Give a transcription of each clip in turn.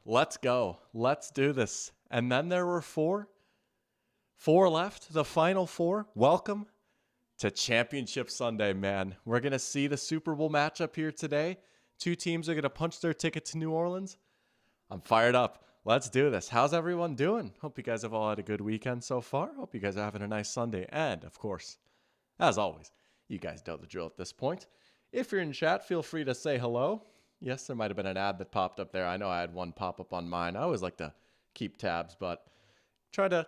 Let's go. Let's do this. And then there were four left, the final four. Welcome to Championship Sunday, man. We're going to see the Super Bowl matchup here today. Two teams are going to punch their ticket to New Orleans. I'm fired up. Let's do this. How's everyone doing? Hope you guys have all had a good weekend so far. Hope you guys are having a nice Sunday. And, of course, as always, you guys know the drill at this point. If you're in chat, feel free to say hello. Yes, there might have been an ad that popped up there. I know I had one pop up on mine. I always like to keep tabs, but try to,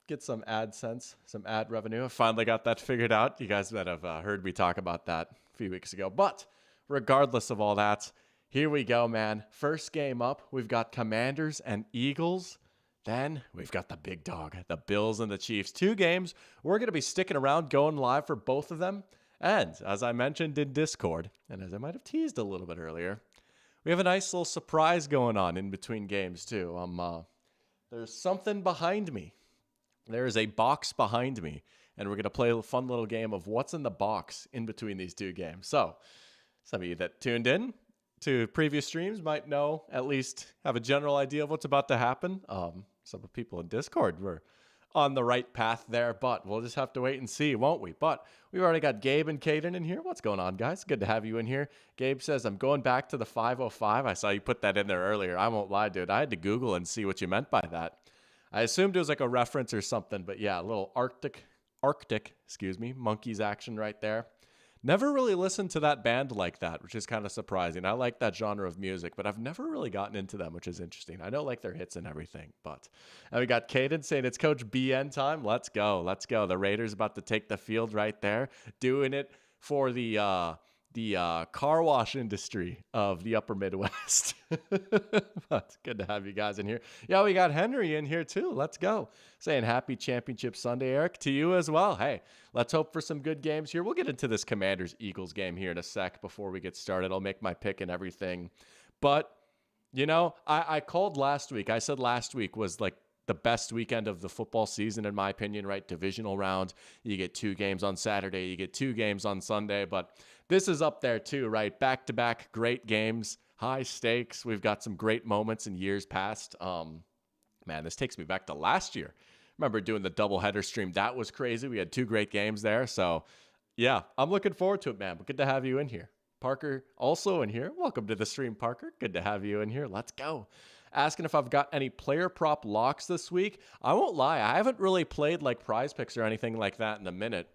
get some AdSense, some ad revenue. I finally got that figured out. You guys might have heard me talk about that a few weeks ago. But regardless of all that, here we go, man. First game up, we've got Commanders and Eagles. Then we've got the big dog, the Bills and the Chiefs. Two games. We're going to be sticking around, going live for both of them. And as I mentioned in Discord, and as I might have teased a little bit earlier, we have a nice little surprise going on in between games too. There's something behind me. There is a box behind me, and we're going to play a fun little game of what's in the box in between these two games. So some of you that tuned in to previous streams might know, at least have a general idea of what's about to happen. Some of people in Discord were on the right path there, but we'll just have to wait and see, won't we? But we've already got Gabe and Caden in here. What's going on, guys? Good to have you in here. Gabe says, I'm going back to the 505. I saw you put that in there earlier. I won't lie, dude. I had to Google and see what you meant by that. I assumed it was like a reference or something, but yeah, a little Arctic, monkeys action right there. Never really listened to that band like that, which is kind of surprising. I like that genre of music, but I've never really gotten into them, which is interesting. I know like their hits and everything, but and we got Caden saying it's Coach BN time. Let's go. The Raiders about to take the field right there, doing it for the car wash industry of the upper Midwest. But good to have you guys in here. Yeah, we got Henry in here too. Let's go. Saying happy Championship Sunday, Eric, to you as well. Hey, let's hope for some good games here. We'll get into this Commanders-Eagles game here in a sec before we get started. I'll make my pick and everything. But, I called last week. I said last week was like the best weekend of the football season, in my opinion, right? Divisional round. You get 2 games on Saturday. You get 2 games on Sunday. But this is up there too, right? Back-to-back great games, high stakes. We've got some great moments in years past. Man, this takes me back to last year. Remember doing the doubleheader stream. That was crazy. We had 2 great games there. So, yeah, I'm looking forward to it, man. But good to have you in here. Parker also in here. Welcome to the stream, Parker. Good to have you in here. Let's go. Asking if I've got any player prop locks this week. I won't lie. I haven't really played like prize picks or anything like that in a minute.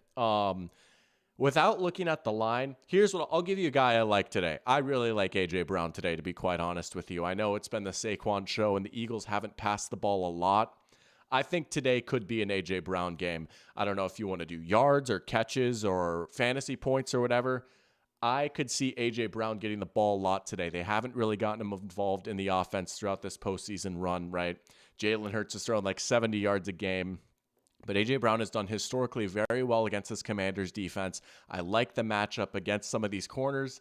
Without looking at the line, here's what I'll give you a guy I like today. I really like A.J. Brown today, to be quite honest with you. I know it's been the Saquon show, and the Eagles haven't passed the ball a lot. I think today could be an A.J. Brown game. I don't know if you want to do yards or catches or fantasy points or whatever. I could see A.J. Brown getting the ball a lot today. They haven't really gotten him involved in the offense throughout this postseason run, right? Jalen Hurts is throwing like 70 yards a game. But A.J. Brown has done historically very well against this Commanders defense. I like the matchup against some of these corners.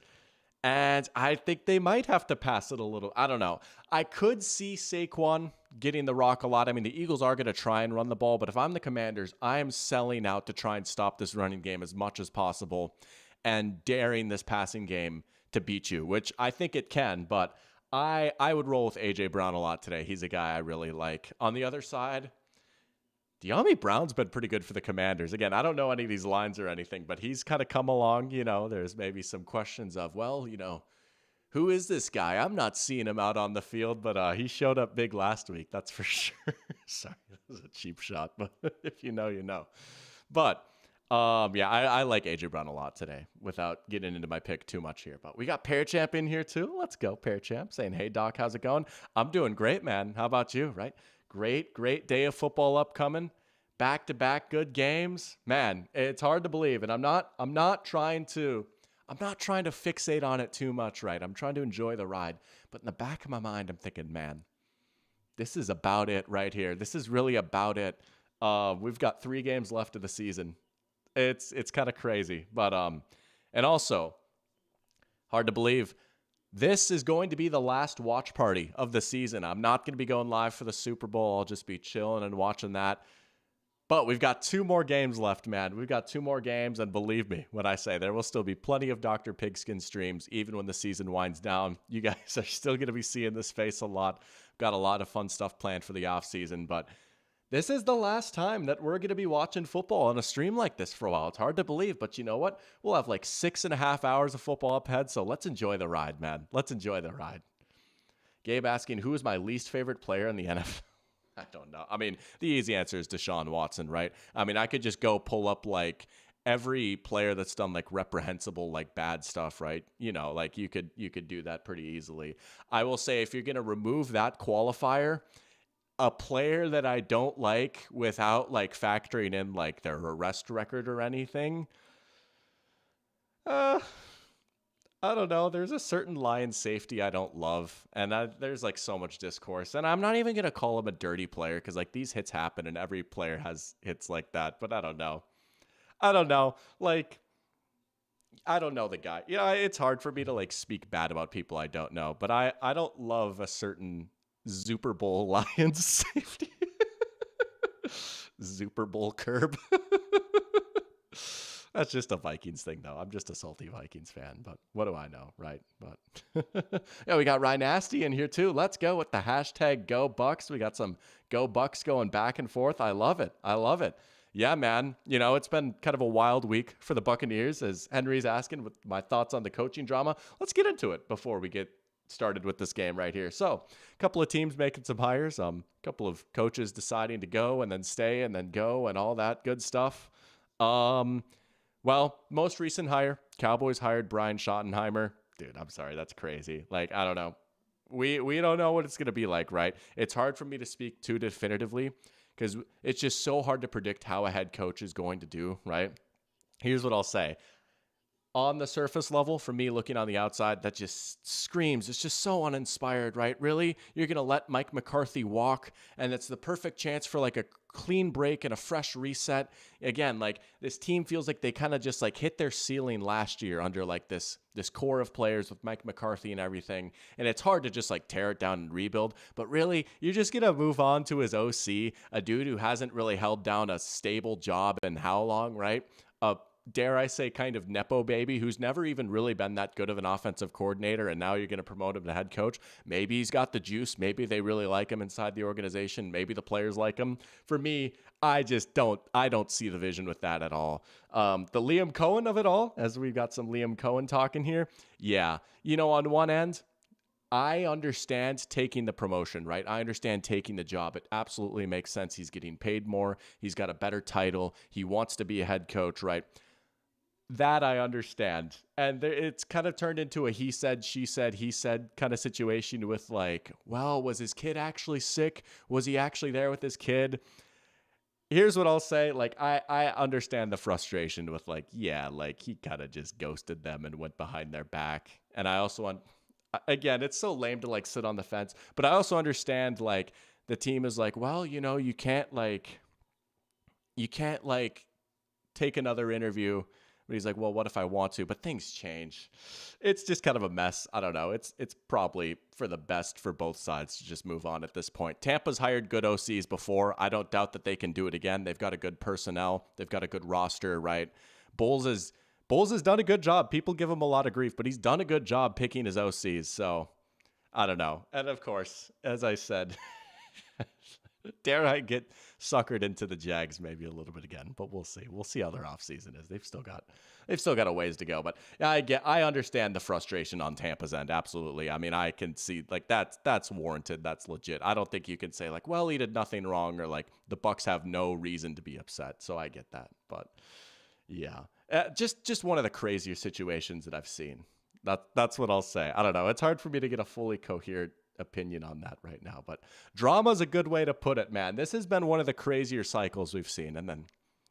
And I think they might have to pass it a little. I don't know. I could see Saquon getting the rock a lot. I mean, the Eagles are going to try and run the ball. But if I'm the Commanders, I am selling out to try and stop this running game as much as possible and daring this passing game to beat you, which I think it can. But I would roll with A.J. Brown a lot today. He's a guy I really like. On the other side, De'Ami Brown's been pretty good for the Commanders. Again, I don't know any of these lines or anything, but he's kind of come along. There's maybe some questions of, who is this guy? I'm not seeing him out on the field, but he showed up big last week. That's for sure. Sorry, that was a cheap shot, but if you know, you know. But, I like A.J. Brown a lot today without getting into my pick too much here. But we got Pear Champ in here too. Let's go, Pear Champ. Saying, hey, Doc, how's it going? I'm doing great, man. How about you, right? Great day of football upcoming. Back-to-back good games. Man, it's hard to believe. And I'm not trying to fixate on it too much, right? I'm trying to enjoy the ride. But in the back of my mind, I'm thinking, man, this is about it right here. This is really about it. We've got 3 games left of the season. It's kind of crazy. But and also, hard to believe, this is going to be the last watch party of the season. I'm not going to be going live for the Super Bowl. I'll just be chilling and watching that. But we've got 2 more games left, man. We've got 2 more games, and believe me when I say there will still be plenty of Dr. Pigskin streams, even when the season winds down. You guys are still going to be seeing this face a lot. Got a lot of fun stuff planned for the offseason, but this is the last time that we're going to be watching football on a stream like this for a while. It's hard to believe, but you know what? We'll have like 6.5 hours of football up ahead, so let's enjoy the ride, man. Let's enjoy the ride. Gabe asking, who is my least favorite player in the NFL? I don't know. I mean, the easy answer is Deshaun Watson, right? I mean, I could just go pull up like every player that's done like reprehensible, like bad stuff, right? You know, like you could do that pretty easily. I will say if you're going to remove that qualifier, a player that I don't like without like factoring in like their arrest record or anything, I don't know. There's a certain Lions safety I don't love, and there's like so much discourse. And I'm not even gonna call him a dirty player because like these hits happen, and every player has hits like that. But I don't know. Like I don't know the guy. Yeah, it's hard for me to like speak bad about people I don't know. But I don't love a certain Super Bowl Lions safety. Super Bowl curb. That's just a Vikings thing, though. I'm just a salty Vikings fan, but what do I know, right? But yeah, we got Ryan Nasty in here too. Let's go with the hashtag Go Bucks. We got some Go Bucks going back and forth. I love it. Yeah, man. You know, it's been kind of a wild week for the Buccaneers, as Henry's asking with my thoughts on the coaching drama. Let's get into it before we get started with this game right here. So a couple of teams making some hires, a couple of coaches deciding to go and then stay and then go and all that good stuff. Well, most recent hire, Cowboys hired Brian Schottenheimer. Dude, I'm sorry, that's crazy. Like, I don't know. We don't know what it's going to be like, right? It's hard for me to speak too definitively because it's just so hard to predict how a head coach is going to do, right? Here's what I'll say. On the surface level, for me looking on the outside, that just screams. It's just so uninspired, right? Really? You're going to let Mike McCarthy walk, and it's the perfect chance for like a clean break and a fresh reset. Again, like this team feels like they kind of just like hit their ceiling last year under like this core of players with Mike McCarthy and everything. And it's hard to just like tear it down and rebuild. But really, you're just going to move on to his OC, a dude who hasn't really held down a stable job in how long, right? Dare I say, kind of Nepo baby who's never even really been that good of an offensive coordinator, and now you're going to promote him to head coach. Maybe he's got the juice. Maybe they really like him inside the organization. Maybe the players like him. For me, I don't see the vision with that at all. The Liam Cohen of it all, as we've got some Liam Cohen talking here. Yeah, you know, on one end, I understand taking the promotion, right? I understand taking the job. It absolutely makes sense. He's getting paid more. He's got a better title. He wants to be a head coach, right? That I understand. And it's kind of turned into a he said, she said, he said kind of situation with like, well, was his kid actually sick? Was he actually there with his kid? Here's what I'll say. Like, I understand the frustration with like, yeah, like he kind of just ghosted them and went behind their back. And I also want, again, it's so lame to like sit on the fence, but I also understand like the team is like, well, you know, you can't take another interview. But he's like, well, what if I want to? But things change. It's just kind of a mess. I don't know. It's probably for the best for both sides to just move on at this point. Tampa's hired good OCs before. I don't doubt that they can do it again. They've got a good personnel. They've got a good roster, right? Bowles has done a good job. People give him a lot of grief, but he's done a good job picking his OCs. So I don't know. And of course, as I said, dare I get suckered into the Jags maybe a little bit again, but we'll see. We'll see how their offseason is. They've still got a ways to go, but I understand the frustration on Tampa's end. Absolutely. I mean, I can see like that's warranted. That's legit. I don't think you can say like, well, he did nothing wrong or like the Bucs have no reason to be upset. So I get that, but yeah, just one of the crazier situations that I've seen. That's what I'll say. I don't know. It's hard for me to get a fully coherent opinion on that right now, but drama is a good way to put it, man. This has been one of the crazier cycles we've seen. And then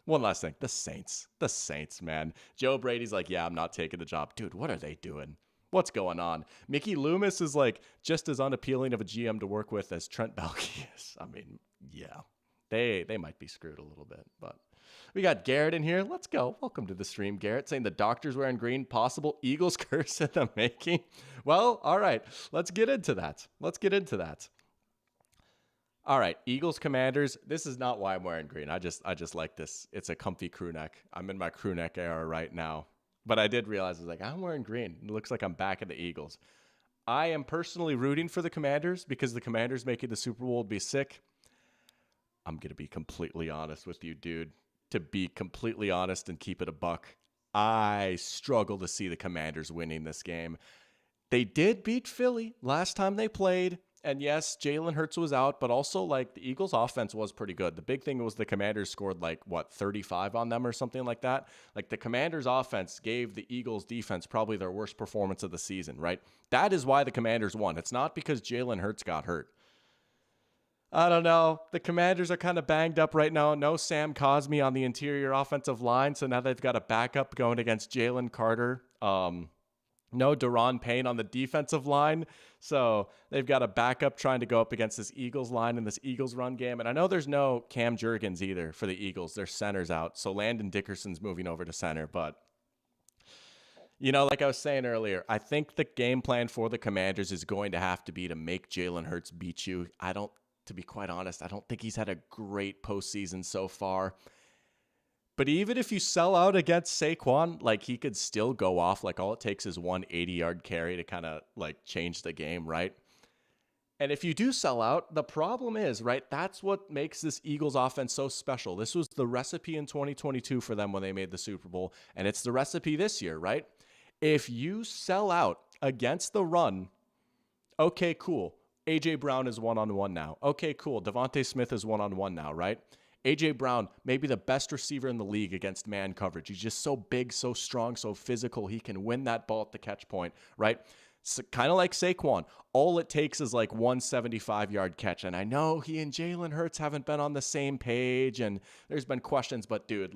one last thing, the Saints, man. Joe Brady's like, yeah, I'm not taking the job. Dude, what are they doing? What's going on? Mickey Loomis is like just as unappealing of a GM to work with as Trent Baalke is. I mean, yeah, they might be screwed a little bit, but we got Garrett in here. Let's go. Welcome to the stream, Garrett, saying the doctor's wearing green, possible Eagles curse in the making. Well, all right. Let's get into that. All right, Eagles Commanders. This is not why I'm wearing green. I just like this. It's a comfy crew neck. I'm in my crew neck era right now. But I did realize I was like, I'm wearing green. It looks like I'm back at the Eagles. I am personally rooting for the Commanders because the Commanders making the Super Bowl would be sick. I'm going to be completely honest with you, dude. To be completely honest and keep it a buck, I struggle to see the Commanders winning this game. They did beat Philly last time they played. And yes, Jalen Hurts was out, but also like the Eagles offense was pretty good. The big thing was the Commanders scored 35 on them or something like that. Like the Commanders offense gave the Eagles defense probably their worst performance of the season, right? That is why the Commanders won. It's not because Jalen Hurts got hurt. I don't know. The Commanders are kind of banged up right now. No Sam Cosmi on the interior offensive line, so now they've got a backup going against Jalen Carter. No Daron Payne on the defensive line. So they've got a backup trying to go up against this Eagles line in this Eagles run game. And I know there's no Cam Jurgens either for the Eagles. Their center's out. So Landon Dickerson's moving over to center. But, like I was saying earlier, I think the game plan for the Commanders is going to have to be to make Jalen Hurts beat you. To be quite honest, I don't think he's had a great postseason so far. But even if you sell out against Saquon, he could still go off. All it takes is one 80-yard carry to kind of change the game, right? And if you do sell out, the problem is, right, that's what makes this Eagles offense so special. This was the recipe in 2022 for them when they made the Super Bowl, and it's the recipe this year, right? If you sell out against the run, okay, cool. A.J. Brown is one-on-one now. Okay, cool. Devontae Smith is one-on-one now, right? A.J. Brown, maybe the best receiver in the league against man coverage. He's just so big, so strong, so physical. He can win that ball at the catch point, right? So, kind of like Saquon. All it takes is one 75-yard catch. And I know he and Jalen Hurts haven't been on the same page, and there's been questions, but dude,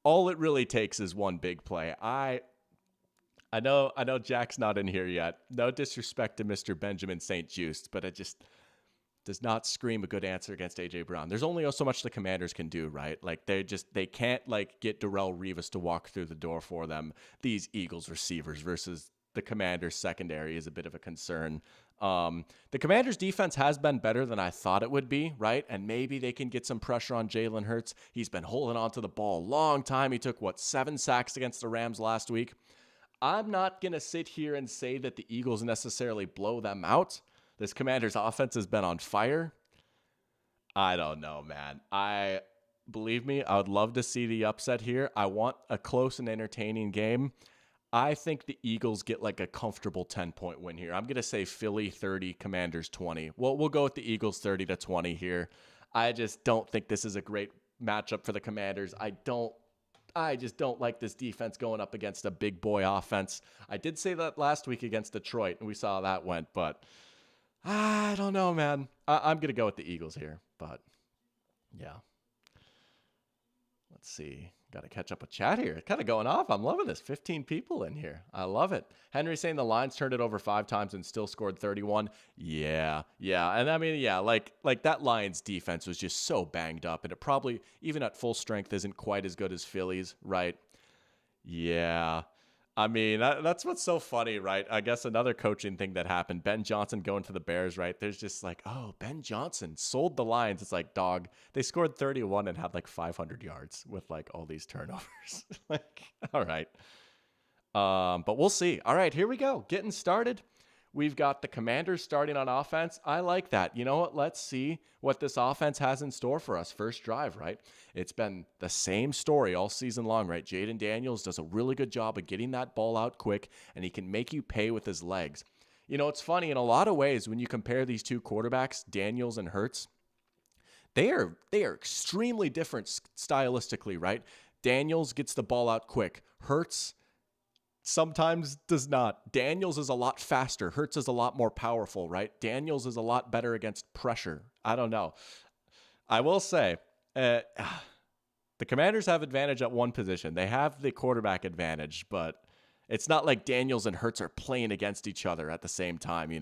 all it really takes is one big play. I know Jack's not in here yet. No disrespect to Mr. Benjamin St. Juste, but it just does not scream a good answer against A.J. Brown. There's only so much the Commanders can do, right? They can't get Darrelle Revis to walk through the door for them. These Eagles receivers versus the Commanders secondary is a bit of a concern. The Commanders defense has been better than I thought it would be, right? And maybe they can get some pressure on Jalen Hurts. He's been holding on to the ball a long time. He took 7 sacks against the Rams last week. I'm not going to sit here and say that the Eagles necessarily blow them out. This Commanders offense has been on fire. I don't know, man. Believe me, I would love to see the upset here. I want a close and entertaining game. I think the Eagles get a comfortable 10-point win here. I'm going to say Philly 30, Commanders 20. Well, we'll go with the Eagles 30-20 here. I just don't think this is a great matchup for the Commanders. I just don't like this defense going up against a big boy offense. I did say that last week against Detroit, and we saw how that went, but I don't know, man. I'm going to go with the Eagles here, but yeah. Let's see. Got to catch up with chat here. It's kind of going off. I'm loving this. 15 people in here. I love it. Henry saying the Lions turned it over 5 times and still scored 31. Yeah. And I mean, yeah, like that Lions defense was just so banged up, and it probably, even at full strength, isn't quite as good as Philly's, right? Yeah. I mean, that's what's so funny, right? I guess another coaching thing that happened, Ben Johnson going to the Bears, right? There's just Ben Johnson sold the Lions. It's dog, they scored 31 and had 500 yards with all these turnovers. All right. But we'll see. All right, here we go. Getting started. We've got the Commanders starting on offense. I like that. You know what? Let's see what this offense has in store for us. First drive, right? It's been the same story all season long, right? Jaden Daniels does a really good job of getting that ball out quick, and he can make you pay with his legs. It's funny, in a lot of ways, when you compare these two quarterbacks, Daniels and Hurts, they are extremely different stylistically, right? Daniels gets the ball out quick. Hurts sometimes does not. Daniels is a lot faster. Hurts is a lot more powerful, right? Daniels is a lot better against pressure. I don't know. I will say, the Commanders have advantage at one position. They have the quarterback advantage, but it's not like Daniels and Hurts are playing against each other at the same time,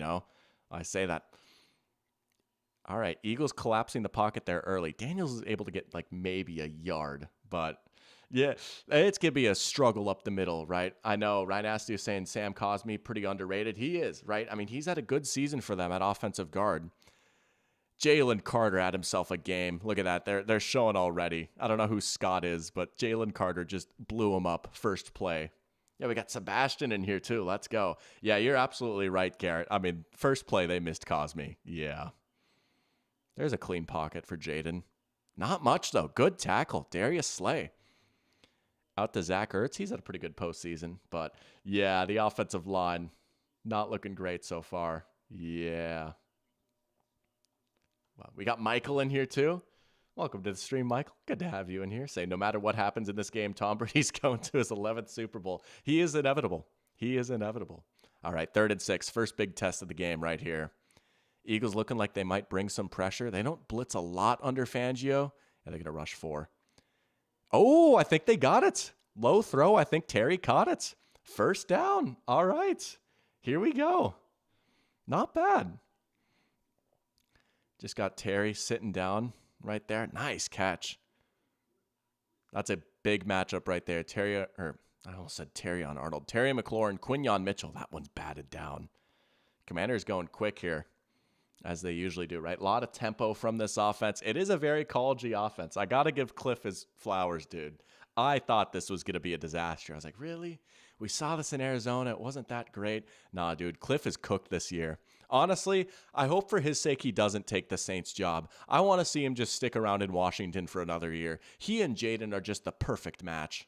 I say that. All right, Eagles collapsing the pocket there early. Daniels is able to get maybe a yard, but yeah, it's going to be a struggle up the middle, right? I know Ryan Astley is saying Sam Cosmi pretty underrated. He is, right? I mean, he's had a good season for them at offensive guard. Jalen Carter had himself a game. Look at that. They're showing already. I don't know who Scott is, but Jalen Carter just blew him up first play. Yeah, we got Sebastian in here too. Let's go. Yeah, you're absolutely right, Garrett. I mean, first play, they missed Cosme. Yeah. There's a clean pocket for Jaden. Not much, though. Good tackle. Darius Slay. Out to Zach Ertz. He's had a pretty good postseason. But, yeah, the offensive line, not looking great so far. Yeah. Well, we got Michael in here, too. Welcome to the stream, Michael. Good to have you in here. Say, no matter what happens in this game, Tom Brady's going to his 11th Super Bowl. He is inevitable. He is inevitable. All right, 3rd and 6. First big test of the game right here. Eagles looking like they might bring some pressure. They don't blitz a lot under Fangio. And they're going to rush 4. Oh, I think they got it. Low throw. I think Terry caught it. First down. All right. Here we go. Not bad. Just got Terry sitting down right there. Nice catch. That's a big matchup right there. I almost said Terry on Arnold. Terry McLaurin, Quinyon Mitchell. That one's batted down. Commanders going quick here, as they usually do, right? A lot of tempo from this offense. It is a very collegey offense. I got to give Cliff his flowers, dude. I thought this was going to be a disaster. I was like, really? We saw this in Arizona. It wasn't that great. Nah, dude, Cliff is cooked this year. Honestly, I hope for his sake he doesn't take the Saints job. I want to see him just stick around in Washington for another year. He and Jaden are just the perfect match.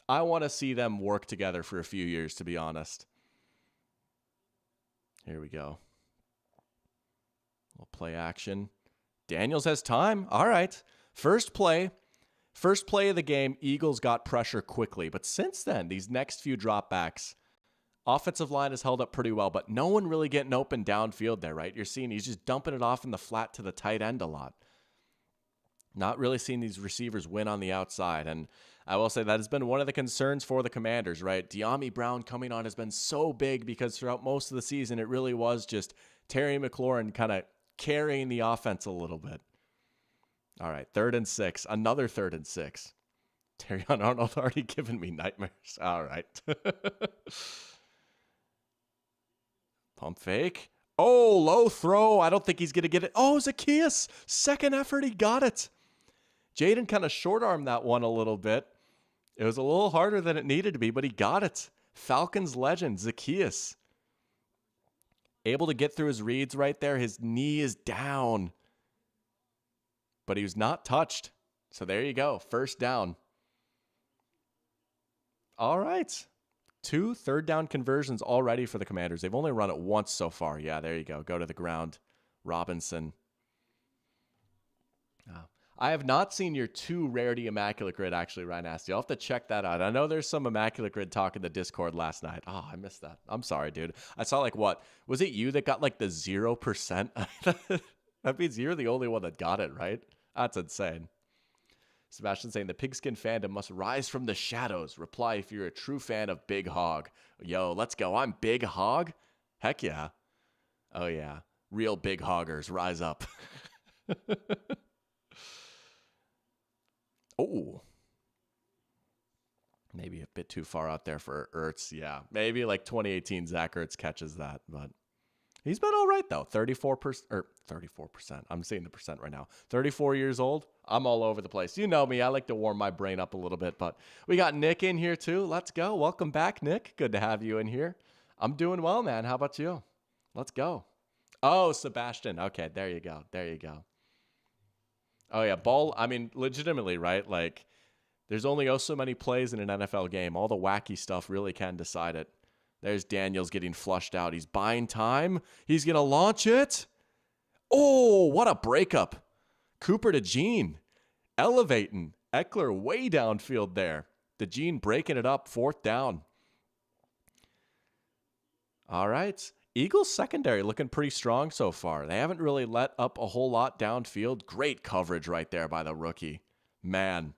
I want to see them work together for a few years, to be honest. Here we go. We'll play action. Daniels has time. All right. First play of the game, Eagles got pressure quickly. But since then, these next few dropbacks, offensive line has held up pretty well, but no one really getting open downfield there, right? You're seeing he's just dumping it off in the flat to the tight end a lot. Not really seeing these receivers win on the outside. And I will say that has been one of the concerns for the Commanders, right? De'Ami Brown coming on has been so big because throughout most of the season, it really was just Terry McLaurin kind of carrying the offense a little bit. All right, 3rd and 6. Another 3rd and 6. Terry Arnold already given me nightmares. All right. Pump fake. Oh, low throw. I don't think he's going to get it. Oh, Zacchaeus. Second effort, he got it. Jaden kind of short-armed that one a little bit. It was a little harder than it needed to be, but he got it. Falcons legend, Zacchaeus. Able to get through his reads right there. His knee is down. But he was not touched. So there you go. First down. All right. 2 third-down conversions already for the Commanders. They've only run it once so far. Yeah, there you go. Go to the ground. Robinson. I have not seen your 2 Rarity Immaculate Grid, actually, Ryan Asty. I'll have to check that out. I know there's some Immaculate Grid talk in the Discord last night. Oh, I missed that. I'm sorry, dude. I saw, what? Was it you that got, the 0%? That means you're the only one that got it, right? That's insane. Sebastian saying, the pigskin fandom must rise from the shadows. Reply if you're a true fan of Big Hog. Yo, let's go. I'm Big Hog? Heck yeah. Oh, yeah. Real big hoggers, rise up. Oh. Maybe a bit too far out there for Ertz. Yeah, maybe 2018 Zach Ertz catches that, but he's been all right, though. 34%. I'm seeing the percent right now. 34 years old. I'm all over the place. You know me. I like to warm my brain up a little bit, but we got Nick in here, too. Let's go. Welcome back, Nick. Good to have you in here. I'm doing well, man. How about you? Let's go. Oh, Sebastian. Okay, there you go. There you go. Oh, yeah. Ball, I mean, legitimately, right? There's only so many plays in an NFL game. All the wacky stuff really can decide it. There's Daniels getting flushed out. He's buying time. He's going to launch it. Oh, what a breakup. Cooper to Gene. Elevating. Eckler way downfield there. The Gene breaking it up. 4th down. All right. Eagles secondary looking pretty strong so far. They haven't really let up a whole lot downfield. Great coverage right there by the rookie. Man.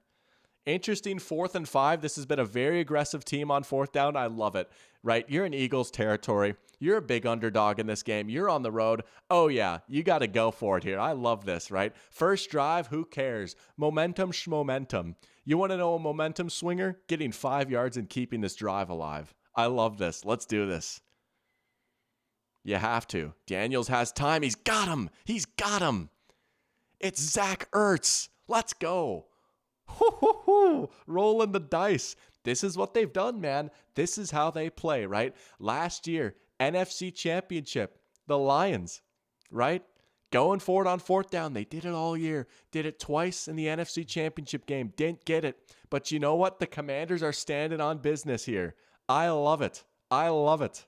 Interesting 4th and 5. This has been a very aggressive team on 4th down. I love it. Right? You're in Eagles territory. You're a big underdog in this game. You're on the road. Oh, yeah. You got to go for it here. I love this, right? First drive, who cares? Momentum schmomentum. You want to know a momentum swinger? Getting 5 yards and keeping this drive alive. I love this. Let's do this. You have to. Daniels has time. He's got him. He's got him. It's Zach Ertz. Let's go. Hoo-hoo-hoo. Rolling the dice. This is what they've done, man. This is how they play, right? Last year, NFC Championship, the Lions, right? Going for it on fourth down. They did it all year. Did it twice in the NFC Championship game. Didn't get it. But you know what? The Commanders are standing on business here. I love it. I love it.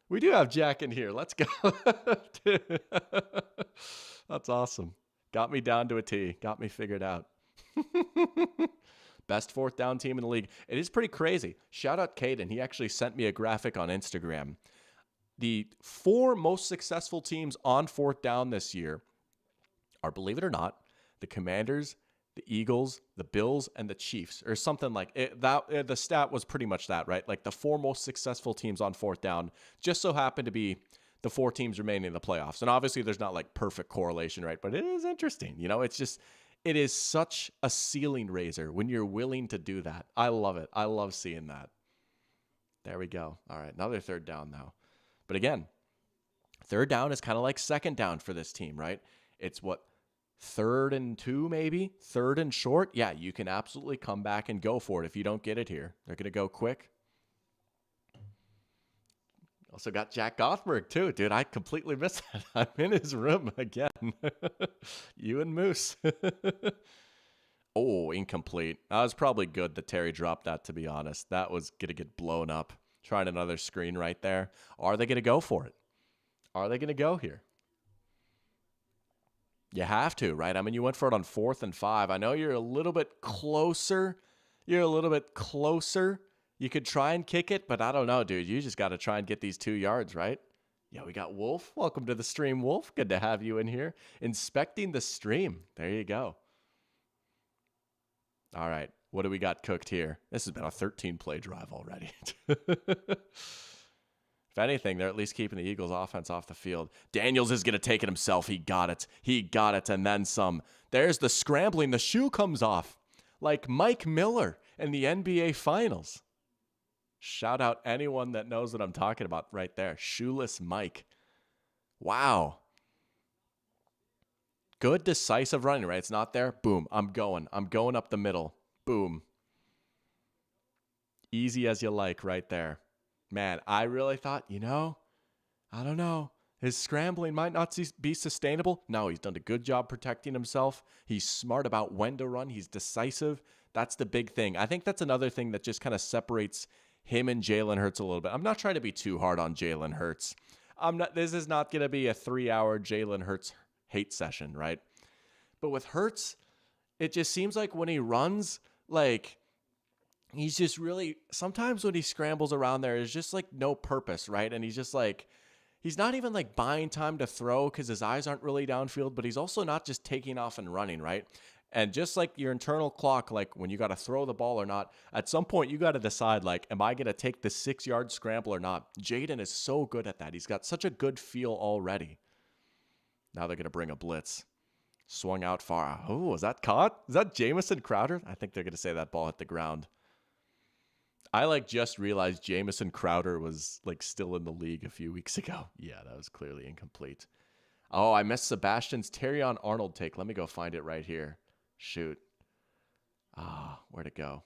We do have Jack in here. Let's go. That's awesome. Got me down to a T. Got me figured out. Best fourth down team in the league. It is pretty crazy. Shout out Caden. He actually sent me a graphic on Instagram. The 4 most successful teams on fourth down this year are, believe it or not, the Commanders, the Eagles, the Bills, and the Chiefs, or something like it. The stat was pretty much that, right? Like the 4 most successful teams on fourth down just so happen to be the 4 teams remaining in the playoffs. And obviously there's not like perfect correlation, right? But it is interesting. It is such a ceiling raiser when you're willing to do that. I love it. I love seeing that. There we go. All right, another third down now. But again, third down is kind of like second down for this team, right? It's what, 3rd and 2 maybe? 3rd and short? Yeah, you can absolutely come back and go for it if you don't get it here. They're going to go quick. Also got Jack Gothberg too. Dude, I completely missed that. I'm in his room again. You and Moose. Oh, incomplete. That was probably good that Terry dropped that, to be honest. That was going to get blown up. Trying another screen right there. Are they going to go for it? Are they going to go here? You have to, right? I mean, you went for it on 4th and 5. I know you're a little bit closer. You could try and kick it, but I don't know, dude. You just got to try and get these 2 yards, right? Yeah, we got Wolf. Welcome to the stream, Wolf. Good to have you in here. Inspecting the stream. There you go. All right. What do we got cooked here? This has been a 13-play drive already. If anything, they're at least keeping the Eagles' offense off the field. Daniels is going to take it himself. He got it. And then some. There's the scrambling. The shoe comes off. Like Mike Miller in the NBA Finals. Shout out anyone that knows what I'm talking about right there. Shoeless Mike. Wow. Good decisive running, right? It's not there. Boom. I'm going up the middle. Boom. Easy as you like right there. Man, I really thought, I don't know. His scrambling might not be sustainable. No, he's done a good job protecting himself. He's smart about when to run. He's decisive. That's the big thing. I think that's another thing that just kind of separates him and Jalen Hurts a little bit. I'm not trying to be too hard on Jalen Hurts. This is not going to be a 3-hour Jalen Hurts hate session, right? But with Hurts, it just seems like when he runs, like he's just really, sometimes when he scrambles around there, there's just like no purpose, right? And he's just like, he's not even like buying time to throw because his eyes aren't really downfield, but he's also not just taking off and running, right? And just like your internal clock, like when you got to throw the ball or not, at some point you got to decide, like, am I going to take the 6-yard scramble or not? Jaden is so good at that. He's got such a good feel already. Now they're going to bring a blitz. Swung out far. Oh, was that caught? Is that Jamison Crowder? I think they're going to say that ball hit the ground. I just realized Jamison Crowder was still in the league a few weeks ago. Yeah, that was clearly incomplete. Oh, I missed Sebastian's Terrion Arnold take. Let me go find it right here. Shoot. Where'd it go?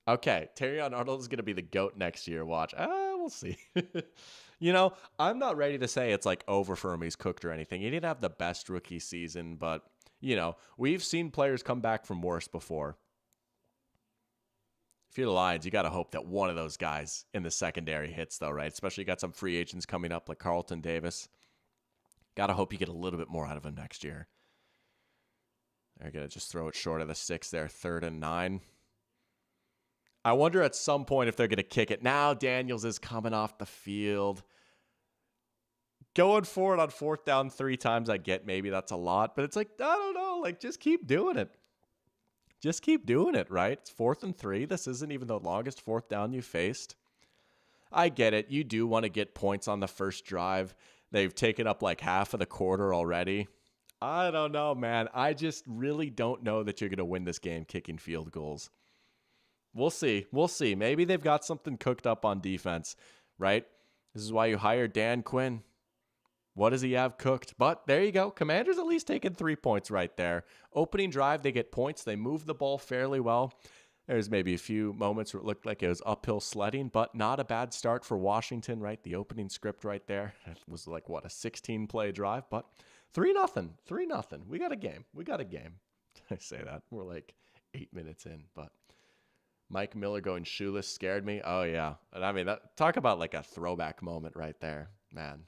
Okay, Terrion Arnold is going to be the GOAT next year. Watch. We'll see. I'm not ready to say it's over for him. He's cooked or anything. He didn't have the best rookie season, but, we've seen players come back from worse before. If you're the Lions, you got to hope that one of those guys in the secondary hits, though, right? Especially you got some free agents coming up like Carlton Davis. Got to hope you get a little bit more out of him next year. They're going to just throw it short of the 6 there, 3rd and 9. I wonder at some point if they're going to kick it. Now Daniels is coming off the field. Going for it on 4th down 3 times, I get maybe that's a lot. But it's I don't know. Just keep doing it. Just keep doing it, right? It's 4th and 3. This isn't even the longest 4th down you faced. I get it. You do want to get points on the first drive. They've taken up half of the quarter already. I don't know, man. I just really don't know that you're going to win this game kicking field goals. We'll see. We'll see. Maybe they've got something cooked up on defense, right? This is why you hire Dan Quinn. What does he have cooked? But there you go. Commanders at least taking 3 points right there. Opening drive, they get points. They move the ball fairly well. There's maybe a few moments where it looked like it was uphill sledding, but not a bad start for Washington, right? The opening script right there. It was like, what, a 16-play drive? But 3-0. 3-0. We got a game. I say that. We're like 8 minutes in, but Mike Miller going shoeless scared me. Oh, yeah. And I mean, talk about like a throwback moment right there, man.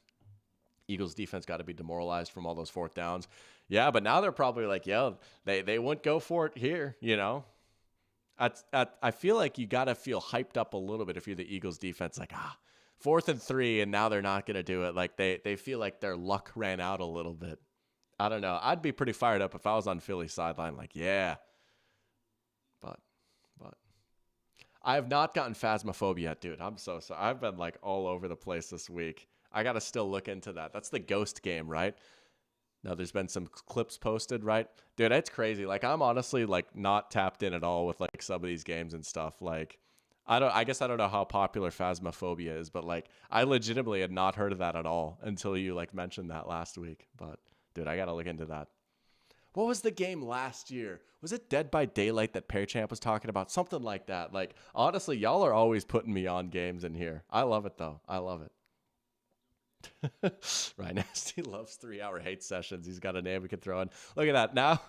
Eagles defense got to be demoralized from all those fourth downs. Yeah, but now they're probably like, yo, they wouldn't go for it here, you know? I feel like you got to feel hyped up a little bit if you're the Eagles defense, like, 4th and 3, and now they're not going to do it. Like, they feel like their luck ran out a little bit. I don't know. I'd be pretty fired up if I was on Philly's sideline, like, yeah. But I have not gotten Phasmophobia yet, dude. I'm so sorry. I've been, like, all over the place this week. I got to still look into that. That's the ghost game, right? Now, there's been some clips posted, right? Dude, it's crazy. Like, I'm honestly, like, not tapped in at all with, like, some of these games and stuff. Like, I guess I don't know how popular Phasmophobia is, but, like, I legitimately had not heard of that at all until you, like, mentioned that last week. But, dude, I got to look into that. What was the game last year? Was it Dead by Daylight that Pearchamp was talking about? Something like that. Like, honestly, y'all are always putting me on games in here. I love it, though. I love it. Ryan Nasty loves 3-hour hate sessions. He's got a name we could throw in. Look at that. Now,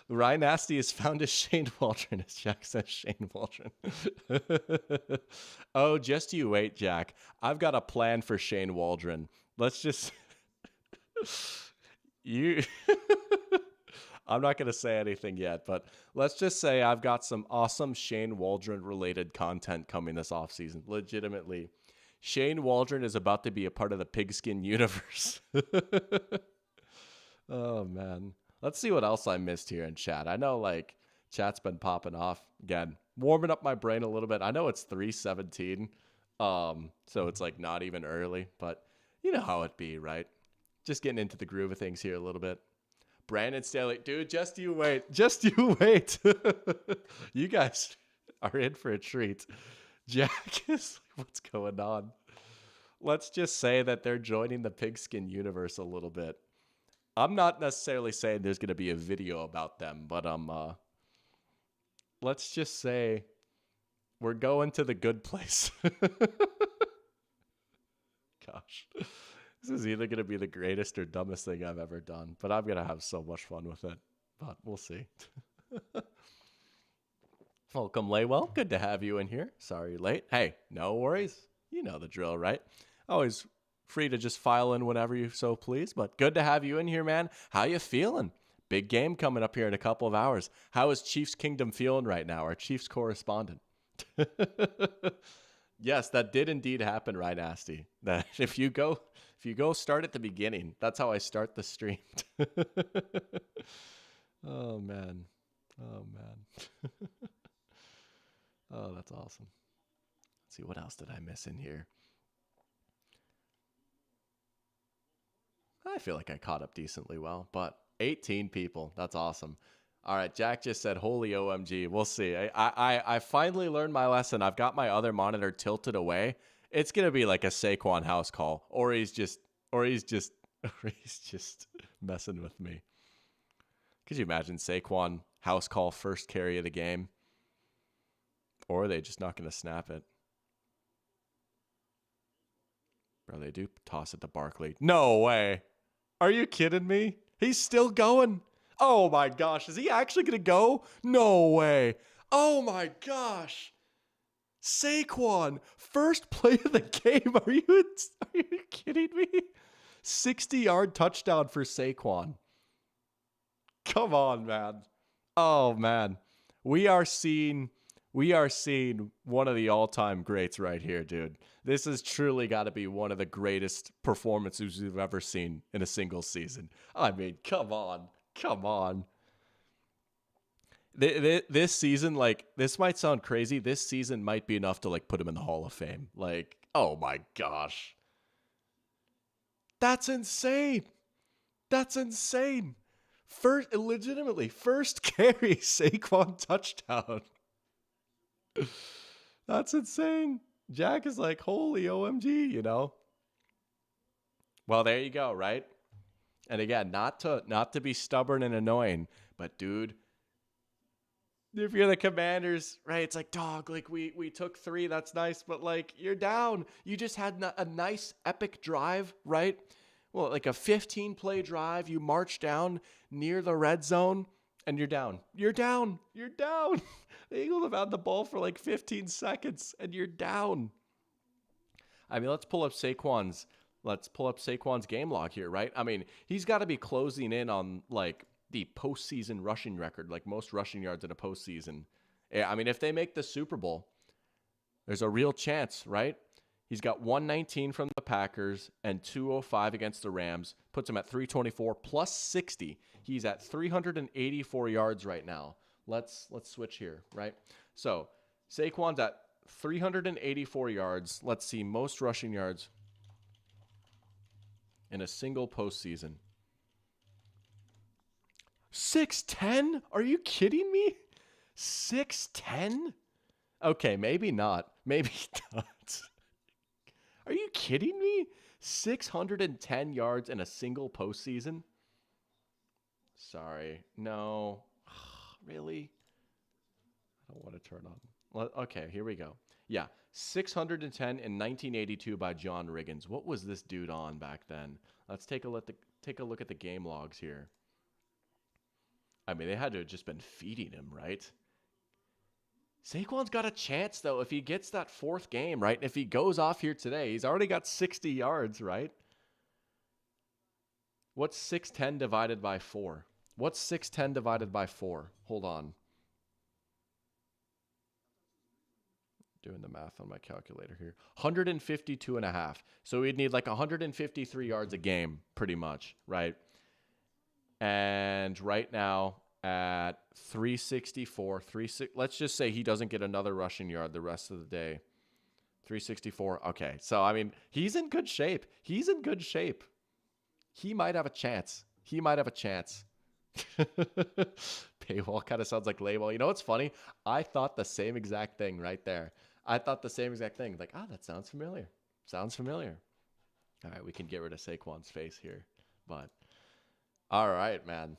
Ryan Nasty has found his Shane Waldron, as Jack says, Shane Waldron. Oh, just you wait, Jack. I've got a plan for Shane Waldron. Let's just... I'm not going to say anything yet, but let's just say I've got some awesome Shane Waldron-related content coming this offseason. Legitimately. Shane Waldron is about to be a part of the Pigskin universe. Oh, man. Let's see what else I missed here in chat. I know, like, chat's been popping off. Again, warming up my brain a little bit. I know it's 3:17, so it's, like, not even early. But you know how it be, right? Just getting into the groove of things here a little bit. Brandon Staley, dude, just you wait. Just you wait. You guys are in for a treat. Jack is like, what's going on? Let's just say that they're joining the Pigskin universe a little bit. I'm not necessarily saying there's going to be a video about them, but let's just say we're going to the good place. Gosh, this is either going to be the greatest or dumbest thing I've ever done, but I'm going to have so much fun with it, but we'll see. Welcome, Laywell. Good to have you in here. Sorry you're late. Hey, no worries. You know the drill, right? Always free to just file in whenever you so please, but good to have you in here, man. How you feeling? Big game coming up here in a couple of hours. How is Chiefs Kingdom feeling right now? Our Chiefs correspondent. Yes, that did indeed happen, right, Nasty? That if you go start at the beginning, that's how I start the stream. Oh, man. Oh, that's awesome. Let's see, what else did I miss in here? I feel like I caught up decently well, but 18 people. That's awesome. All right, Jack just said, holy OMG. We'll see. I finally learned my lesson. I've got my other monitor tilted away. It's going to be like a Saquon house call, or he's just messing with me. Could you imagine Saquon house call first carry of the game? Or are they just not going to snap it? Bro, they do toss it to Barkley. No way. Are you kidding me? He's still going. Oh my gosh. Is he actually going to go? No way. Oh my gosh. Saquon, first play of the game. Are you kidding me? 60-yard touchdown for Saquon. Come on, man. Oh, man. We are seeing one of the all-time greats right here, dude. This has truly got to be one of the greatest performances we've ever seen in a single season. I mean, come on. This season, like, this might sound crazy. This season might be enough to, like, put him in the Hall of Fame. Like, oh my gosh. That's insane. Legitimately, first carry Saquon touchdown. That's insane. Jack is like, holy OMG, you know. Well, there you go, right? And again, not to be stubborn and annoying, but dude, if you're the Commanders, right, it's like, dog, like we took 3, that's nice, but like you're down. You just had a nice epic drive, right? Well, like a 15-play drive, you march down near the red zone and you're down. You're down. You're down. The Eagles have had the ball for like 15 seconds and you're down. I mean, let's pull up Saquon's game log here, right? I mean, he's got to be closing in on like the postseason rushing record, like most rushing yards in a postseason. Yeah, I mean, if they make the Super Bowl, there's a real chance, right? He's got 119 from the Packers and 205 against the Rams, puts him at 324 plus 60. He's at 384 yards right now. Let's switch here, right? So Saquon's at 384 yards. Let's see, most rushing yards in a single postseason. 6'10"? Are you kidding me? 6'10"? Okay, maybe not. Maybe not. Are you kidding me? 610 yards in a single postseason? Sorry. No. Really? I don't want to turn on. Okay, here we go. Yeah, 610 in 1982 by John Riggins. What was this dude on back then? Let's take a look at the game logs here. I mean, they had to have just been feeding him, right? Saquon's got a chance, though, if he gets that 4th game, right? If he goes off here today, he's already got 60 yards, right? What's 610 divided by 4? What's 610 divided by 4? Hold on. Doing the math on my calculator here. 152 and a half. So we'd need like 153 yards a game, pretty much, right? And right now at 364, let's just say he doesn't get another rushing yard the rest of the day. 364. Okay. So, I mean, he's in good shape. He might have a chance. Paywall kind of sounds like label. You know what's funny? I thought the same exact thing right there. Like, that sounds familiar. All right, we can get rid of Saquon's face here. But, all right, man.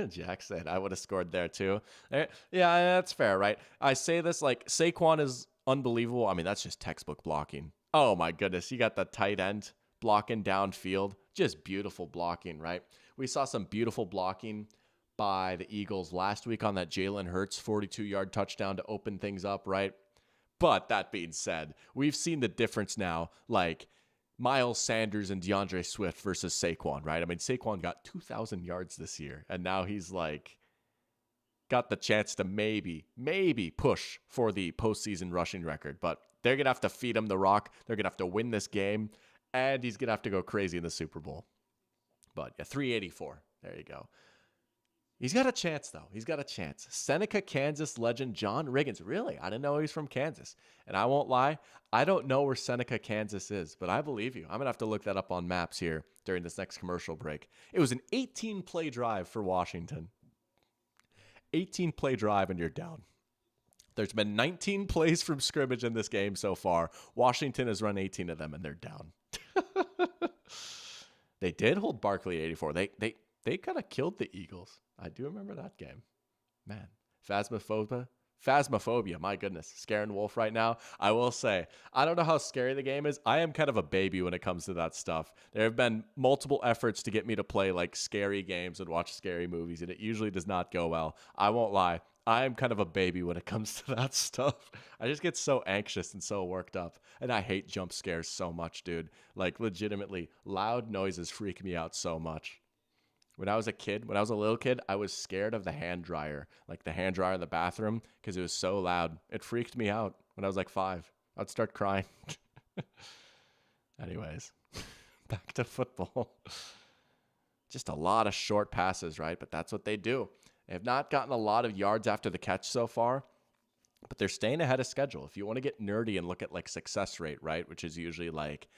Jack said, I would have scored there too. Yeah, that's fair, right? I say this like Saquon is unbelievable. I mean, that's just textbook blocking. Oh, my goodness. You got the tight end blocking downfield. Just beautiful blocking, right? We saw some beautiful blocking by the Eagles last week on that Jalen Hurts 42-yard touchdown to open things up, right? But that being said, we've seen the difference now, like Miles Sanders and DeAndre Swift versus Saquon, right? I mean, Saquon got 2,000 yards this year, and now he's like got the chance to maybe push for the postseason rushing record. But they're going to have to feed him the rock. They're going to have to win this game, and he's going to have to go crazy in the Super Bowl. But yeah, 384. There you go. He's got a chance, though. Seneca, Kansas legend John Riggins. Really? I didn't know he was from Kansas. And I won't lie, I don't know where Seneca, Kansas is, but I believe you. I'm going to have to look that up on maps here during this next commercial break. It was an 18-play drive for Washington. 18-play drive, and you're down. There's been 19 plays from scrimmage in this game so far. Washington has run 18 of them, and they're down. They did hold Barkley 84. They kind of killed the Eagles. I do remember that game. Man, Phasmophobia, my goodness. Scaring Wolf right now. I will say, I don't know how scary the game is. I am kind of a baby when it comes to that stuff. There have been multiple efforts to get me to play like scary games and watch scary movies, and it usually does not go well. I won't lie. I am kind of a baby when it comes to that stuff. I just get so anxious and so worked up. And I hate jump scares so much, dude. Like, legitimately, loud noises freak me out so much. When I was a little kid, I was scared of the hand dryer, like the hand dryer in the bathroom, because it was so loud. It freaked me out when I was like 5. I'd start crying. Anyways, back to football. Just a lot of short passes, right? But that's what they do. They have not gotten a lot of yards after the catch so far, but they're staying ahead of schedule. If you want to get nerdy and look at like success rate, right, which is usually like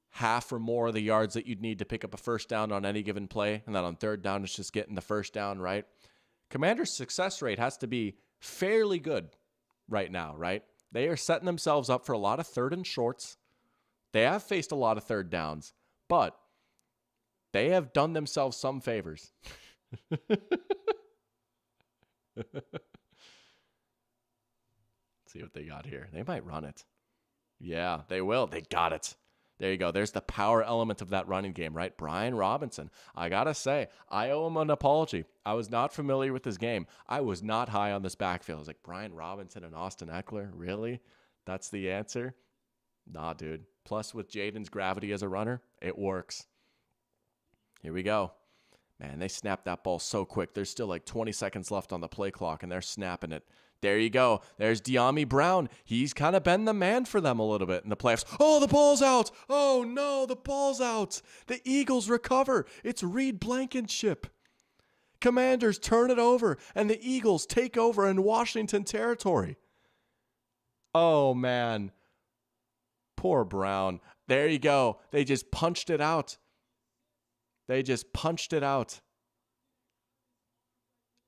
half or more of the yards that you'd need to pick up a first down on any given play, and then on third down, it's just getting the first down, right? Commanders' success rate has to be fairly good right now, right? They are setting themselves up for a lot of third and shorts. They have faced a lot of third downs, But they have done themselves some favors. See what they got here. They might run it. Yeah, they will. They got it. There you go. There's the power element of that running game, right? Brian Robinson. I got to say, I owe him an apology. I was not familiar with this game. I was not high on this backfield. I was like, Brian Robinson and Austin Eckler? Really? That's the answer? Nah, dude. Plus, with Jaden's gravity as a runner, it works. Here we go. Man, they snapped that ball so quick. There's still like 20 seconds left on the play clock, and they're snapping it. There you go. There's De'Ami Brown. He's kind of been the man for them a little bit in the playoffs. Oh, the ball's out. Oh, no, the ball's out. The Eagles recover. It's Reed Blankenship. Commanders turn it over, and the Eagles take over in Washington territory. Oh, man. Poor Brown. There you go. They just punched it out.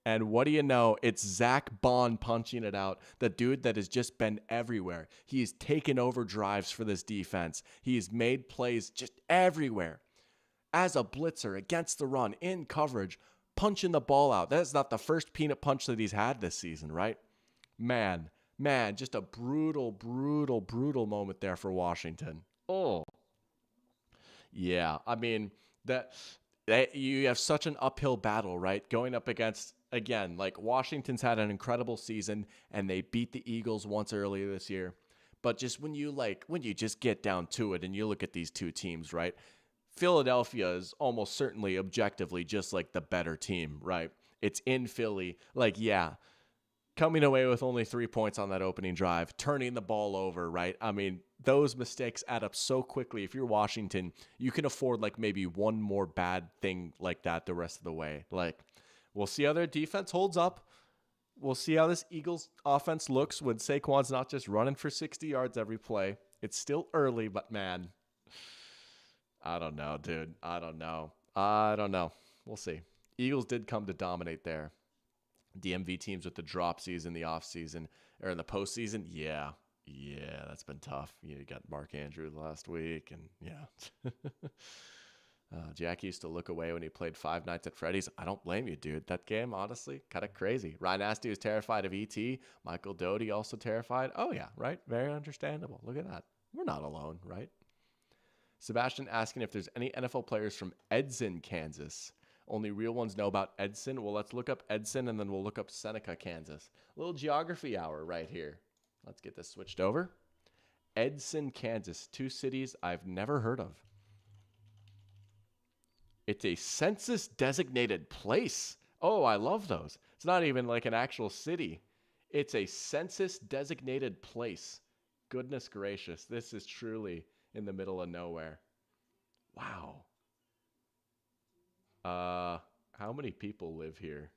And what do you know? It's Zach Bond punching it out. The dude that has just been everywhere. He's taken over drives for this defense. He's made plays just everywhere. As a blitzer, against the run, in coverage, punching the ball out. That is not the first peanut punch that he's had this season, right? Man, just a brutal moment there for Washington. Oh. Yeah, I mean, that you have such an uphill battle, right? Going up against, again, like Washington's had an incredible season and they beat the Eagles once earlier this year. But just when you just get down to it and you look at these two teams, right? Philadelphia is almost certainly objectively just like the better team, right? It's in Philly. Like, yeah, coming away with only 3 points on that opening drive, turning the ball over, right? I mean, those mistakes add up so quickly. If you're Washington, you can afford like maybe one more bad thing like that the rest of the way. Like, we'll see how their defense holds up. We'll see how this Eagles offense looks when Saquon's not just running for 60 yards every play. It's still early, but man, I don't know, dude. I don't know. We'll see. Eagles did come to dominate there. DMV teams with the dropsies in the offseason or in the postseason. Yeah, that's been tough. You got Mark Andrews last week, and yeah. Jack used to look away when he played Five Nights at Freddy's. I don't blame you, dude. That game, honestly, kind of crazy. Ryan Asty was terrified of E.T. Michael Doty also terrified. Oh, yeah, right? Very understandable. Look at that. We're not alone, right? Sebastian asking if there's any NFL players from Edson, Kansas. Only real ones know about Edson. Well, let's look up Edson, and then we'll look up Seneca, Kansas. A little geography hour right here. Let's get this switched over. Edson, Kansas. 2 cities I've never heard of. It's a census-designated place. Oh, I love those. It's not even like an actual city. It's a census-designated place. Goodness gracious. This is truly in the middle of nowhere. Wow. How many people live here?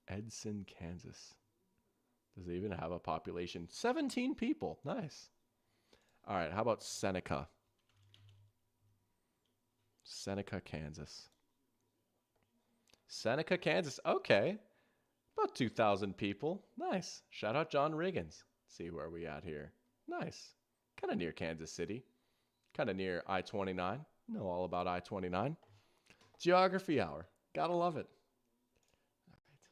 Edson, Kansas. Does it even have a population? 17 people. Nice. All right, how about Seneca? Seneca, Kansas. Seneca, Kansas. Okay. About 2,000 people. Nice. Shout out John Riggins. Let's see where we at here. Nice. Kind of near Kansas City. Kind of near I-29. Know all about I-29. Geography hour. Gotta love it. All right.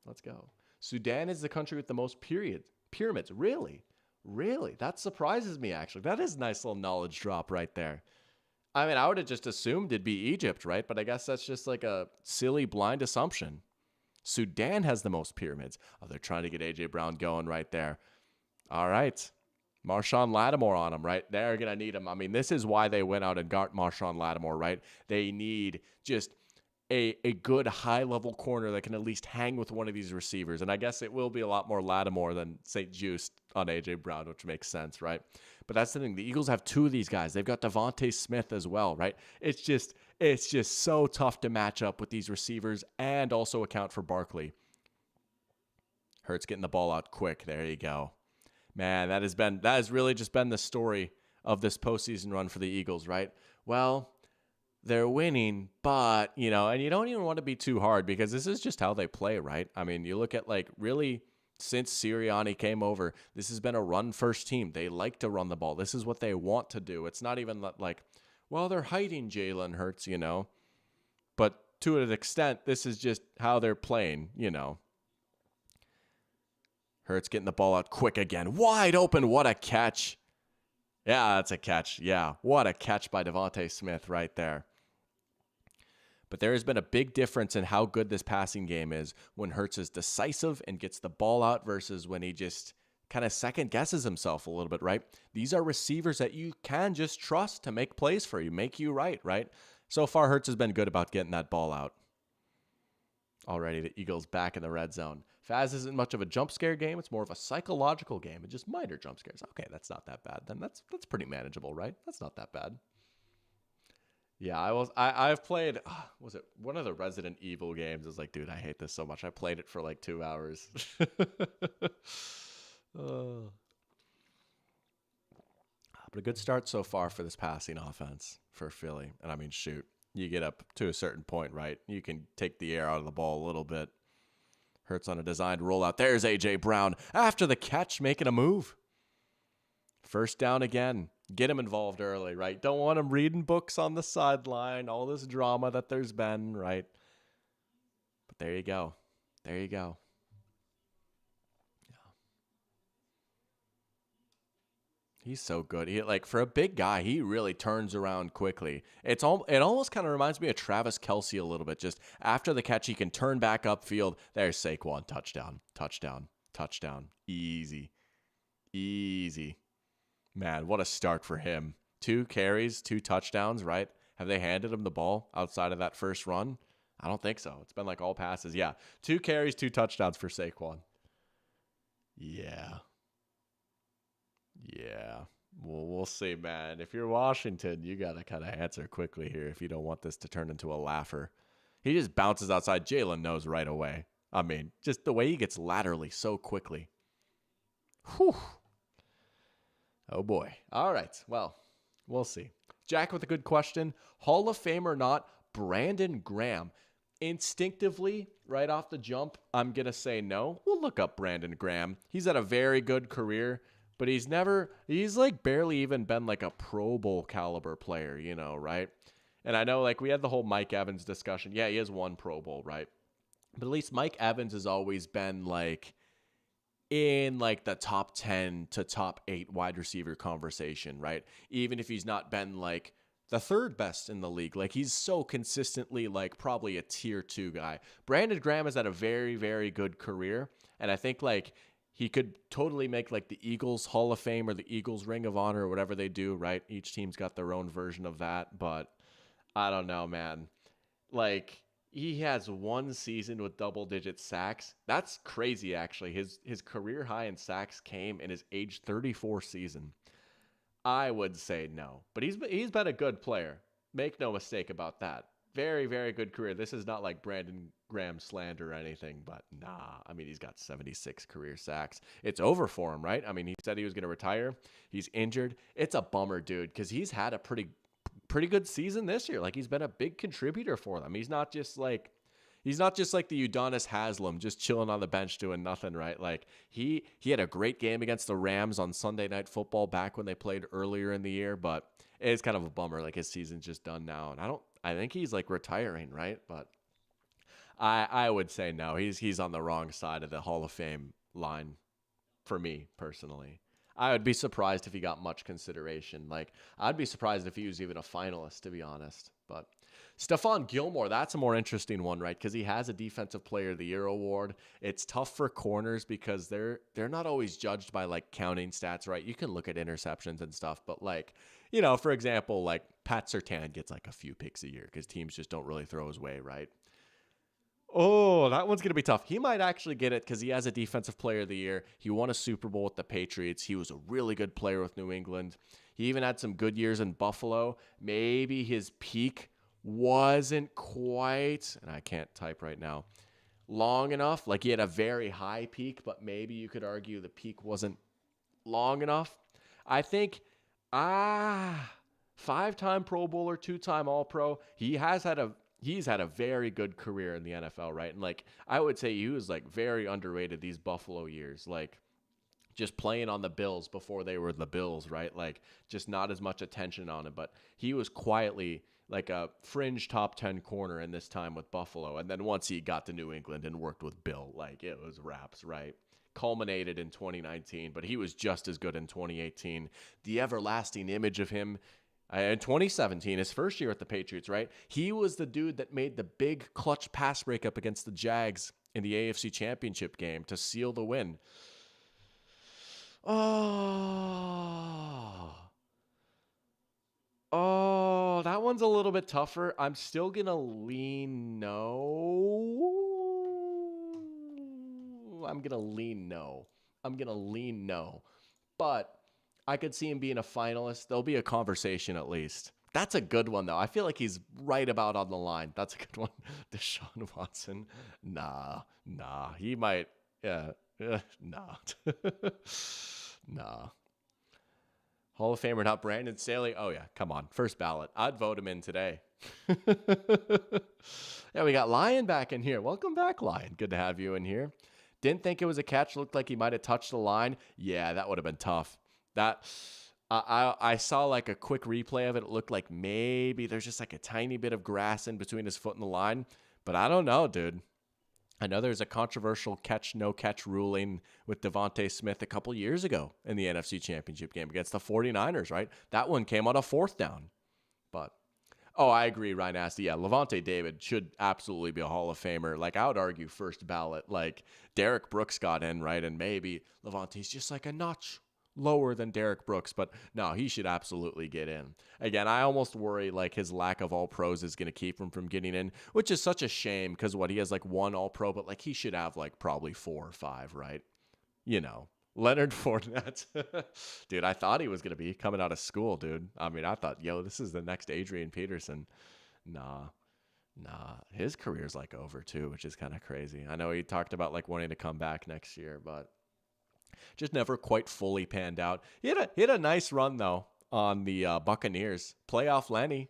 Let's go. Sudan is the country with the most pyramids. Really? That surprises me, actually. That is a nice little knowledge drop right there. I mean, I would have just assumed it'd be Egypt, right? But I guess that's just like a silly, blind assumption. Sudan has the most pyramids. Oh, they're trying to get A.J. Brown going right there. All right. Marshawn Lattimore on him, right? They're going to need him. I mean, this is why they went out and got Marshawn Lattimore, right? They need just a good high-level corner that can at least hang with one of these receivers. And I guess it will be a lot more Lattimore than St. Juice on A.J. Brown, which makes sense, right? But that's the thing. The Eagles have 2 of these guys. They've got Devontae Smith as well, right? It's just so tough to match up with these receivers and also account for Barkley. Hurts getting the ball out quick. There you go. Man, that has really just been the story of this postseason run for the Eagles, right? Well, they're winning, but, and you don't even want to be too hard because this is just how they play, right? I mean, you look at like really since Sirianni came over, this has been a run-first team. They like to run the ball. This is what they want to do. It's not even like, well, they're hiding Jalen Hurts, But to an extent, this is just how they're playing, Hurts getting the ball out quick again. Wide open. What a catch. Yeah, that's a catch. Yeah, what a catch by Devontae Smith right there. But there has been a big difference in how good this passing game is when Hurts is decisive and gets the ball out versus when he just kind of second guesses himself a little bit, right? These are receivers that you can just trust to make plays for you, make you right? So far, Hurts has been good about getting that ball out. Already, the Eagles back in the red zone. Faz isn't much of a jump scare game. It's more of a psychological game. It's just minor jump scares. Okay, that's not that bad. Then that's pretty manageable, right? That's not that bad. Yeah, I've played, was it one of the Resident Evil games? I was like, dude, I hate this so much. I played it for like 2 hours. But a good start so far for this passing offense for Philly. And I mean, shoot, you get up to a certain point, right? You can take the air out of the ball a little bit. Hurts on a designed rollout. There's A.J. Brown after the catch, making a move. First down again. Get him involved early, right? Don't want him reading books on the sideline, all this drama that there's been, right? But there you go. There you go. Yeah. He's so good. For a big guy, he really turns around quickly. It almost kind of reminds me of Travis Kelce a little bit. Just after the catch, he can turn back upfield. There's Saquon. Touchdown. Easy. Man, what a start for him. 2 carries, 2 touchdowns, right? Have they handed him the ball outside of that first run? I don't think so. It's been like all passes. Yeah, 2 carries, 2 touchdowns for Saquon. Yeah. Well, we'll see, man. If you're Washington, you got to kind of answer quickly here if you don't want this to turn into a laugher. He just bounces outside. Jalen knows right away. I mean, just the way he gets laterally so quickly. Whew. Oh, boy. All right. Well, we'll see. Jack with a good question. Hall of Fame or not, Brandon Graham. Instinctively, right off the jump, I'm going to say no. We'll look up Brandon Graham. He's had a very good career, but he's like barely even been like a Pro Bowl caliber player, right? And I know we had the whole Mike Evans discussion. Yeah, he has 1 Pro Bowl, right? But at least Mike Evans has always been in the top 10 to top 8 wide receiver conversation, right? Even if he's not been the 3rd best in the league. He's so consistently probably a tier 2 guy. Brandon Graham has had a very, very good career. And I think he could totally make the Eagles Hall of Fame or the Eagles Ring of Honor or whatever they do, right? Each team's got their own version of that. But I don't know, man. He has 1 season with double-digit sacks. That's crazy, actually. His career high in sacks came in his age 34 season. I would say no. But he's been a good player. Make no mistake about that. Very, very good career. This is not Brandon Graham slander or anything, but nah. I mean, he's got 76 career sacks. It's over for him, right? I mean, he said he was going to retire. He's injured. It's a bummer, dude, because he's had a pretty good season this year. He's been a big contributor for them. He's not just like the Udonis Haslam just chilling on the bench doing nothing, right? He had a great game against the Rams on Sunday Night Football back when they played earlier in the year, but it's kind of a bummer. His season's just done now, and I think he's retiring, right? But I would say no. He's on the wrong side of the Hall of Fame line for me personally. I would be surprised if he got much consideration. I'd be surprised if he was even a finalist, to be honest. But Stephon Gilmore, that's a more interesting one, right? Because he has a Defensive Player of the Year award. It's tough for corners because they're not always judged by counting stats, right? You can look at interceptions and stuff, but for example, Pat Surtain gets a few picks a year because teams just don't really throw his way, right? Oh, that one's going to be tough. He might actually get it because he has a Defensive Player of the Year. He won a Super Bowl with the Patriots. He was a really good player with New England. He even had some good years in Buffalo. Maybe his peak wasn't quite, and I can't type right now, long enough. He had a very high peak, but maybe you could argue the peak wasn't long enough. I think, 5-time Pro Bowler, 2-time All-Pro. He has had a he's had a very good career in the NFL, right? And like, I would say he was like very underrated these Buffalo years, like just playing on the Bills before they were the Bills, right? Like just not as much attention on him, but he was quietly like a fringe top 10 corner in this time with Buffalo. And then once he got to New England and worked with Bill, like it was wraps, right? Culminated in 2019, but he was just as good in 2018. The everlasting image of him in 2017, his first year at the Patriots, right? He was the dude that made the big clutch pass breakup against the Jags in the AFC Championship game to seal the win. Oh, that one's a little bit tougher. I'm still going to lean no. I'm going to lean no. But I could see him being a finalist. There'll be a conversation at least. That's a good one, though. I feel like he's right about on the line. That's a good one. Deshaun Watson. Nah. He might. Yeah. Nah. Nah. Hall of Famer, not Brandon Staley. Oh, yeah. Come on. First ballot. I'd vote him in today. Yeah, we got Lion back in here. Welcome back, Lion. Good to have you in here. Didn't think it was a catch. Looked like he might have touched the line. Yeah, that would have been tough. That I saw like a quick replay of it. It looked like maybe there's just like a tiny bit of grass in between his foot and the line. But I don't know, dude. I know there's a controversial no catch ruling with Devontae Smith a couple years ago in the NFC Championship game against the 49ers, right? That one came on a fourth down. But, I agree, Ryan Asty. Yeah, Levante David should absolutely be a Hall of Famer. Like, I would argue first ballot. Like, Derek Brooks got in, right? And maybe Levante's just like a notch lower than Derek Brooks, but no, he should absolutely get in. Again, I almost worry like his lack of all pros is going to keep him from getting in, which is such a shame because he has like one all pro, but like he should have like probably 4 or 5, right? Leonard Fournette. Dude, I thought he was going to be coming out of school, dude. I mean, I thought, this is the next Adrian Peterson. Nah. His career's like over too, which is kind of crazy. I know he talked about like wanting to come back next year, but just never quite fully panned out. He had a nice run, though, on the Buccaneers. Playoff Lenny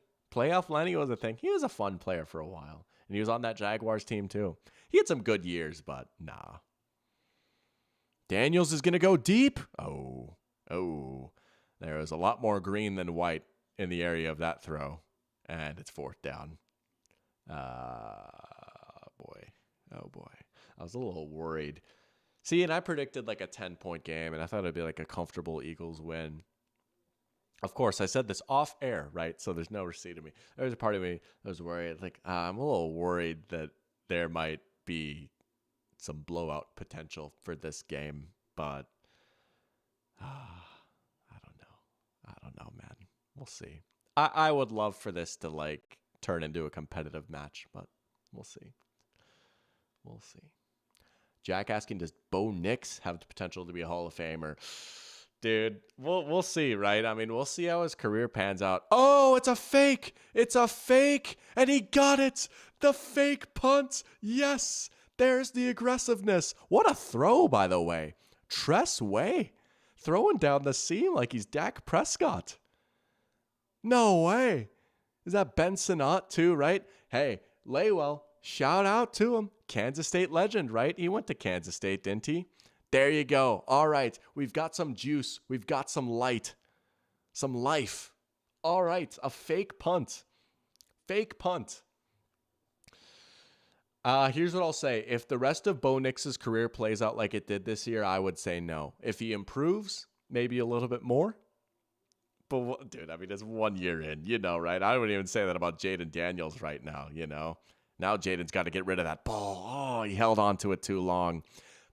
was a thing. He was a fun player for a while. And he was on that Jaguars team, too. He had some good years, but nah. Daniels is going to go deep. Oh. There was a lot more green than white in the area of that throw. And it's fourth down. Boy. I was a little worried. See, and I predicted like a 10-point game, and I thought it'd be like a comfortable Eagles win. Of course, I said this off air, right? So there's no receipt of me. There was a part of me that was worried. Like, I'm a little worried that there might be some blowout potential for this game, but I don't know, man. We'll see. I would love for this to like turn into a competitive match, but we'll see. Jack asking, does Bo Nix have the potential to be a Hall of Famer? Dude, we'll see, right? I mean, we'll see how his career pans out. Oh, it's a fake. And he got it. The fake punt. Yes. There's the aggressiveness. What a throw, by the way. Tress Way. Throwing down the seam like he's Dak Prescott. No way. Is that Ben Sinnott too, right? Hey, Laywell. Shout out to him. Kansas State legend, right? He went to Kansas State, didn't he? There you go. All right. We've got some juice. We've got some light. Some life. All right. A fake punt. Here's what I'll say. If the rest of Bo Nix's career plays out like it did this year, I would say no. If he improves, maybe a little bit more. But, dude, I mean, it's 1 year in, right? I wouldn't even say that about Jaden Daniels right now, Now Jaden's got to get rid of that ball. Oh, he held on to it too long.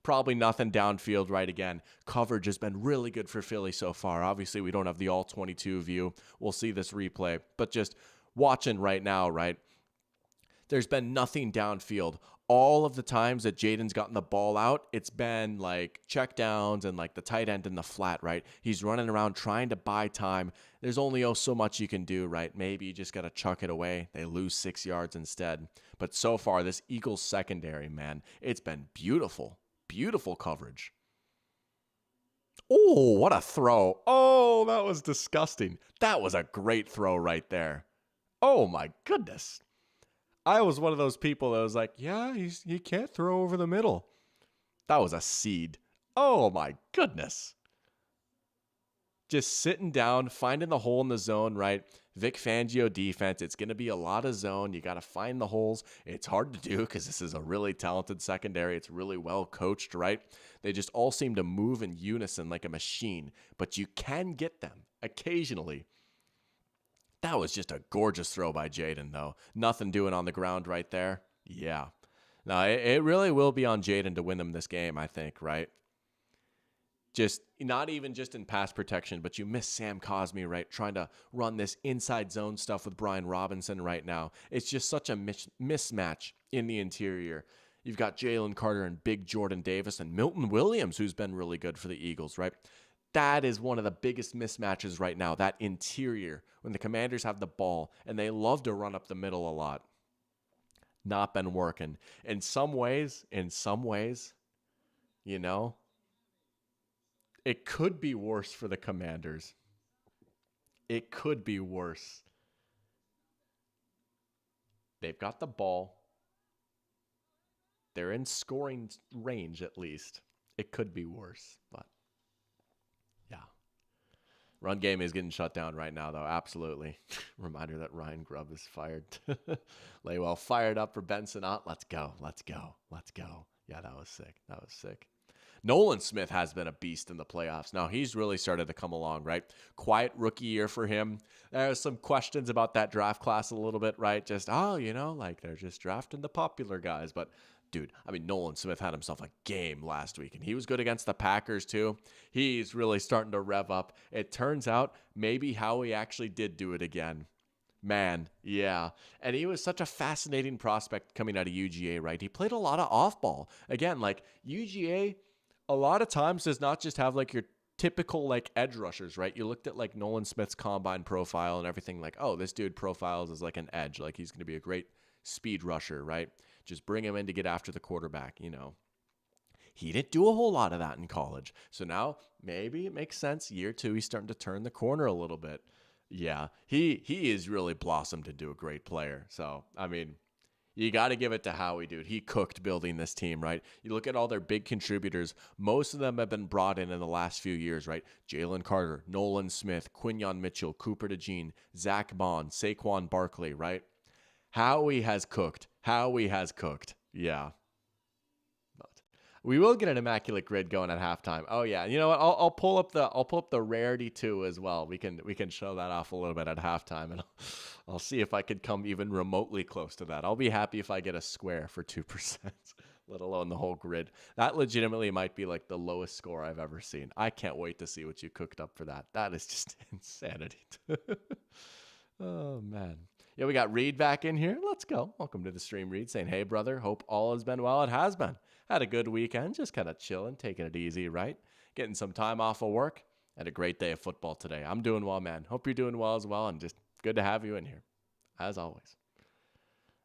Probably nothing downfield right again. Coverage has been really good for Philly so far. Obviously, we don't have the all-22 view. We'll see this replay. But just watching right now, right, there's been nothing downfield. All of the times that Jaden's gotten the ball out, it's been like checkdowns and like the tight end in the flat, right? He's running around trying to buy time. There's only so much you can do, right? Maybe you just got to chuck it away. They lose 6 yards instead. But so far, this Eagles secondary, man, it's been beautiful. Beautiful coverage. Oh, what a throw. Oh, that was disgusting. That was a great throw right there. Oh, my goodness. I was one of those people that was like, yeah, he can't throw over the middle. That was a seed. Oh my goodness. Just sitting down, finding the hole in the zone, right? Vic Fangio defense. It's going to be a lot of zone. You got to find the holes. It's hard to do because this is a really talented secondary. It's really well coached, right? They just all seem to move in unison like a machine, but you can get them occasionally. That was just a gorgeous throw by Jaden, though. Nothing doing on the ground right there. Yeah. No, it really will be on Jaden to win them this game, I think, right? Just not even just in pass protection, but you miss Sam Cosme, right? Trying to run this inside zone stuff with Brian Robinson right now. It's just such a mismatch in the interior. You've got Jalen Carter and Big Jordan Davis and Milton Williams, who's been really good for the Eagles, right? That is one of the biggest mismatches right now, that interior, when the Commanders have the ball and they love to run up the middle a lot. Not been working. In some ways, you know, it could be worse for the Commanders. It could be worse. They've got the ball. They're in scoring range at least. It could be worse, but yeah. Run game is getting shut down right now, though. Absolutely. Reminder that Ryan Grubb is fired. Laywell fired up for Benson. Let's go. Yeah, that was sick. Nolan Smith has been a beast in the playoffs. Now, he's really started to come along, right? Quiet rookie year for him. There's some questions about that draft class a little bit, right? Just, they're just drafting the popular guys. But, dude, Nolan Smith had himself a game last week, and he was good against the Packers, too. He's really starting to rev up. It turns out maybe Howie actually did do it again. Man, yeah. And he was such a fascinating prospect coming out of UGA, right? He played a lot of off-ball. Again, UGA a lot of times does not just have your typical edge rushers, right? You looked at Nolan Smith's combine profile and everything this dude profiles as an edge. He's going to be a great speed rusher, right? Just bring him in to get after the quarterback, He didn't do a whole lot of that in college. So now maybe it makes sense. Year 2, he's starting to turn the corner a little bit. Yeah, he is really blossomed into a great player. So, you got to give it to Howie, dude. He cooked building this team, right? You look at all their big contributors. Most of them have been brought in the last few years, right? Jalen Carter, Nolan Smith, Quinyon Mitchell, Cooper DeJean, Zach Bond, Saquon Barkley, right? Howie has cooked. Yeah. But we will get an immaculate grid going at halftime. Oh yeah, you know what? I'll pull up the rarity too as well. We can show that off a little bit at halftime, and I'll see if I could come even remotely close to that. I'll be happy if I get a square for 2%, let alone the whole grid. That legitimately might be the lowest score I've ever seen. I can't wait to see what you cooked up for that. That is just insanity. Oh man. Yeah, we got Reed back in here. Let's go. Welcome to the stream, Reed, saying, hey, brother, hope all has been well. It has been. Had a good weekend, just kind of chilling, taking it easy, right? Getting some time off of work. Had a great day of football today. I'm doing well, man. Hope you're doing well as well, and just good to have you in here, as always.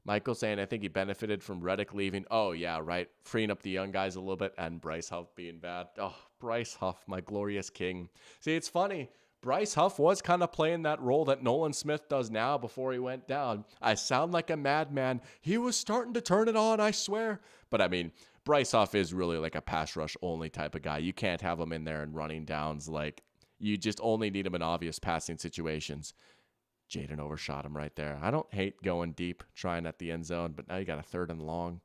Michael saying, I think he benefited from Reddick leaving. Oh, yeah, right. Freeing up the young guys a little bit, and Bryce Huff being bad. Oh, Bryce Huff, my glorious king. See, it's funny. Bryce Huff was kind of playing that role that Nolan Smith does now before he went down. I sound like a madman. He was starting to turn it on, I swear. But Bryce Huff is really a pass rush only type of guy. You can't have him in there and running downs. You just only need him in obvious passing situations. Jaden overshot him right there. I don't hate going deep, trying at the end zone, but now you got a 3rd and long.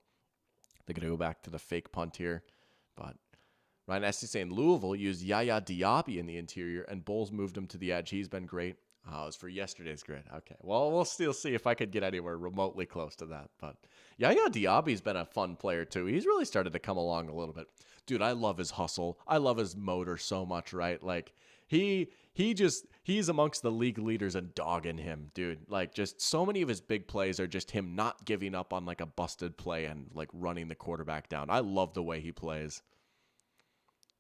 They're going to go back to the fake punt here. But Ryan Esty saying Louisville used Yaya Diaby in the interior, and Bulls moved him to the edge. He's been great. Oh, it was for yesterday's grid. Okay. Well, we'll still see if I could get anywhere remotely close to that. But Yaya Diaby's been a fun player, too. He's really started to come along a little bit. Dude, I love his hustle. I love his motor so much, right? He's amongst the league leaders and dogging him, dude. Just so many of his big plays are just him not giving up on a busted play and running the quarterback down. I love the way he plays.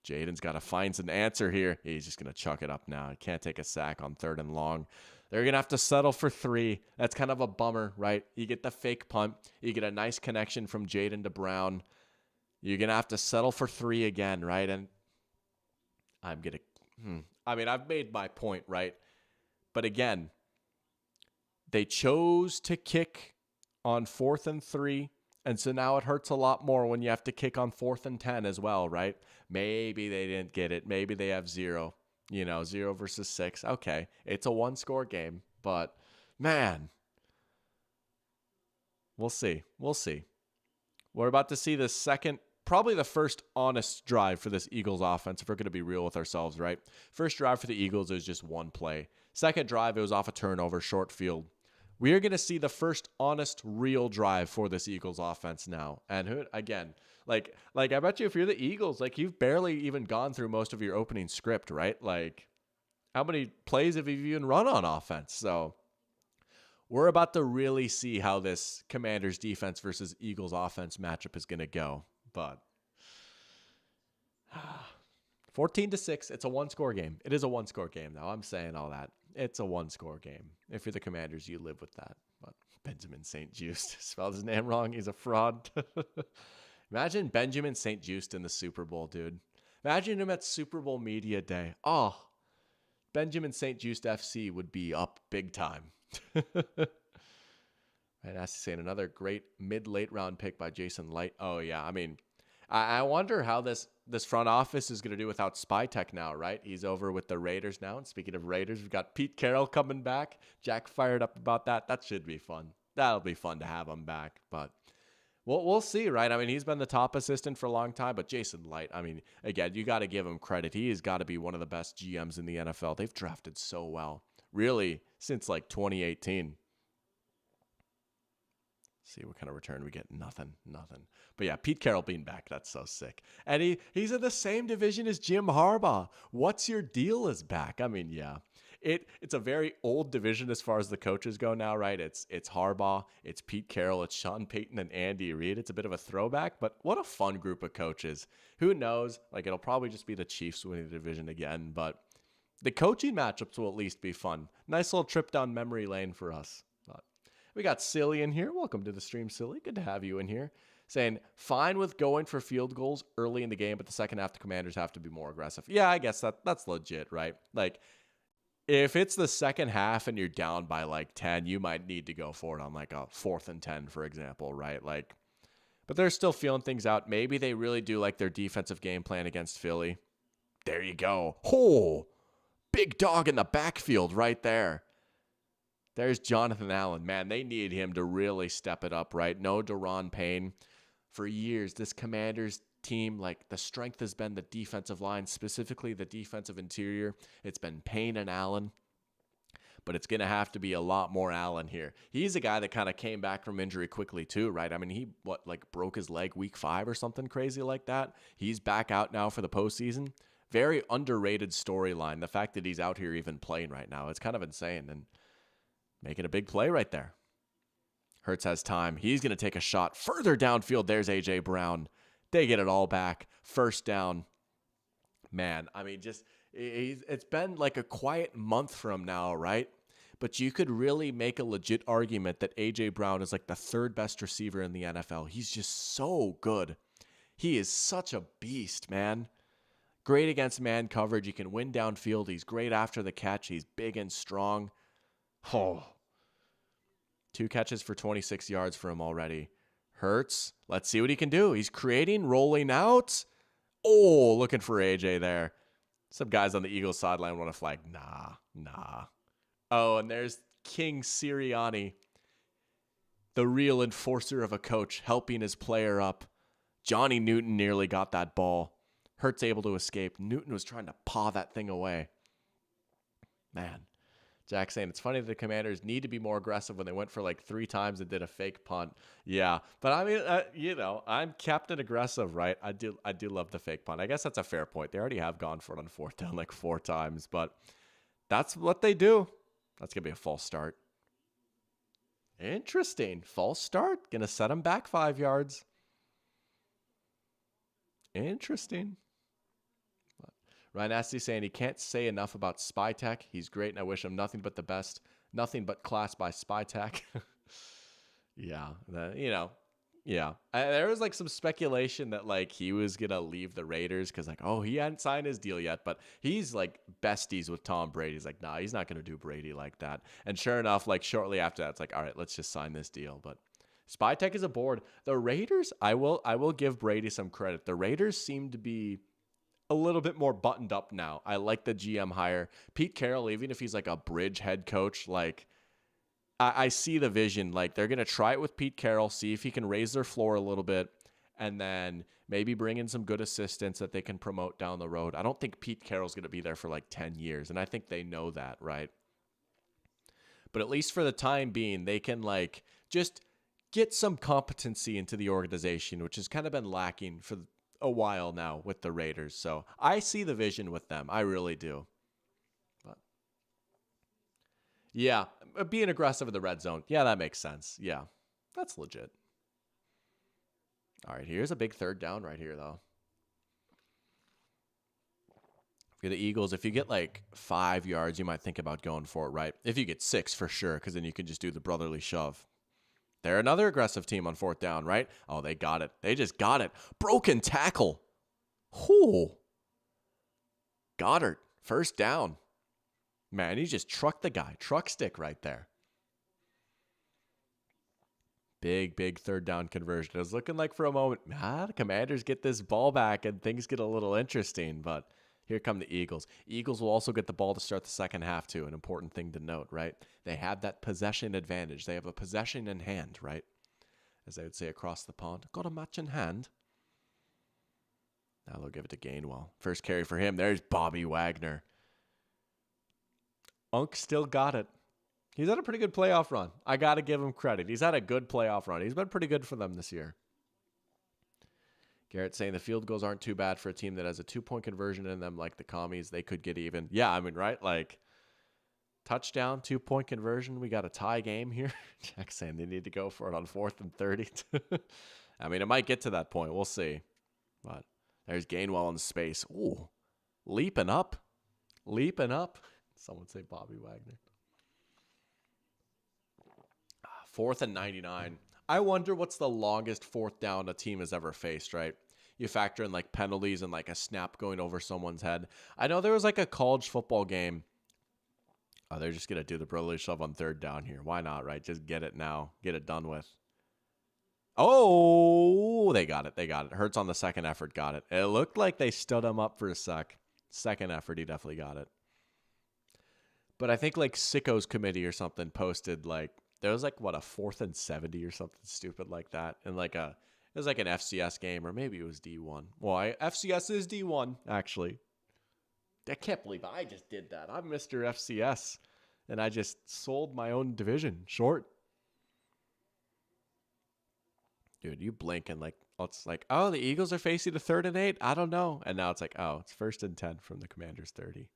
Jaden's got to find an answer here. He's just going to chuck it up now. He can't take a sack on 3rd and long. They're going to have to settle for 3. That's kind of a bummer, right? You get the fake punt. You get a nice connection from Jaden to Brown. You're going to have to settle for 3 again, right? And I'm going to... I've made my point, right? But again, they chose to kick on 4th and 3. And so now it hurts a lot more when you have to kick on 4th and 10 as well, right? Maybe they didn't get it. Maybe they have 0, 0 versus 6. Okay, it's a 1-score game, but man, we'll see. We'll see. We're about to see the second, probably the first honest drive for this Eagles offense, if we're going to be real with ourselves, right? First drive for the Eagles, it was just one play. Second drive, it was off a turnover, short field. We are going to see the first honest, real drive for this Eagles offense now. And again, like I bet you if you're the Eagles, like you've barely even gone through most of your opening script, right? Like how many plays have you even run on offense? So we're about to really see how this Commanders defense versus Eagles offense matchup is going to go. But 14-6, it's a 1-score game. It is a 1-score game now. I'm saying all that. It's a 1-score game. If you're the Commanders, you live with that. But Benjamin St-Juste spelled his name wrong. He's a fraud. Imagine Benjamin St-Juste in the Super Bowl, dude. Imagine him at Super Bowl Media Day. Oh, Benjamin St-Juste FC would be up big time. And as to say, another great mid-late round pick by Jason Light. Oh, yeah. I mean, I wonder how this front office is going to do without Spytek now, right? He's over with the Raiders now. And speaking of Raiders, we've got Pete Carroll coming back. Jack fired up about that. That should be fun. That'll be fun to have him back. But we'll see, right? I mean, he's been the top assistant for a long time. But Jason Light, I mean, again, you got to give him credit. He has got to be one of the best GMs in the NFL. They've drafted so well, really, since like 2018. See what kind of return we get. Nothing. But yeah, Pete Carroll being back, that's so sick. And he's in the same division as Jim Harbaugh. What's your deal is back. I mean, yeah. It's a very old division as far as the coaches go now, right? It's Harbaugh, it's Pete Carroll, it's Sean Payton and Andy Reid. It's a bit of a throwback, but what a fun group of coaches. Who knows? Like it'll probably just be the Chiefs winning the division again, but the coaching matchups will at least be fun. Nice little trip down memory lane for us. We got Silly in here. Welcome to the stream, Silly. Good to have you in here. Saying, fine with going for field goals early in the game, but the second half, the Commanders have to be more aggressive. Yeah, I guess that's legit, right? Like, if it's the second half and you're down by like 10, you might need to go for it on like a 4th and 10, for example, right? Like, but they're still feeling things out. Maybe they really do like their defensive game plan against Philly. There you go. Oh, big dog in the backfield right there. There's Jonathan Allen. Man, they need him to really step it up, right? No Daron Payne. For years, this Commanders team, like the strength has been the defensive line, specifically the defensive interior. It's been Payne and Allen, but it's going to have to be a lot more Allen here. He's a guy that kind of came back from injury quickly too, right? I mean, he broke his leg week 5 or something crazy like that. He's back out now for the postseason. Very underrated storyline. The fact that he's out here even playing right now, it's kind of insane. And making a big play right there. Hurts has time. He's going to take a shot further downfield. There's A.J. Brown. They get it all back. First down. Man, I mean, it's been like a quiet month from now, right? But you could really make a legit argument that A.J. Brown is like the 3rd best receiver in the NFL. He's just so good. He is such a beast, man. Great against man coverage. He can win downfield. He's great after the catch. He's big and strong. Oh, 2 catches for 26 yards for him already. Hurts. Let's see what he can do. He's creating, rolling out. Oh, looking for AJ there. Some guys on the Eagles sideline want to flag. Nah. Oh, and there's King Sirianni, the real enforcer of a coach, helping his player up. Johnny Newton nearly got that ball. Hurts able to escape. Newton was trying to paw that thing away. Man. Jack saying, it's funny that the Commanders need to be more aggressive when they went for like 3 times and did a fake punt. Yeah, but I mean, I'm Captain Aggressive, right? I do love the fake punt. I guess that's a fair point. They already have gone for it on 4th down like 4 times, but that's what they do. That's going to be a false start. Interesting. False start. Going to set them back 5 yards. Interesting. Ryan Astley saying he can't say enough about Spytek. He's great, and I wish him nothing but the best. Nothing but class by Spytek. Yeah. There was like some speculation that like he was going to leave the Raiders because like, oh, he hadn't signed his deal yet, but he's like besties with Tom Brady. He's like, nah, he's not going to do Brady like that. And sure enough, like shortly after that, it's like, all right, let's just sign this deal. But Spy Tech is aboard. The Raiders, I will give Brady some credit. The Raiders seem to be a little bit more buttoned up now. I like the GM hire. Pete Carroll, even if he's like a bridge head coach, like I see the vision. Like they're going to try it with Pete Carroll, see if he can raise their floor a little bit, and then maybe bring in some good assistants that they can promote down the road. I don't think Pete Carroll's going to be there for like 10 years, and I think they know that, right? But at least for the time being, they can like just get some competency into the organization, which has kind of been lacking for a while now with the Raiders. So I see the vision with them. I really do. But yeah, being aggressive in the red zone. Yeah, that makes sense. Yeah, that's legit. All right, here's a big third down right here, though. For the Eagles, if you get like 5 yards, you might think about going for it, right? If you get 6, for sure, because then you can just do the brotherly shove. They're another aggressive team on fourth down, right? Oh, they got it. They just got it. Broken tackle. Whoo. Goddard, first down. Man, he just trucked the guy. Truck stick right there. Big third down conversion. It was looking like for a moment, the Commanders get this ball back and things get a little interesting, but here come the Eagles. Eagles will also get the ball to start the second half, too. An important thing to note, right? They have that possession advantage. They have a possession in hand, right? As they would say across the pond. Got a match in hand. Now they'll give it to Gainwell. First carry for him. There's Bobby Wagner. Unk still got it. He's had a pretty good playoff run. I got to give him credit. He's had a good playoff run. He's been pretty good for them this year. Garrett saying the field goals aren't too bad for a team that has a 2-point conversion in them like the Commies. They could get even. Yeah, I mean, right? Like, touchdown, 2-point conversion. We got a tie game here. Jack saying they need to go for it on 4th and 30. I mean, it might get to that point. We'll see. But there's Gainwell in space. Ooh, leaping up. Leaping up. Someone say Bobby Wagner. 4th and 99. I wonder what's the longest fourth down a team has ever faced, right? You factor in like penalties and like a snap going over someone's head. I know there was like a college football game. Oh, they're just going to do the brotherly shove on third down here. Why not, right? Just get it now. Get it done with. Oh, they got it. They got it. Hurts on the second effort got it. It looked like they stood him up for a sec. Second effort, he definitely got it. But I think like Sicko's committee or something posted like, there was like, what, a 4th and 70 or something stupid like that. And like it was like an FCS game, or maybe it was D1. Well, FCS is D1, actually. I can't believe I just did that. I'm Mr. FCS, and I just sold my own division short. Dude, you blink and like, it's like, oh, the Eagles are facing a 3rd and 8. I don't know. And now it's like, oh, it's 1st and 10 from the Commanders' 30.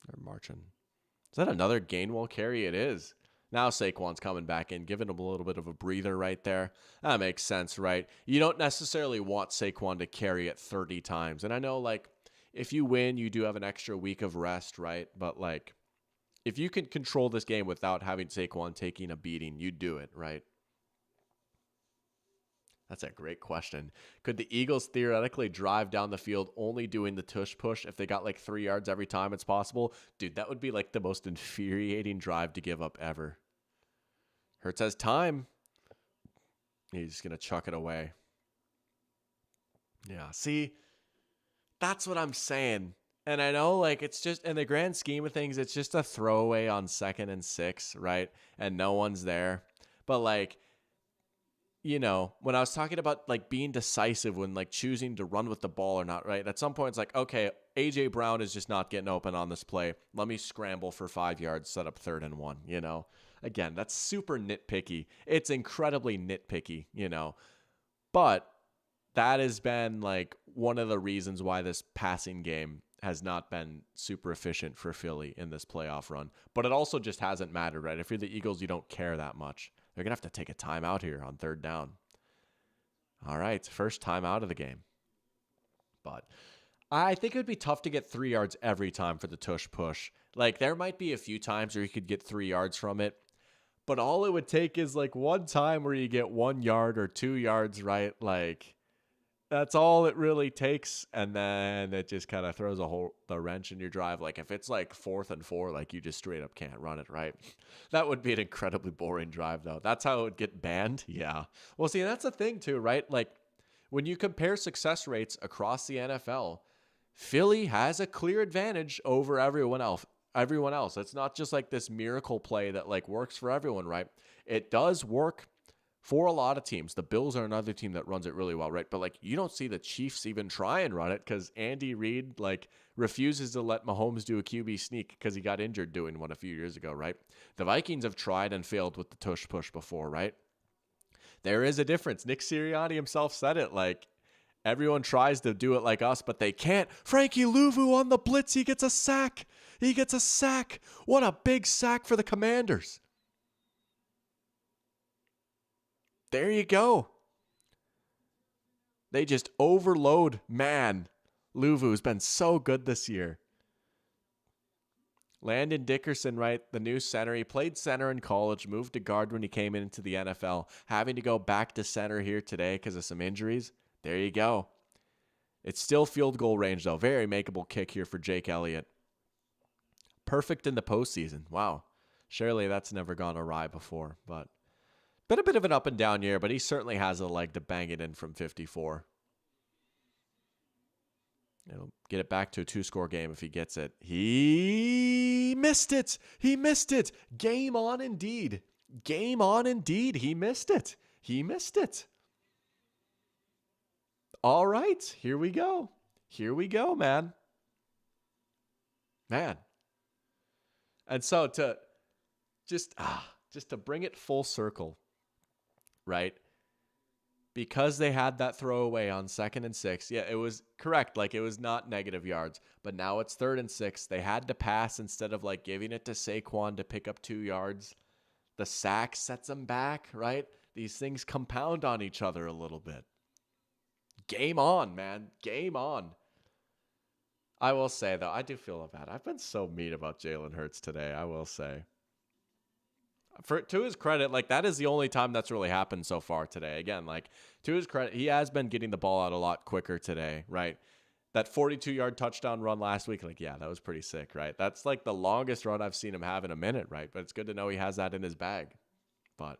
They're marching. Is that another Gainwell carry? It is. Now Saquon's coming back in, giving him a little bit of a breather right there. That makes sense, right? You don't necessarily want Saquon to carry it 30 times. And I know, like, if you win, you do have an extra week of rest, right? But, like, if you can control this game without having Saquon taking a beating, you do it, right? That's a great question. Could the Eagles theoretically drive down the field only doing the tush push if they got like 3 yards every time it's possible? Dude, that would be like the most infuriating drive to give up ever. Hurts has time. He's just going to chuck it away. Yeah, see, that's what I'm saying. And I know, like, it's just, in the grand scheme of things, it's just a throwaway on 2nd and 6, right? And no one's there. But, like, you know, when I was talking about like being decisive when like choosing to run with the ball or not, right? At some point it's like, okay, AJ Brown is just not getting open on this play. Let me scramble for 5 yards, set up 3rd and 1, you know? Again, that's super nitpicky. It's incredibly nitpicky, you know? But that has been like one of the reasons why this passing game has not been super efficient for Philly in this playoff run. But it also just hasn't mattered, right? If you're the Eagles, you don't care that much. They're going to have to take a timeout here on 3rd down. All right, first time out of the game. But I think it would be tough to get 3 yards every time for the tush push. Like, there might be a few times where you could get 3 yards from it. But all it would take is, like, one time where you get 1 yard or 2 yards, right? Like, That's all it really takes, and then it just kind of throws the wrench in your drive. Like if it's like 4th and 4, like you just straight up can't run it, right? That would be an incredibly boring drive, though. That's how it would get banned. Yeah. Well, see, that's the thing too, right? Like when you compare success rates across the NFL, Philly has a clear advantage over everyone else. Everyone else. It's not just like this miracle play that like works for everyone, right? It does work for a lot of teams. The Bills are another team that runs it really well, right? But like you don't see the Chiefs even try and run it because Andy Reid like refuses to let Mahomes do a QB sneak because he got injured doing one a few years ago, right? The Vikings have tried and failed with the tush push before, right? There is a difference. Nick Sirianni himself said it, like everyone tries to do it like us, but they can't. Frankie Louvu on the blitz, he gets a sack. He gets a sack. What a big sack for the Commanders. There you go. They just overload. Man, Louvu's been so good this year. Landon Dickerson, right, the new center. He played center in college, moved to guard when he came into the NFL, having to go back to center here today because of some injuries. There you go. It's still field goal range, though. Very makeable kick here for Jake Elliott. Perfect in the postseason. Wow. Surely that's never gone awry before, but been a bit of an up and down year, but he certainly has a leg to bang it in from 54. He'll get it back to a 2-score game if he gets it. He missed it. He missed it. Game on indeed. Game on indeed. He missed it. He missed it. All right. Here we go. Here we go, man. Man. And so to just to bring it full circle, right? Because they had that throwaway on 2nd and 6. Yeah, it was correct. Like it was not negative yards, but now it's 3rd and 6. They had to pass instead of like giving it to Saquon to pick up 2 yards. The sack sets them back, right? These things compound on each other a little bit. Game on, man. Game on. I will say, though, I do feel bad. I've been so mean about Jalen Hurts today, I will say. To his credit, like that is the only time that's really happened so far today. Again, like to his credit, he has been getting the ball out a lot quicker today, right? That 42-yard touchdown run last week, like, yeah, that was pretty sick, right? That's like the longest run I've seen him have in a minute, right? But it's good to know he has that in his bag. But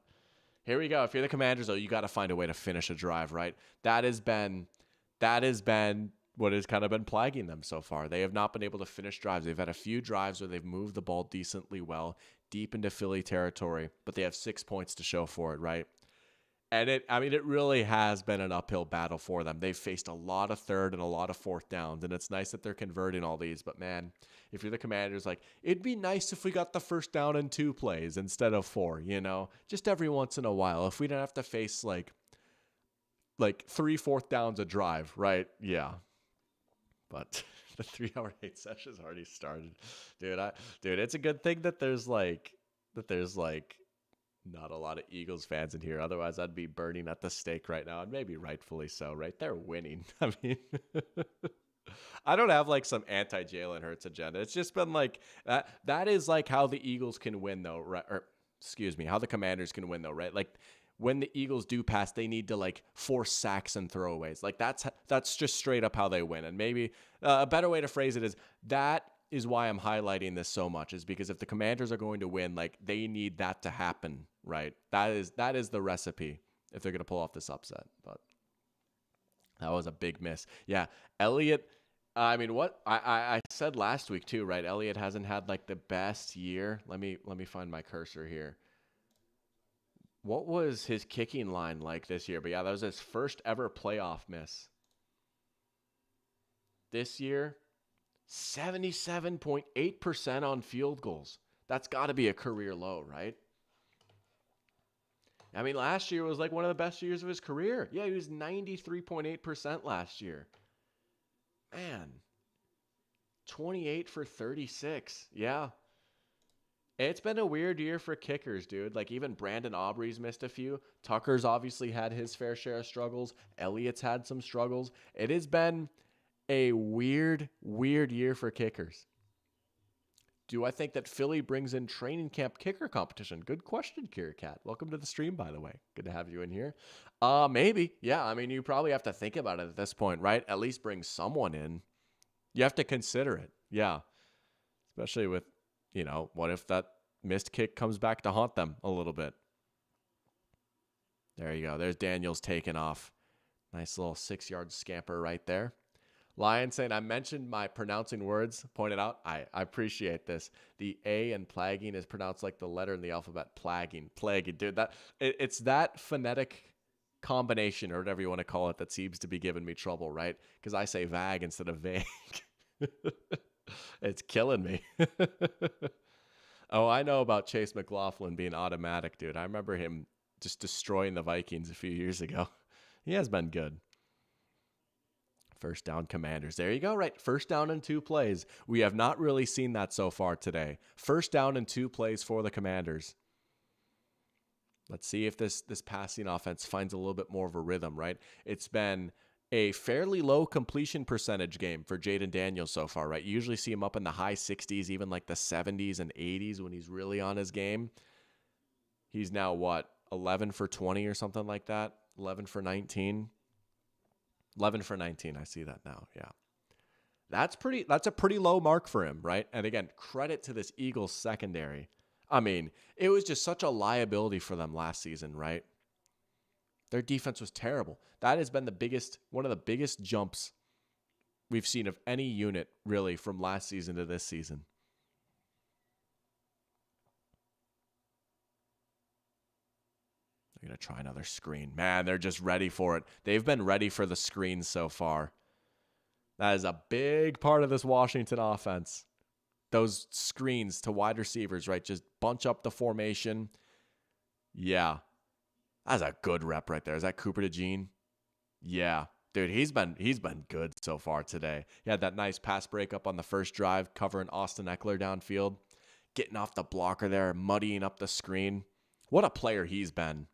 here we go. If you're the Commanders, though, you got to find a way to finish a drive, right? That has been what has kind of been plaguing them so far. They have not been able to finish drives. They've had a few drives where they've moved the ball decently well, deep into Philly territory, but they have 6 points to show for it, right? And it really has been an uphill battle for them. They've faced a lot of 3rd and a lot of 4th downs, and it's nice that they're converting all these. But man, if you're the Commanders, like it'd be nice if we got the 1st down in 2 plays instead of 4, just every once in a while. If we don't have to face like 3 4th downs a drive, right? Yeah. But the 3-hour hate session's already started. Dude, it's a good thing that there's not a lot of Eagles fans in here. Otherwise, I'd be burning at the stake right now, and maybe rightfully so, right? They're winning. I mean, I don't have like some anti-Jalen Hurts agenda. It's just been like that. That is like how the Eagles can win, though, right? Or excuse me, how the Commanders can win, though, right? Like when the Eagles do pass, they need to like force sacks and throwaways. Like that's just straight up how they win. And maybe a better way to phrase it is that is why I'm highlighting this so much, is because if the Commanders are going to win, like they need that to happen, right? That is the recipe if they're going to pull off this upset. But that was a big miss. Yeah, Elliott. I mean, what I said last week too, right? Elliott hasn't had like the best year. Let me find my cursor here. What was his kicking line like this year? But yeah, that was his first ever playoff miss. This year, 77.8% on field goals. That's got to be a career low, right? I mean, last year was like one of the best years of his career. Yeah, he was 93.8% last year. Man, 28 for 36. Yeah. It's been a weird year for kickers, dude. Like even Brandon Aubrey's missed a few. Tucker's obviously had his fair share of struggles. Elliott's had some struggles. It has been a weird year for kickers. Do I think that Philly brings in training camp kicker competition? Good question, Kiercat. Welcome to the stream, by the way. Good to have you in here. Maybe. Yeah, I mean, you probably have to think about it at this point, right? At least bring someone in. You have to consider it. Yeah. Especially with, what if that missed kick comes back to haunt them a little bit? There you go. There's Daniels taking off. Nice little 6-yard scamper right there. Lion saying, I mentioned my pronouncing words, pointed out. I appreciate this. The A in plaguing is pronounced like the letter in the alphabet. Plaguing. Dude, it's that phonetic combination or whatever you want to call it that seems to be giving me trouble, right? Because I say vag instead of vague. It's killing me. Oh, I know about Chase McLaughlin being automatic, dude. I remember him just destroying the Vikings a few years ago. He has been good. First down Commanders. There you go, right? First down in 2 plays. We have not really seen that so far today. First down in 2 plays for the Commanders. Let's see if this passing offense finds a little bit more of a rhythm, right? It's been a fairly low completion percentage game for Jaden Daniels so far, right? You usually see him up in the high 60s, even like the 70s and 80s when he's really on his game. He's now, 11 for 20 or something like that? 11 for 19? 11 for 19. I see that now. Yeah. That's a pretty low mark for him, right? And again, credit to this Eagles secondary. I mean, it was just such a liability for them last season, right? Their defense was terrible. That has been one of the biggest jumps we've seen of any unit, really, from last season to this season. They're going to try another screen. Man, they're just ready for it. They've been ready for the screens so far. That is a big part of this Washington offense. Those screens to wide receivers, right? Just bunch up the formation. Yeah. That's a good rep right there. Is that Cooper DeJean? Yeah. Dude, he's been good so far today. He had that nice pass breakup on the first drive, covering Austin Eckler downfield. Getting off the blocker there, muddying up the screen. What a player he's been.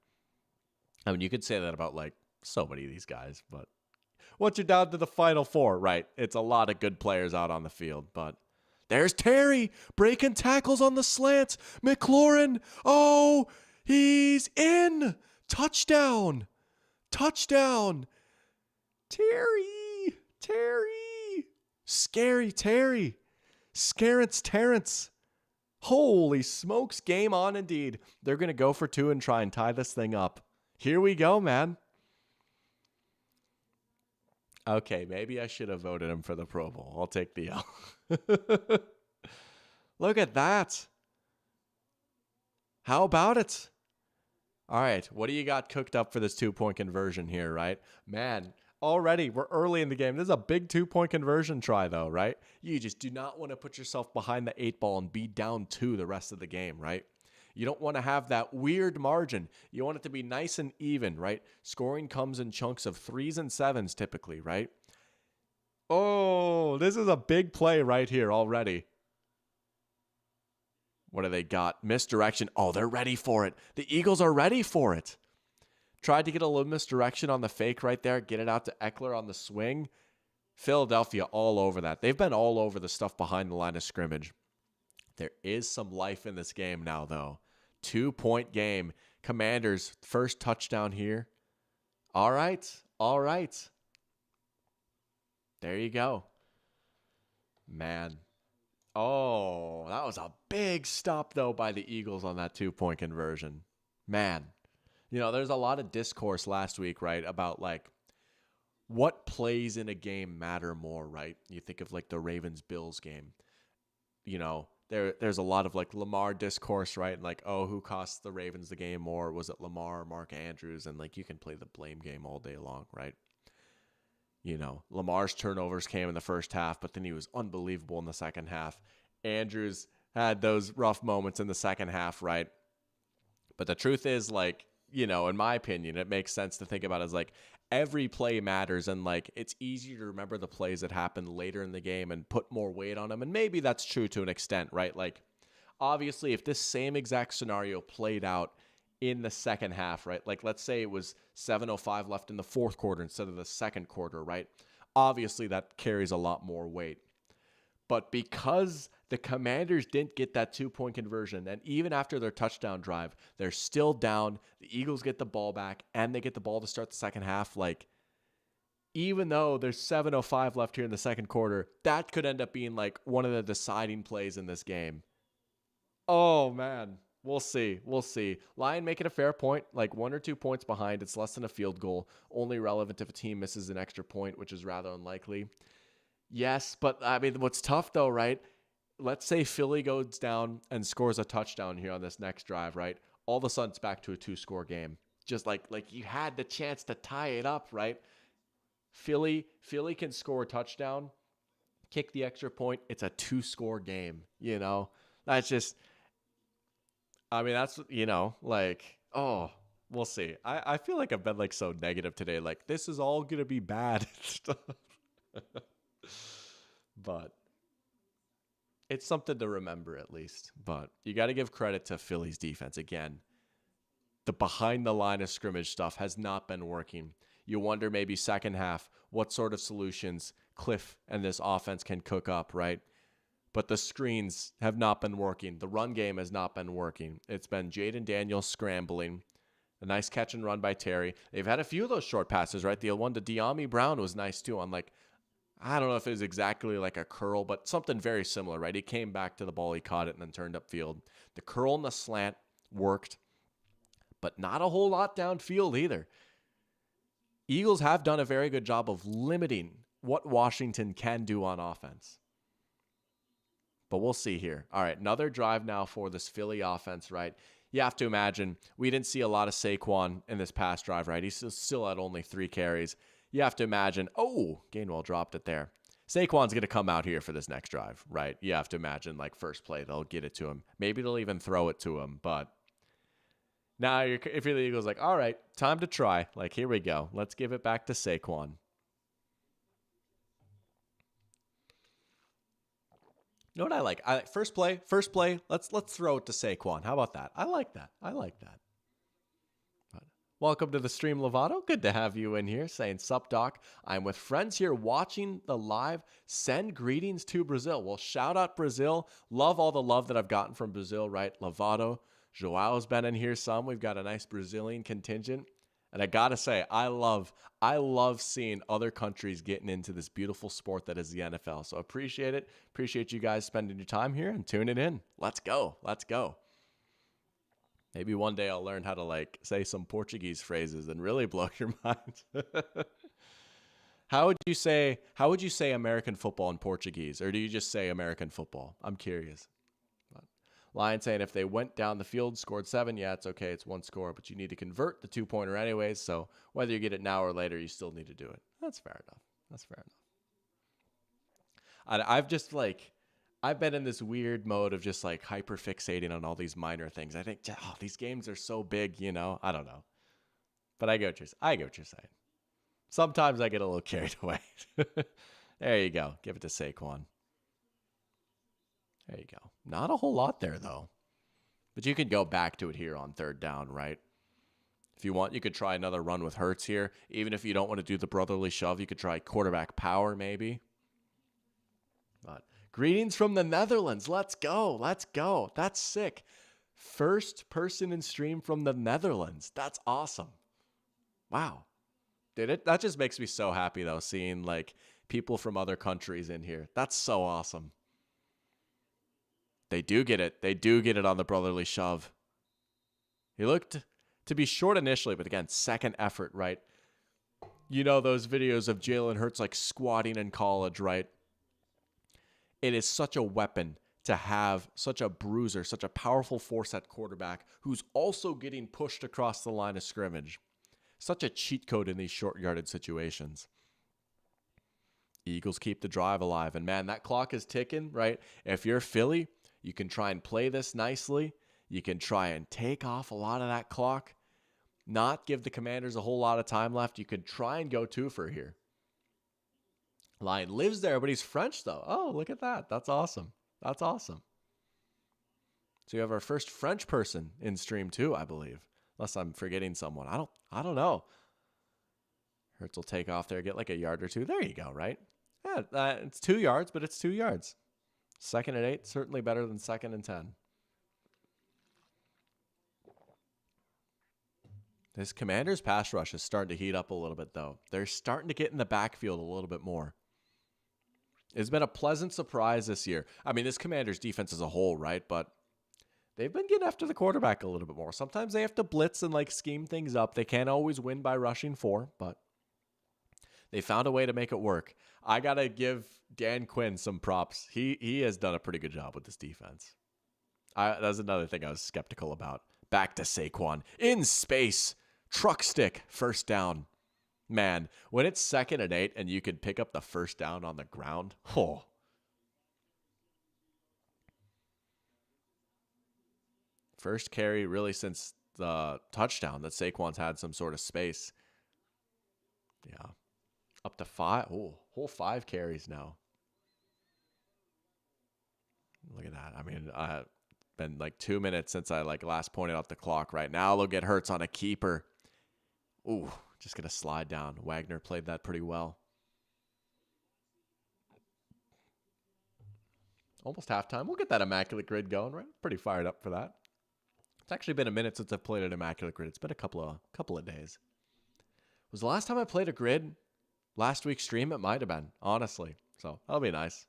I mean, you could say that about so many of these guys, but once you're down to the final 4, right? It's a lot of good players out on the field, but there's Terry breaking tackles on the slants. McLaurin, oh, he's in. Touchdown. Terry. Scary Terry. Scarence Terrence. Holy smokes, game on indeed. They're going to go for 2 and try and tie this thing up. Here we go, man. Okay, maybe I should have voted him for the Pro Bowl. I'll take the L. Look at that. How about it? All right, what do you got cooked up for this 2-point conversion here, right? Man, already we're early in the game. This is a big 2-point conversion try, though, right? You just do not want to put yourself behind the 8 ball and be down 2 the rest of the game, right? You don't want to have that weird margin. You want it to be nice and even, right? Scoring comes in chunks of 3s and 7s typically, right? Oh, this is a big play right here already. What do they got? Misdirection. Oh, they're ready for it. The Eagles are ready for it. Tried to get a little misdirection on the fake right there. Get it out to Eckler on the swing. Philadelphia all over that. They've been all over the stuff behind the line of scrimmage. There is some life in this game now, though. 2-point game. Commanders, first touchdown here. All right. There you go. Man. Oh, that was a big stop, though, by the Eagles on that 2-point conversion. Man. There's a lot of discourse last week, right, about, what plays in a game matter more, right? You think of, the Ravens-Bills game. There's a lot of Lamar discourse, right? And who cost the Ravens the game more? Was it Lamar or Mark Andrews? And you can play the blame game all day long, right? Lamar's turnovers came in the first half, but then he was unbelievable in the second half. Andrews had those rough moments in the second half, right? But the truth is, in my opinion, it makes sense to think about it as every play matters, and it's easier to remember the plays that happen later in the game and put more weight on them. And maybe that's true to an extent, right? Obviously, if this same exact scenario played out in the second half, right? Let's say it was 7:05 left in the fourth quarter instead of the second quarter, right? Obviously, that carries a lot more weight. But because the Commanders didn't get that 2-point conversion, and even after their touchdown drive, they're still down. The Eagles get the ball back, and they get the ball to start the second half. Like, even though there's 7:05 left here in the second quarter, that could end up being like one of the deciding plays in this game. Oh, man. We'll see. We'll see. Lion making a fair point, like 1 or 2 points behind. It's less than a field goal. Only relevant if a team misses an extra point, which is rather unlikely. Yes, but I mean, what's tough though, right? Let's say Philly goes down and scores a touchdown here on this next drive, right? All of a sudden it's back to a 2-score game. Just like you had the chance to tie it up, right? Philly can score a touchdown, kick the extra point. It's a 2-score game, you know? That's just, I mean, that's, you know, like, oh, we'll see. I feel like I've been like so negative today. Like, this is all going to be bad. But it's something to remember at least. But you got to give credit to Philly's defense. Again, the behind the line of scrimmage stuff has not been working. You wonder maybe second half what sort of solutions Cliff and this offense can cook up, right? But the screens have not been working. The run game has not been working. It's been Jaden Daniels scrambling. A nice catch and run by Terry. They've had a few of those short passes, right? The one to De'Ami Brown was nice too on like, I don't know if it was exactly like a curl, but something very similar, right? He came back to the ball, he caught it, and then turned upfield. The curl and the slant worked, but not a whole lot downfield either. Eagles have done a very good job of limiting what Washington can do on offense. But we'll see here. All right, another drive now for this Philly offense, right? You have to imagine we didn't see a lot of Saquon in this past drive, right? He's still at only 3 carries. You have to imagine, Gainwell dropped it there. Saquon's going to come out here for this next drive, right? You have to imagine, like, first play, they'll get it to him. Maybe they'll even throw it to him. But now, if you're the Eagles, like, all right, time to try. Like, here we go. Let's give it back to Saquon. You know what I like? First play. Let's throw it to Saquon. How about that? I like that. Welcome to the stream, Lovato. Good to have you in here saying, sup, doc. I'm with friends here watching the live. Send greetings to Brazil. Well, shout out Brazil. Love all the love that I've gotten from Brazil, right? Lovato. Joao's been in here some. We've got a nice Brazilian contingent. And I got to say, I love seeing other countries getting into this beautiful sport that is the NFL. So appreciate it. Appreciate you guys spending your time here and tuning in. Let's go. Maybe one day I'll learn how to like say some Portuguese phrases and really blow your mind. How would you say American football in Portuguese? Or do you just say American football? I'm curious. Lion saying if they went down the field, scored 7, yeah, it's okay. It's 1 score, but you need to convert the 2-pointer anyways. So whether you get it now or later, you still need to do it. That's fair enough. I've been in this weird mode of just like hyper fixating on all these minor things. I think, these games are so big, you know, I don't know, but I get what you're saying. Sometimes I get a little carried away. There you go. Give it to Saquon. There you go. Not a whole lot there, though. But you could go back to it here on 3rd down, right? If you want, you could try another run with Hurts here. Even if you don't want to do the brotherly shove, you could try quarterback power, maybe. But greetings from the Netherlands. Let's go. That's sick. First person in stream from the Netherlands. That's awesome. Wow. That just makes me so happy, though, seeing, like, people from other countries in here. That's so awesome. They do get it on the brotherly shove. He looked to be short initially, but again, second effort, right? You know those videos of Jalen Hurts like squatting in college, right? It is such a weapon to have such a bruiser, such a powerful force at quarterback who's also getting pushed across the line of scrimmage. Such a cheat code in these short yardage situations. Eagles keep the drive alive. And man, that clock is ticking, right? If you're Philly, you can try and play this nicely. You can try and take off a lot of that clock. Not give the Commanders a whole lot of time left. You could try and go 2 for here. Lion lives there, but he's French, though. Oh, look at that. That's awesome. So you have our first French person in stream, too, I believe. Unless I'm forgetting someone. I don't know. Hurts will take off there, get like a yard or 2. There you go, right? Yeah, it's 2 yards, but it's 2 yards. 2nd and 8, certainly better than 2nd and 10. This Commanders pass rush is starting to heat up a little bit, though. They're starting to get in the backfield a little bit more. It's been a pleasant surprise this year. I mean, this Commanders defense as a whole, right? But they've been getting after the quarterback a little bit more. Sometimes they have to blitz and scheme things up. They can't always win by rushing 4, but they found a way to make it work. I got to give Dan Quinn some props. He has done a pretty good job with this defense. That's another thing I was skeptical about. Back to Saquon. In space. Truck stick. First down. Man, when it's 2nd and 8 and you can pick up the first down on the ground. Oh. First carry really since the touchdown that Saquon's had some sort of space. Yeah. Up to 5. Oh, whole 5 carries now. Look at that. I mean, been 2 minutes since I last pointed out the clock. Right now, they'll get Hurts on a keeper. Ooh, just going to slide down. Wagner played that pretty well. Almost halftime. We'll get that Immaculate Grid going, right? Pretty fired up for that. It's actually been a minute since I've played an Immaculate Grid. It's been a couple of days. Was the last time I played a grid last week's stream? It might have been, honestly. So that'll be nice.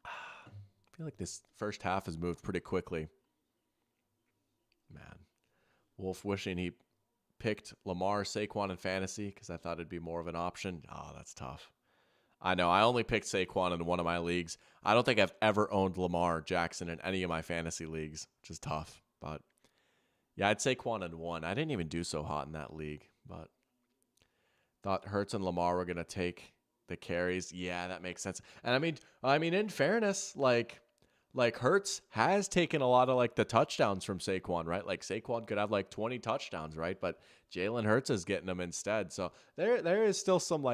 I feel like this first half has moved pretty quickly. Man. Wolf wishing he picked Lamar, Saquon in fantasy because I thought it'd be more of an option. Oh, that's tough. I know. I only picked Saquon in one of my leagues. I don't think I've ever owned Lamar Jackson in any of my fantasy leagues, which is tough. But yeah, I'd Saquon in one. I didn't even do so hot in that league, but thought Hurts and Lamar were going to take the carries. Yeah, that makes sense. And I mean, in fairness, Hurts has taken a lot of the touchdowns from Saquon, right? Saquon could have 20 touchdowns, right? But Jalen Hurts is getting them instead. So there is still some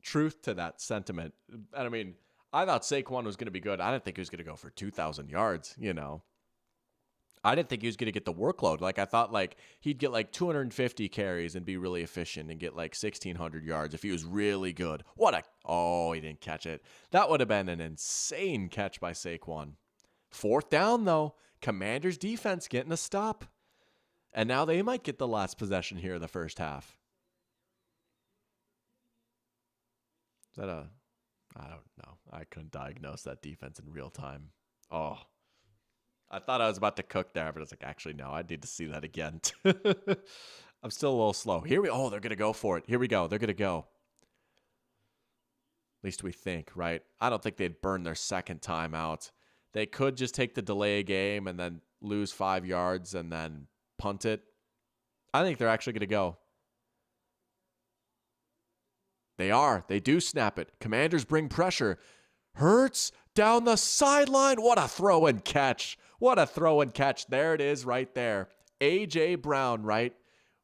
truth to that sentiment. And I mean, I thought Saquon was going to be good. I didn't think he was going to go for 2,000 yards, I didn't think he was going to get the workload. I thought he'd get 250 carries and be really efficient and get 1,600 yards if he was really good. He didn't catch it. That would have been an insane catch by Saquon. 4th down though, Commanders defense getting a stop. And now they might get the last possession here in the first half. Is that I don't know. I couldn't diagnose that defense in real time. Oh, I thought I was about to cook there, but I was actually, no, I need to see that again. I'm still a little slow. They're going to go for it. Here we go. They're going to go. At least we think, right? I don't think they'd burn their second time out. They could just take the delay game and then lose 5 yards and then punt it. I think they're actually going to go. They do snap it. Commanders bring pressure. Hurts down the sideline. What a throw and catch. There it is right there. A.J. Brown, right?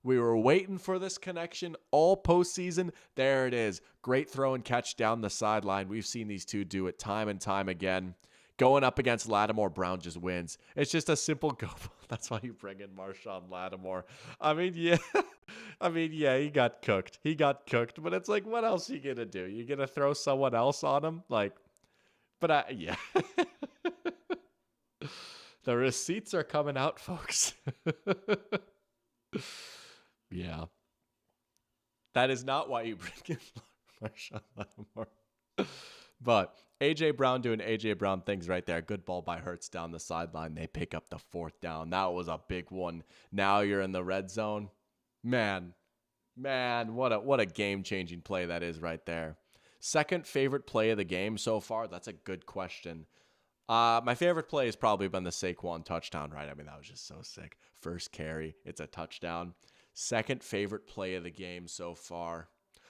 We were waiting for this connection all postseason. There it is. Great throw and catch down the sideline. We've seen these two do it time and time again. Going up against Lattimore, Brown just wins. It's just a simple go. That's why you bring in Marshawn Lattimore. I mean, yeah, he got cooked. But it's what else are you going to do? You going to throw someone else on him? Yeah. The receipts are coming out, folks. Yeah. That is not why you bring in Marshawn Lattimore. But A.J. Brown doing A.J. Brown things right there. Good ball by Hurts down the sideline. They pick up the 4th down. That was a big one. Now you're in the red zone. Man, what a game-changing play that is right there. Second favorite play of the game so far? That's a good question. My favorite play has probably been the Saquon touchdown, right? I mean, that was just so sick. First carry, it's a touchdown. Second favorite play of the game so far?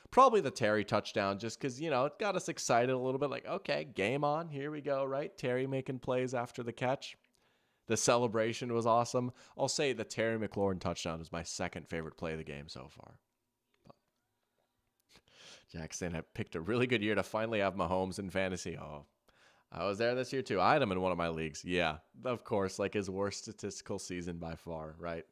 Probably the Terry touchdown, just because, it got us excited a little bit. Okay, game on. Here we go, right? Terry making plays after the catch. The celebration was awesome. I'll say the Terry McLaurin touchdown is my second favorite play of the game so far. But Jackson had picked a really good year to finally have Mahomes in fantasy. Oh, I was there this year too. I had him in one of my leagues. Yeah, of course, like his worst statistical season by far, right?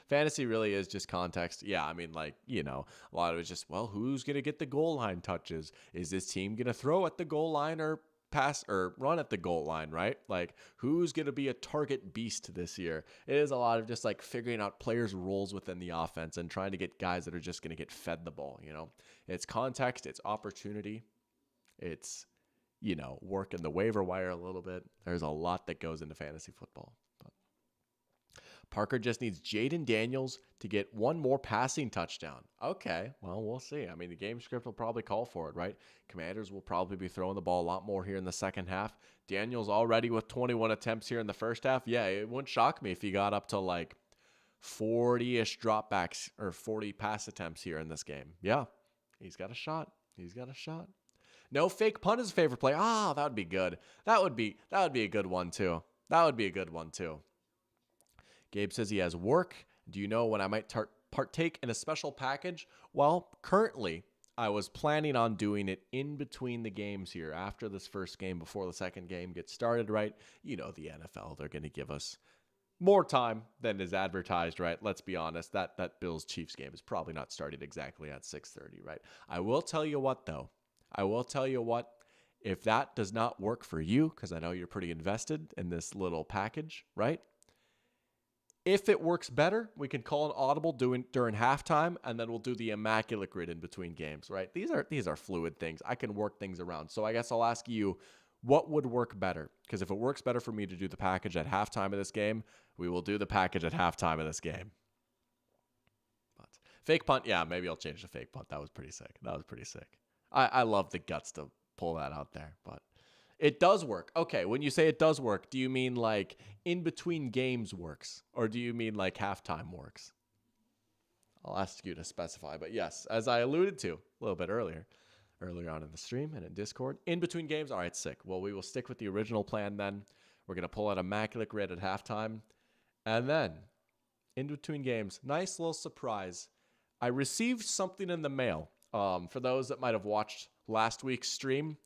Fantasy really is just context. Yeah, I mean, like, a lot of it's just, well, who's going to get the goal line touches? Is this team going to throw at the goal line or pass or run at the goal line, right? Like, who's going to be a target beast this year? It is a lot of just like figuring out players' roles within the offense and trying to get guys that are just going to get fed the ball, It's context, it's opportunity, it's work in the waiver wire a little bit. There's a lot that goes into fantasy football. But Parker just needs Jaden Daniels to get one more passing touchdown. Okay, well, we'll see. I mean, the game script will probably call for it, right? Commanders will probably be throwing the ball a lot more here in the second half. Daniels already with 21 attempts here in the first half. Yeah, it wouldn't shock me if he got up to like 40-ish dropbacks or 40 pass attempts here in this game. Yeah, he's got a shot. He's got a shot. No fake punt is a favorite play. That would be good. That would be a good one too. Gabe says he has work. Do you know when I might partake in a special package? Well, currently, I was planning on doing it in between the games here after this first game before the second game gets started, right? The NFL, they're going to give us more time than is advertised, right? Let's be honest. That Bills-Chiefs game is probably not started exactly at 6:30, right? I will tell you what, though. If that does not work for you, because I know you're pretty invested in this little package, right? If it works better, we can call an audible during halftime, and then we'll do the Immaculate grid in between games, right? These are fluid things. I can work things around. So I guess I'll ask you, what would work better? Because if it works better for me to do the package at halftime of this game, we will do the package at halftime of this game. But fake punt, yeah, maybe I'll change the fake punt. That was pretty sick. I love the guts to pull that out there, but it does work. Okay, when you say it does work, do you mean like in between games works, or do you mean like halftime works? I'll ask you to specify, but yes, as I alluded to a little bit earlier on in the stream and in Discord, in between games, all right, sick. Well, we will stick with the original plan then. We're going to pull out Immaculate grid at halftime, and then in between games, nice little surprise. I received something in the mail. For those that might have watched last week's stream,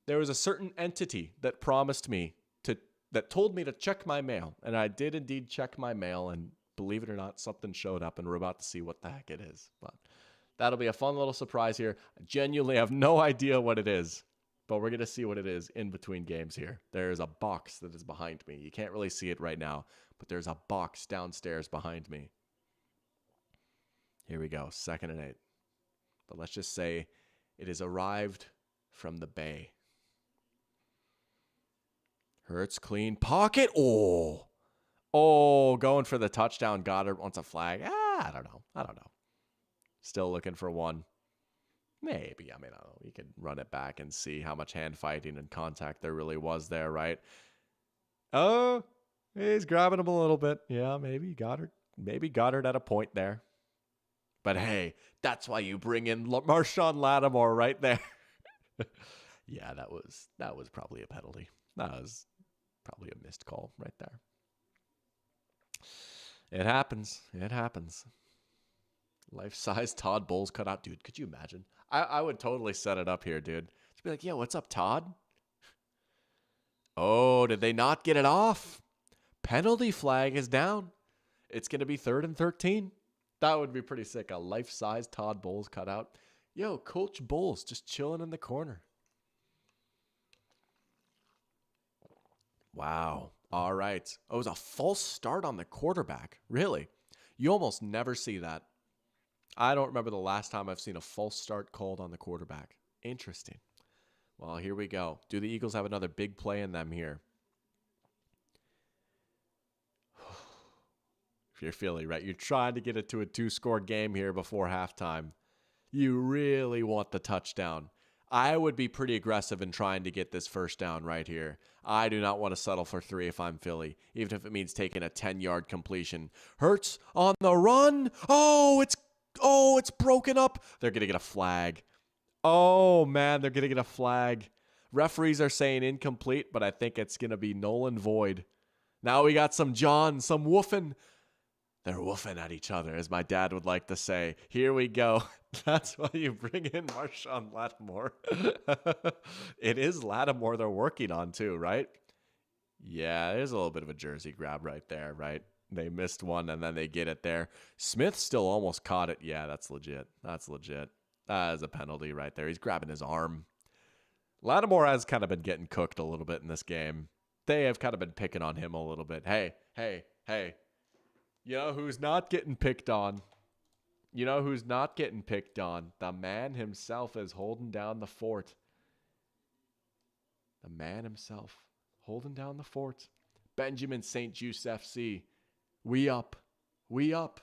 there was a certain entity that promised me that told me to check my mail. And I did indeed check my mail, and believe it or not, something showed up, and we're about to see what the heck it is. But that'll be a fun little surprise here. I genuinely have no idea what it is, but we're going to see what it is in between games here. There's a box that is behind me. You can't really see it right now, but there's a box downstairs behind me. Here we go, 2nd and 8. But let's just say it has arrived from the Bay. Hurts, clean pocket. Oh, going for the touchdown. Goddard wants a flag. I don't know. Still looking for one. Maybe. I mean, I don't know. You could run it back and see how much hand fighting and contact there really was there, right? Oh, he's grabbing him a little bit. Yeah, maybe Goddard at a point there. But hey, that's why you bring in Marshawn Lattimore right there. Yeah, that was probably a penalty. That was probably a missed call right there. It happens. Life-size Todd Bowles cutout. Dude, could you imagine? I would totally set it up here, dude. Just be like, yo, what's up, Todd? Oh, did they not get it off? Penalty flag is down. It's going to be 3rd and 13. That would be pretty sick. A life-size Todd Bowles cutout. Yo, Coach Bowles just chilling in the corner. Wow. All right. Oh, it was a false start on the quarterback. Really? You almost never see that. I don't remember the last time I've seen a false start called on the quarterback. Interesting. Well, here we go. Do the Eagles have another big play in them here? If you're Philly, right? You're trying to get it to a 2-score game here before halftime. You really want the touchdown. I would be pretty aggressive in trying to get this first down right here. I do not want to settle for 3 if I'm Philly, even if it means taking a 10-yard completion. Hurts on the run. Oh, it's broken up. They're going to get a flag. Oh, man, they're going to get a flag. Referees are saying incomplete, but I think it's going to be null and void. Now we got some woofing. They're woofing at each other, as my dad would like to say. Here we go. That's why you bring in Marshawn Lattimore. It is Lattimore they're working on too, right? Yeah, there's a little bit of a jersey grab right there, right? They missed one and then they get it there. Smith still almost caught it. Yeah, that's legit. That's legit. That is a penalty right there. He's grabbing his arm. Lattimore has kind of been getting cooked a little bit in this game. They have kind of been picking on him a little bit. Hey. You know who's not getting picked on? You know who's not getting picked on? The man himself is holding down the fort. The man himself holding down the fort. Benjamin St. Juice FC. We up. We up.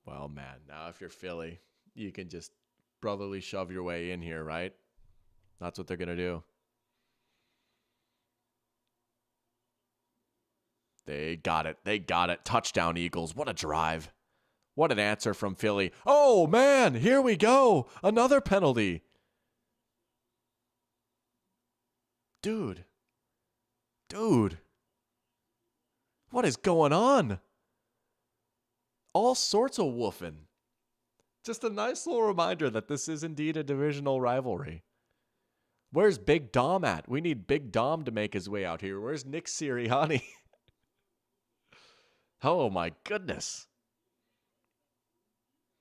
Well, man, now if you're Philly, you can just brotherly shove your way in here, right? That's what they're going to do. They got it. They got it. Touchdown, Eagles. What a drive. What an answer from Philly. Oh, man, here we go. Another penalty. Dude. What is going on? All sorts of woofing. Just a nice little reminder that this is indeed a divisional rivalry. Where's Big Dom at? We need Big Dom to make his way out here. Where's Nick Sirianni? Oh my goodness.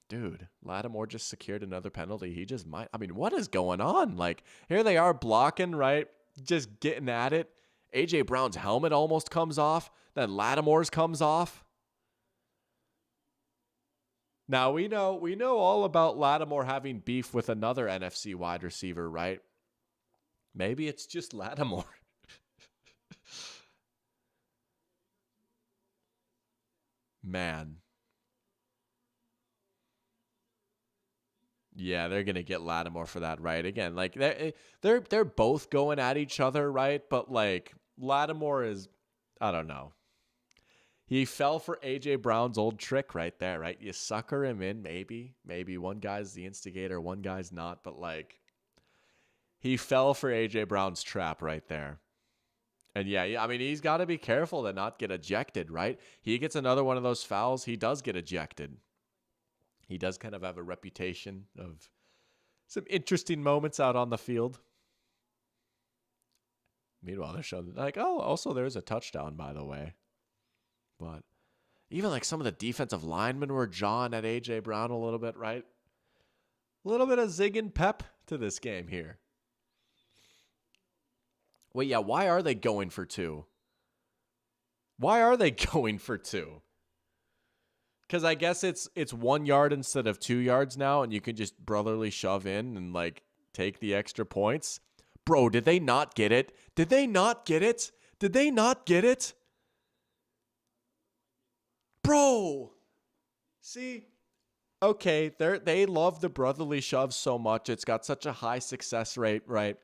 Dude, Lattimore just secured another penalty. He just might. I mean, what is going on? Like, here they are blocking, right? Just getting at it. A.J. Brown's helmet almost comes off. Then Lattimore's comes off. Now, we know all about Lattimore having beef with another NFC wide receiver, right? Maybe it's just Lattimore. Man. Yeah, they're gonna get Lattimore for that, right? Again, like they're both going at each other, right? But like Lattimore is, I don't know. He fell for AJ Brown's old trick right there, right? You sucker him in, maybe one guy's the instigator, one guy's not, but like he fell for AJ Brown's trap right there. And yeah, I mean, he's got to be careful to not get ejected, right? He gets another one of those fouls, he does get ejected. He does kind of have a reputation of some interesting moments out on the field. Meanwhile, they're showing like, oh, also there's a touchdown, by the way. But even like some of the defensive linemen were jawing at A.J. Brown a little bit, right? A little bit of zig and pep to this game here. Wait, yeah, why are they going for two? Why are they going for two? Because I guess it's 1 yard instead of 2 yards now, and you can just brotherly shove in and like take the extra points. Bro, did they not get it? Did they not get it? Did they not get it? Bro! See? Okay, they love the brotherly shove so much. It's got such a high success rate, right?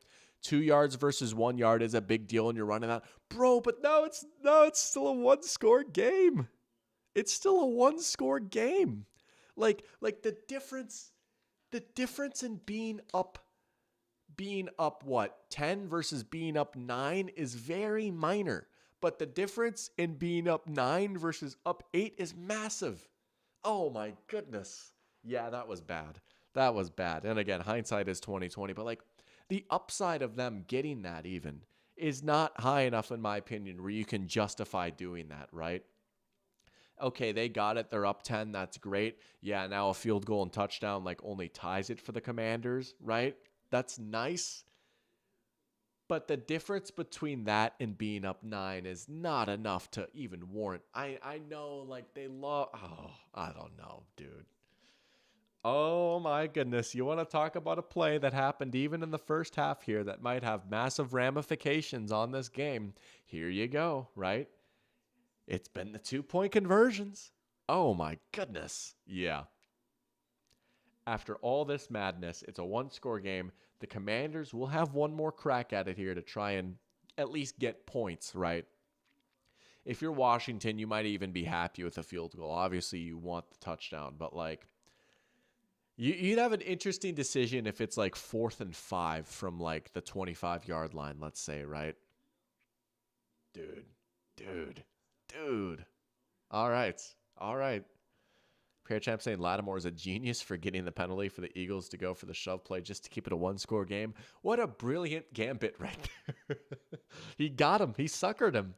2 yards versus 1 yard is a big deal, and you're running that. Bro, but no, it's still a one-score game. It's still a one-score game. Like the difference in being up what, 10 versus being up 9 is very minor. But the difference in being up 9 versus up 8 is massive. Oh my goodness. Yeah, that was bad. That was bad. And again, hindsight is 2020, but like the upside of them getting that even is not high enough in my opinion where you can justify doing that, right? Okay, they got it. They're up 10. That's great. Yeah, now a field goal and touchdown like only ties it for the Commanders, right? That's nice. But the difference between that and being up 9 is not enough to even warrant. I know, like, they love... Oh, I don't know, dude. Oh, my goodness. You want to talk about a play that happened even in the first half here that might have massive ramifications on this game. Here you go, right? It's been the 2-point conversions. Oh, my goodness. Yeah. After all this madness, it's a one-score game. The Commanders will have one more crack at it here to try and at least get points, right? If you're Washington, you might even be happy with a field goal. Obviously, you want the touchdown, but like you'd have an interesting decision if it's like 4th and 5 from like the 25-yard line, let's say, right? Dude. Dude. All right. All right. Prayer Champ saying Lattimore is a genius for getting the penalty for the Eagles to go for the shove play just to keep it a one-score game. What a brilliant gambit right there. He got him. He suckered him.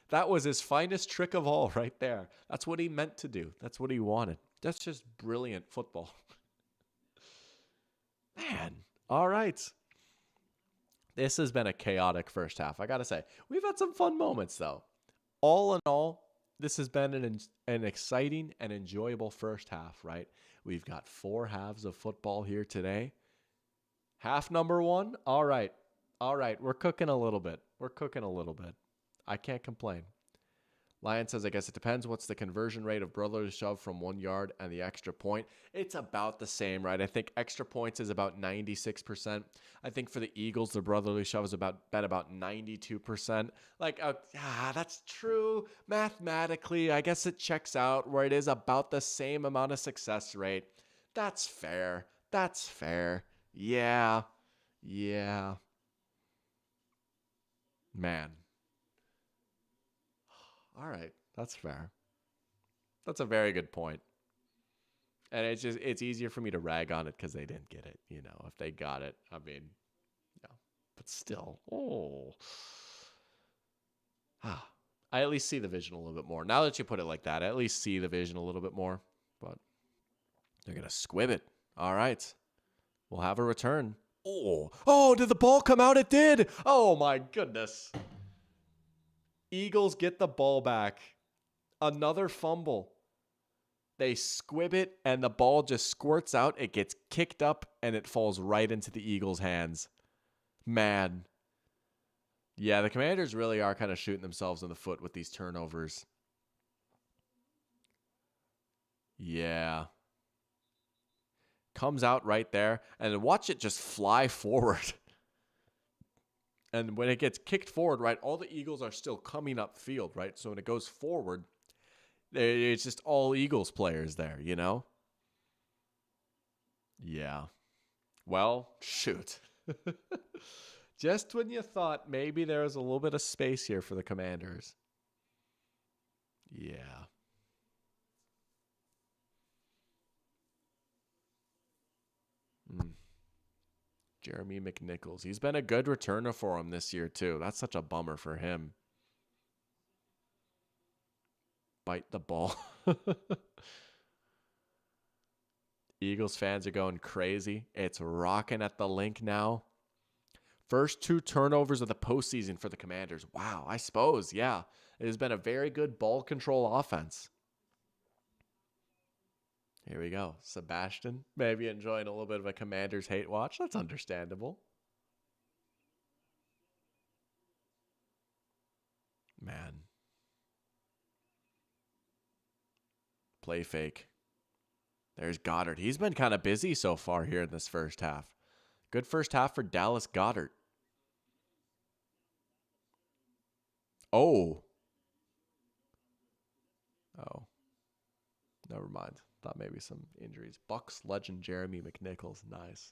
That was his finest trick of all right there. That's what he meant to do. That's what he wanted. That's just brilliant football. Man. All right. This has been a chaotic first half. I got to say, we've had some fun moments, though. All in all, this has been an exciting and enjoyable first half, right? We've got 4 halves of football here today. Half number 1, all right. All right, we're cooking a little bit. I can't complain. Lion says, I guess it depends. What's the conversion rate of brotherly shove from 1 yard and the extra point? It's about the same, right? I think extra points is about 96%. I think for the Eagles, the brotherly shove is been about 92%. That's true. Mathematically, I guess it checks out where it is about the same amount of success rate. That's fair. Yeah. Man. All right, that's fair. That's a very good point. And it's easier for me to rag on it because they didn't get it. If they got it, I mean, no. But still, I at least see the vision a little bit more. Now that you put it like that, I at least see the vision a little bit more. But they're going to squib it. All right. We'll have a return. Oh, did the ball come out? It did. Oh, my goodness. Eagles get the ball back. Another fumble. They squib it, and the ball just squirts out. It gets kicked up, and it falls right into the Eagles' hands. Man. Yeah, the Commanders really are kind of shooting themselves in the foot with these turnovers. Yeah. Comes out right there, and then watch it just fly forward. And when it gets kicked forward, right, all the Eagles are still coming up field, right? So when it goes forward, it's just all Eagles players there, Yeah. Well, shoot. Just when you thought maybe there was a little bit of space here for the Commanders. Yeah. Jeremy McNichols. He's been a good returner for him this year, too. That's such a bummer for him. Bite the ball. Eagles fans are going crazy. It's rocking at the link now. First 2 turnovers of the postseason for the Commanders. Wow, I suppose, yeah. It has been a very good ball control offense. Here we go. Sebastian, maybe enjoying a little bit of a Commanders hate watch. That's understandable. Man. Play fake. There's Goddard. He's been kind of busy so far here in this first half. Good first half for Dallas Goedert. Oh. Never mind. Thought maybe some injuries. Bucks legend Jeremy McNichols. Nice.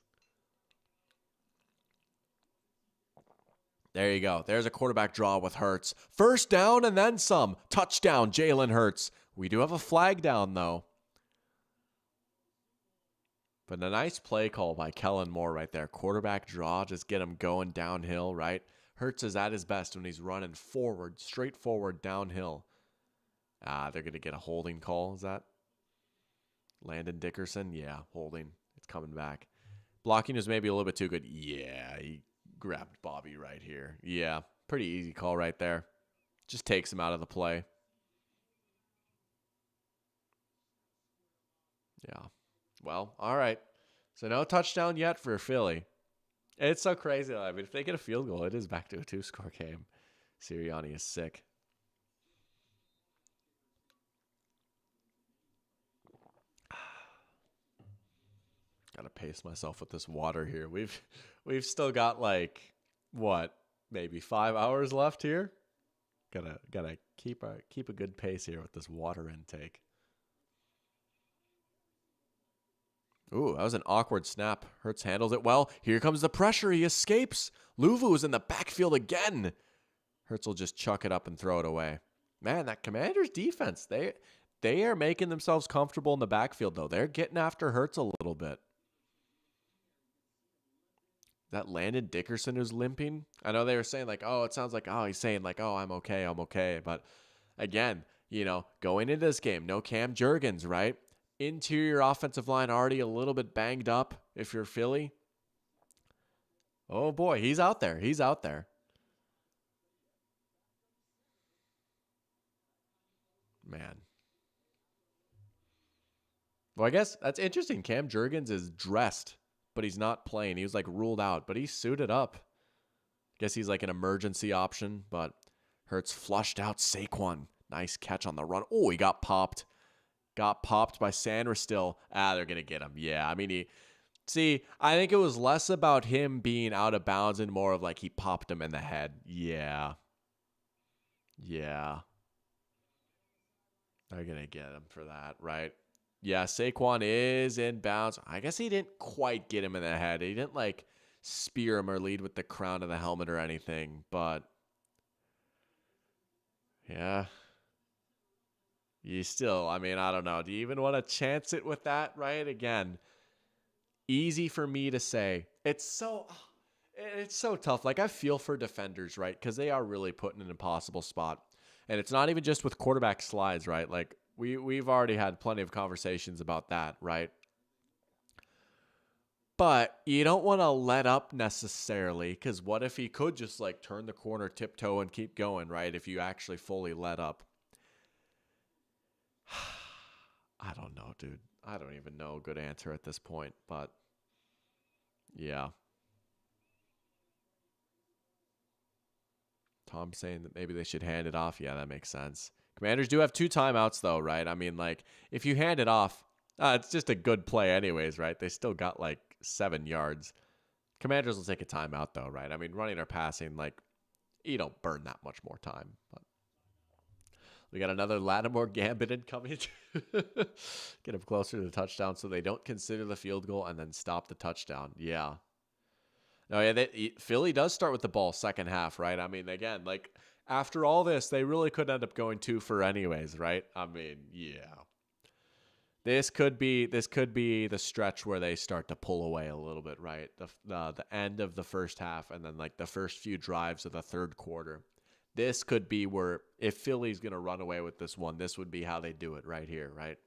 There you go. There's a quarterback draw with Hurts. First down and then some. Touchdown, Jalen Hurts. We do have a flag down, though. But a nice play call by Kellen Moore right there. Quarterback draw, just get him going downhill, right? Hurts is at his best when he's running forward, straight forward, downhill. They're going to get a holding call. Is that Landon Dickerson? Yeah, holding. It's coming back. Blocking is maybe a little bit too good. Yeah, he grabbed Bobby right here. Yeah, pretty easy call right there. Just takes him out of the play. Yeah. Well, all right. So no touchdown yet for Philly. It's so crazy. I mean, if they get a field goal, it is back to a 2-score game. Sirianni is sick. Gotta pace myself with this water here. We've still got maybe 5 hours left here. Gotta keep a good pace here with this water intake. Ooh, that was an awkward snap. Hurts handles it well. Here comes the pressure. He escapes. Luvu is in the backfield again. Hurts will just chuck it up and throw it away. Man, that Commanders defense, they are making themselves comfortable in the backfield, though. They're getting after Hurts a little bit. That Landon Dickerson who's limping. I know they were saying like, oh, it sounds like, oh, he's saying like, oh, I'm okay. But again, going into this game, no Cam Jurgens, right? Interior offensive line already a little bit banged up if you're Philly. Oh boy, he's out there. Man. Well, I guess that's interesting. Cam Jurgens is dressed, but he's not playing. He was like ruled out, but he's suited up. Guess he's like an emergency option, but Hurts flushed out Saquon. Nice catch on the run. Oh, he got popped. Got popped by Sanders still. They're going to get him. Yeah, I mean, I think it was less about him being out of bounds and more of like he popped him in the head. Yeah. They're going to get him for that, right? Yeah, Saquon is in bounds. I guess he didn't quite get him in the head. He didn't like spear him or lead with the crown of the helmet or anything, but yeah. You still, I mean, I don't know. Do you even want to chance it with that, right? Again, easy for me to say. It's so tough. Like I feel for defenders, right? Because they are really put in an impossible spot. And it's not even just with quarterback slides, right? Like we've already had plenty of conversations about that, right? But you don't want to let up necessarily, because what if he could just like turn the corner, tiptoe, and keep going, right? If you actually fully let up. I don't know, dude. I don't even know a good answer at this point, but yeah. Tom's saying that maybe they should hand it off. Yeah, that makes sense. Commanders do have 2 timeouts, though, right? I mean, like, if you hand it off, it's just a good play anyways, right? They still got, like, 7 yards. Commanders will take a timeout, though, right? I mean, running or passing, like, you don't burn that much more time. But we got another Lattimore Gambit incoming. Get him closer to the touchdown so they don't consider the field goal and then stop the touchdown. Yeah. No, yeah, Philly does start with the ball second half, right? I mean, again, like after all this, they really could end up going 2 for anyways, right? I mean, yeah. This could be the stretch where they start to pull away a little bit, right? The end of the first half and then like the first few drives of the third quarter. This could be where if Philly's going to run away with this one, this would be how they do it right here, right?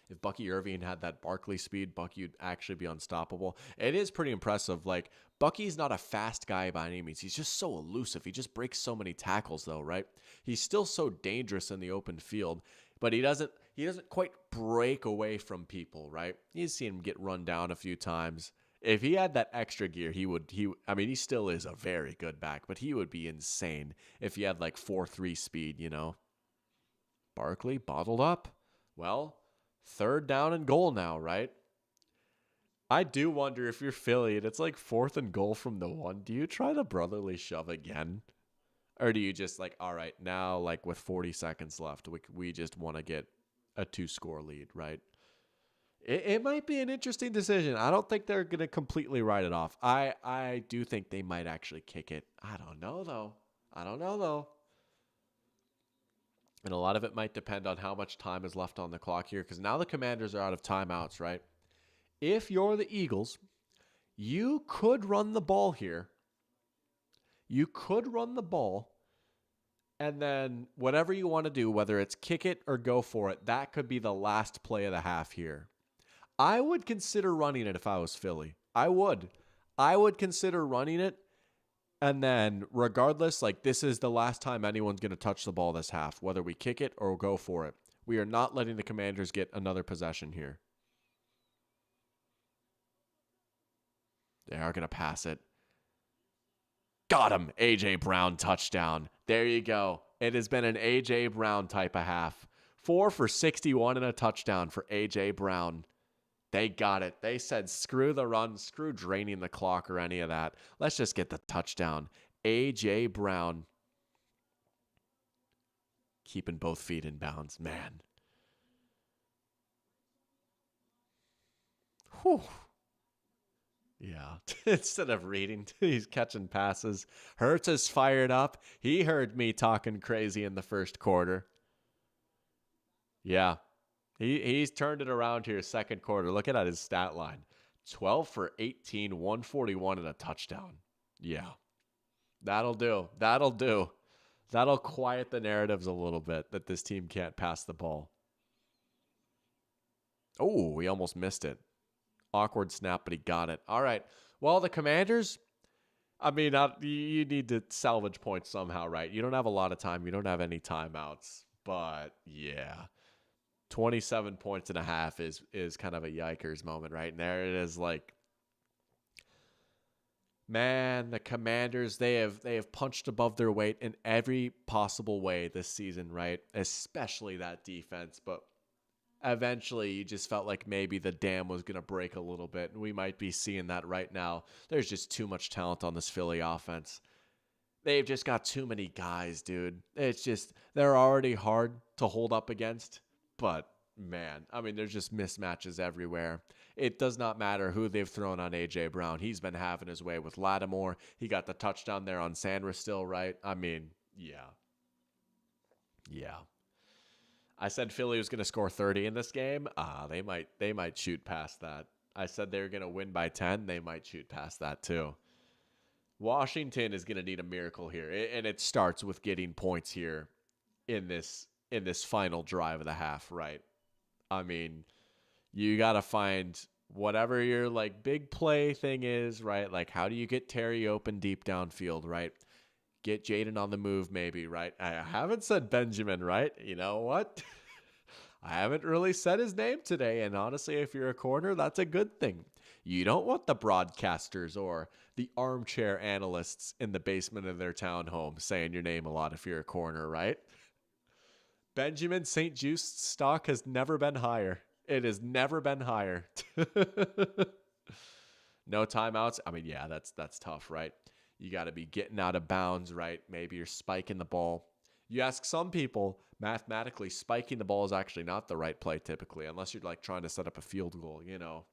If Bucky Irving had that Barkley speed, Bucky would actually be unstoppable. It is pretty impressive. Like, Bucky's not a fast guy by any means. He's just so elusive. He just breaks so many tackles, though, right? He's still so dangerous in the open field, but he doesn't quite break away from people, right? You've seen him get run down a few times. If he had that extra gear, he still is a very good back, but he would be insane if he had like 4.3 speed, Barkley bottled up. Well, 3rd down and goal now, right? I do wonder if you're Philly and it's like 4th and goal from the 1. Do you try the brotherly shove again? Or do you just like, all right, now like with 40 seconds left, we just want to get a 2-score lead, right? It might be an interesting decision. I don't think they're going to completely write it off. I do think they might actually kick it. I don't know, though. And a lot of it might depend on how much time is left on the clock here, because now the Commanders are out of timeouts, right? If you're the Eagles, you could run the ball here. You could run the ball, and then whatever you want to do, whether it's kick it or go for it, that could be the last play of the half here. I would consider running it if I was Philly. I would consider running it. And then regardless, like this is the last time anyone's going to touch the ball this half, whether we kick it or go for it. We are not letting the Commanders get another possession here. They are going to pass it. Got him. A.J. Brown touchdown. There you go. It has been an A.J. Brown type of half. 4 for 61 and a touchdown for A.J. Brown. They got it. They said, screw the run, screw draining the clock or any of that. Let's just get the touchdown. A.J. Brown keeping both feet in bounds. Man. Whew. Yeah. Instead of reading, he's catching passes. Hurts is fired up. He heard me talking crazy in the first quarter. Yeah. He's turned it around here second quarter. Look at his stat line. 12 for 18, 141 and a touchdown. Yeah. That'll do. That'll do. That'll quiet the narratives a little bit that this team can't pass the ball. Oh, we almost missed it. Awkward snap, but he got it. All right. Well, the Commanders, I mean, you need to salvage points somehow, right? You don't have a lot of time. You don't have any timeouts. But yeah, 27 points and a half is kind of a yikers moment, right? And there it is, like, man, the Commanders, they have punched above their weight in every possible way this season, right? Especially that defense. But eventually you just felt like maybe the dam was going to break a little bit. And we might be seeing that right now. There's just too much talent on this Philly offense. They've just got too many guys, dude. It's just, they're already hard to hold up against. But man, I mean, there's just mismatches everywhere. It does not matter who they've thrown on A.J. Brown. He's been having his way with Lattimore. He got the touchdown there on Sandra still, right? I mean, yeah. Yeah. I said Philly was going to score 30 in this game. They might shoot past that. I said they were going to win by 10. They might shoot past that too. Washington is going to need a miracle here, and it starts with getting points here in this final drive of the half, right? I mean, you got to find whatever your like big play thing is, right? Like, how do you get Terry open deep downfield, right? Get Jaden on the move, maybe, right? I haven't said Benjamin, right? You know what? I haven't really said his name today, and honestly, if you're a corner, that's a good thing. You don't want the broadcasters or the armchair analysts in the basement of their townhome saying your name a lot if you're a corner, right? Benjamin St. Juste's stock has never been higher. It has never been higher. No timeouts. I mean, yeah, that's tough, right? You got to be getting out of bounds, right? Maybe you're spiking the ball. You ask some people, mathematically, spiking the ball is actually not the right play typically, unless you're like trying to set up a field goal, you know?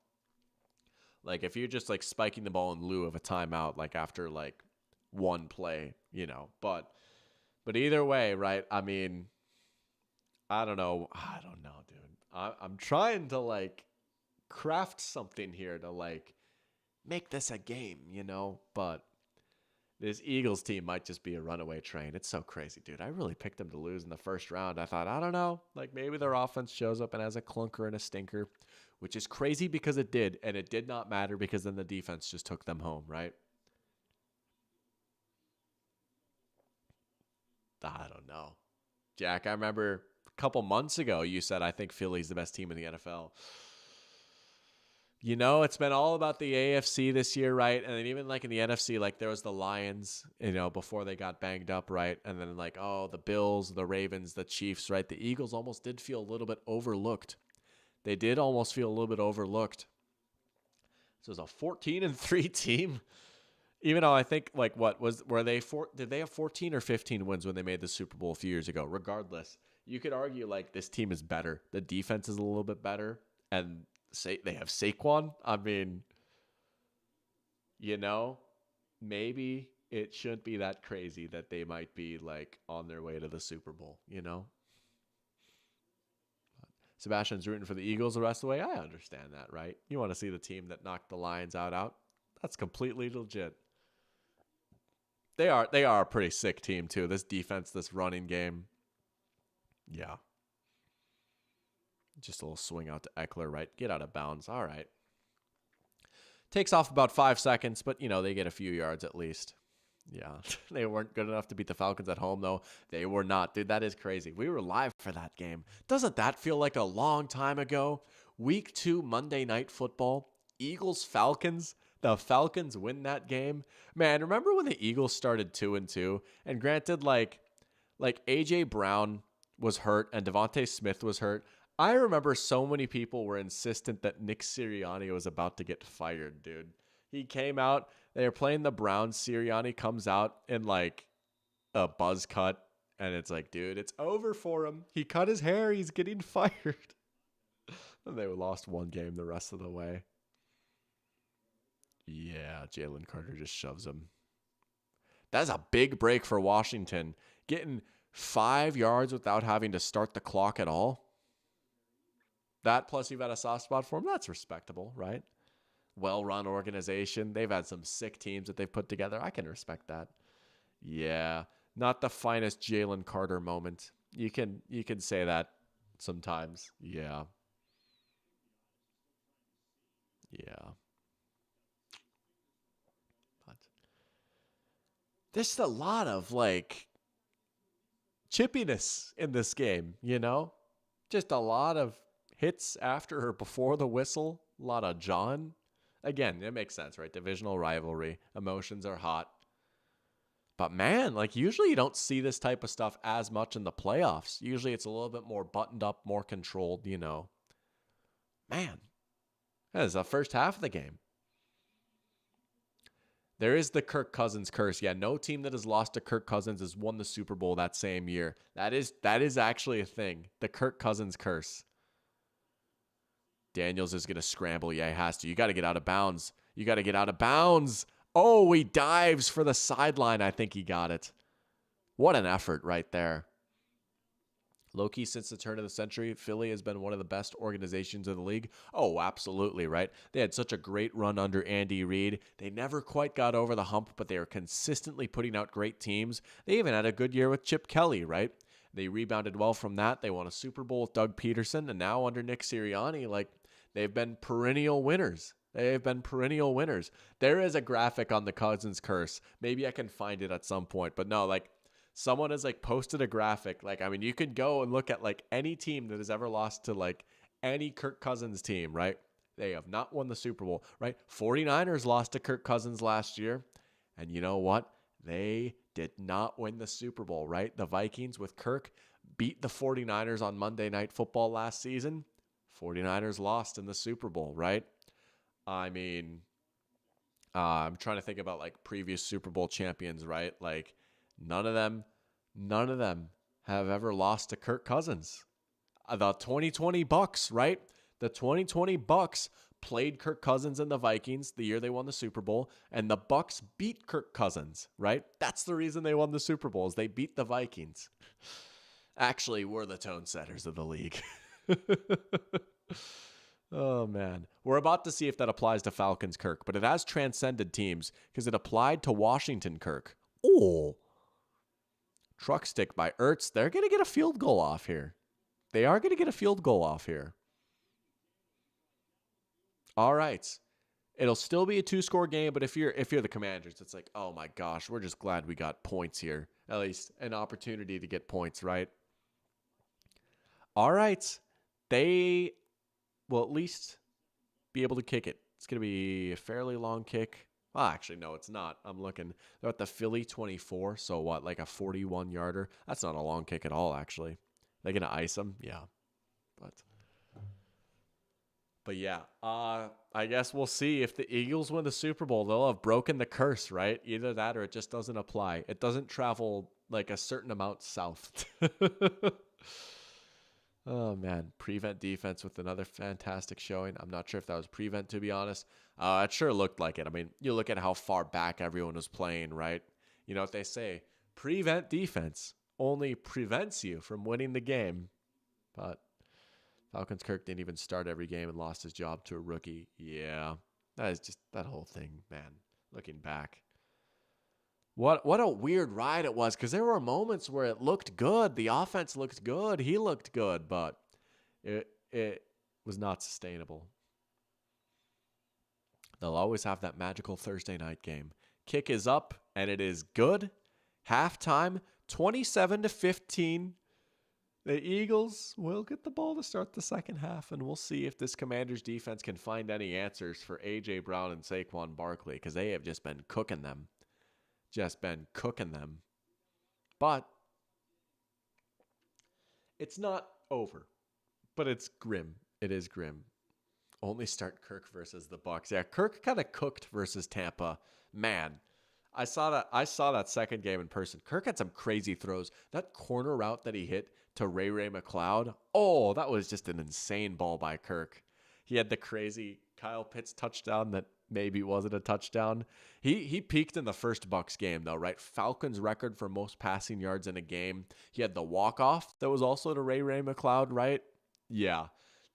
Like if you're just like spiking the ball in lieu of a timeout, like after like one play, you know? But either way, right? I mean, I don't know, dude. I'm trying to like craft something here to like make this a game, you know? But this Eagles team might just be a runaway train. It's so crazy, dude. I really picked them to lose in the first round. I thought, I don't know, like maybe their offense shows up and has a clunker and a stinker, which is crazy because it did. And it did not matter because then the defense just took them home, right? I don't know. Jack, I remember a couple months ago you said, I think Philly's the best team in the NFL. You know, it's been all about the AFC this year, right? And then even like in the NFC, like there was the Lions, you know, before they got banged up, right? And then like, oh, the Bills, the Ravens, the Chiefs, right? The Eagles almost did feel a little bit overlooked. They did almost feel a little bit overlooked. So it was a 14-3 team. Even though I think like did they have 14 or 15 wins when they made the Super Bowl a few years ago? Regardless, you could argue like this team is better. The defense is a little bit better. And say they have Saquon. I mean, you know, maybe it shouldn't be that crazy that they might be like on their way to the Super Bowl, you know? Sebastian's rooting for the Eagles the rest of the way. I understand that, right? You want to see the team that knocked the Lions out. That's completely legit. They are a pretty sick team too. This defense, this running game. Yeah. Just a little swing out to Eckler, right? Get out of bounds. All right. Takes off about 5 seconds, but, you know, they get a few yards at least. Yeah. They weren't good enough to beat the Falcons at home, though. They were not. Dude, that is crazy. We were live for that game. Doesn't that feel like a long time ago? Week 2 Monday Night Football. Eagles-Falcons. The Falcons win that game. Man, remember when the Eagles started 2-2? And granted, like A.J. Brown was hurt and Devontae Smith was hurt. I remember so many people were insistent that Nick Sirianni was about to get fired, dude. He came out, they were playing the Browns. Sirianni comes out in like a buzz cut, and it's like, dude, it's over for him. He cut his hair, he's getting fired. And they lost one game the rest of the way. Yeah, Jalen Carter just shoves him. That's a big break for Washington. Getting 5 yards without having to start the clock at all. That plus you've had a soft spot for him. That's respectable, right? Well-run organization. They've had some sick teams that they've put together. I can respect that. Yeah, not the finest Jalen Carter moment. You can say that sometimes. Yeah. Yeah. But there's a lot of like chippiness in this game, you know? Just a lot of hits after or before the whistle. A lot of John. Again, it makes sense, right? Divisional rivalry. Emotions are hot. But man, like usually you don't see this type of stuff as much in the playoffs. Usually it's a little bit more buttoned up, more controlled, you know. Man, that is the first half of the game. There is the Kirk Cousins curse. Yeah, no team that has lost to Kirk Cousins has won the Super Bowl that same year. That is actually a thing. The Kirk Cousins curse. Daniels is going to scramble. Yeah, he has to. You got to get out of bounds. You got to get out of bounds. Oh, he dives for the sideline. I think he got it. What an effort right there. Low-key, since the turn of the century, Philly has been one of the best organizations in the league. Oh, absolutely, right? They had such a great run under Andy Reid. They never quite got over the hump, but they are consistently putting out great teams. They even had a good year with Chip Kelly, right? They rebounded well from that. They won a Super Bowl with Doug Peterson, and now under Nick Sirianni, like, they've been perennial winners. They've been perennial winners. There is a graphic on the Cousins curse. Maybe I can find it at some point, but no, like, someone has like posted a graphic. Like, I mean, you could go and look at like any team that has ever lost to like any Kirk Cousins team, right? They have not won the Super Bowl, right? 49ers lost to Kirk Cousins last year. And you know what? They did not win the Super Bowl, right? The Vikings with Kirk beat the 49ers on Monday Night Football last season. 49ers lost in the Super Bowl, right? I mean, I'm trying to think about like previous Super Bowl champions, right? Like, none of them have ever lost to Kirk Cousins. The 2020 Bucks, right? The 2020 Bucks played Kirk Cousins and the Vikings the year they won the Super Bowl, and the Bucks beat Kirk Cousins, right? That's the reason they won the Super Bowl, is they beat the Vikings. Actually, we're the tone setters of the league. Oh, man. We're about to see if that applies to Falcons Kirk, but it has transcended teams because it applied to Washington Kirk. Oh, truck stick by Ertz. They're going to get a field goal off here. They are going to get a field goal off here. All right. It'll still be a 2-score game, but if you're the Commanders, it's like, oh my gosh, we're just glad we got points here. At least an opportunity to get points, right? All right. They will at least be able to kick it. It's going to be a fairly long kick. Well, actually, no, it's not. I'm looking. They're at the Philly 24, so what, like a 41-yarder? That's not a long kick at all, actually. They're going to ice them? Yeah. But yeah, I guess we'll see. If the Eagles win the Super Bowl, they'll have broken the curse, right? Either that or it just doesn't apply. It doesn't travel like a certain amount south. Oh, man. Prevent defense with another fantastic showing. I'm not sure if that was prevent, to be honest. It sure looked like it. I mean, you look at how far back everyone was playing, right? You know what they say? Prevent defense only prevents you from winning the game. But Falcons Kirk didn't even start every game and lost his job to a rookie. Yeah, that is just that whole thing, man. Looking back. What a weird ride it was, because there were moments where it looked good. The offense looked good. He looked good, but it was not sustainable. They'll always have that magical Thursday night game. Kick is up, and it is good. Halftime, 27-15. The Eagles will get the ball to start the second half, and we'll see if this Commanders defense can find any answers for A.J. Brown and Saquon Barkley, because they have just been cooking them. But it's not over. But it's grim. It is grim. Only start Kirk versus the Bucs. Yeah, Kirk kind of cooked versus Tampa. Man, I saw that second game in person. Kirk had some crazy throws. That corner route that he hit to Ray McLeod. Oh, that was just an insane ball by Kirk. He had the crazy Kyle Pitts touchdown that maybe it wasn't a touchdown. He peaked in the first Bucks game though, right? Falcons record for most passing yards in a game. He had the walk-off that was also to Ray McLeod, right? Yeah.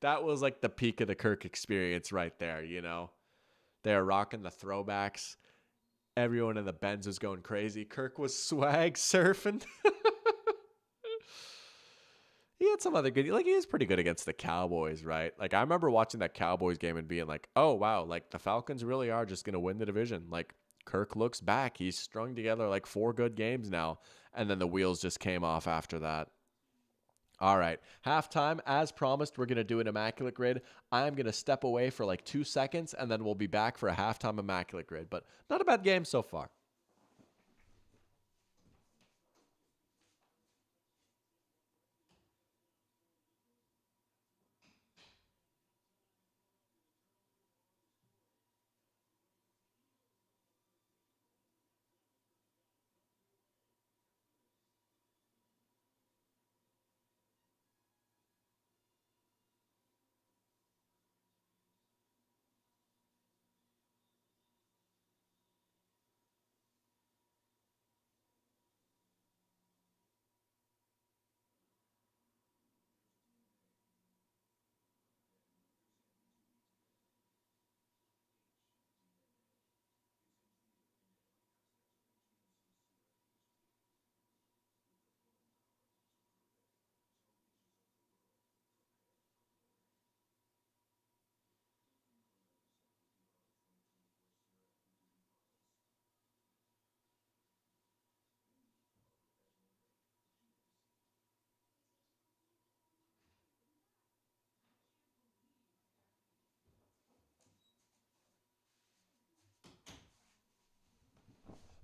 That was like the peak of the Kirk experience right there, you know. They're rocking the throwbacks. Everyone in the Benz was going crazy. Kirk was swag surfing. He had some other good, like he was pretty good against the Cowboys, right? Like I remember watching that Cowboys game and being like, oh wow, like the Falcons really are just going to win the division. Like Kirk looks back. He's strung together like 4 good games now. And then the wheels just came off after that. All right. Halftime, as promised, we're going to do an Immaculate Grid. I'm going to step away for like 2 seconds, and then we'll be back for a halftime Immaculate Grid. But not a bad game so far.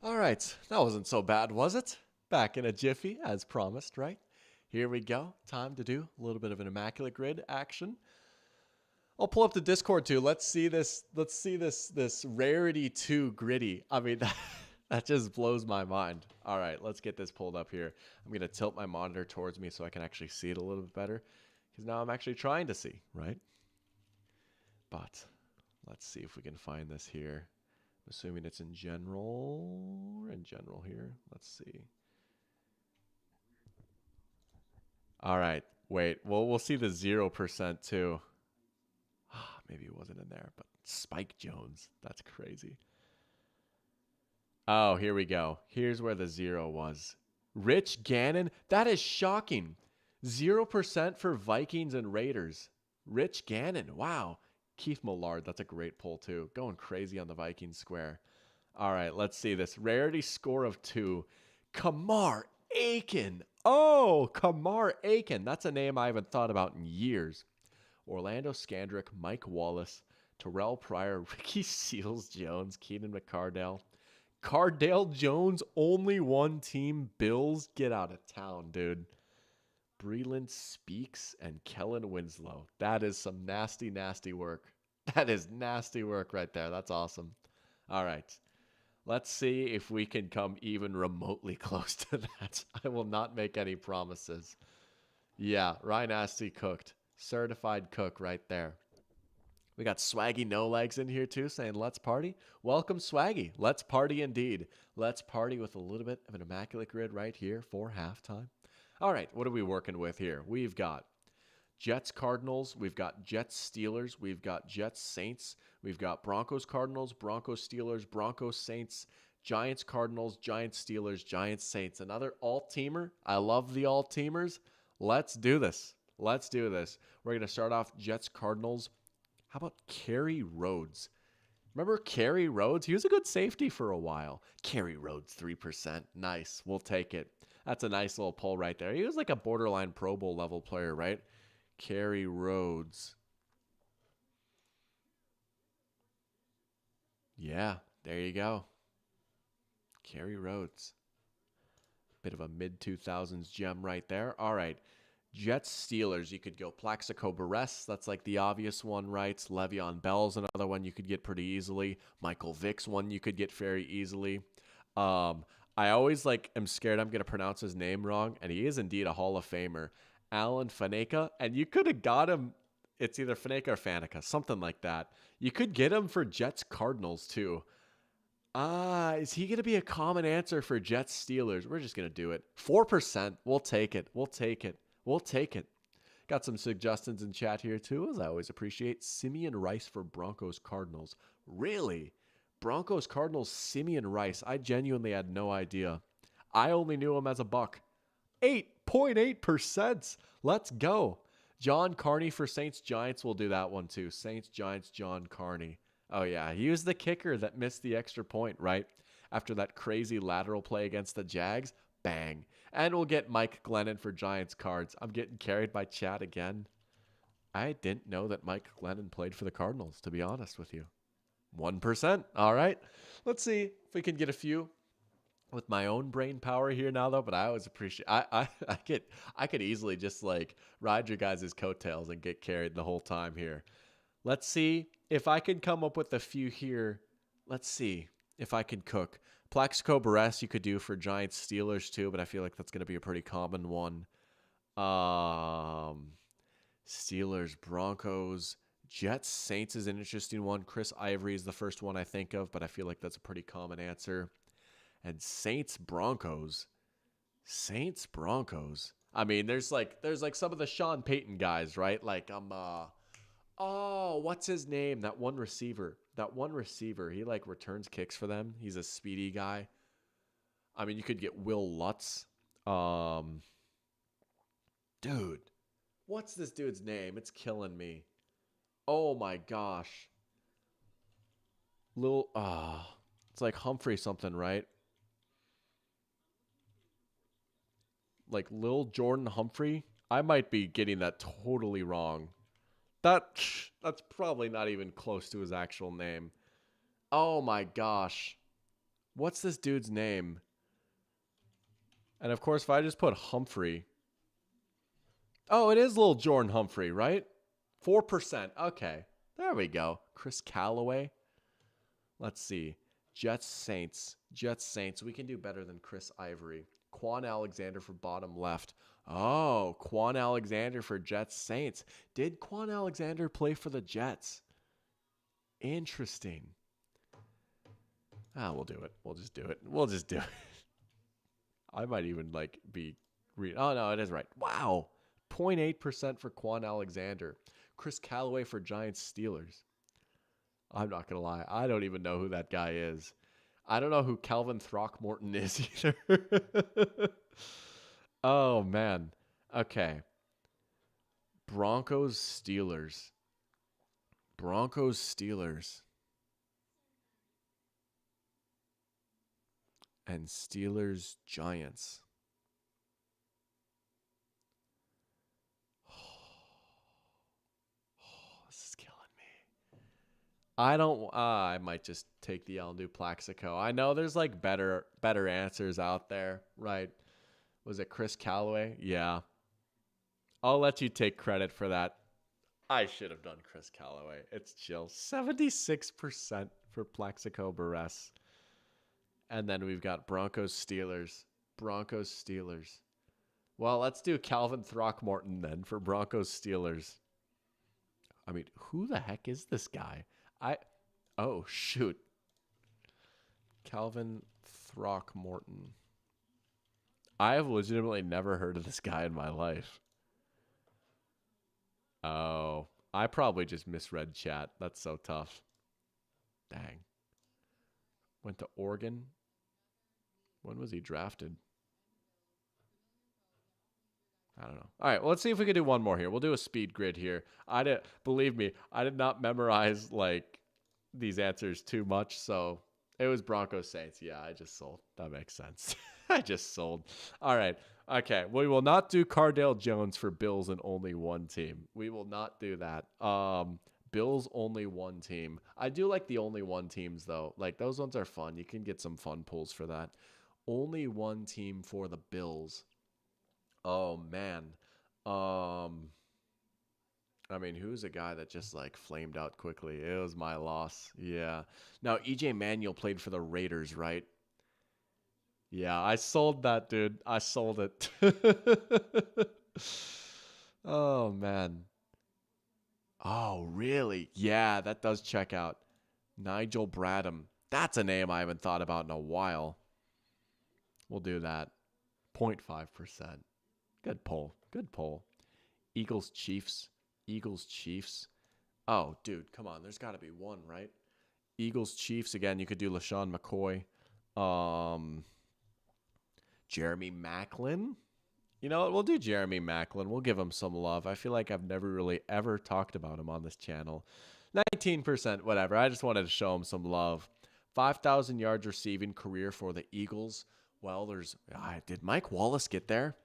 All right. That wasn't so bad, was it? Back in a jiffy, as promised, right? Here we go. Time to do a little bit of an Immaculate Grid action. I'll pull up the Discord too. Let's see this. Let's see this rarity 2 gritty. I mean, that just blows my mind. All right, let's get this pulled up here. I'm going to tilt my monitor towards me so I can actually see it a little bit better, because now I'm actually trying to see, right? But let's see if we can find this here. I'm assuming it's in general. We're in general here. Let's see. All right, wait. Well, we'll see the 0% too. Maybe it wasn't in there, but Spike Jones. That's crazy. Oh, here we go. Here's where the 0 was. Rich Gannon. That is shocking. 0% for Vikings and Raiders. Rich Gannon. Wow. Keith Millard. That's a great pull, too. Going crazy on the Vikings square. All right, let's see this. Rarity score of 2. Kamar Aiken. Oh, Kamar Aiken. That's a name I haven't thought about in years. Orlando Scandrick, Mike Wallace, Terrell Pryor, Ricky Seals-Jones, Keenan McCardell. Cardale Jones, only one team. Bills, get out of town, dude. Breland Speaks and Kellen Winslow. That is some nasty, nasty work. That is nasty work right there. That's awesome. All right. Let's see if we can come even remotely close to that. I will not make any promises. Yeah, Ryan Astley cooked. Certified cook right there. We got Swaggy No Legs in here too, saying let's party. Welcome, Swaggy. Let's party indeed. Let's party with a little bit of an Immaculate Grid right here for halftime. All right, what are we working with here? We've got Jets Cardinals. We've got Jets Steelers. We've got Jets Saints. We've got Broncos Cardinals, Broncos Steelers, Broncos Saints, Giants Cardinals, Giants Steelers, Giants Saints. Another alt-teamer. I love the alt-teamers. Let's do this. Let's do this. We're going to start off Jets Cardinals. How about Kerry Rhodes? Remember Kerry Rhodes? He was a good safety for a while. Kerry Rhodes, 3%. Nice. We'll take it. That's a nice little pull right there. He was like a borderline Pro Bowl level player, right? Kerry Rhodes. Yeah, there you go. Kerry Rhodes. Bit of a mid-2000s gem right there. All right. Jets Steelers, you could go Plaxico Burress. That's like the obvious one, right? Le'Veon Bell's another one you could get pretty easily. Michael Vick's one you could get very easily. I always am scared I'm going to pronounce his name wrong, and he is indeed a Hall of Famer. Alan Faneca, and you could have got him It's either Faneka or Faneca, something like that. You could get him for Jets Cardinals too. Is he going to be a common answer for Jets Steelers? We're just going to do it. 4%. We'll take it. We'll take it. We'll take it. Got some suggestions in chat here too, as I always appreciate. Simeon Rice for Broncos Cardinals. Really? Broncos Cardinals, Simeon Rice. I genuinely had no idea. I only knew him as a buck. 8.8%. Let's go. John Carney for Saints Giants. We'll do that one too. Saints Giants, John Carney. Oh yeah, he was the kicker that missed the extra point, right? After that crazy lateral play against the Jags. Bang. And we'll get Mike Glennon for Giants Cards. I'm getting carried by chat again. I didn't know that Mike Glennon played for the Cardinals, to be honest with you. 1%. All right. Let's see if we can get a few with my own brain power here now, though. But I always appreciate. I could easily just like ride your guys' coattails and get carried the whole time here. Let's see if I can come up with a few here. Let's see if I can cook. Plaxico Barres you could do for Giants Steelers too, but I feel like that's going to be a pretty common one. Steelers Broncos. Jets Saints is an interesting one. Chris Ivory is the first one I think of, but I feel like that's a pretty common answer. And Saints Broncos. Saints Broncos. I mean, there's like some of the Sean Payton guys, right? Like what's his name? That one receiver. He like returns kicks for them. He's a speedy guy. I mean, you could get Will Lutz. Dude, what's this dude's name? It's killing me. Oh my gosh. It's like Humphrey something, right? Like Lil Jordan Humphrey. I might be getting that totally wrong. That's probably not even close to his actual name. Oh my gosh. What's this dude's name? And of course, if I just put Humphrey. Oh, it is Lil Jordan Humphrey, right? 4%. Okay. There we go. Chris Callaway. Let's see. Jets Saints. We can do better than Chris Ivory. Quan Alexander for bottom left. Oh, Quan Alexander for Jets Saints. Did Quan Alexander play for the Jets? Interesting. We'll do it. We'll just do it. I might even like be oh no, it is right. Wow. 0.8% for Quan Alexander. Chris Callaway for Giants Steelers. I'm not going to lie. I don't even know who that guy is. I don't know who Calvin Throckmorton is either. Oh, man. Okay. Broncos Steelers. And Steelers Giants. This is killing me. I might just take the L and do Plaxico. I know there's like better answers out there, right? Was it Chris Callaway? Yeah. I'll let you take credit for that. I should have done Chris Callaway. It's chill. 76% for Plaxico Barres. And then we've got Broncos Steelers. Well, let's do Calvin Throckmorton then for Broncos Steelers. I mean, who the heck is this guy? Oh, shoot. Calvin Throckmorton. I have legitimately never heard of this guy in my life. Oh, I probably just misread chat. That's so tough. Dang. Went to Oregon. When was he drafted? I don't know. All right, well, let's see if we can do one more here. We'll do a speed grid here. Believe me, I did not memorize like these answers too much, so it was Broncos Saints. Yeah, I just sold. That makes sense. I just sold. All right. Okay. We will not do Cardale Jones for Bills and only one team. We will not do that. Bills only one team. I do like the only one teams though. Like those ones are fun. You can get some fun pulls for that. Only one team for the Bills. Oh man. I mean, who's a guy that just like flamed out quickly? It was my loss. Yeah. Now, EJ Manuel played for the Raiders, right? Yeah, I sold that, dude. I sold it. Oh, man. Oh, really? Yeah, that does check out. Nigel Bradham. That's a name I haven't thought about in a while. We'll do that. 0.5%. Good poll. Good poll. Eagles Chiefs. Eagles Chiefs. Oh, dude, come on. There's got to be one, right? Eagles Chiefs. Again, you could do LaShawn McCoy. Jeremy Maclin. You know what? We'll do Jeremy Maclin. We'll give him some love. I feel like I've never really ever talked about him on this channel. 19%, whatever. I just wanted to show him some love. 5,000 yards receiving career for the Eagles. Well, did Mike Wallace get there?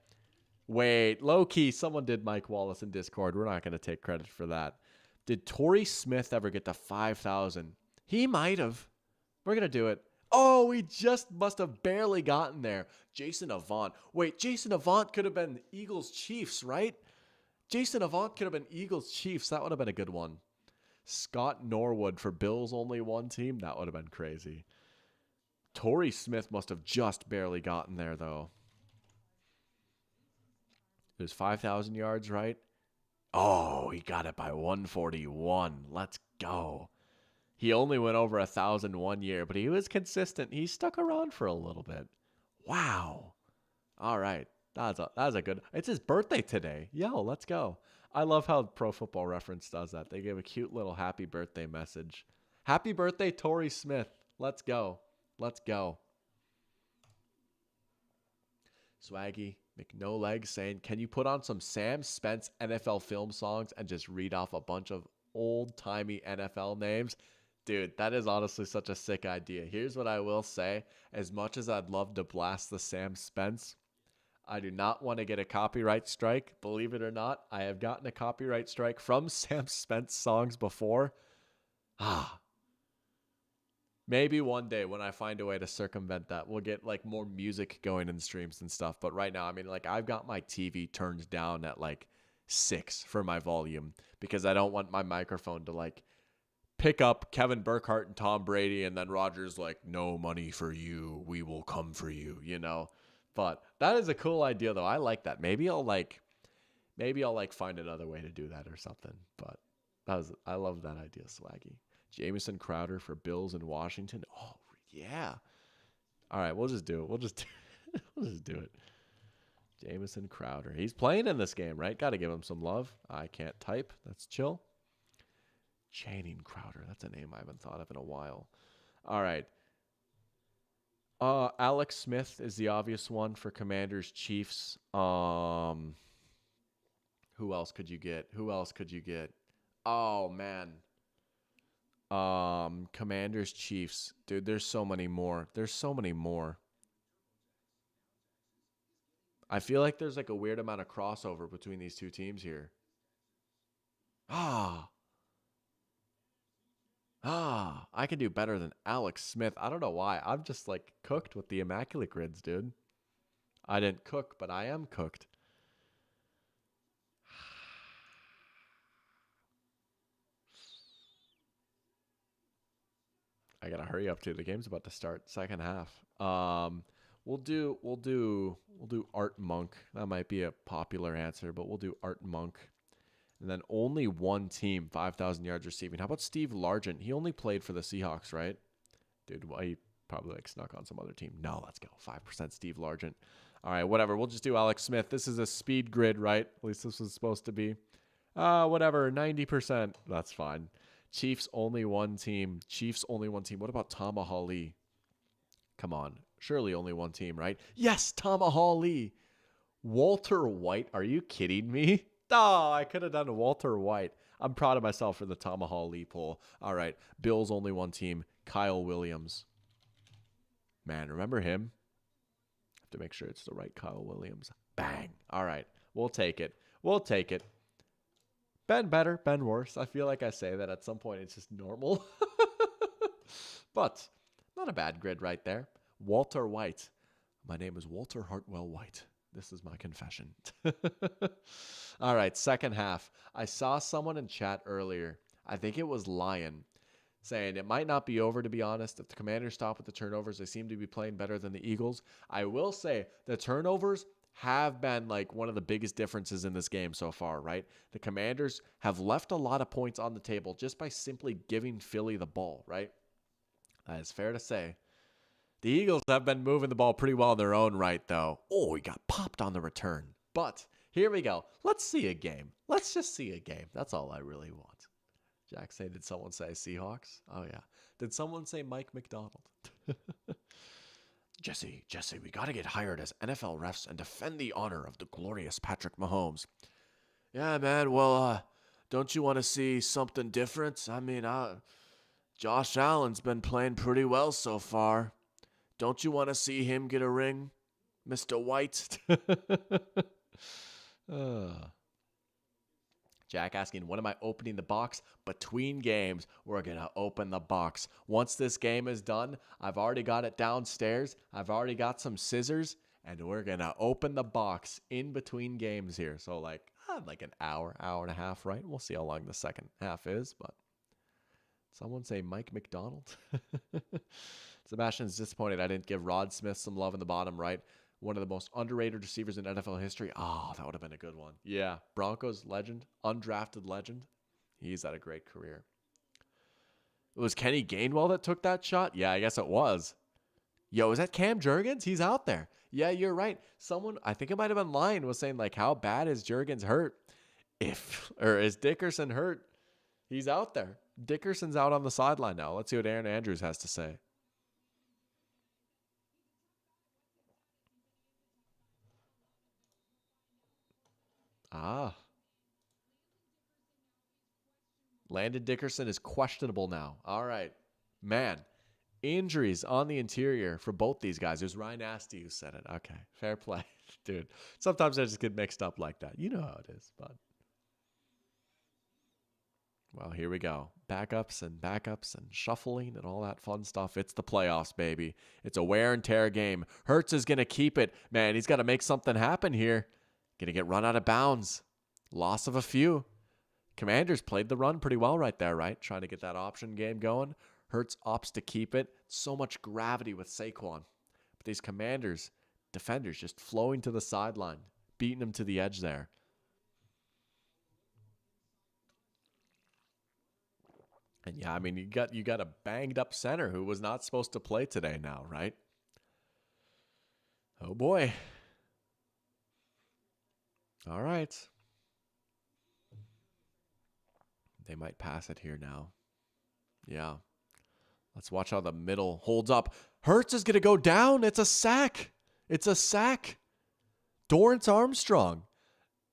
Wait, low-key, someone did Mike Wallace in Discord. We're not going to take credit for that. Did Torrey Smith ever get to 5,000? He might have. We're going to do it. Oh, he just must have barely gotten there. Jason Avant. Wait, Jason Avant could have been Eagles Chiefs, right? Jason Avant could have been Eagles Chiefs. That would have been a good one. Scott Norwood for Bills only one team. That would have been crazy. Torrey Smith must have just barely gotten there, though. It was 5,000 yards, right? Oh, he got it by 141. Let's go. He only went over 1,000 one year, but he was consistent. He stuck around for a little bit. Wow. All right. That's a good. It's his birthday today. Yo, let's go. I love how Pro Football Reference does that. They give a cute little happy birthday message. Happy birthday, Torrey Smith. Let's go. Let's go. Swaggy McNolegs saying, can you put on some Sam Spence NFL film songs and just read off a bunch of old-timey NFL names? Dude, that is honestly such a sick idea. Here's what I will say. As much as I'd love to blast the Sam Spence, I do not want to get a copyright strike. Believe it or not, I have gotten a copyright strike from Sam Spence songs before. Maybe one day when I find a way to circumvent that, we'll get like more music going in streams and stuff. But right now, I mean, like I've got my TV turned down at like 6 for my volume because I don't want my microphone to like pick up Kevin Burkhardt and Tom Brady, and then Rodgers like, no money for you, we will come for you, you know. But that is a cool idea, though. I like that. Maybe I'll find another way to do that or something. But I love that idea, Swaggy. Jamison Crowder for Bills in Washington. Oh yeah. All right, we'll just do it. We'll just do it. Jamison Crowder. He's playing in this game, right? Got to give him some love. I can't type. That's chill. Channing Crowder. That's a name I haven't thought of in a while. All right. Alex Smith is the obvious one for Commanders Chiefs. Who else could you get? Oh man. Commanders Chiefs. Dude, there's so many more. I feel like there's like a weird amount of crossover between these two teams here. I can do better than Alex Smith. I don't know why. I'm just like cooked with the Immaculate grids, dude. I didn't cook, but I am cooked. I gotta hurry up too. The game's about to start. Second half. We'll do Art Monk. That might be a popular answer, but we'll do Art Monk. And then only one team, 5,000 yards receiving. How about Steve Largent? He only played for the Seahawks, right? Dude, well, he probably like snuck on some other team. No, let's go. 5% Steve Largent. All right, whatever. We'll just do Alex Smith. This is a speed grid, right? At least this was supposed to be. Whatever, 90%. That's fine. Chiefs only one team. What about Tama Hawley? Come on. Surely only one team, right? Yes, Tama Hawley. Walter White. Are you kidding me? Oh, I could have done Walter White. I'm proud of myself for the Tama Hawley poll. All right. Bills only one team. Kyle Williams. Man, remember him? Have to make sure it's the right Kyle Williams. Bang. All right. We'll take it. Ben better, Ben worse. I feel like I say that at some point. It's just normal. But not a bad grid right there. Walter White. My name is Walter Hartwell White. This is my confession. All right, second half. I saw someone in chat earlier. I think it was Lion saying it might not be over, to be honest. If the Commanders stop with the turnovers, they seem to be playing better than the Eagles. I will say the turnovers have been like one of the biggest differences in this game so far, right? The Commanders have left a lot of points on the table just by simply giving Philly the ball, right? That is fair to say. The Eagles have been moving the ball pretty well in their own right, though. Oh, he got popped on the return. But here we go. Let's see a game. Let's just see a game. That's all I really want. Jack say, did someone say Seahawks? Oh, yeah. Did someone say Mike McDonald? Jesse, we got to get hired as NFL refs and defend the honor of the glorious Patrick Mahomes. Yeah, man. Well, don't you want to see something different? I mean, Josh Allen's been playing pretty well so far. Don't you want to see him get a ring, Mr. White? Jack asking, when am I opening the box? Between games, we're going to open the box. Once this game is done, I've already got it downstairs. I've already got some scissors, and we're going to open the box in between games here. So like an hour and a half, right? We'll see how long the second half is, but someone say Mike McDonald. Sebastian's disappointed I didn't give Rod Smith some love in the bottom right. One of the most underrated receivers in NFL history. Oh, that would have been a good one. Yeah, Broncos legend, undrafted legend. He's had a great career. It was Kenny Gainwell that took that shot? Yeah, I guess it was. Yo, is that Cam Jurgens? He's out there. Yeah, you're right. Someone, I think it might have been Lion, was saying, like, how bad is Jurgens hurt? Or is Dickerson hurt? He's out there. Dickerson's out on the sideline now. Let's see what Aaron Andrews has to say. Landon Dickerson is questionable now. All right. Man, injuries on the interior for both these guys. It was Ryan Asty who said it. Okay, fair play. Dude, sometimes I just get mixed up like that. You know how it is, bud. Well, here we go. Backups and shuffling and all that fun stuff. It's the playoffs, baby. It's a wear and tear game. Hurts is going to keep it. Man, he's got to make something happen here. Going to get run out of bounds. Loss of a few. Commanders played the run pretty well right there, right? Trying to get that option game going. Hurts opts to keep it. So much gravity with Saquon. But these Commanders, defenders just flowing to the sideline, beating them to the edge there. And yeah, I mean, you got a banged up center who was not supposed to play today now, right? Oh boy. All right. They might pass it here now. Yeah. Let's watch how the middle holds up. Hurts is going to go down. It's a sack. It's a sack. Dorrance Armstrong.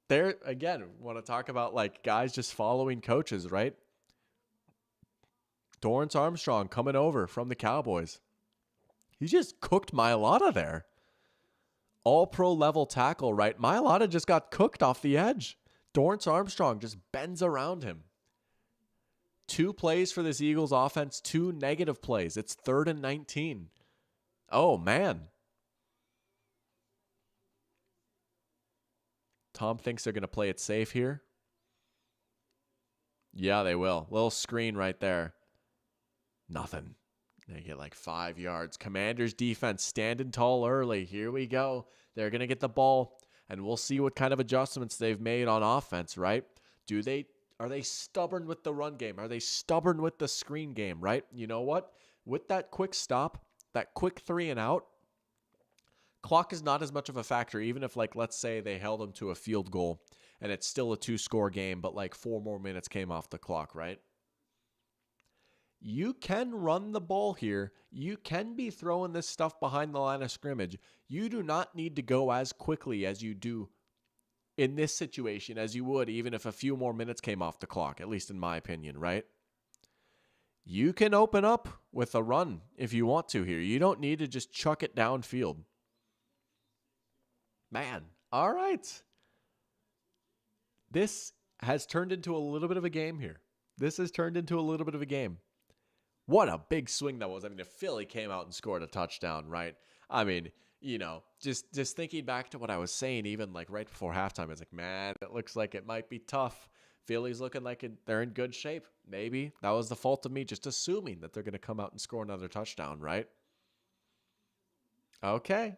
There, again, want to talk about like guys just following coaches, right? Dorrance Armstrong coming over from the Cowboys. He just cooked Mailata there. All pro level tackle, right? Mailata just got cooked off the edge. Dorrance Armstrong just bends around him. 2 plays for this Eagles offense, 2 negative plays. It's 3rd and 19. Oh, man. Tom thinks they're going to play it safe here. Yeah, they will. Little screen right there. Nothing. They get like 5 yards. Commanders defense standing tall early. Here we go. They're going to get the ball, and we'll see what kind of adjustments they've made on offense, right? Are they stubborn with the run game? Are they stubborn with the screen game, right? You know what? With that quick stop, that quick 3 and out, clock is not as much of a factor, even if, like, let's say they held them to a field goal and it's still a 2-score game, but like 4 more minutes came off the clock, right? You can run the ball here. You can be throwing this stuff behind the line of scrimmage. You do not need to go as quickly as you do in this situation as you would even if a few more minutes came off the clock, at least in my opinion, right? You can open up with a run if you want to here. You don't need to just chuck it downfield. Man, all right. This has turned into a little bit of a game here. What a big swing that was. I mean, if Philly came out and scored a touchdown, right? I mean, you know, just thinking back to what I was saying, even like right before halftime, it's like, man, it looks like it might be tough. Philly's looking like they're in good shape. Maybe that was the fault of me just assuming that they're going to come out and score another touchdown, right? Okay.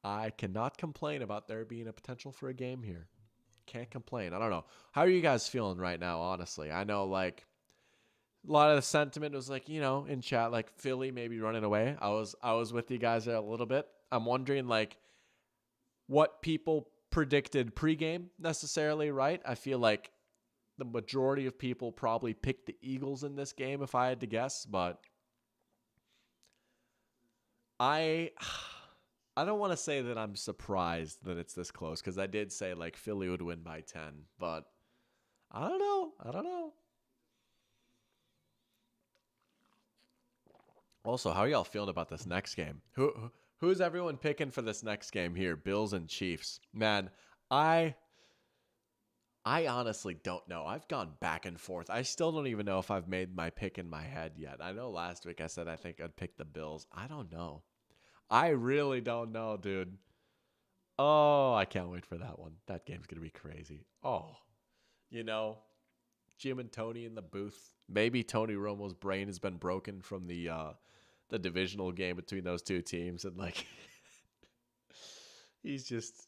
I cannot complain about there being a potential for a game here. Can't complain. I don't know. How are you guys feeling right now, honestly? I know, like, a lot of the sentiment was like, in chat, like Philly maybe running away. I was with you guys there a little bit. I'm wondering, like, what people predicted pregame necessarily, right? I feel like the majority of people probably picked the Eagles in this game if I had to guess, but I don't want to say that I'm surprised that it's this close because I did say like Philly would win by 10, but I don't know. Also, how are y'all feeling about this next game? Who's everyone picking for this next game here? Bills and Chiefs. Man, I honestly don't know. I've gone back and forth. I still don't even know if I've made my pick in my head yet. I know last week I said I think I'd pick the Bills. I don't know. I really don't know, dude. Oh, I can't wait for that one. That game's going to be crazy. Oh, Jim and Tony in the booth. Maybe Tony Romo's brain has been broken from the divisional game between those two teams, and like he just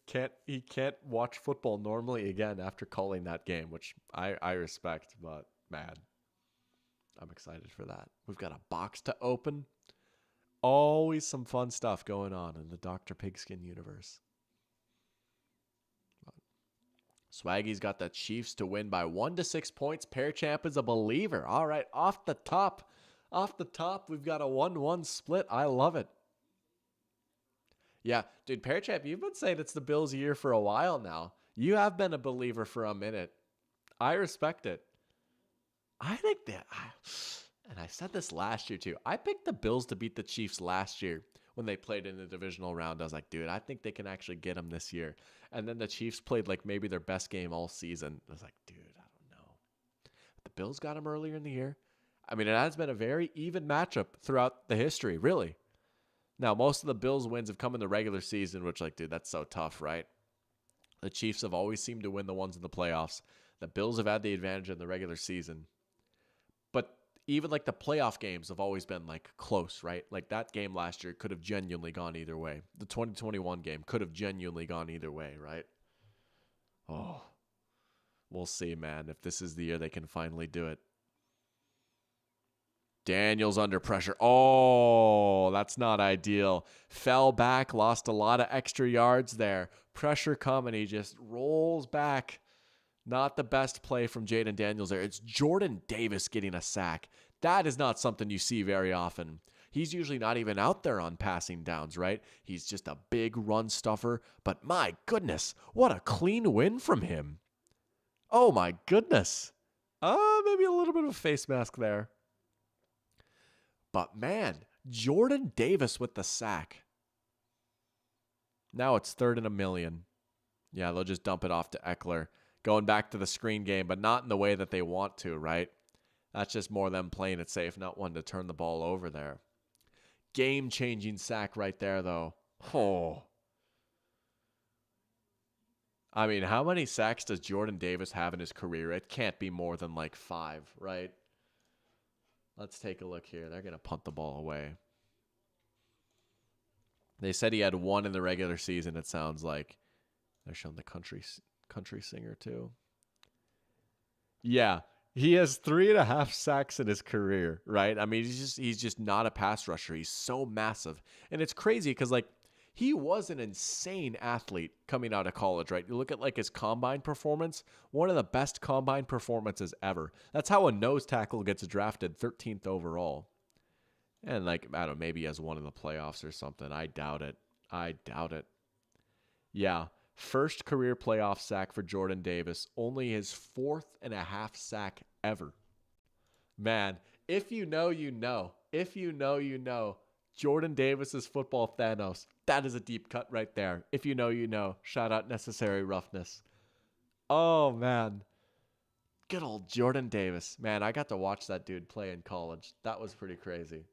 can't watch football normally again after calling that game, which I respect, but man, I'm excited for that. We've got a box to open. Always some fun stuff going on in the Dr. Pigskin universe. Swaggy's got the Chiefs to win by 1 to 6 points. Pear Champ is a believer. All right, off the top, we've got a 1-1 split. I love it. Yeah, dude, Pear Champ, you've been saying it's the Bills' year for a while now. You have been a believer for a minute. I respect it. I think that, and I said this last year too, I picked the Bills to beat the Chiefs last year when they played in the divisional round. I was like, dude, I think they can actually get them this year. And then the Chiefs played like maybe their best game all season. I was like, dude, I don't know. But the Bills got them earlier in the year. I mean, it has been a very even matchup throughout the history, really. Now, most of the Bills' wins have come in the regular season, which, like, dude, that's so tough, right? The Chiefs have always seemed to win the ones in the playoffs. The Bills have had the advantage in the regular season. But even, like, the playoff games have always been, like, close, right? Like, that game last year could have genuinely gone either way. The 2021 game could have genuinely gone either way, right? Oh, we'll see, man, if this is the year they can finally do it. Daniels under pressure. Oh, that's not ideal. Fell back, lost a lot of extra yards there. Pressure coming. He just rolls back. Not the best play from Jaden Daniels there. It's Jordan Davis getting a sack. That is not something you see very often. He's usually not even out there on passing downs, right? He's just a big run stuffer. But my goodness, what a clean win from him. Oh my goodness. Maybe a little bit of a face mask there. But man, Jordan Davis with the sack. Now it's 3rd and 1,000,000. Yeah, they'll just dump it off to Eckler. Going back to the screen game, but not in the way that they want to, right? That's just more them playing it safe, not wanting to turn the ball over there. Game-changing sack right there, though. Oh. I mean, how many sacks does Jordan Davis have in his career? It can't be more than like 5, right? Let's take a look here. They're going to punt the ball away. They said he had 1 in the regular season, it sounds like. They're showing the country singer, too. Yeah, he has 3.5 sacks in his career, right? I mean, he's just not a pass rusher. He's so massive. And it's crazy because, like, he was an insane athlete coming out of college, right? You look at like his combine performance, one of the best combine performances ever. That's how a nose tackle gets drafted 13th overall. And like, I don't know, maybe he has 1 in the playoffs or something. I doubt it. Yeah, first career playoff sack for Jordan Davis. Only his 4.5 sack ever. Man, if you know, you know. If you know, you know. Jordan Davis's football Thanos. That is a deep cut right there. If you know, you know. Shout out Necessary Roughness. Oh, man. Good old Jordan Davis. Man, I got to watch that dude play in college. That was pretty crazy.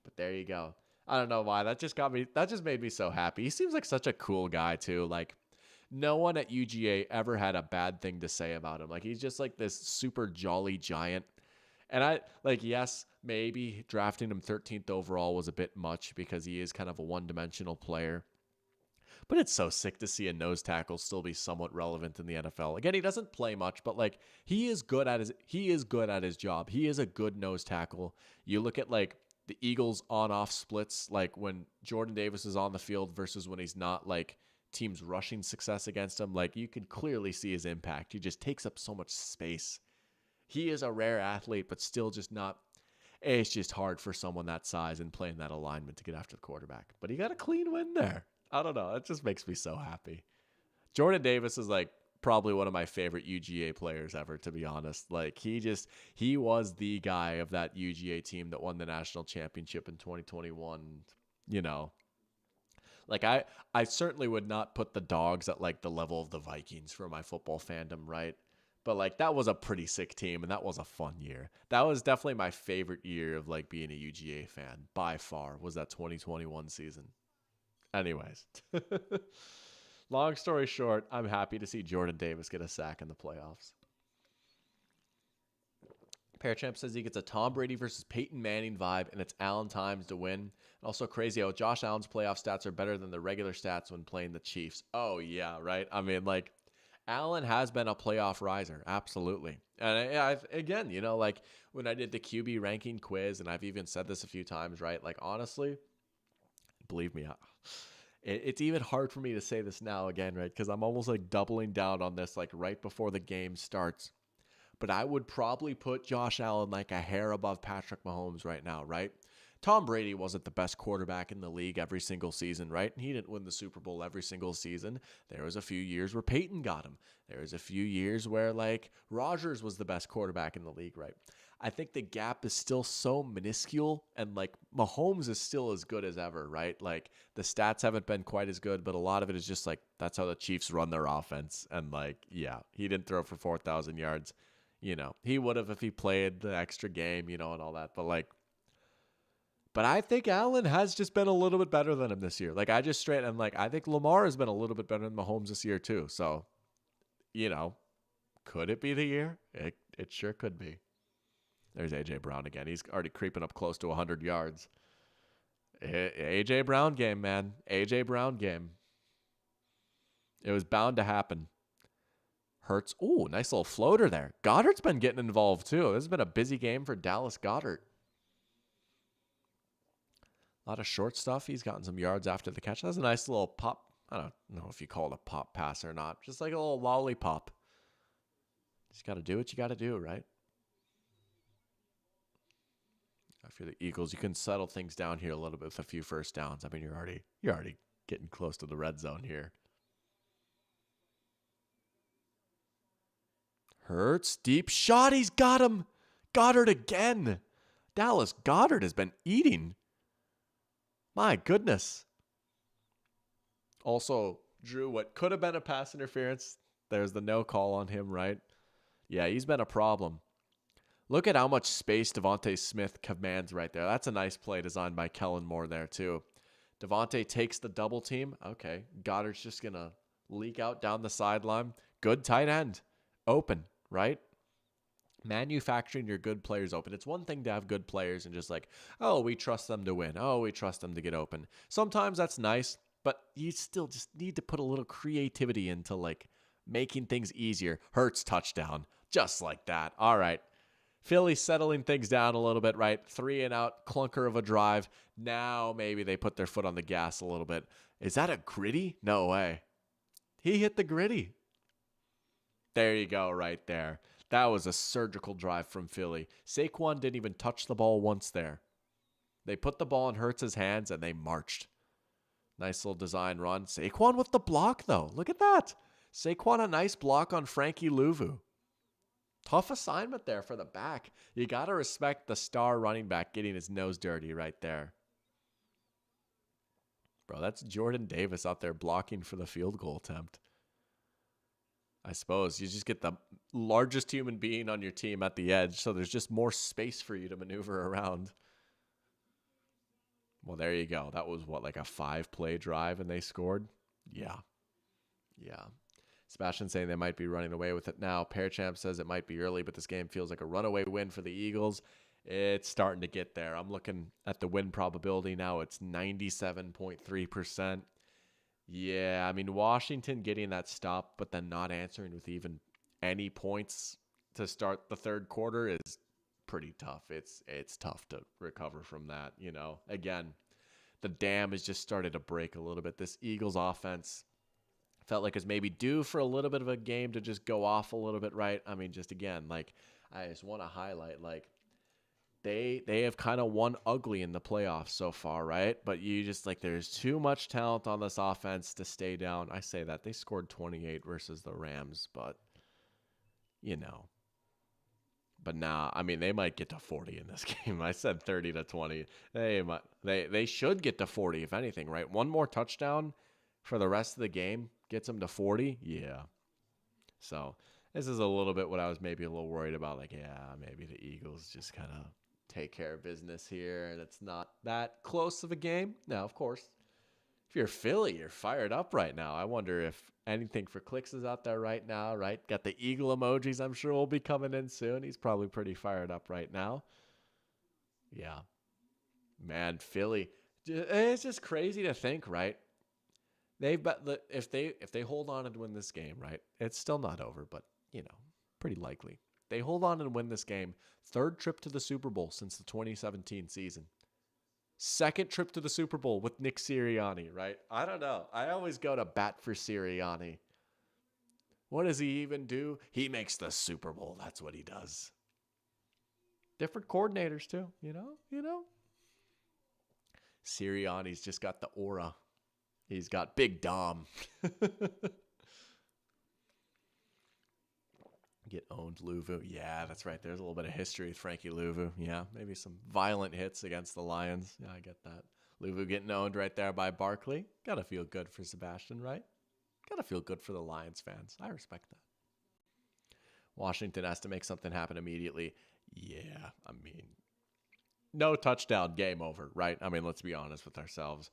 But there you go. I don't know why. That just made me so happy. He seems like such a cool guy, too. Like, no one at UGA ever had a bad thing to say about him. Like, he's just like this super jolly giant. And I like, yes, maybe drafting him 13th overall was a bit much because he is kind of a one-dimensional player. But it's so sick to see a nose tackle still be somewhat relevant in the NFL. Again, he doesn't play much, but like he is good at his job. He is a good nose tackle. You look at like the Eagles on-off splits, like when Jordan Davis is on the field versus when he's not, like teams rushing success against him, like you can clearly see his impact. He just takes up so much space. He is a rare athlete, but still just not. It's just hard for someone that size and playing that alignment to get after the quarterback. But he got a clean win there. I don't know. It just makes me so happy. Jordan Davis is like probably one of my favorite UGA players ever, to be honest. Like he was the guy of that UGA team that won the national championship in 2021. You know, like I certainly would not put the Dogs at like the level of the Vikings for my football fandom, right? But like that was a pretty sick team and that was a fun year. That was definitely my favorite year of like being a UGA fan by far, was that 2021 season. Anyways, long story short, I'm happy to see Jordan Davis get a sack in the playoffs. Pearchamp says he gets a Tom Brady versus Peyton Manning vibe, and it's Allen times to win. And also crazy how Josh Allen's playoff stats are better than the regular stats when playing the Chiefs. Oh, yeah, right? I mean, like, Allen has been a playoff riser, absolutely. And again, you know, like when I did the QB ranking quiz, and I've even said this a few times, right? Like, honestly, believe me, it's even hard for me to say this now again, right? Because I'm almost like doubling down on this, like right before the game starts. But I would probably put Josh Allen like a hair above Patrick Mahomes right now, right? Tom Brady wasn't the best quarterback in the league every single season, right? He didn't win the Super Bowl every single season. There was a few years where Peyton got him. There was a few years where like Rodgers was the best quarterback in the league, right? I think the gap is still so minuscule, and like Mahomes is still as good as ever, right? Like the stats haven't been quite as good, but a lot of it is just like that's how the Chiefs run their offense. And like, yeah, he didn't throw for 4,000 yards. You know, he would have if he played the extra game, you know, and all that. But I think Allen has just been a little bit better than him this year. Like I'm like, I think Lamar has been a little bit better than Mahomes this year too. So, you know, could it be the year? It sure could be. There's A.J. Brown again. He's already creeping up close to 100 yards. A.J. Brown game, man. A.J. Brown game. It was bound to happen. Hurts. Ooh, nice little floater there. Goddard's been getting involved too. This has been a busy game for Dallas Goedert. A lot of short stuff. He's gotten some yards after the catch. That's a nice little pop. I don't know if you call it a pop pass or not. Just like a little lollipop. Just got to do what you got to do, right? If you're the Eagles, you can settle things down here a little bit with a few first downs. I mean, you're already getting close to the red zone here. Hurts, deep shot. He's got him. Goddard again. Dallas Goedert has been eating. My goodness. Also, drew what could have been a pass interference. There's the no call on him, right? Yeah, he's been a problem. Look at how much space Devontae Smith commands right there. That's a nice play designed by Kellen Moore there, too. Devontae takes the double team. Okay, Goddard's just going to leak out down the sideline. Good tight end. Open, right? Manufacturing your good players open. It's one thing to have good players and just like, oh, we trust them to win. Oh, we trust them to get open. Sometimes that's nice, but you still just need to put a little creativity into like making things easier. Hurts touchdown. Just like that. All right. Philly settling things down a little bit, right? 3 and out, clunker of a drive. Now maybe they put their foot on the gas a little bit. Is that a gritty? No way. He hit the gritty. There you go, right there. That was a surgical drive from Philly. Saquon didn't even touch the ball once there. They put the ball in Hurts' hands and they marched. Nice little design run. Saquon with the block, though. Look at that. Saquon a nice block on Frankie Louvu. Tough assignment there for the back. You got to respect the star running back getting his nose dirty right there. Bro, that's Jordan Davis out there blocking for the field goal attempt. I suppose you just get the largest human being on your team at the edge, so there's just more space for you to maneuver around. Well, there you go. That was what, like a 5-play drive and they scored? Yeah. Sebastian saying they might be running away with it now. Pearchamp says it might be early, but this game feels like a runaway win for the Eagles. It's starting to get there. I'm looking at the win probability now. It's 97.3%. Yeah, I mean, Washington getting that stop, but then not answering with even any points to start the third quarter is pretty tough. It's tough to recover from that, you know. Again, the dam has just started to break a little bit. This Eagles offense felt like it's maybe due for a little bit of a game to just go off a little bit, right? I mean, just again, like, I just want to highlight, like, they have kind of won ugly in the playoffs so far, right? But you just, like, there's too much talent on this offense to stay down. I say that. They scored 28 versus the Rams, but, you know. But nah, I mean, they might get to 40 in this game. I said 30 to 20. They should get to 40, if anything, right? One more touchdown for the rest of the game gets them to 40. Yeah. So this is a little bit what I was maybe a little worried about. Like, yeah, maybe the Eagles just kind of take care of business here, and it's not that close of a game. Now, of course, if you're Philly, you're fired up right now. I wonder if anything for Clicks is out there right now, right? Got the eagle emojis, I'm sure will be coming in soon. He's probably pretty fired up right now. Yeah. Man, Philly. It's just crazy to think, right? If they hold on and win this game, right? It's still not over, but, you know, pretty likely. They hold on and win this game. Third trip to the Super Bowl since the 2017 season. Second trip to the Super Bowl with Nick Sirianni, right? I don't know. I always go to bat for Sirianni. What does he even do? He makes the Super Bowl. That's what he does. Different coordinators too, you know? Sirianni's just got the aura. He's got Big Dom. Get owned, Louvu. Yeah, that's right. There's a little bit of history with Frankie Louvu. Yeah, maybe some violent hits against the Lions. Yeah, I get that. Louvu getting owned right there by Barkley. Gotta feel good for Sebastian, right? Gotta feel good for the Lions fans. I respect that. Washington has to make something happen immediately. Yeah, I mean, no touchdown, game over, right? I mean, let's be honest with ourselves.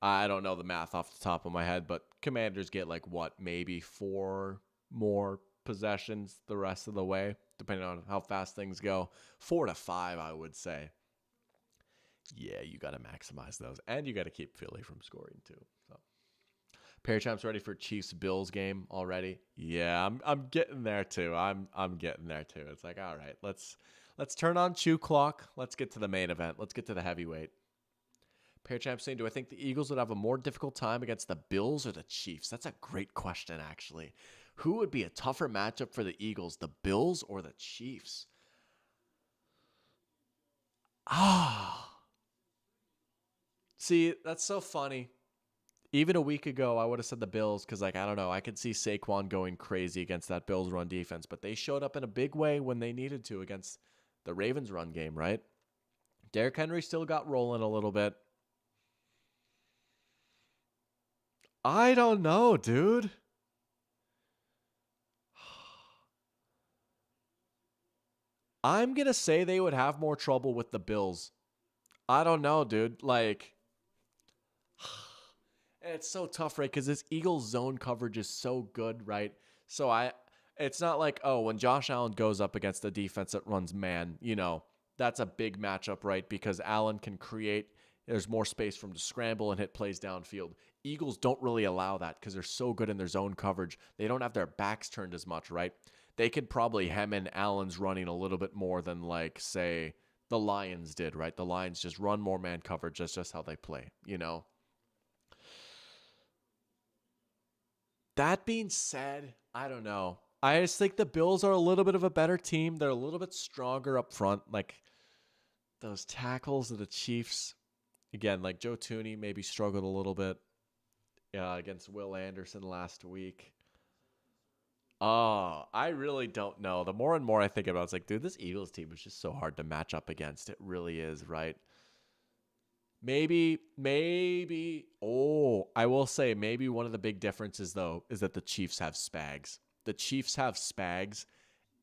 I don't know the math off the top of my head, but Commanders get like what, maybe 4 more possessions the rest of the way, depending on how fast things go. 4 to 5, I would say. Yeah, you got to maximize those, and you got to keep Philly from scoring too. So, Parachamp's ready for Chiefs-Bills game already. Yeah, I'm getting there too. I'm getting there too. It's like, all right, let's turn on Chew Clock. Let's get to the main event. Let's get to the heavyweight. Parachamp saying, do I think the Eagles would have a more difficult time against the Bills or the Chiefs? That's a great question, actually. Who would be a tougher matchup for the Eagles, the Bills or the Chiefs? See, that's so funny. Even a week ago, I would have said the Bills because, like, I don't know. I could see Saquon going crazy against that Bills run defense, but they showed up in a big way when they needed to against the Ravens run game, right? Derrick Henry still got rolling a little bit. I don't know, dude. I'm going to say they would have more trouble with the Bills. I don't know, dude. Like, it's so tough, right? Because this Eagles zone coverage is so good, right? So it's not like, oh, when Josh Allen goes up against a defense that runs man, you know, that's a big matchup, right? Because Allen can create, there's more space for him to scramble and hit plays downfield. Eagles don't really allow that because they're so good in their zone coverage. They don't have their backs turned as much, right? They could probably hem in Allen's running a little bit more than, like, say, the Lions did, right? The Lions just run more man coverage. That's just how they play, you know? That being said, I don't know. I just think the Bills are a little bit of a better team. They're a little bit stronger up front. Like, those tackles of the Chiefs, again, like Joe Thuney maybe struggled a little bit against Will Anderson last week. Oh, I really don't know. The more and more I think about it, it's like, dude, this Eagles team is just so hard to match up against. It really is, right? Maybe, I will say maybe one of the big differences, though, is that the Chiefs have Spags. The Chiefs have Spags,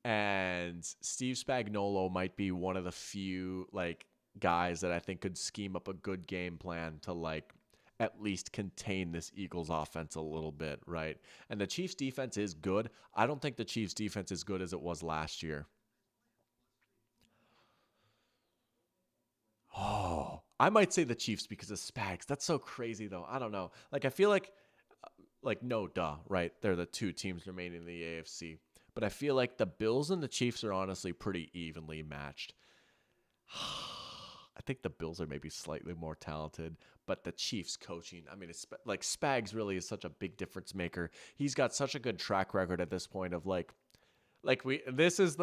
and Steve Spagnuolo might be one of the few, like, guys that I think could scheme up a good game plan to, like, at least contain this Eagles offense a little bit, right? And the Chiefs defense is good. I don't think the Chiefs defense is good as it was last year. Oh, I might say the Chiefs because of Spags. That's so crazy though. I don't know. Like I feel like no duh, right? They're the two teams remaining in the AFC. But I feel like the Bills and the Chiefs are honestly pretty evenly matched. I think the Bills are maybe slightly more talented, but the Chiefs coaching, I mean, it's like Spags really is such a big difference maker. He's got such a good track record at this point of this is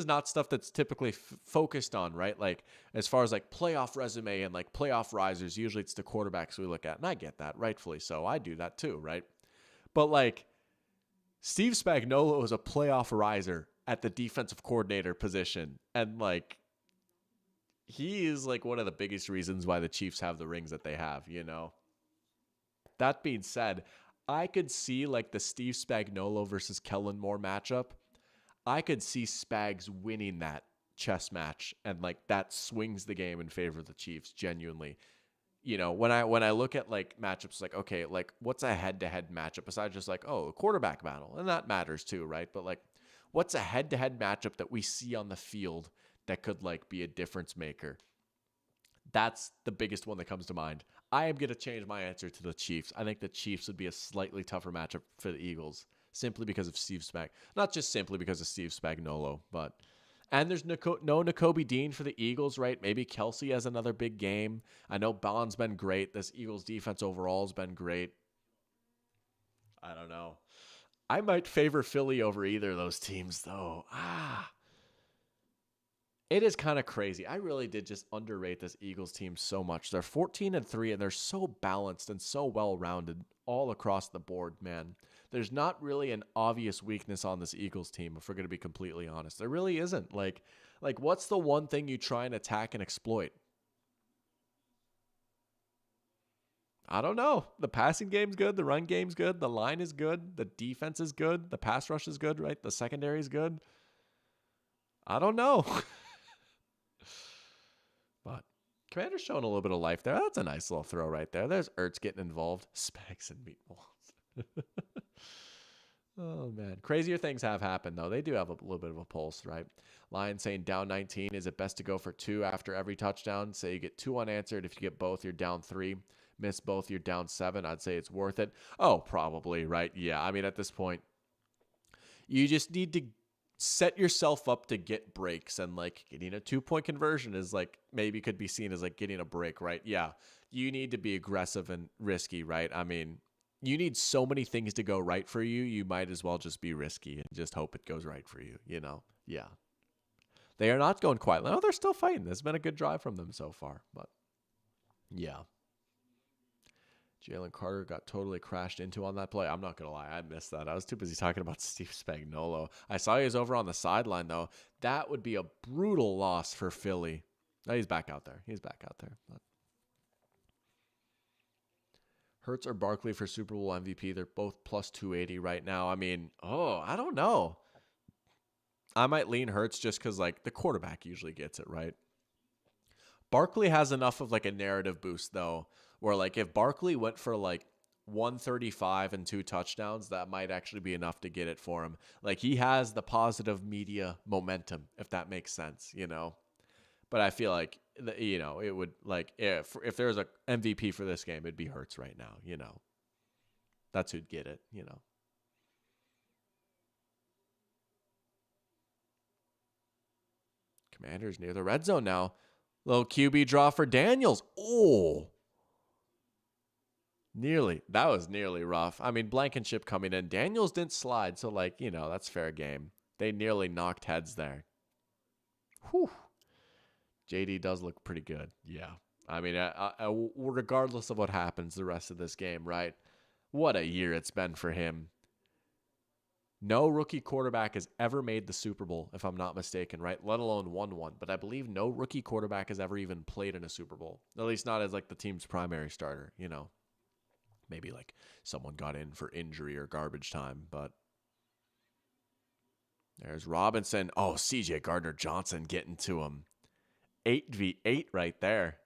not stuff that's typically focused on, right? Like as far as like playoff resume and like playoff risers, usually it's the quarterbacks we look at, and I get that, rightfully so. I do that too, right? But like Steve Spagnuolo is a playoff riser at the defensive coordinator position, and like he is like one of the biggest reasons why the Chiefs have the rings that they have, you know? That being said, I could see like the Steve Spagnuolo versus Kellen Moore matchup. I could see Spags winning that chess match, and like that swings the game in favor of the Chiefs genuinely. You know, when I look at like matchups, like, okay, like what's a head-to-head matchup besides just like, oh, a quarterback battle? And that matters too, right? But like what's a head-to-head matchup that we see on the field that could like be a difference maker? That's the biggest one that comes to mind. I am going to change my answer to the Chiefs. I think the Chiefs would be a slightly tougher matchup for the Eagles simply because of Steve Spag. Not just simply because of Steve Spagnuolo, but and there's no Nakobe Dean for the Eagles, right? Maybe Kelsey has another big game. I know Bond's been great. This Eagles defense overall has been great. I don't know. I might favor Philly over either of those teams, though. It is kind of crazy. I really did just underrate this Eagles team so much. They're 14-3, and they're so balanced and so well-rounded all across the board, man. There's not really an obvious weakness on this Eagles team, if we're going to be completely honest. There really isn't. Like what's the one thing you try and attack and exploit? I don't know. The passing game's good. The run game's good. The line is good. The defense is good. The pass rush is good, right? The secondary is good. I don't know. But Commander's showing a little bit of life there. That's a nice little throw right there. There's Ertz getting involved. Spags and meatballs. Oh, man. Crazier things have happened, though. They do have a little bit of a pulse, right? Lion saying down 19. Is it best to go for 2 after every touchdown? Say you get 2 unanswered. If you get both, you're down 3. Miss both, you're down 7. I'd say it's worth it. Oh, probably, right? Yeah. I mean, at this point, you just need to set yourself up to get breaks, and like getting a 2-point conversion is like maybe could be seen as like getting a break, right? Yeah. You need to be aggressive and risky, right? I mean, you need so many things to go right for you. You might as well just be risky and just hope it goes right for you, you know? Yeah. They are not going quietly. No, they're still fighting. There's been a good drive from them so far, but yeah. Jalen Carter got totally crashed into on that play. I'm not going to lie. I missed that. I was too busy talking about Steve Spagnuolo. I saw he was over on the sideline, though. That would be a brutal loss for Philly. No, he's back out there. But Hurts or Barkley for Super Bowl MVP. They're both plus 280 right now. I mean, I don't know. I might lean Hurts just because, like, the quarterback usually gets it, right? Barkley has enough of, like, a narrative boost, though, where like if Barkley went for like 135 and 2 touchdowns, that might actually be enough to get it for him. Like he has the positive media momentum, if that makes sense, you know. But I feel like you know, it would like if there's a MVP for this game, it'd be Hurts right now, you know. That's who'd get it, you know. Commanders near the red zone now. Little QB draw for Daniels. Oh. Nearly. That was nearly rough. I mean, Blankenship coming in. Daniels didn't slide, so, like, you know, that's fair game. They nearly knocked heads there. Whew. JD does look pretty good. Yeah. I mean, regardless of what happens the rest of this game, right? What a year it's been for him. No rookie quarterback has ever made the Super Bowl, if I'm not mistaken, right? Let alone won one. But I believe no rookie quarterback has ever even played in a Super Bowl. At least not as, like, the team's primary starter, you know. Maybe like someone got in for injury or garbage time, but there's Robinson. Oh, CJ Gardner-Johnson getting to him. 8v8 right there.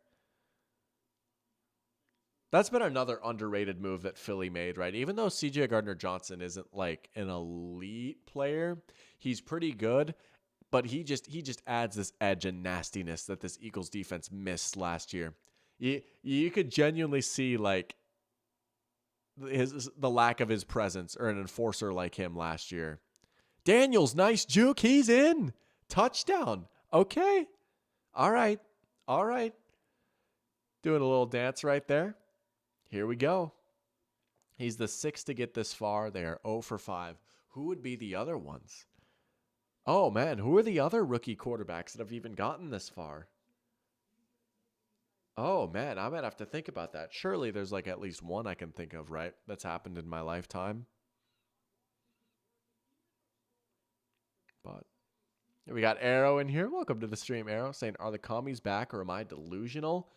That's been another underrated move that Philly made, right? Even though CJ Gardner-Johnson isn't like an elite player, he's pretty good, but he just adds this edge and nastiness that this Eagles defense missed last year. You could genuinely see like the lack of his presence or an enforcer like him last year. Daniels, nice juke, he's in. Touchdown. Okay. All right. All right. Doing a little dance right there. Here we go. He's the sixth to get this far. They are 0 for 5. Who would be the other ones? Oh, man. Who are the other rookie quarterbacks that have even gotten this far? Oh, man. I might have to think about that. Surely there's like at least one I can think of, right? That's happened in my lifetime. But we got Arrow in here. Welcome to the stream, Arrow. Saying, are the commies back or am I delusional?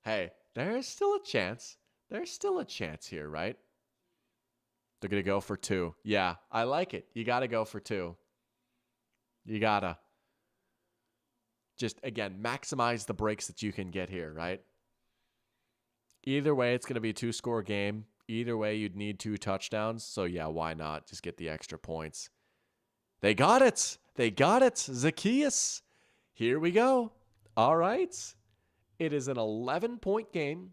Hey, there's still a chance. There's still a chance here, right? They're going to go for 2. Yeah, I like it. You got to go for 2. You got to. Just, again, maximize the breaks that you can get here, right? Either way, it's going to be a 2-score game. Either way, you'd need 2 touchdowns. So, yeah, why not? Just get the extra points. They got it. They got it. Zacchaeus. Here we go. All right. It is an 11-point game.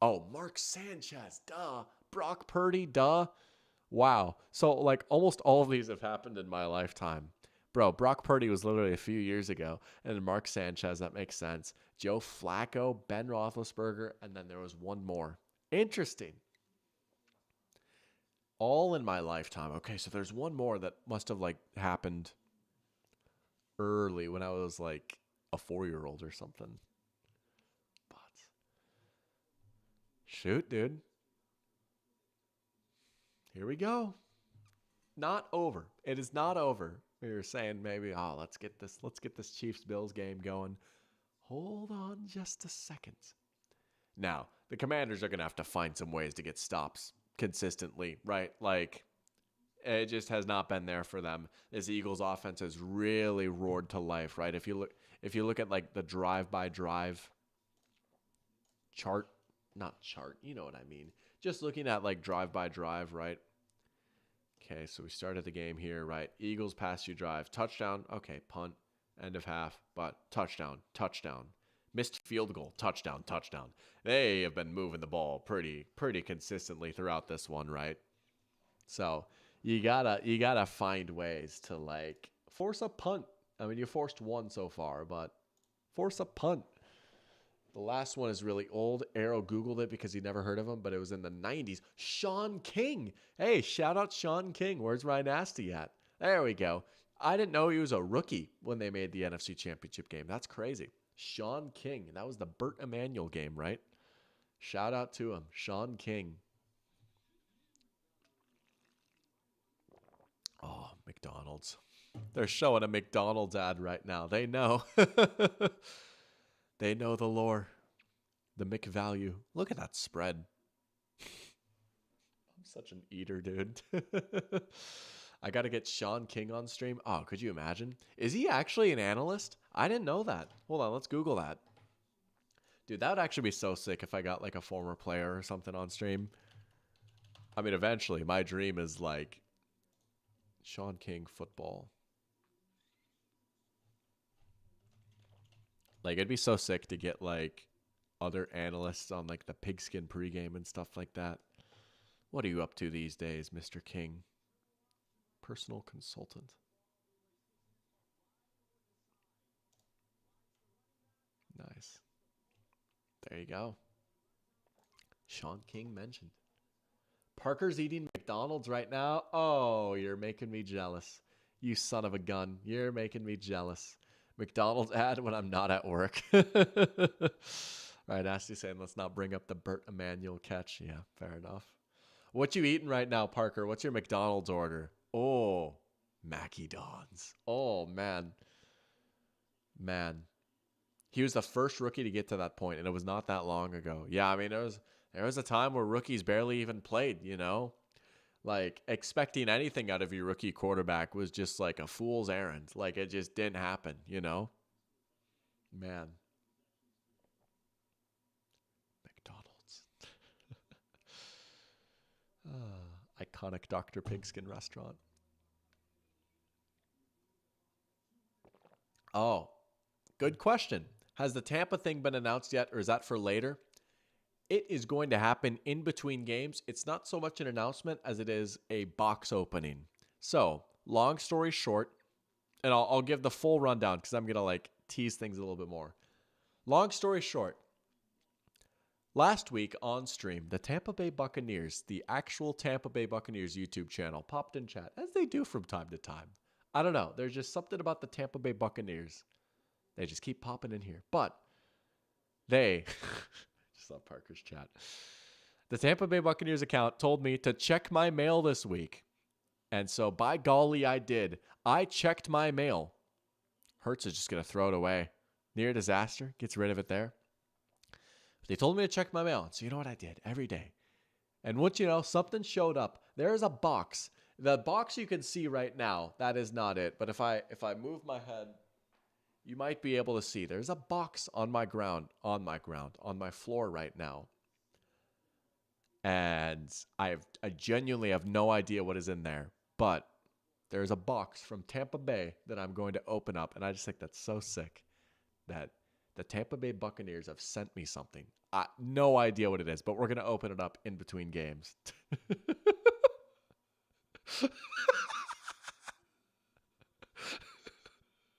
Oh, Mark Sanchez, duh. Brock Purdy, duh. Wow. So, like, almost all of these have happened in my lifetime. Bro, Brock Purdy was literally a few years ago. And then Mark Sanchez, that makes sense. Joe Flacco, Ben Roethlisberger, and then there was one more. Interesting. All in my lifetime. Okay, so there's one more that must have, like, happened early when I was, like, a 4-year-old or something. Shoot, dude. Here we go. Not over. It is not over. We were saying maybe, let's get this Chiefs-Bills game going. Hold on just a second. Now, the Commanders are going to have to find some ways to get stops consistently, right? Like, it just has not been there for them. This Eagles offense has really roared to life, right? If you look at like the drive-by-drive chart, not chart, you know what I mean. Just looking at like drive by drive, right? Okay, so we started the game here, right? Eagles pass you drive, touchdown, okay, punt, end of half, but touchdown, touchdown. Missed field goal, touchdown, touchdown. They have been moving the ball pretty consistently throughout this one, right? So you gotta find ways to like force a punt. I mean, you forced one so far, but force a punt. The last one is really old. Arrow Googled it because he never heard of him, but it was in the 90s. Sean King. Hey, shout out Sean King. Where's Ryan Nasty at? There we go. I didn't know he was a rookie when they made the NFC Championship game. That's crazy. Sean King. That was the Burt Emanuel game, right? Shout out to him. Sean King. Oh, McDonald's. They're showing a McDonald's ad right now. They know. They know the lore, the McValue. Look at that spread. I'm such an eater, dude. I got to get Sean King on stream. Oh, could you imagine? Is he actually an analyst? I didn't know that. Hold on, let's Google that. Dude, that would actually be so sick if I got like a former player or something on stream. I mean, eventually, my dream is like Sean King football. Like, it'd be so sick to get, like, other analysts on, like, the pigskin pregame and stuff like that. What are you up to these days, Mr. King? Personal consultant. Nice. There you go. Sean King mentioned. Parker's eating McDonald's right now. Oh, you're making me jealous. You son of a gun. You're making me jealous. McDonald's ad when I'm not at work. Right, Nasty saying, let's not bring up the Burt Emanuel catch. Yeah, fair enough. What you eating right now, Parker? What's your McDonald's order? Oh, Mackie Dons. Oh, man. Man. He was the first rookie to get to that point, and it was not that long ago. Yeah, I mean, there was a time where rookies barely even played, you know? Like, expecting anything out of your rookie quarterback was just like a fool's errand. Like, it just didn't happen, you know? Man. McDonald's. Iconic Dr. Pigskin restaurant. Oh, good question. Has the Tampa thing been announced yet, or is that for later? It is going to happen in between games. It's not so much an announcement as it is a box opening. So, long story short, and I'll give the full rundown because I'm going to like tease things a little bit more. Long story short, last week on stream, the Tampa Bay Buccaneers, the actual Tampa Bay Buccaneers YouTube channel, popped in chat, as they do from time to time. I don't know. There's just something about the Tampa Bay Buccaneers. They just keep popping in here. But they... just saw Parker's chat. The Tampa Bay Buccaneers account told me to check my mail this week. And so, by golly, I did. I checked my mail. Hertz is just going to throw it away. Near disaster. Gets rid of it there. They told me to check my mail. So, you know what I did every day? And once you know, something showed up. There is a box. The box you can see right now, that is not it. But if I move my head, you might be able to see. There's a box on my floor right now. And I genuinely have no idea what is in there. But there's a box from Tampa Bay that I'm going to open up. And I just think that's so sick that the Tampa Bay Buccaneers have sent me something. No idea what it is, but we're going to open it up in between games.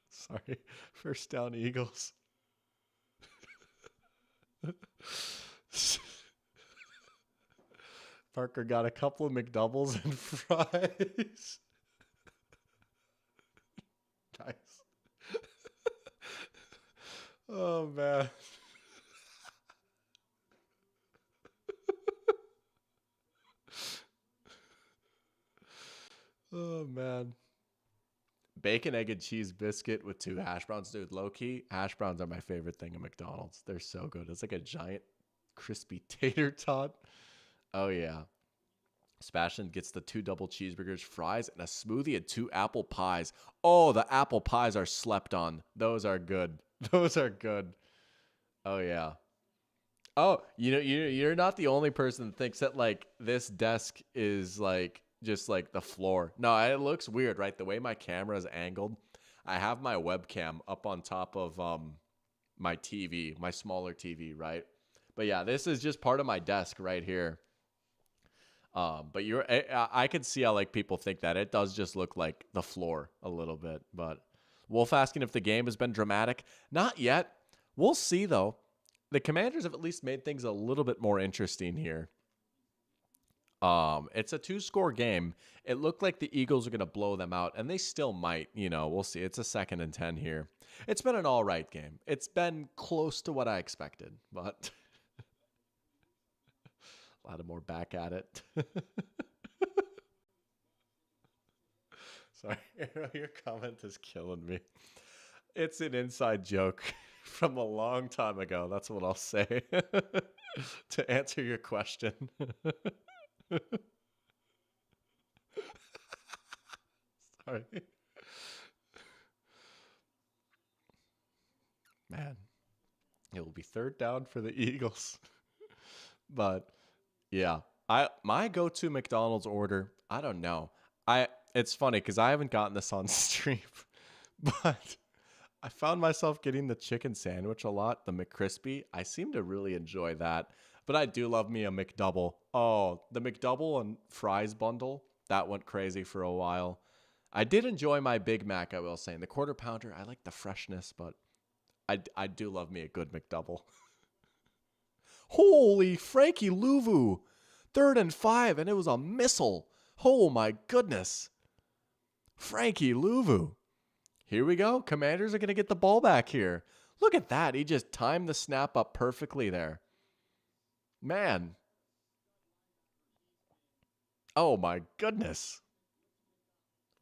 Sorry. First down, Eagles. Parker got a couple of McDoubles and fries. Nice. Oh, man. Oh, man. Bacon, egg, and cheese biscuit with 2 hash browns. Dude, low-key, hash browns are my favorite thing at McDonald's. They're so good. It's like a giant crispy tater tot. Oh, yeah. Sebastian gets the 2 double cheeseburgers, fries, and a smoothie and 2 apple pies. Oh, the apple pies are slept on. Those are good. Those are good. Oh, yeah. Oh, you're not the only person that thinks that, like, this desk is, like, just, like, the floor. No, it looks weird, right? The way my camera is angled. I have my webcam up on top of my TV, my smaller TV, right? But, yeah, this is just part of my desk right here. But I could see how like people think that it does just look like the floor a little bit. But Wolf asking if the game has been dramatic. Not yet. We'll see though. The Commanders have at least made things a little bit more interesting here. It's a 2-score game. It looked like the Eagles are going to blow them out, and they still might. We'll see. It's a 2nd and 10 here. It's been an all right game. It's been close to what I expected, but. A lot of more back at it. Sorry, your comment is killing me. It's an inside joke from a long time ago. That's what I'll say to answer your question. Sorry. Man, it will be 3rd down for the Eagles. But yeah, my go-to McDonald's order, I don't know. It's funny because I haven't gotten this on stream, but I found myself getting the chicken sandwich a lot, the McCrispy. I seem to really enjoy that, but I do love me a McDouble. Oh, the McDouble and fries bundle, that went crazy for a while. I did enjoy my Big Mac, I will say. And the Quarter Pounder, I like the freshness, but I do love me a good McDouble. Holy Frankie Louvu. 3rd and 5, and it was a missile. Oh, my goodness. Frankie Louvu. Here we go. Commanders are going to get the ball back here. Look at that. He just timed the snap up perfectly there. Man. Oh, my goodness.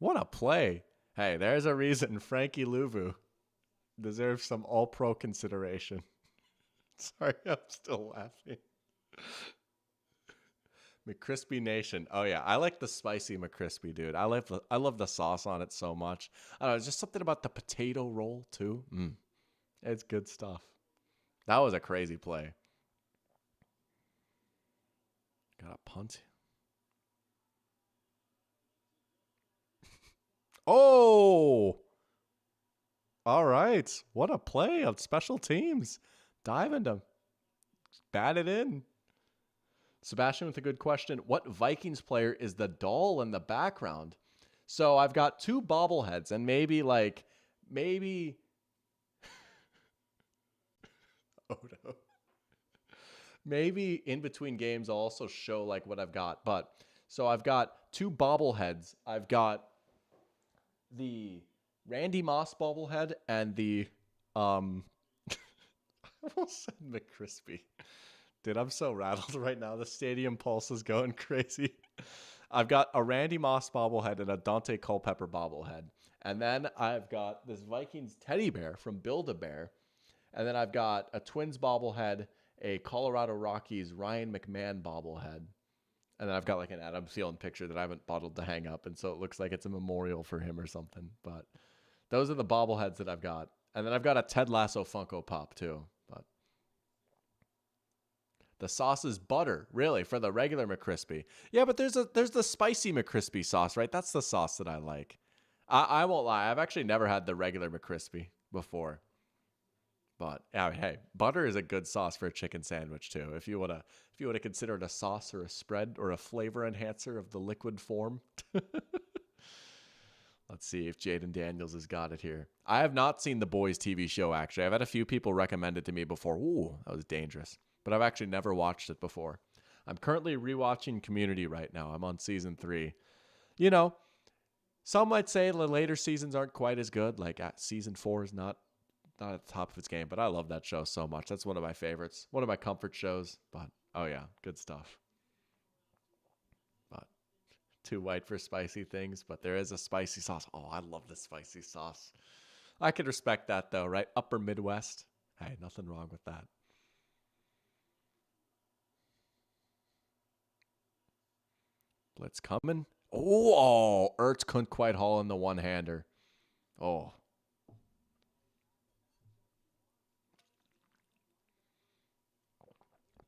What a play. Hey, there's a reason Frankie Louvu deserves some all-pro consideration. Sorry, I'm still laughing. McCrispy Nation. Oh yeah, I like the spicy McCrispy, dude. I love the sauce on it so much. I don't know, it's just something about the potato roll too. It's good stuff. That was a crazy play. Got a punt. Oh, all right. What a play on special teams. Dive into bat it in. Sebastian with a good question. What Vikings player is the doll in the background? So I've got two bobbleheads and maybe oh no. Maybe in between games I'll also show like what I've got. But so I've got two bobbleheads. I've got the Randy Moss bobblehead and the I almost said McCrispy. Dude, I'm so rattled right now. The stadium pulse is going crazy. I've got a Randy Moss bobblehead and a Dante Culpepper bobblehead. And then I've got this Vikings teddy bear from Build-A-Bear. And then I've got a Twins bobblehead, a Colorado Rockies Ryan McMahon bobblehead. And then I've got like an Adam Thielen picture that I haven't bottled to hang up. And so it looks like it's a memorial for him or something. But those are the bobbleheads that I've got. And then I've got a Ted Lasso Funko Pop too. But the sauce is butter, really, for the regular McCrispy. Yeah, but there's the spicy McCrispy sauce, right? That's the sauce that I like. I won't lie. I've actually never had the regular McCrispy before. But hey, butter is a good sauce for a chicken sandwich too. If you wanna consider it a sauce or a spread or a flavor enhancer of the liquid form. Let's see if Jaden Daniels has got it here. I have not seen The Boys TV show, actually. I've had a few people recommend it to me before. Ooh, that was dangerous. But I've actually never watched it before. I'm currently rewatching Community right now. I'm on season 3. You know, some might say the later seasons aren't quite as good. Like season 4 is not at the top of its game. But I love that show so much. That's one of my favorites. One of my comfort shows. But, oh yeah, good stuff. Too white for spicy things, but there is a spicy sauce. Oh, I love the spicy sauce. I could respect that though, right? Upper Midwest. Hey, nothing wrong with that. Blitz coming. Oh, Ertz couldn't quite haul in the one-hander. Oh.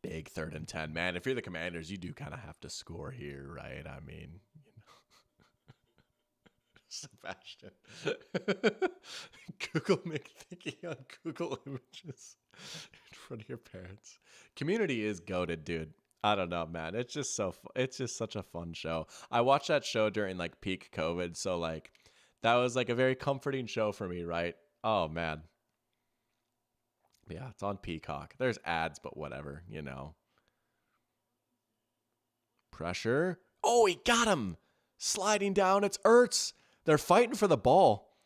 Big 3rd and 10. Man, if you're the Commanders, you do kind of have to score here, right? I mean, Sebastian. Google McThinking on Google Images in front of your parents. Community is goated, dude. I don't know, man. It's just such a fun show. I watched that show during like peak COVID, so like that was like a very comforting show for me, right? Oh man. Yeah, it's on Peacock. There's ads, but whatever, you know. Pressure. Oh, he got him. Sliding down. It's Ertz. They're fighting for the ball.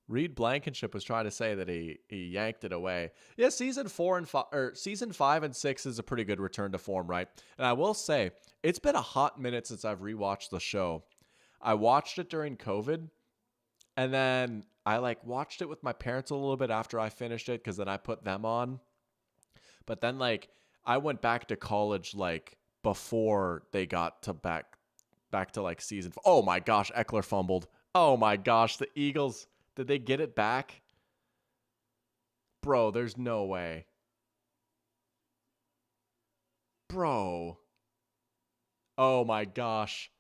Reed Blankenship was trying to say that he yanked it away. Yeah, season 5 and 6 is a pretty good return to form, right? And I will say, it's been a hot minute since I've rewatched the show. I watched it during COVID, and then I like watched it with my parents a little bit after I finished it because then I put them on. But then like I went back to college like before they got to back to like season. Oh my gosh, Eckler fumbled. Oh my gosh, the Eagles, did they get it back? Bro, there's no way. Bro. Oh my gosh.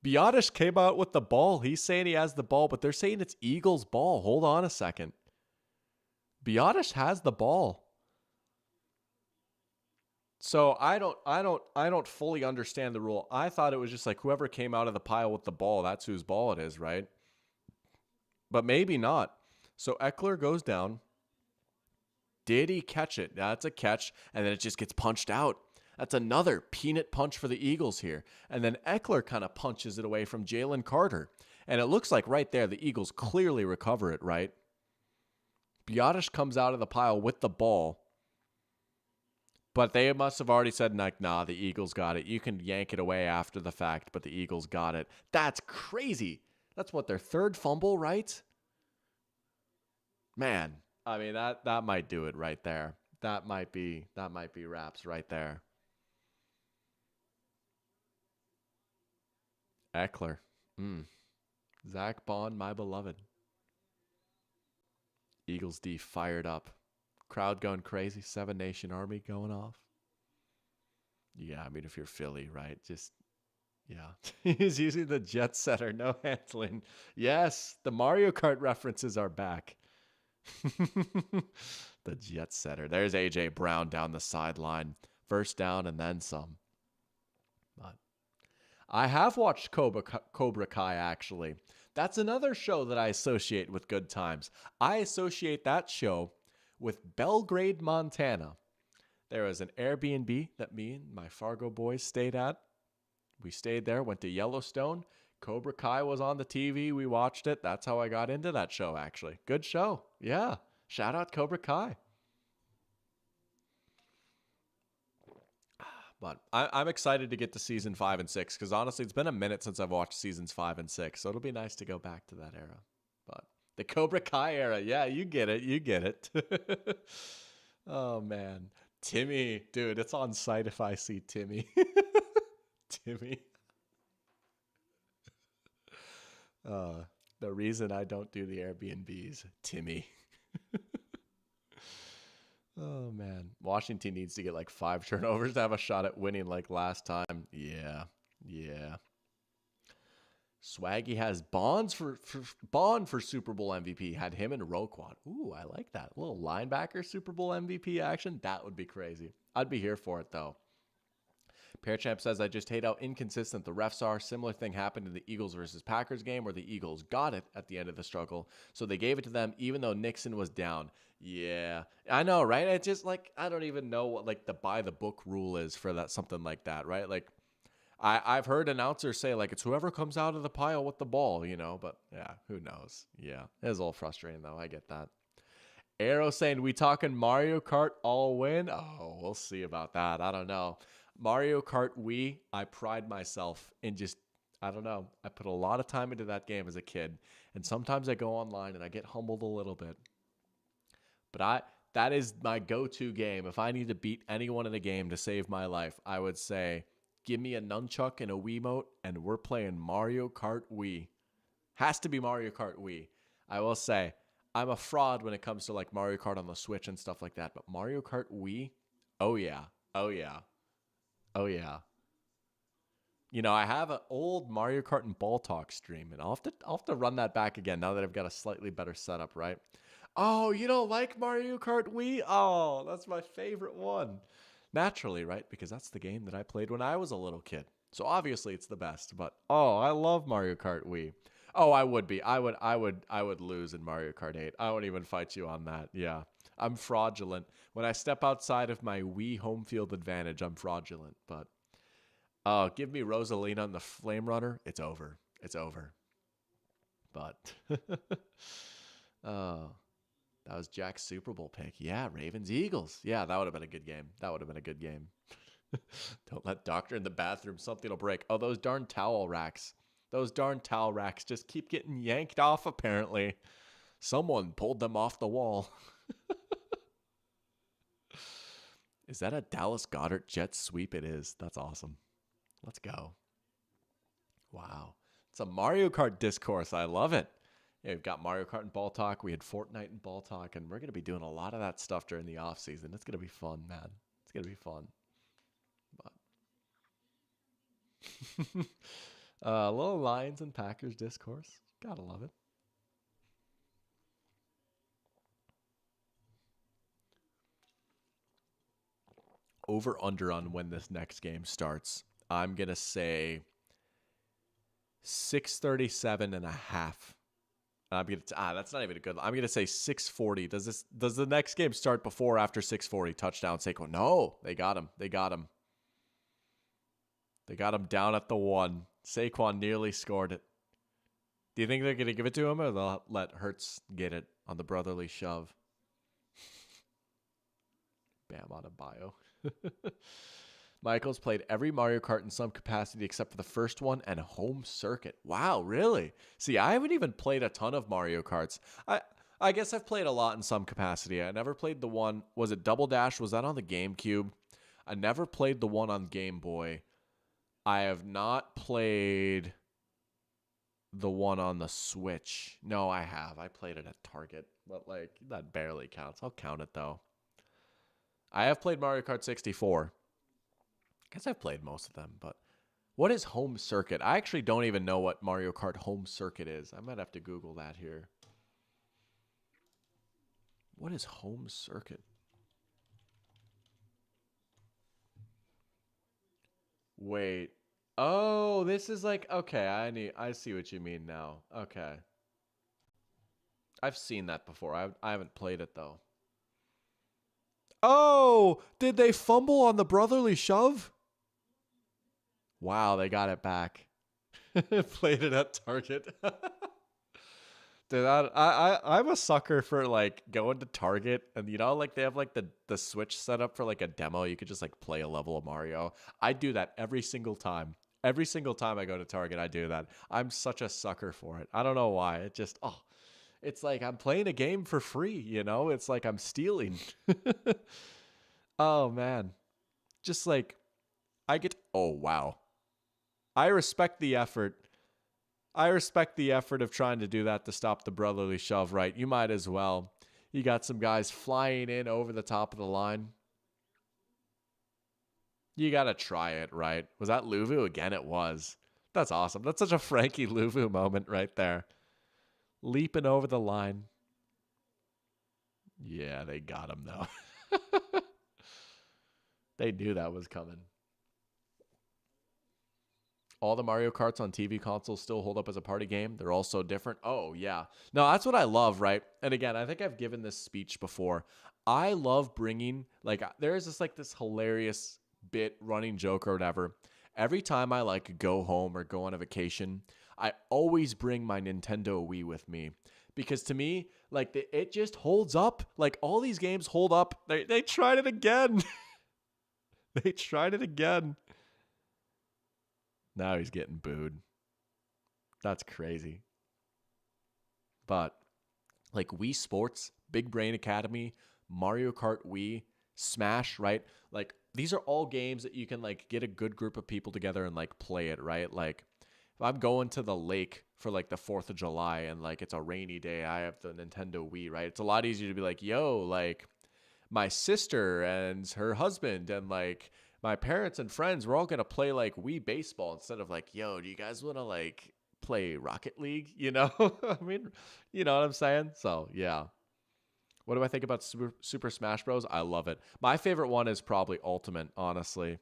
Biotish came out with the ball. He's saying he has the ball, but they're saying it's Eagles' ball. Hold on a second. Biotish has the ball. So I don't fully understand the rule. I thought it was just like whoever came out of the pile with the ball, that's whose ball it is, right? But maybe not. So Eckler goes down. Did he catch it? That's a catch, and then it just gets punched out. That's another peanut punch for the Eagles here. And then Eckler kind of punches it away from Jalen Carter. And it looks like right there, the Eagles clearly recover it, right? Biotish comes out of the pile with the ball. But they must have already said, like, nah, the Eagles got it. You can yank it away after the fact, but the Eagles got it. That's crazy. That's what, their 3rd fumble, right? Man, I mean, that might do it right there. That might be wraps right there. Eckler. Zach Bond, my beloved. Eagles D fired up. Crowd going crazy. 7 Nation Army going off. Yeah, I mean, if you're Philly, right? Just, Yeah. He's using the jet setter, no handling. Yes, the Mario Kart references are back. The jet setter. There's AJ Brown down the sideline. First down and then some. But I have watched Cobra Kai, actually. That's another show that I associate with good times. I associate that show with Belgrade, Montana. There was an Airbnb that me and my Fargo boys stayed at. We stayed there, went to Yellowstone. Cobra Kai was on the TV. We watched it. That's how I got into that show, actually. Good show. Yeah. Shout out Cobra Kai. But I'm excited to get to season 5 and 6 because honestly, it's been a minute since I've watched seasons 5 and 6. So it'll be nice to go back to that era. But the Cobra Kai era. Yeah, you get it. You get it. Oh, man. Timmy. Dude, it's on site if I see Timmy. Timmy. The reason I don't do the Airbnbs, Timmy. Oh, man. Washington needs to get like 5 turnovers to have a shot at winning like last time. Yeah. Yeah. Swaggy has Bond for Super Bowl MVP. Had him and Roquan. Ooh, I like that. A little linebacker Super Bowl MVP action. That would be crazy. I'd be here for it, though. Pearchamp says, I just hate how inconsistent the refs are. Similar thing happened in the Eagles versus Packers game where the Eagles got it at the end of the struggle. So they gave it to them even though Nixon was down. Yeah, I know, right? It's just like, I don't even know what like the by the book rule is for that, something like that, right? Like I've heard announcers say like it's whoever comes out of the pile with the ball, but yeah, who knows? Yeah, it's a little frustrating though. I get that. Arrow saying, we talking Mario Kart all win? Oh, we'll see about that. I don't know. Mario Kart Wii, I pride myself in just, I don't know. I put a lot of time into that game as a kid. And sometimes I go online and I get humbled a little bit. But that is my go-to game. If I need to beat anyone in a game to save my life, I would say, give me a nunchuck and a Wiimote, and we're playing Mario Kart Wii. Has to be Mario Kart Wii. I will say, I'm a fraud when it comes to like Mario Kart on the Switch and stuff like that. But Mario Kart Wii, oh yeah. Oh yeah. Oh, yeah. I have an old Mario Kart and Ball Talk stream, and I'll have to run that back again now that I've got a slightly better setup, right? Oh, you don't like Mario Kart Wii? Oh, that's my favorite one. Naturally, right? Because that's the game that I played when I was a little kid. So obviously it's the best, but oh, I love Mario Kart Wii. Oh, I would be. I would lose in Mario Kart 8. I won't even fight you on that. Yeah. I'm fraudulent. When I step outside of my Wii home field advantage, I'm fraudulent. But give me Rosalina and the Flame Runner. It's over. It's over. But that was Jack's Super Bowl pick. Yeah, Ravens Eagles. Yeah, that would have been a good game. That would have been a good game. Don't let doctor in the bathroom. Something will break. Oh, those darn towel racks. Those darn towel racks just keep getting yanked off, apparently. Someone pulled them off the wall. Is that a Dallas Goddard jet sweep? It is. That's awesome. Let's go. Wow. It's a Mario Kart discourse. I love it. Yeah, we've got Mario Kart and Ball Talk. We had Fortnite and Ball Talk, and we're going to be doing a lot of that stuff during the off season. It's going to be fun, man. It's going to be fun. But little Lions and Packers discourse. Gotta love it. Over under on when this next game starts. I'm going to say 6:37 and a half. I'm going to that's not even a good. I'm going to say 6:40. Does the next game start before or after 6:40? Touchdown Saquon. No, they got him. They got him. They got him down at the 1. Saquon nearly scored it. Do you think they're going to give it to him or they'll let Hurts get it on the brotherly shove? Bam on a bio. Michael's played every Mario Kart in some capacity except for the first one and home circuit. Wow, really? See, I haven't even played a ton of Mario Karts. I guess I've played a lot in some capacity. I never played the one, was it Double Dash? Was that on the GameCube? I never played the one on Game Boy. I have not played the one on the Switch. No, I have. I played it at Target, but like that barely counts. I'll count it though. I have played Mario Kart 64. I guess I've played most of them, but What is home circuit? I actually don't even know what Mario Kart home circuit is. I might have to Google that here. What is home circuit? Wait. Oh, this is like, okay, I see what you mean now. Okay. I've seen that before. I haven't played it though. Oh, did they fumble on the brotherly shove? Wow, they got it back. Played it at Target. Dude, I'm a sucker for like going to Target and like they have like the Switch set up for like a demo. You could just like play a level of Mario. I do that every single time. Every single time I go to Target, I do that. I'm such a sucker for it. I don't know why. It just it's like I'm playing a game for free, It's like I'm stealing. Oh man. Just like oh wow. I respect the effort. I respect the effort of trying to do that to stop the brotherly shove, right? You might as well. You got some guys flying in over the top of the line. You got to try it, right? Was that Luvu? Again, it was. That's awesome. That's such a Frankie Luvu moment right there. Leaping over the line. Yeah, they got him, though. They knew that was coming. All the Mario Karts on TV consoles still hold up as a party game. They're all so different. Oh, yeah. No, that's what I love, right? And again, I think I've given this speech before. I love bringing, like, there's this hilarious bit, running joke or whatever. Every time I, like, go home or go on a vacation, I always bring my Nintendo Wii with me. Because to me, like, it just holds up. Like, all these games hold up. They tried it again. They tried it again. Now he's getting booed. That's crazy. But like Wii Sports, Big Brain Academy, Mario Kart Wii, Smash, right? Like these are all games that you can like get a good group of people together and like play it, right? Like if I'm going to the lake for like the 4th of July and like it's a rainy day, I have the Nintendo Wii, right? It's a lot easier to be like, yo, like my sister and her husband and like my parents and friends, we're all going to play like Wii baseball instead of like, yo, do you guys want to like play Rocket League? I mean, you know what I'm saying? So, yeah. What do I think about Super Smash Bros? I love it. My favorite one is probably Ultimate, honestly.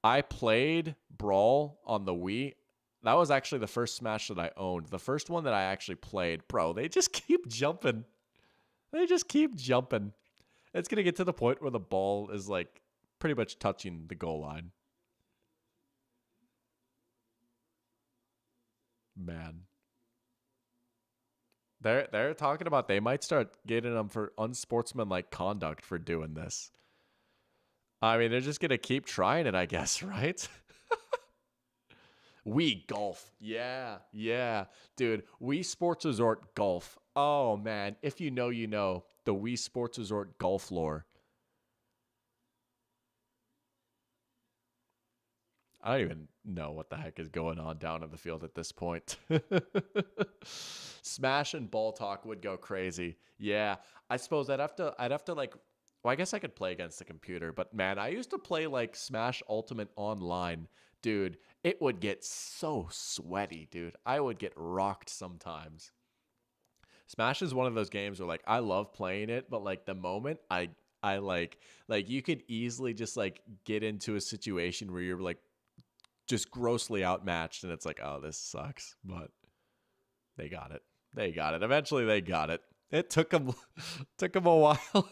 I played Brawl on the Wii. That was actually the first Smash that I owned. The first one that I actually played. Bro, they just keep jumping. They just keep jumping. It's going to get to the point where the ball is like pretty much touching the goal line. Man. They're talking about they might start getting them for unsportsmanlike conduct for doing this. I mean, they're just going to keep trying it, I guess, right? Wii Golf. Yeah, yeah. Dude, Wii Sports Resort Golf. Oh, man. If you know, you know. The Wii Sports Resort Golf lore. I don't even know what the heck is going on down in the field at this point. Smash and ball talk would go crazy. Yeah, I suppose I'd have to like, well, I guess I could play against the computer, but man, I used to play like Smash Ultimate online. Dude, it would get so sweaty, dude. I would get rocked sometimes. Smash is one of those games where like I love playing it, but like the moment I like you could easily just like get into a situation where you're like just grossly outmatched and it's like, oh, this sucks, but they got it. They got it. Eventually they got it. It took them took them a while.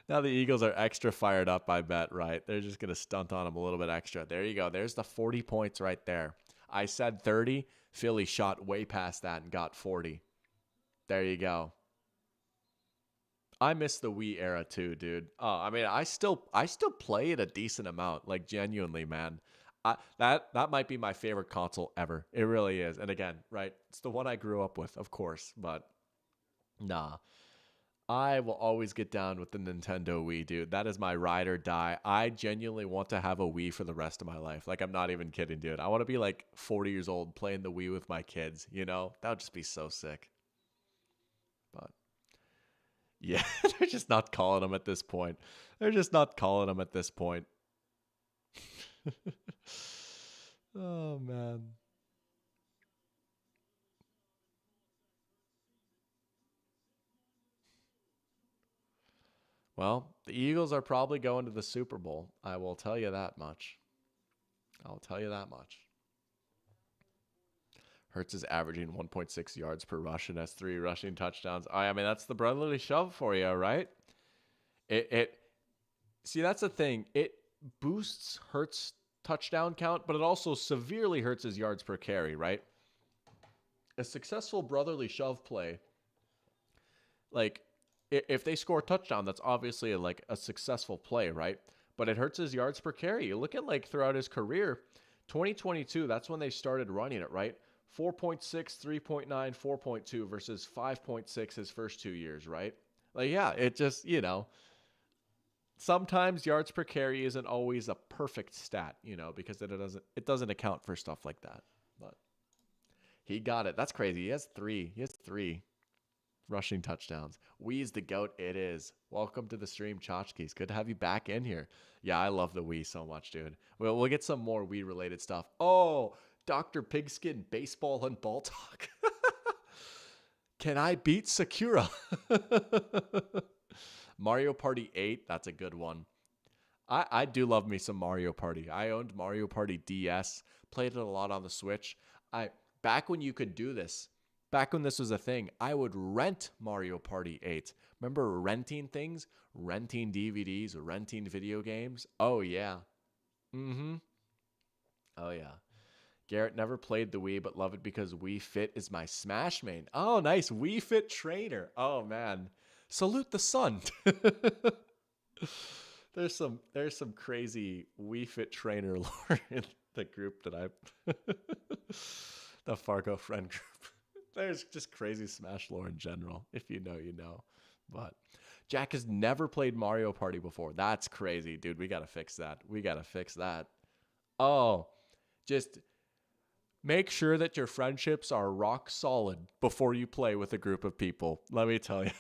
Now the Eagles are extra fired up, I bet, right? They're just going to stunt on them a little bit extra. There you go. There's the 40 points right there. I said 30. Philly shot way past that and got 40. There you go. I miss the Wii era too, dude. Oh, I mean, I still play it a decent amount, like genuinely, man. That might be my favorite console ever. It really is. And again, right, it's the one I grew up with, of course, but nah. I will always get down with the Nintendo Wii, dude. That is my ride or die. I genuinely want to have a Wii for the rest of my life. Like, I'm not even kidding, dude. I want to be like 40 years old playing the Wii with my kids, you know? That would just be so sick. But yeah, they're just not calling them at this point. They're just not calling them at this point. Oh, man. Well, the Eagles are probably going to the Super Bowl. I will tell you that much. I'll tell you that much. Hurts is averaging 1.6 yards per rush and has 3 rushing touchdowns. I mean, that's the brotherly shove for you, right? It see, that's the thing. It boosts Hurts' touchdown count, but it also severely hurts his yards per carry, right? A successful brotherly shove play, like if they score a touchdown, that's obviously like a successful play, right? But it hurts his yards per carry. You look at like throughout his career, 2022, that's when they started running it, right? 4.6, 3.9, 4.2 versus 5.6 his first 2 years, right? Like, yeah, it just, sometimes yards per carry isn't always a perfect stat, because it doesn't account for stuff like that. But he got it. That's crazy. He has three rushing touchdowns. Wee's the GOAT. It is. Welcome to the stream, Tchotchkes. Good to have you back in here. Yeah, I love the Wii so much, dude. We'll get some more Wii related stuff. Oh, Dr. Pigskin baseball and ball talk. Can I beat Sakura? Mario Party 8, that's a good one. I do love me some Mario Party. I owned Mario Party DS, played it a lot on the Switch. Back when you could do this, back when this was a thing, I would rent Mario Party 8. Remember renting things? Renting DVDs, renting video games? Oh, yeah. Mm-hmm. Oh, yeah. Garrett never played the Wii, but love it because Wii Fit is my Smash main. Oh, nice. Wii Fit trainer. Oh, man. Salute the sun. There's some crazy Wii Fit trainer lore in the group that the Fargo friend group. There's just crazy Smash lore in general. If you know, you know. But Jack has never played Mario Party before. That's crazy, dude. We got to fix that. Oh, just make sure that your friendships are rock solid before you play with a group of people. Let me tell you.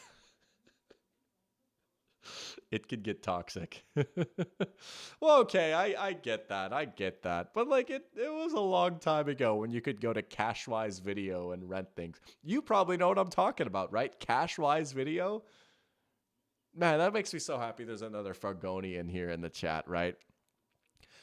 It could get toxic. Well, okay, I get that. But like it was a long time ago when you could go to Cashwise Video and rent things. You probably know what I'm talking about, right? Cashwise Video? Man, that makes me so happy there's another Fargoni in here in the chat, right?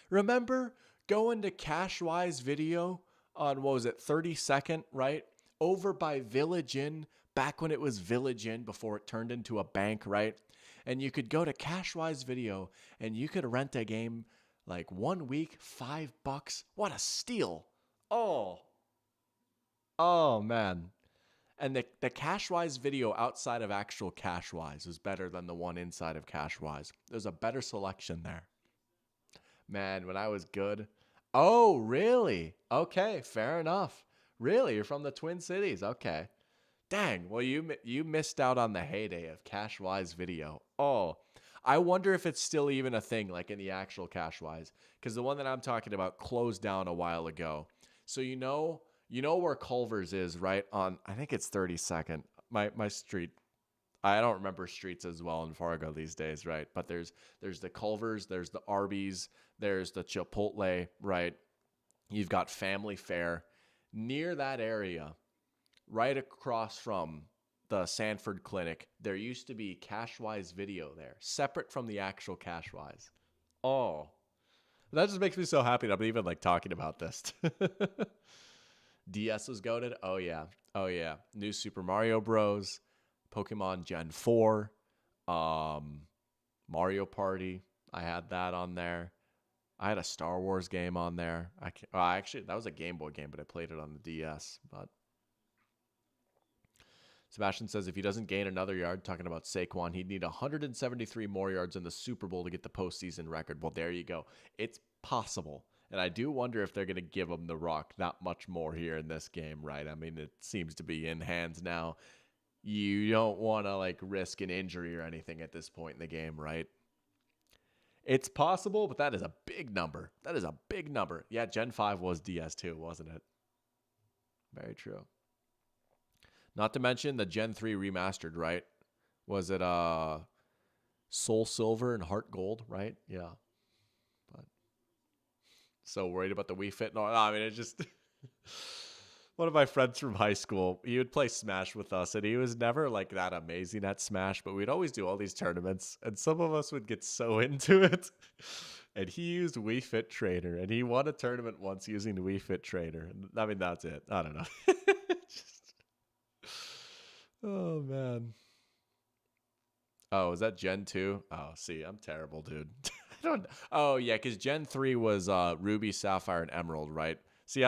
Remember going to Cashwise Video on, what was it, 32nd, right? Over by Village Inn, back when it was Village Inn before it turned into a bank, right? And you could go to Cashwise Video and you could rent a game like 1 week, $5. What a steal. Oh man. And the Cashwise Video outside of actual Cashwise is better than the one inside of Cashwise. There's a better selection there. Man, when I was good. Oh, really? Okay, fair enough. Really? You're from the Twin Cities. Okay. Dang, well, you missed out on the heyday of Cashwise Video. Oh, I wonder if it's still even a thing, like in the actual Cashwise, because the one that I'm talking about closed down a while ago. So you know where Culver's is, right? On, I think it's 32nd. My street. I don't remember streets as well in Fargo these days, right? But there's the Culver's, there's the Arby's, there's the Chipotle, right? You've got Family Fare. Near that area, right across from the Sanford Clinic, there used to be Cashwise Video there, separate from the actual Cashwise. Oh, that just makes me so happy that I'm even like talking about this. DS was goated. Oh yeah. New Super Mario Bros. Pokemon Gen 4, Mario Party. I had that on there. I had a Star Wars game on there. Actually, that was a Game Boy game, but I played it on the DS. But Sebastian says if he doesn't gain another yard, talking about Saquon, he'd need 173 more yards in the Super Bowl to get the postseason record. Well, there you go. It's possible. And I do wonder if they're going to give him the rock not much more here in this game, right? I mean, it seems to be in hands now. You don't want to like risk an injury or anything at this point in the game, right? It's possible, but that is a big number. Yeah, Gen 5 was DS2, wasn't it? Very true. Not to mention the Gen 3 remastered, right? Was it Soul Silver and Heart Gold, right? Yeah. But So worried about the Wii Fit. No, I mean, it's just one of my friends from high school. He would play Smash with us, and he was never like that amazing at Smash, but we'd always do all these tournaments, and some of us would get so into it. And he used Wii Fit Trainer, and he won a tournament once using the Wii Fit Trainer. I mean, that's it. I don't know. Oh, man. Oh, is that Gen 2? Oh, see, I'm terrible, dude. I don't. Oh, yeah, because Gen 3 was Ruby, Sapphire, and Emerald, right? See,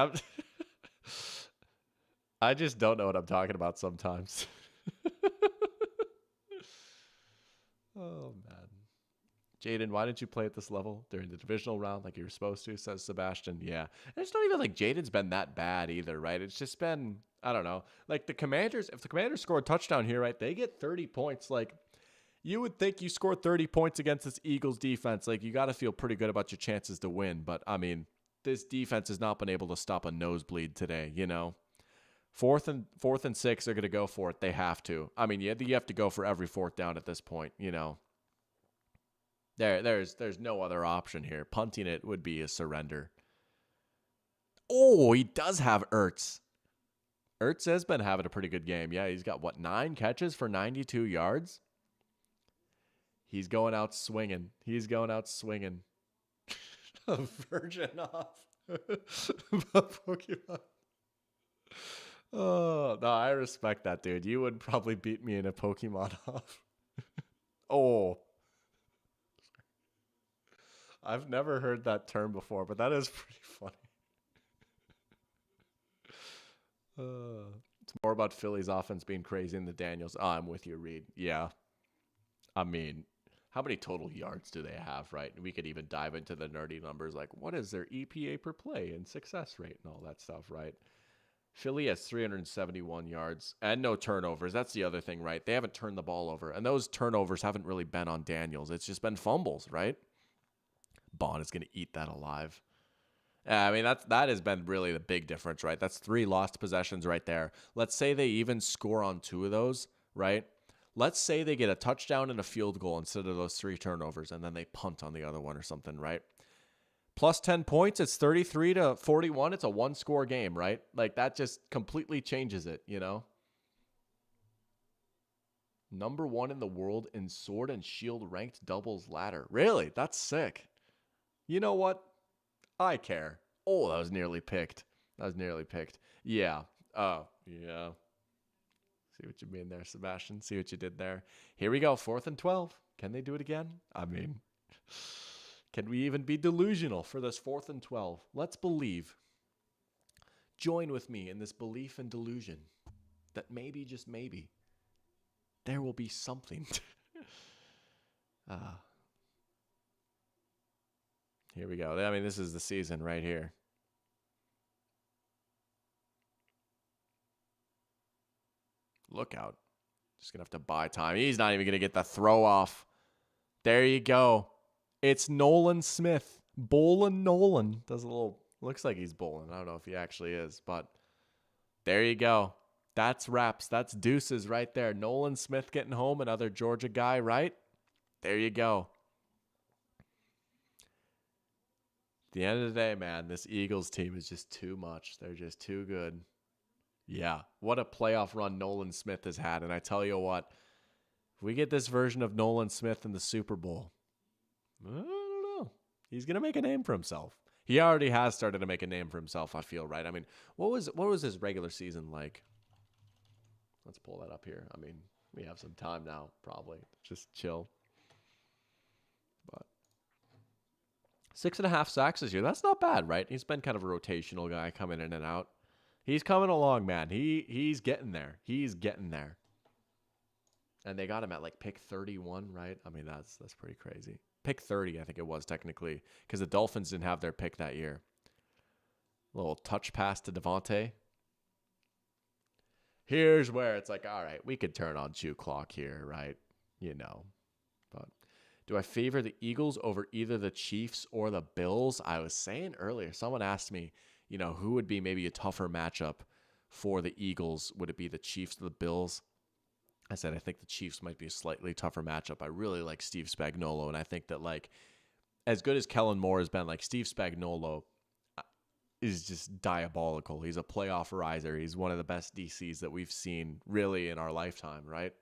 I just don't know what I'm talking about sometimes. Oh, man. Jaden, why didn't you play at this level during the divisional round like you were supposed to, says Sebastian. Yeah. And it's not even like Jaden's been that bad either, right? It's just been, I don't know. Like the Commanders, if the Commanders score a touchdown here, right, they get 30 points. Like you would think you score 30 points against this Eagles defense. Like you got to feel pretty good about your chances to win. But I mean, this defense has not been able to stop a nosebleed today, you know? Fourth and 6, they're going to go for it. They have to. I mean, you have to go for every fourth down at this point, you know? There's no other option here. Punting it would be a surrender. Oh, he does have Ertz. Ertz has been having a pretty good game. Yeah, he's got, 9 catches for 92 yards? He's going out swinging. A virgin off. Pokemon. Oh, no, I respect that, dude. You would probably beat me in a Pokemon off. Oh. I've never heard that term before, but that is pretty funny. It's more about Philly's offense being crazy than the Daniels. Oh, I'm with you, Reed. Yeah. I mean, how many total yards do they have, right? And we could even dive into the nerdy numbers, like what is their EPA per play and success rate and all that stuff, right? Philly has 371 yards and no turnovers. That's the other thing, right? They haven't turned the ball over, and those turnovers haven't really been on Daniels. It's just been fumbles, right? Bond is going to eat that alive. I mean, that has been really the big difference, right? That's 3 lost possessions right there. Let's say they even score on 2 of those, right? Let's say they get a touchdown and a field goal instead of those 3 turnovers, and then they punt on the other one or something, right? Plus 10 points, it's 33-41. It's a 1-score game, right? Like, that just completely changes it, you know? Number 1 in the world in sword and shield ranked doubles ladder. Really? That's sick. You know what? I care. Oh, that was nearly picked. Yeah. Oh, yeah. See what you mean there, Sebastian. See what you did there. Here we go. 4th and 12. Can they do it again? I mean, can we even be delusional for this 4th and 12? Let's believe. Join with me in this belief and delusion that maybe, just maybe, there will be something. Here we go. I mean, this is the season right here. Look out. Just going to have to buy time. He's not even going to get the throw off. There you go. It's Nolan Smith. Bowling Nolan. Does a little, looks like he's bowling. I don't know if he actually is, but there you go. That's wraps. That's deuces right there. Nolan Smith getting home. Another Georgia guy, right? There you go. At the end of the day, man, this Eagles team is just too much. They're just too good. Yeah, what a playoff run Nolan Smith has had. And I tell you what, if we get this version of Nolan Smith in the Super Bowl, I don't know. He's going to make a name for himself. He already has started to make a name for himself, I feel, right? I mean, what was his regular season like? Let's pull that up here. I mean, we have some time now, probably. Just chill. But 6.5 sacks this year. That's not bad, right? He's been kind of a rotational guy coming in and out. He's coming along, man. He's getting there. He's getting there. And they got him at like pick 31, right? I mean, that's pretty crazy. Pick 30, I think it was technically, because the Dolphins didn't have their pick that year. Little touch pass to Devontae. Here's where it's like, all right, we could turn on Chew Clock here, right? You know. But do I favor the Eagles over either the Chiefs or the Bills? I was saying earlier, someone asked me, you know, who would be maybe a tougher matchup for the Eagles? Would it be the Chiefs or the Bills? I said, I think the Chiefs might be a slightly tougher matchup. I really like Steve Spagnuolo, and I think that, like, as good as Kellen Moore has been, like, Steve Spagnuolo is just diabolical. He's a playoff riser. He's one of the best DCs that we've seen really in our lifetime, right?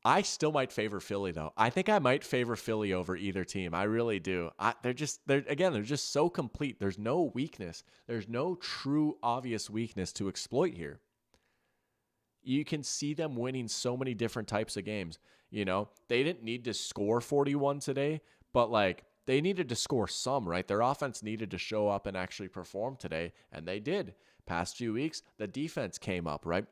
I still might favor Philly though. I think I might favor Philly over either team. I really do. They're just so complete. There's no weakness. There's no true obvious weakness to exploit here. You can see them winning so many different types of games. You know, they didn't need to score 41 today, but like they needed to score some, right? Their offense needed to show up and actually perform today, and they did. Past few weeks, the defense came up, right?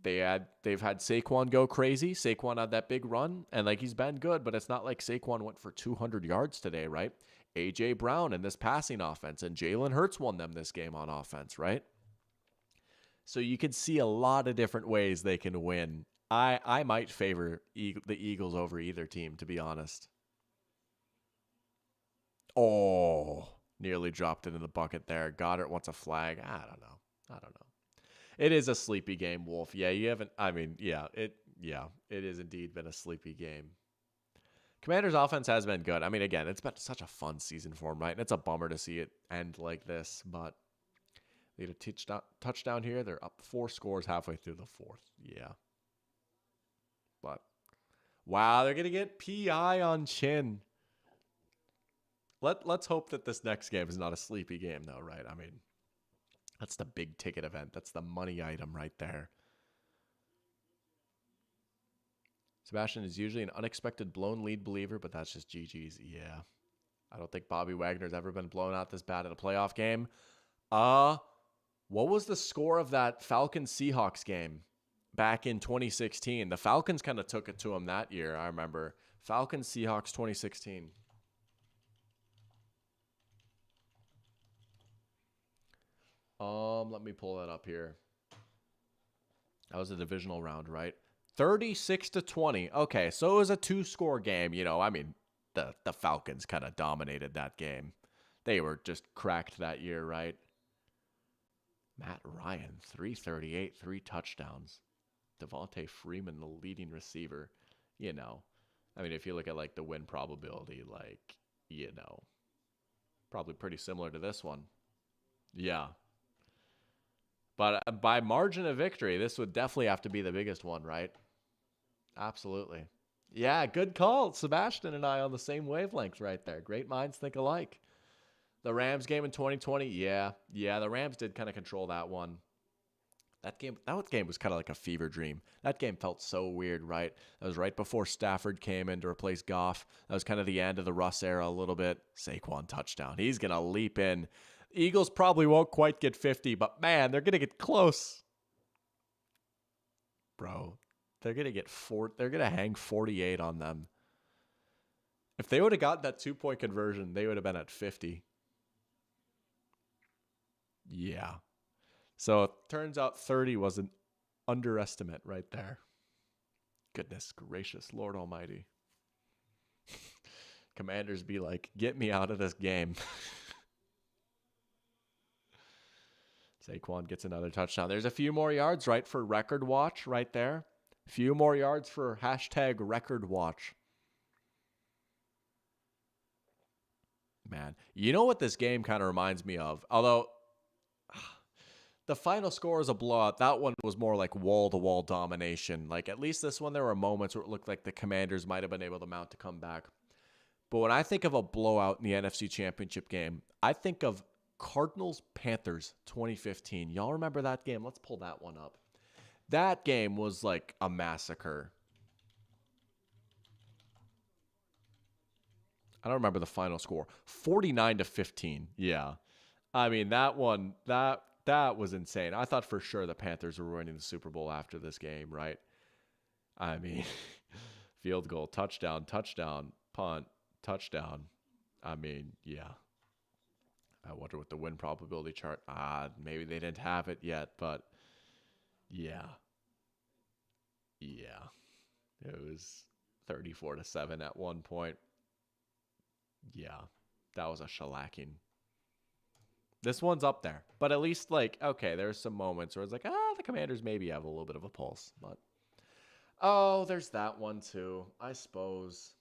They've had Saquon go crazy. Saquon had that big run, and like he's been good, but it's not like Saquon went for 200 yards today, right? AJ Brown in this passing offense, and Jalen Hurts won them this game on offense, right? So you can see a lot of different ways they can win. I might favor the Eagles over either team, to be honest. Oh, nearly dropped it in the bucket there. Goddard wants a flag. I don't know. It is a sleepy game, Wolf. Yeah, you haven't. I mean, it is indeed been a sleepy game. Commanders' offense has been good. I mean, again, it's been such a fun season for them, right? And it's a bummer to see it end like this, but they had a touchdown here. They're up 4 scores halfway through the 4th. Yeah. But, wow, they're going to get PI on Chin. Let's hope that this next game is not a sleepy game, though, right? I mean, that's the big ticket event. That's the money item right there. Sebastian is usually an unexpected blown lead believer, but that's just GG's. Yeah. I don't think Bobby Wagner's ever been blown out this bad in a playoff game. What was the score of that Falcons-Seahawks game back in 2016? The Falcons kind of took it to him that year, I remember. Falcons-Seahawks 2016. Let me pull that up here. That was a divisional round, right? 36-20. Okay, so it was a 2-score game. You know, I mean, the Falcons kind of dominated that game. They were just cracked that year, right? Matt Ryan, 338, 3 touchdowns. Devontae Freeman, the leading receiver. You know, I mean, if you look at like the win probability, like, you know, probably pretty similar to this one. Yeah. But by margin of victory, this would definitely have to be the biggest one, right? Absolutely. Yeah, good call. Sebastian and I on the same wavelength right there. Great minds think alike. The Rams game in 2020, yeah, the Rams did kind of control that one. That game was kind of like a fever dream. That game felt so weird, right? That was right before Stafford came in to replace Goff. That was kind of the end of the Russ era a little bit. Saquon touchdown. He's going to leap in. Eagles probably won't quite get 50, but man, they're going to get close. Bro, they're going to hang 48 on them. If they would have gotten that 2-point conversion, they would have been at 50. Yeah. So it turns out 30 was an underestimate right there. Goodness gracious, Lord Almighty. Commanders be like, get me out of this game. Saquon gets another touchdown. There's a few more yards, right, for record watch right there. A few more yards for hashtag record watch. Man, you know what this game kind of reminds me of? Although the final score is a blowout. That one was more like wall-to-wall domination. Like, at least this one, there were moments where it looked like the Commanders might have been able to mount a comeback. But when I think of a blowout in the NFC Championship game, I think of Cardinals-Panthers 2015. Y'all remember that game? Let's pull that one up. That game was like a massacre. I don't remember the final score. 49-15. Yeah. I mean, that one, that was insane. I thought for sure the Panthers were winning the Super Bowl after this game, right? I mean, field goal, touchdown, punt, touchdown. I mean, yeah. I wonder what the win probability chart. Maybe they didn't have it yet, but yeah. Yeah. It was 34-7 at one point. Yeah. That was a shellacking. This one's up there. But at least, like, okay, there's some moments where it's like, the Commanders maybe have a little bit of a pulse. But, oh, there's that one too. I suppose,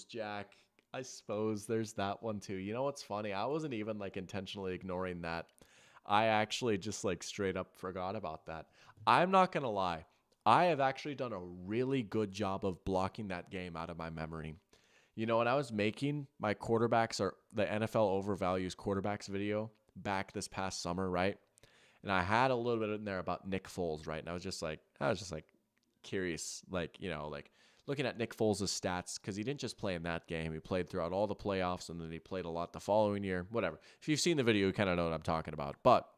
Jack. I suppose there's that one too. You know what's funny? I wasn't even like intentionally ignoring that. I actually just like straight up forgot about that. I'm not going to lie. I have actually done a really good job of blocking that game out of my memory. You know, when I was making my quarterbacks or the NFL overvalues quarterbacks video back this past summer, right? And I had a little bit in there about Nick Foles, right? And I was just like curious, like, you know, like looking at Nick Foles' stats, because he didn't just play in that game. He played throughout all the playoffs, and then he played a lot the following year, whatever. If you've seen the video, you kind of know what I'm talking about. But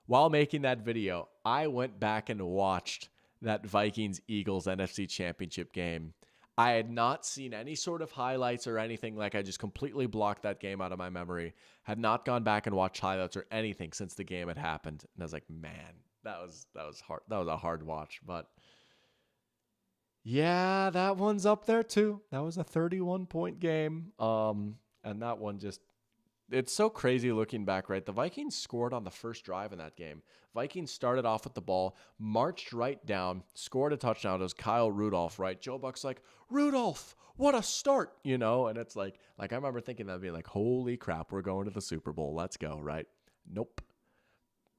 while making that video, I went back and watched that Vikings-Eagles NFC Championship game. I had not seen any sort of highlights or anything. Like, I just completely blocked that game out of my memory. Had not gone back and watched highlights or anything since the game had happened. And I was like, man, that was hard. That was a hard watch. But yeah, that one's up there too. That was a 31-point game. And that one just, it's so crazy looking back, right? The Vikings scored on the first drive in that game. Vikings started off with the ball, marched right down, scored a touchdown. It was Kyle Rudolph, right? Joe Buck's like, Rudolph, what a start, you know? And it's like I remember thinking that'd be like, holy crap, we're going to the Super Bowl. Let's go, right? Nope.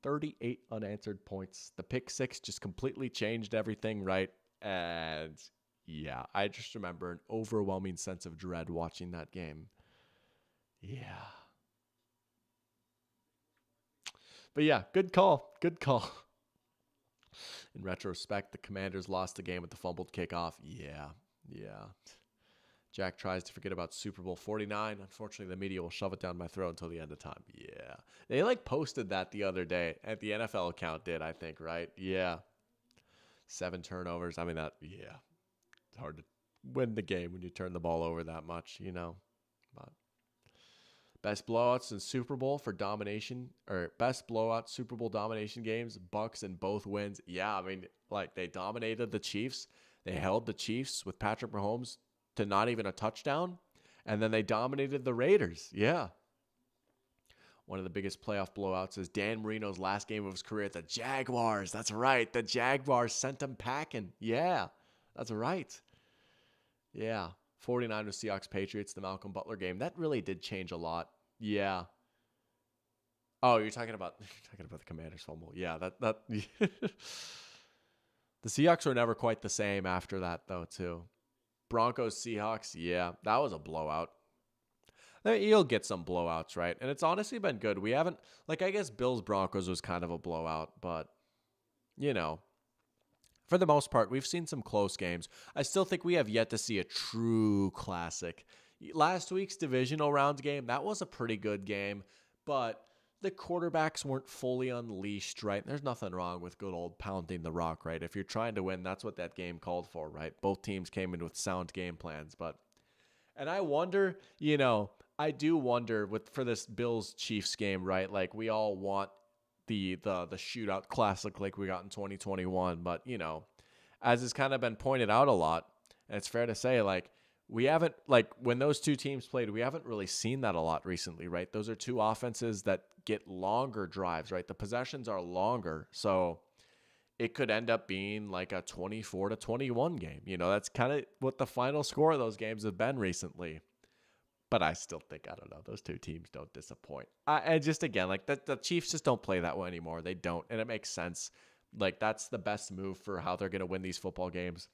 38 unanswered points. The pick six just completely changed everything, right? And yeah, I just remember an overwhelming sense of dread watching that game. Yeah. But yeah, good call. Good call. In retrospect, the Commanders lost the game with the fumbled kickoff. Yeah. Jack tries to forget about Super Bowl 49. Unfortunately, the media will shove it down my throat until the end of time. Yeah. They like posted that the other day. At the NFL account did, I think, right? Yeah. 7 turnovers. I mean, yeah. It's hard to win the game when you turn the ball over that much, you know. But best blowouts in Super Bowl for domination, or best blowout Super Bowl domination games, Bucks in both wins. Yeah, I mean, like, they dominated the Chiefs. They held the Chiefs with Patrick Mahomes to not even a touchdown, and then they dominated the Raiders. Yeah. One of the biggest playoff blowouts is Dan Marino's last game of his career at the Jaguars. That's right. The Jaguars sent him packing. Yeah, that's right. Yeah. 49ers, Seahawks, Patriots, the Malcolm Butler game. That really did change a lot. Yeah. Oh, you're talking about the Commanders fumble. Yeah, that the Seahawks were never quite the same after that though, too. Broncos, Seahawks. Yeah, that was a blowout. You'll get some blowouts, right? And it's honestly been good. We haven't, like, I guess Bills Broncos was kind of a blowout, but you know, for the most part, we've seen some close games. I still think we have yet to see a true classic. Last week's divisional round game, that was a pretty good game, but the quarterbacks weren't fully unleashed, right? There's nothing wrong with good old pounding the rock, right? If you're trying to win, that's what that game called for, right? Both teams came in with sound game plans, and I wonder, you know, I do wonder for this Bills Chiefs game, right? Like, we all want the shootout classic like we got in 2021, but you know, as has kind of been pointed out a lot, and it's fair to say, like, we haven't, like, when those two teams played, we haven't really seen that a lot recently, right? Those are two offenses that get longer drives, right? The possessions are longer, so it could end up being like a 24-21 game. You know, that's kind of what the final score of those games have been recently. But I still think, I don't know, those two teams don't disappoint. And just, again, like, the Chiefs just don't play that way anymore. They don't, and it makes sense. Like, that's the best move for how they're going to win these football games.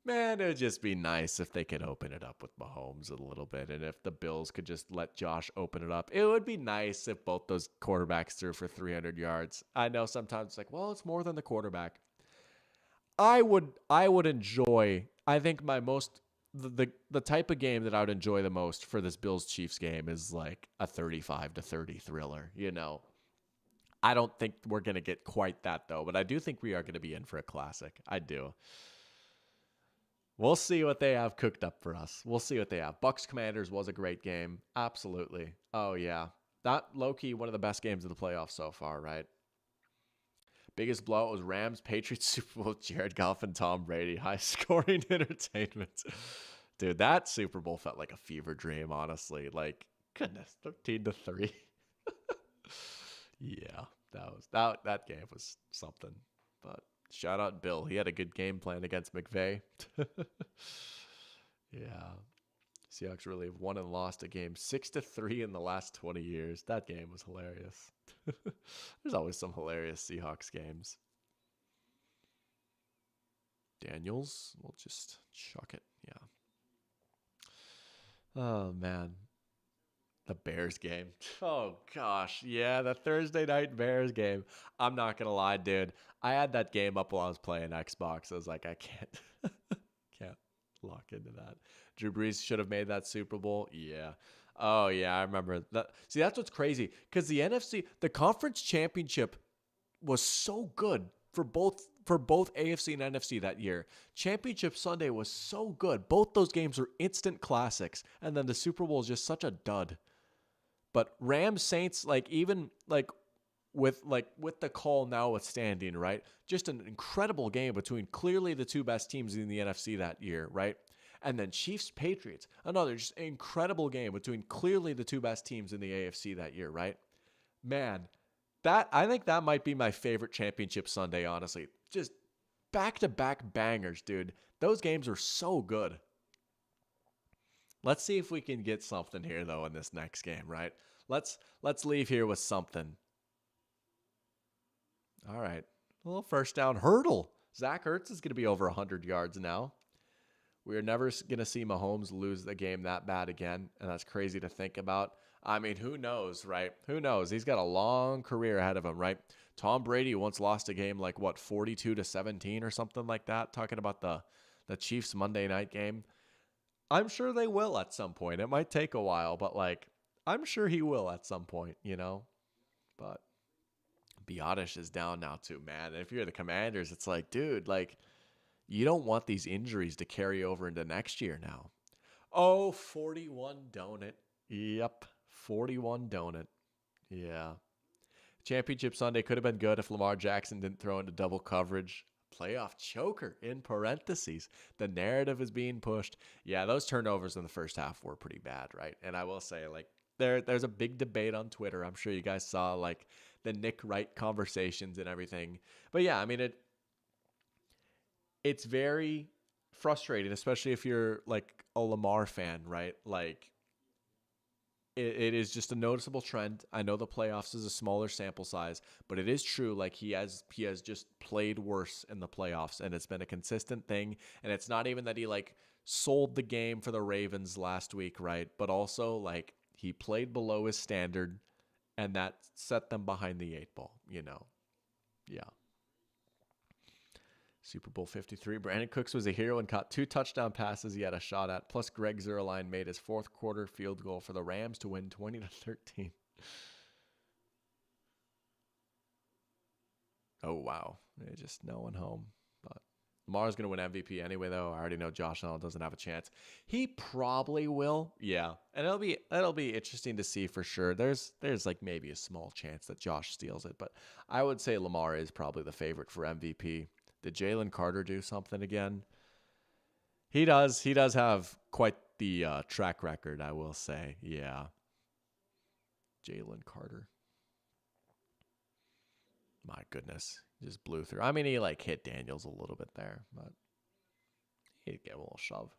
Man, it would just be nice if they could open it up with Mahomes a little bit, and if the Bills could just let Josh open it up. It would be nice if both those quarterbacks threw for 300 yards. I know sometimes it's like, well, it's more than the quarterback. I would enjoy, I think the type of game that I would enjoy the most for this Bills-Chiefs game is like a 35-30 thriller, you know. I don't think we're going to get quite that, though, but I do think we are going to be in for a classic. I do. We'll see what they have cooked up for us. We'll see what they have. Bucks Commanders was a great game. Absolutely. Oh, yeah. That low-key one of the best games of the playoffs so far, right? Biggest blowout was Rams Patriots Super Bowl. Jared Goff and Tom Brady. High-scoring entertainment. Dude, that Super Bowl felt like a fever dream, honestly. Like, goodness, 13-3. Yeah, that game was something. But shout out Bill. He had a good game plan against McVay. Yeah. Seahawks really have won and lost a game 6-3 in the last 20 years. That game was hilarious. There's always some hilarious Seahawks games. Daniels, we'll just chuck it. Yeah. Oh, man. The Bears game. Oh, gosh. Yeah, the Thursday night Bears game. I'm not going to lie, dude. I had that game up while I was playing Xbox. I was like, I can't lock into that. Drew Brees should have made that Super Bowl. Yeah. Oh, yeah, I remember that. See, that's what's crazy. Because the conference championship was so good for both AFC and NFC that year. Championship Sunday was so good. Both those games were instant classics. And then the Super Bowl is just such a dud. But Rams Saints, with the call notwithstanding, right? Just an incredible game between clearly the two best teams in the NFC that year, right? And then Chiefs Patriots, another just incredible game between clearly the two best teams in the AFC that year, right? Man, I think that might be my favorite championship Sunday, honestly. Just back-to-back bangers, dude. Those games are so good. Let's see if we can get something here, though, in this next game, right? Let's leave here with something. All right. A little first down hurdle. Zach Ertz is going to be over 100 yards now. We are never going to see Mahomes lose the game that bad again, and that's crazy to think about. I mean, who knows, right? Who knows? He's got a long career ahead of him, right? Tom Brady once lost a game 42-17 or something like that, talking about the Chiefs Monday night game. I'm sure they will at some point. It might take a while, but I'm sure he will at some point, But Biotish is down now too, man. And if you're the Commanders, it's dude, you don't want these injuries to carry over into next year now. Oh, 41 donut. Yep, 41 donut. Yeah. Championship Sunday could have been good if Lamar Jackson didn't throw into double coverage. Playoff choker in parentheses. The narrative is being pushed. Yeah, those turnovers in the first half were pretty bad, right? And I will say, there's a big debate on Twitter. I'm sure you guys saw the Nick Wright conversations and everything. But yeah, I mean it's very frustrating, especially if you're a Lamar fan, right? It is just a noticeable trend. I know the playoffs is a smaller sample size, but it is true. He has just played worse in the playoffs, and it's been a consistent thing. And it's not even that he sold the game for the Ravens last week, right? But also he played below his standard, and that set them behind the 8 ball. Yeah. Super Bowl 53. Brandon Cooks was a hero and caught 2 touchdown passes he had a shot at. Plus, Greg Zuerlein made his 4th quarter field goal for the Rams to win 20-13. Oh, wow. Just no one home. But Lamar's going to win MVP anyway, though. I already know Josh Allen doesn't have a chance. He probably will. Yeah. And it'll be interesting to see for sure. There's maybe a small chance that Josh steals it, but I would say Lamar is probably the favorite for MVP. Did Jalen Carter do something again? He does. He does have quite the track record, I will say. Yeah. Jalen Carter. My goodness. Just blew through. I mean, he hit Daniels a little bit there, but he'd get a little shove.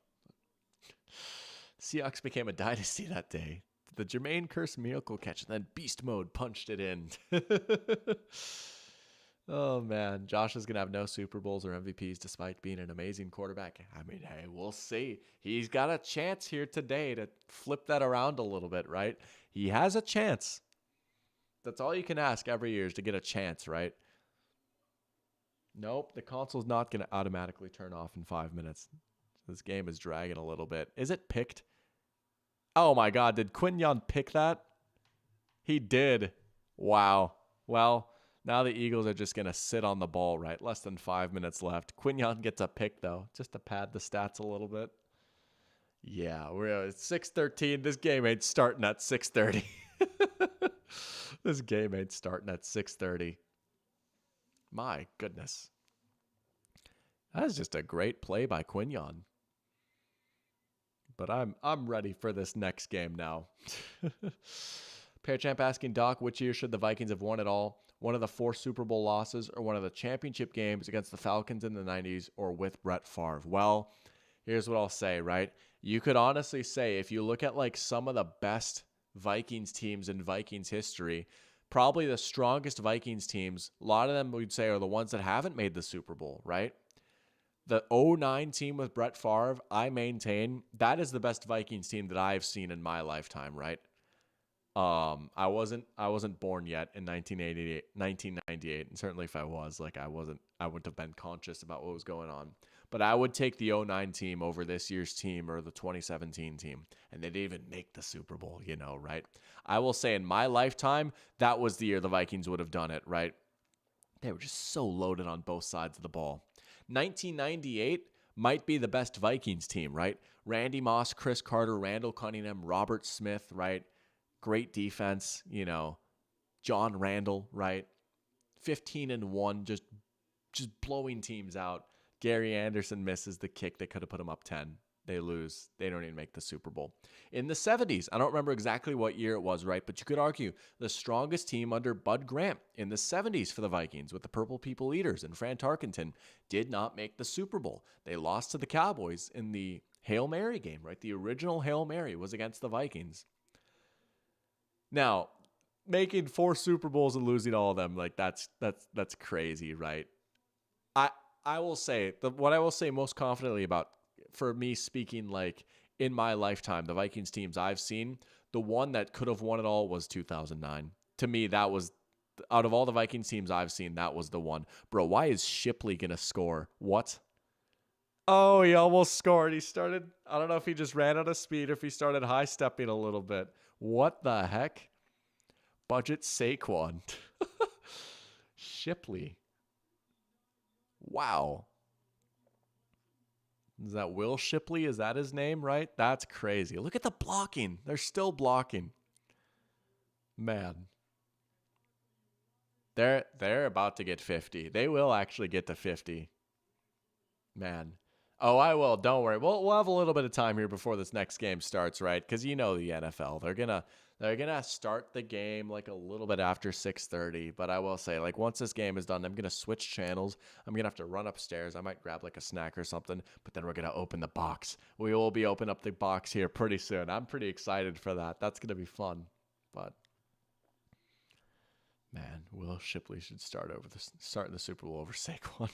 Seahawks became a dynasty that day. The Jermaine Kearse miracle catch, and then beast mode punched it in. Oh, man. Josh is going to have no Super Bowls or MVPs despite being an amazing quarterback. I mean, hey, we'll see. He's got a chance here today to flip that around a little bit, right? He has a chance. That's all you can ask every year is to get a chance, right? Nope, the console's not going to automatically turn off in 5 minutes. This game is dragging a little bit. Is it picked? Oh, my God. Did Quinyon pick that? He did. Wow. Well, now the Eagles are just going to sit on the ball, right? Less than 5 minutes left. Quinyon gets a pick, though, just to pad the stats a little bit. Yeah, we're at 6:13. This game ain't starting at 6:30. This game ain't starting at 6:30. My goodness. That is just a great play by Quinyon. But I'm ready for this next game now. Pear Champ asking Doc, which year should the Vikings have won it all? One of the 4 Super Bowl losses or one of the championship games against the Falcons in the 90s or with Brett Favre? Well, here's what I'll say, right? You could honestly say, if you look at like some of the best Vikings teams in Vikings history, probably the strongest Vikings teams, a lot of them we'd say are the ones that haven't made the Super Bowl, right? The 09 team with Brett Favre, I maintain that is the best Vikings team that I've seen in my lifetime, right? I wasn't born yet in 1998, and certainly if I was, like I wouldn't have been conscious about what was going on. But I would take the 09 team over this year's team or the 2017 team, and they didn't even make the Super Bowl, right? I will say in my lifetime, that was the year the Vikings would have done it, right? They were just so loaded on both sides of the ball. 1998 might be the best Vikings team, right? Randy Moss, Chris Carter, Randall Cunningham, Robert Smith, right? Great defense, John Randall, right? 15-1, just blowing teams out. Gary Anderson misses the kick that could have put them up 10. They lose. They don't even make the Super Bowl. In the 70s, I don't remember exactly what year it was, right? But you could argue the strongest team under Bud Grant in the 70s for the Vikings with the Purple People Eaters and Fran Tarkenton did not make the Super Bowl. They lost to the Cowboys in the Hail Mary game, right? The original Hail Mary was against the Vikings. Now, making 4 Super Bowls and losing all of them, like that's crazy, right? I will say what I will say most confidently about, for me speaking, like in my lifetime, the Vikings teams I've seen, the one that could have won it all was 2009. To me, that was, out of all the Vikings teams I've seen, that was the one. Bro, why is Shipley gonna score? What? Oh, he almost scored. He started, I don't know if he just ran out of speed or if he started high stepping a little bit. What the heck? Budget Saquon. Shipley. Wow. Is that Will Shipley? Is that his name, right? That's crazy. Look at the blocking. They're still blocking. Man. They're about to get 50. They will actually get to 50. Man. Oh, I will. Don't worry. We'll have a little bit of time here before this next game starts, right? Because the NFL. They're gonna start the game like a little bit after 6:30. But I will say, like, once this game is done, I'm gonna switch channels. I'm gonna have to run upstairs. I might grab like a snack or something. But then we're gonna open the box. We will be opening up the box here pretty soon. I'm pretty excited for that. That's gonna be fun. But man, Will Shipley should start the Super Bowl over Saquon.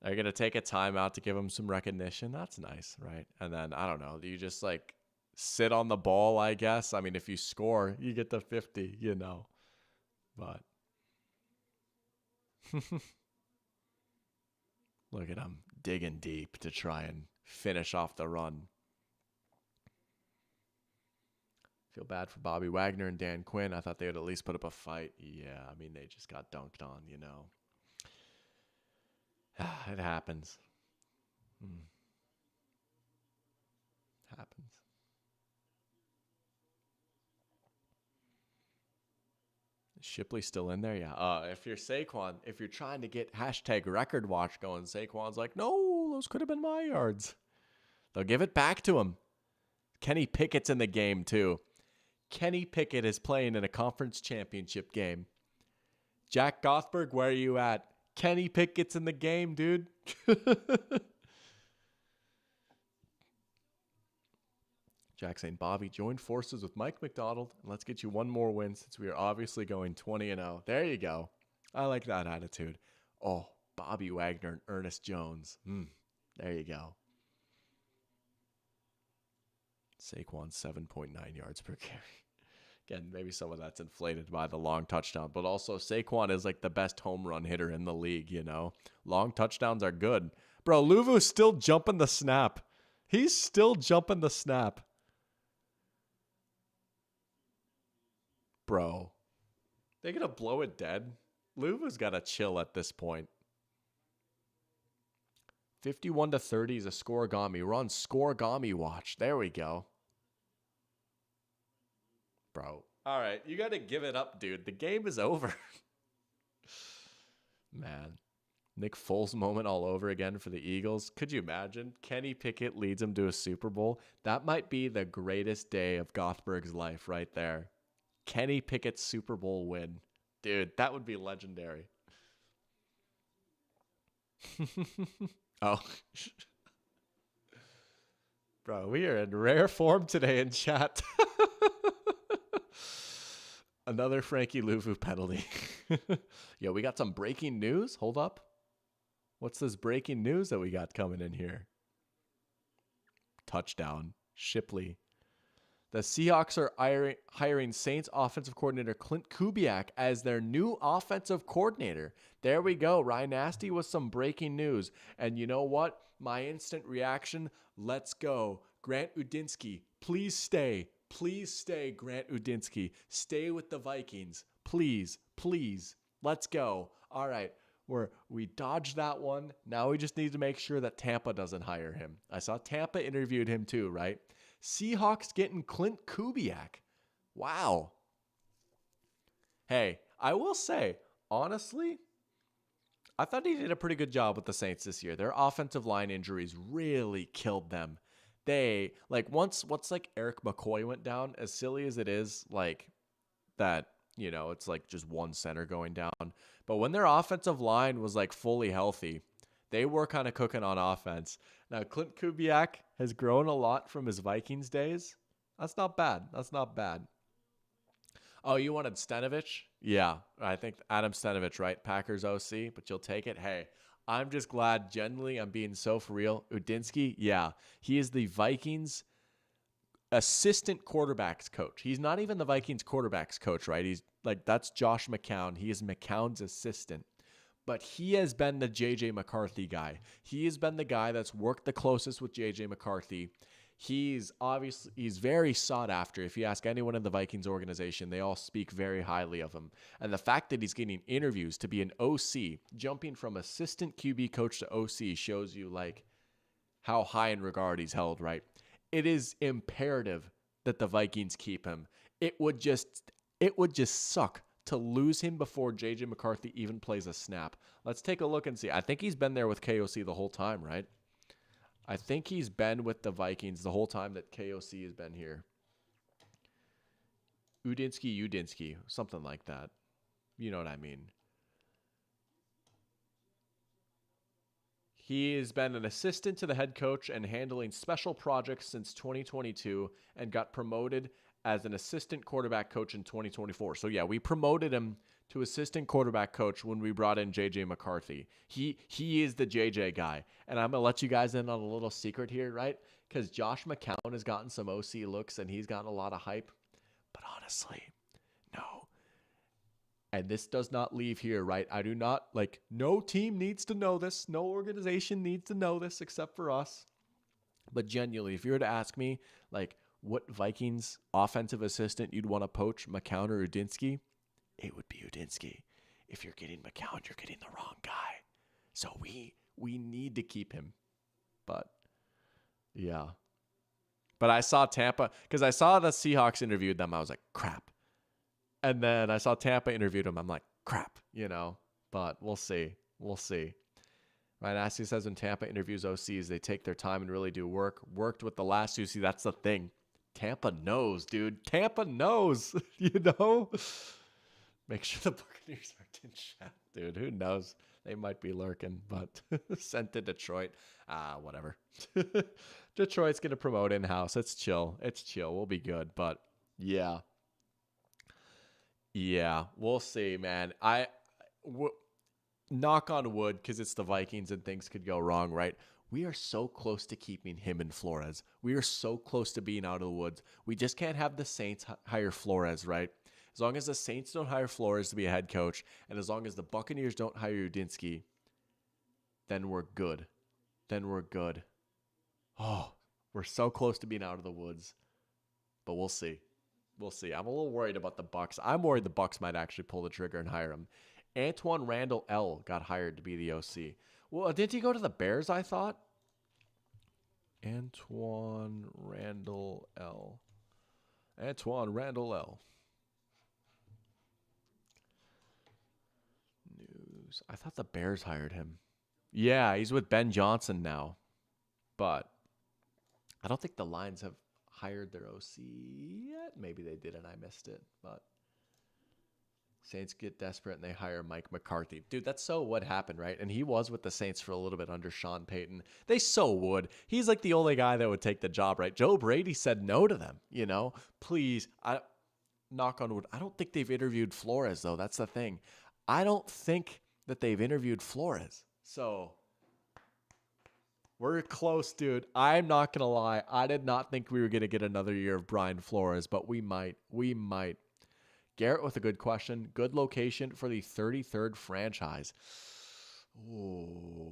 They're going to take a timeout to give him some recognition. That's nice, right? And then, I don't know, you just like sit on the ball, I guess. I mean, if you score, you get the 50, But look at him digging deep to try and finish off the run. Feel bad for Bobby Wagner and Dan Quinn. I thought they would at least put up a fight. Yeah, I mean, they just got dunked on, It happens. Happens. Is Shipley still in there? Yeah. If you're Saquon, if you're trying to get hashtag record watch going, Saquon's like, no, those could have been my yards. They'll give it back to him. Kenny Pickett's in the game too. Kenny Pickett is playing in a conference championship game. Jack Gothberg, where are you at? Kenny Pickett's in the game, dude. Jack saying, Bobby, join forces with Mike McDonald, and let's get you one more win since we are obviously going 20-0. There you go. I like that attitude. Oh, Bobby Wagner and Ernest Jones. There you go. Saquon, 7.9 yards per carry. Again, maybe some of that's inflated by the long touchdown, but also Saquon is like the best home run hitter in the league, Long touchdowns are good. Bro, Luvu's still jumping the snap. He's still jumping the snap. Bro, they gonna blow it dead? Luvu's got to chill at this point. 51-30 is a scoregami. We're on scoregami watch. There we go. Bro. All right, you got to give it up, dude. The game is over. Man. Nick Foles moment all over again for the Eagles. Could you imagine? Kenny Pickett leads him to a Super Bowl. That might be the greatest day of Gothberg's life right there. Kenny Pickett's Super Bowl win. Dude, that would be legendary. Oh. Bro, we are in rare form today in chat. Another Frankie Louvu penalty. Yo, we got some breaking news. Hold up. What's this breaking news that we got coming in here? Touchdown. Shipley. The Seahawks are hiring Saints offensive coordinator Clint Kubiak as their new offensive coordinator. There we go. Ryan Nasty with some breaking news. And you know what? My instant reaction, let's go. Grant Udinsky, please stay. Please stay, Grant Udinsky. Stay with the Vikings. Please, please. Let's go. All right. We dodged that one. Now we just need to make sure that Tampa doesn't hire him. I saw Tampa interviewed him too, right? Seahawks getting Clint Kubiak. Wow. Hey, I will say, honestly, I thought he did a pretty good job with the Saints this year. Their offensive line injuries really killed them. They, like, once like Eric McCoy went down, as silly as it is, like, that, you know, it's like just one center going down. But when their offensive line was, like, fully healthy, they were kind of cooking on offense. Now, Clint Kubiak has grown a lot from his Vikings days. That's not bad. That's not bad. Oh, you wanted Stenovich? Yeah, I think Adam Stenovich, right? Packers OC, but you'll take it. Hey, I'm just glad, generally, I'm being so for real. Udinsky, yeah, he is the Vikings assistant quarterbacks coach. He's not even the Vikings quarterbacks coach, right? He's like, that's Josh McCown. He is McCown's assistant. But he has been the J.J. McCarthy guy. He has been the guy that's worked the closest with J.J. McCarthy. He's very sought after. If you ask anyone in the Vikings organization, they all speak very highly of him. And the fact that he's getting interviews to be an OC, jumping from assistant QB coach to OC, shows you like how high in regard he's held, right? It is imperative that the Vikings keep him. It would just suck to lose him before J.J. McCarthy even plays a snap. Let's take a look and see. I think he's been there with KOC the whole time, right? I think he's been with the Vikings the whole time that KOC has been here. Udinsky, something like that. You know what I mean. He has been an assistant to the head coach and handling special projects since 2022 and got promoted as an assistant quarterback coach in 2024. So yeah, we promoted him to assistant quarterback coach when we brought in J.J. McCarthy. He is the J.J. guy. And I'm going to let you guys in on a little secret here, right? Because Josh McCown has gotten some OC looks and he's gotten a lot of hype. But honestly, no. And this does not leave here, right? I do not, like, no team needs to know this. No organization needs to know this except for us. But genuinely, if you were to ask me, like, what Vikings offensive assistant you'd want to poach, McCown or Udinsky, it would be Udinsky. If you're getting McCown, you're getting the wrong guy. So we need to keep him. But, yeah. But I saw Tampa, because I saw the Seahawks interviewed them. I was like, crap. And then I saw Tampa interviewed him. I'm like, crap, you know. But we'll see. We'll see. Ryan Ashley says when Tampa interviews OCs, they take their time and really do work. Worked with the last OC. That's the thing. Tampa knows, dude. Tampa knows, you know. Make sure the Buccaneers aren't in chat, dude. Who knows? They might be lurking, but sent to Detroit. Whatever. Detroit's going to promote in-house. It's chill. It's chill. We'll be good. But, yeah. Yeah, we'll see, man. Knock on wood, because it's the Vikings and things could go wrong, right? We are so close to keeping him and Flores. We are so close to being out of the woods. We just can't have the Saints hire Flores, right? As long as the Saints don't hire Flores to be a head coach, and as long as the Buccaneers don't hire Udinsky, then we're good. Then we're good. Oh, we're so close to being out of the woods. But we'll see. We'll see. I'm a little worried about the Bucs. I'm worried the Bucs might actually pull the trigger and hire him. Antoine Randall L. got hired to be the OC. Well, didn't he go to the Bears, I thought? Antoine Randall L. Antoine Randall L. News. I thought the Bears hired him. Yeah, he's with Ben Johnson now. But I don't think the Lions have hired their OC yet. Maybe they did and I missed it. But Saints get desperate and they hire Mike McCarthy. Dude, that's so what happened, right? And he was with the Saints for a little bit under Sean Payton. They so would. He's like the only guy that would take the job, right? Joe Brady said no to them, you know? Please, knock on wood. I don't think they've interviewed Flores, though. That's the thing. I don't think that they've interviewed Flores. So we're close, dude. I'm not going to lie. I did not think we were going to get another year of Brian Flores, but we might. We might. Garrett with a good question. Good location for the 33rd franchise. Ooh,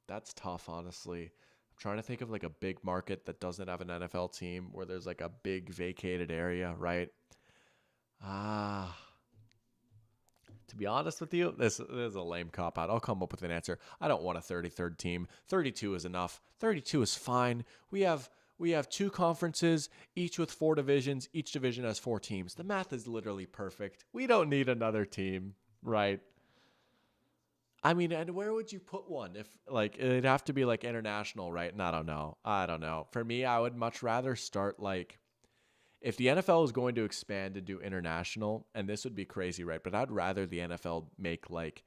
that's tough, honestly. I'm trying to think of like a big market that doesn't have an NFL team where there's like a big vacated area, right? To be honest with you, this is a lame cop-out. I'll come up with an answer. I don't want a 33rd team. 32 is enough. 32 is fine. We have 2 conferences, each with 4 divisions. Each division has 4 teams. The math is literally perfect. We don't need another team, right? I mean, and where would you put one? If like it'd have to be like international, right? And I don't know. For me, I would much rather start like if the NFL is going to expand and do international, and this would be crazy, right? But I'd rather the NFL make like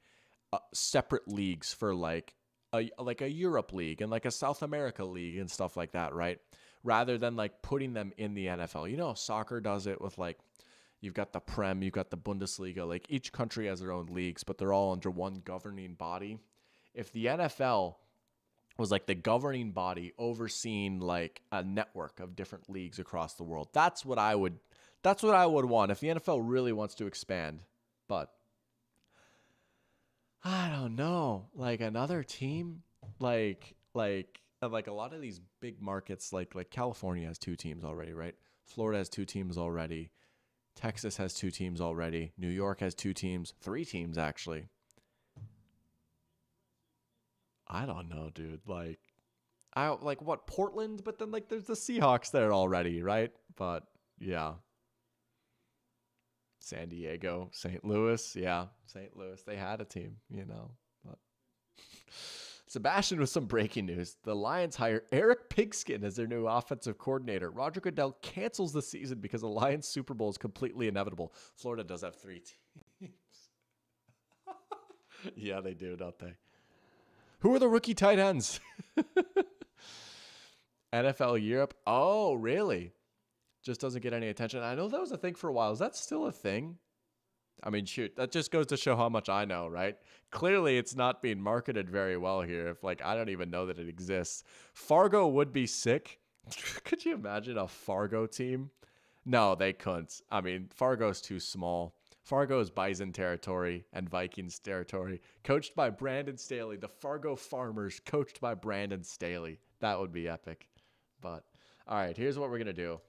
separate leagues for like a Europe league and like a South America league and stuff like that, right? Rather than like putting them in the NFL. You know, soccer does it with like you've got the Prem, you've got the Bundesliga. Like each country has their own leagues, but they're all under one governing body. If the NFL was like the governing body overseeing like a network of different leagues across the world, that's what I would want if the NFL really wants to expand. But I don't know, like another team, like a lot of these big markets, like California has 2 teams already, right? Florida has 2 teams already. Texas has 2 teams already. New York has 2 teams, 3 teams actually. I don't know, dude. Like, what, Portland? But then like there's the Seahawks there already, right? But yeah. San Diego, St. Louis. Yeah, St. Louis. They had a team, you know. But Sebastian with some breaking news. The Lions hire Eric Pigskin as their new offensive coordinator. Roger Goodell cancels the season because the Lions Super Bowl is completely inevitable. Florida does have 3 teams. Yeah, they do, don't they? Who are the rookie tight ends? NFL Europe. Oh, really? Just doesn't get any attention. I know that was a thing for a while. Is that still a thing? I mean, shoot, that just goes to show how much I know, right? Clearly, it's not being marketed very well here. If like I don't even know that it exists. Fargo would be sick. Could you imagine a Fargo team? No, they couldn't. I mean, Fargo's too small. Fargo is Bison territory and Vikings territory. Coached by Brandon Staley. The Fargo Farmers coached by Brandon Staley. That would be epic. But, all right, here's what we're going to do.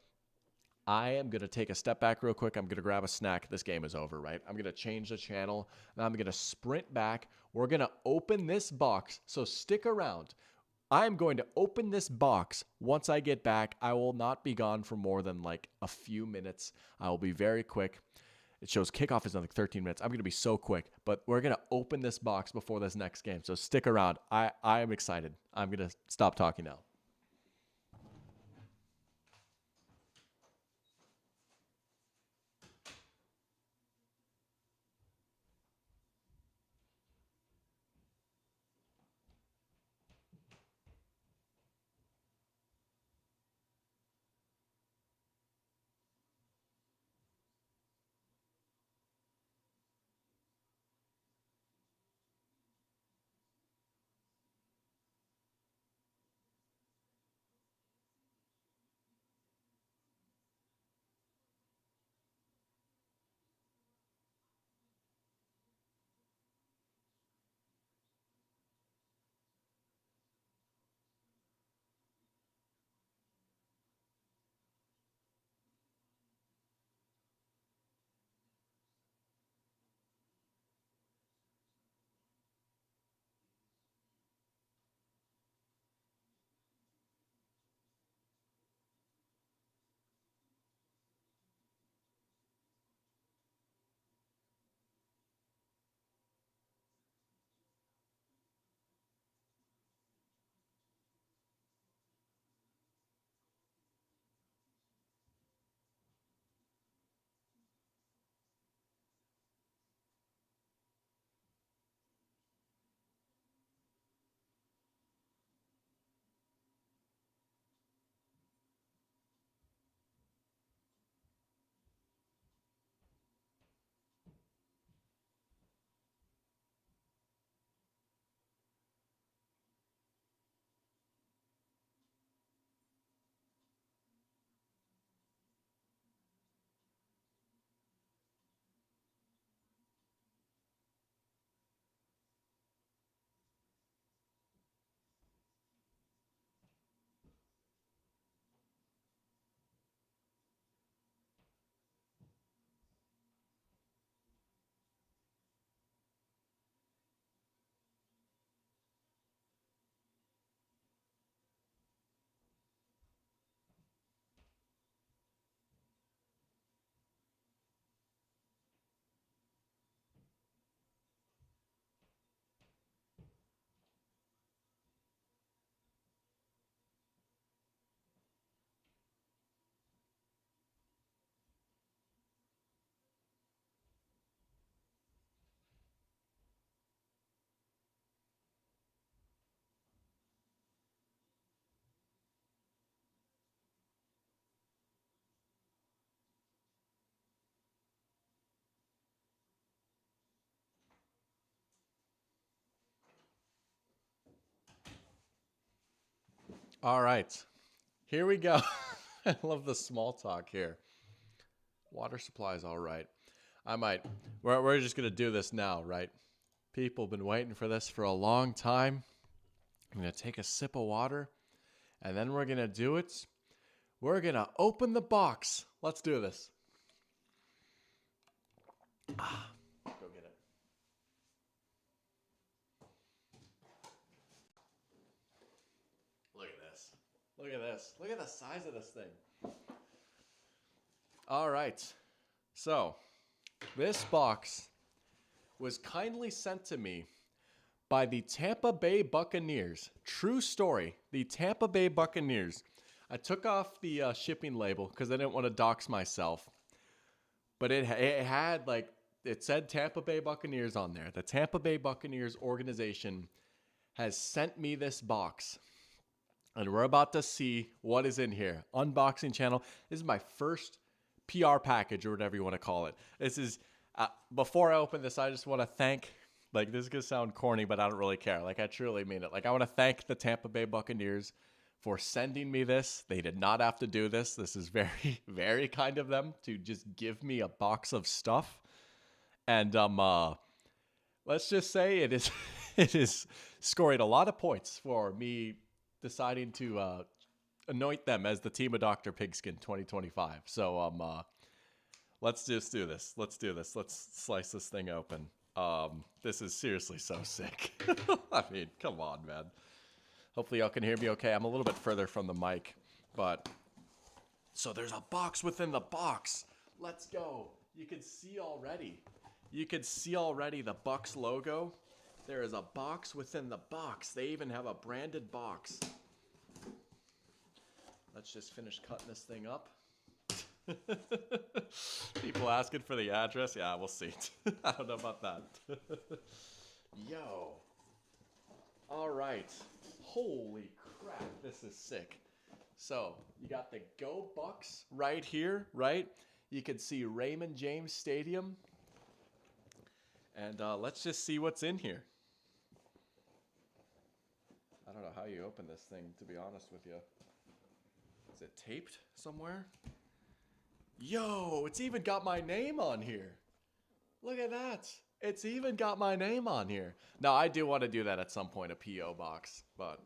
I am going to take a step back real quick. I'm going to grab a snack. This game is over, right? I'm going to change the channel. And I'm going to sprint back. We're going to open this box. So stick around. I'm going to open this box. Once I get back, I will not be gone for more than like a few minutes. I will be very quick. It shows kickoff is in like 13 minutes. I'm going to be so quick, but we're going to open this box before this next game. So stick around. I am excited. I'm going to stop talking now. All right. Here we go. I love the small talk here. Water supply is all right. We're just going to do this now, right? People have been waiting for this for a long time. I'm going to take a sip of water, and then we're going to do it. We're going to open the box. Let's do this. Go get it. Look at this. Look at this. Look at the size of this thing. All right. So, this box was kindly sent to me by the Tampa Bay Buccaneers. True story. The Tampa Bay Buccaneers. I took off the shipping label because I didn't want to dox myself. But it had, like, it said Tampa Bay Buccaneers on there. The Tampa Bay Buccaneers organization has sent me this box. And we're about to see what is in here. Unboxing channel. This is my first PR package or whatever you want to call it. This is, before I open this, I just want to thank, like, this is going to sound corny, but I don't really care. Like, I truly mean it. Like, I want to thank the Tampa Bay Buccaneers for sending me this. They did not have to do this. This is very, very kind of them to just give me a box of stuff. And let's just say it is scoring a lot of points for me deciding to anoint them as the team of Dr. Pigskin 2025. So let's just do this. Let's do this. Let's slice this thing open. This is seriously so sick. I mean, come on, man. Hopefully y'all can hear me okay. I'm a little bit further from the mic, but so there's a box within the box. Let's go. You can see already. You can see already the Bucs logo. There is a box within the box. They even have a branded box. Let's just finish cutting this thing up. People asking for the address. Yeah, we'll see. I don't know about that. Yo. All right. Holy crap, this is sick. So, you got the Go Bucs right here, right? You can see Raymond James Stadium. And let's just see what's in here. I don't know how you open this thing, to be honest with you. Is it taped somewhere? Yo, it's even got my name on here. Look at that. It's even got my name on here. Now, I do want to do that at some point, a P.O. box, but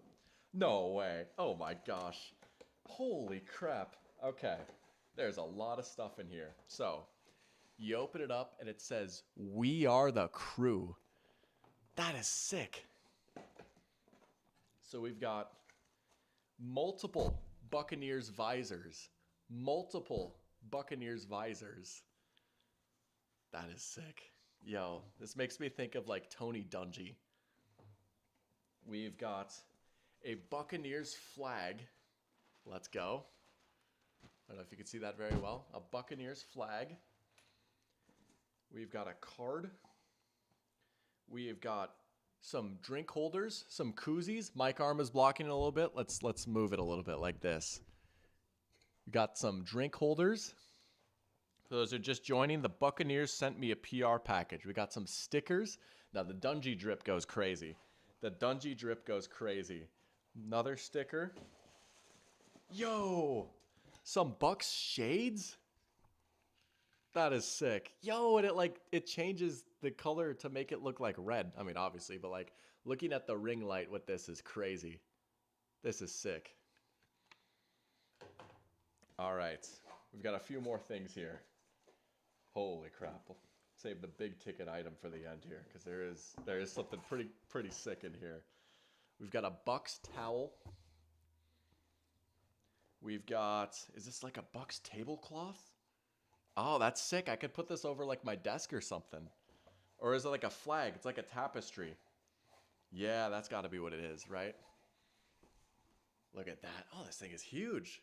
no way. Oh my gosh. Holy crap. Okay, there's a lot of stuff in here. So, you open it up and it says, "We are the crew." That is sick. So we've got multiple Buccaneers visors. Multiple Buccaneers visors. That is sick. Yo, this makes me think of like Tony Dungy. We've got a Buccaneers flag. Let's go. I don't know if you can see that very well. A Buccaneers flag. We've got a card. We've got some drink holders, some koozies. Mike arm is blocking it a little bit. Let's move it a little bit like this. We got some drink holders. For those who are just joining, the Buccaneers sent me a PR package. We got some stickers. Now the Dungy drip goes crazy. The Dungy drip goes crazy. Another sticker. Yo, some Bucs shades. That is sick. Yo, and it changes the color to make it look like red. I mean, obviously, but like looking at the ring light with this is crazy. This is sick. All right, we've got a few more things here. Holy crap. We'll save the big ticket item for the end here because there is something pretty sick in here. We've got a Bucs towel. We've got, is this like a Bucs tablecloth? Oh, that's sick. I could put this over like my desk or something. Or is it like a flag? It's like a tapestry. Yeah, that's got to be what it is, right? Look at that. Oh, this thing is huge.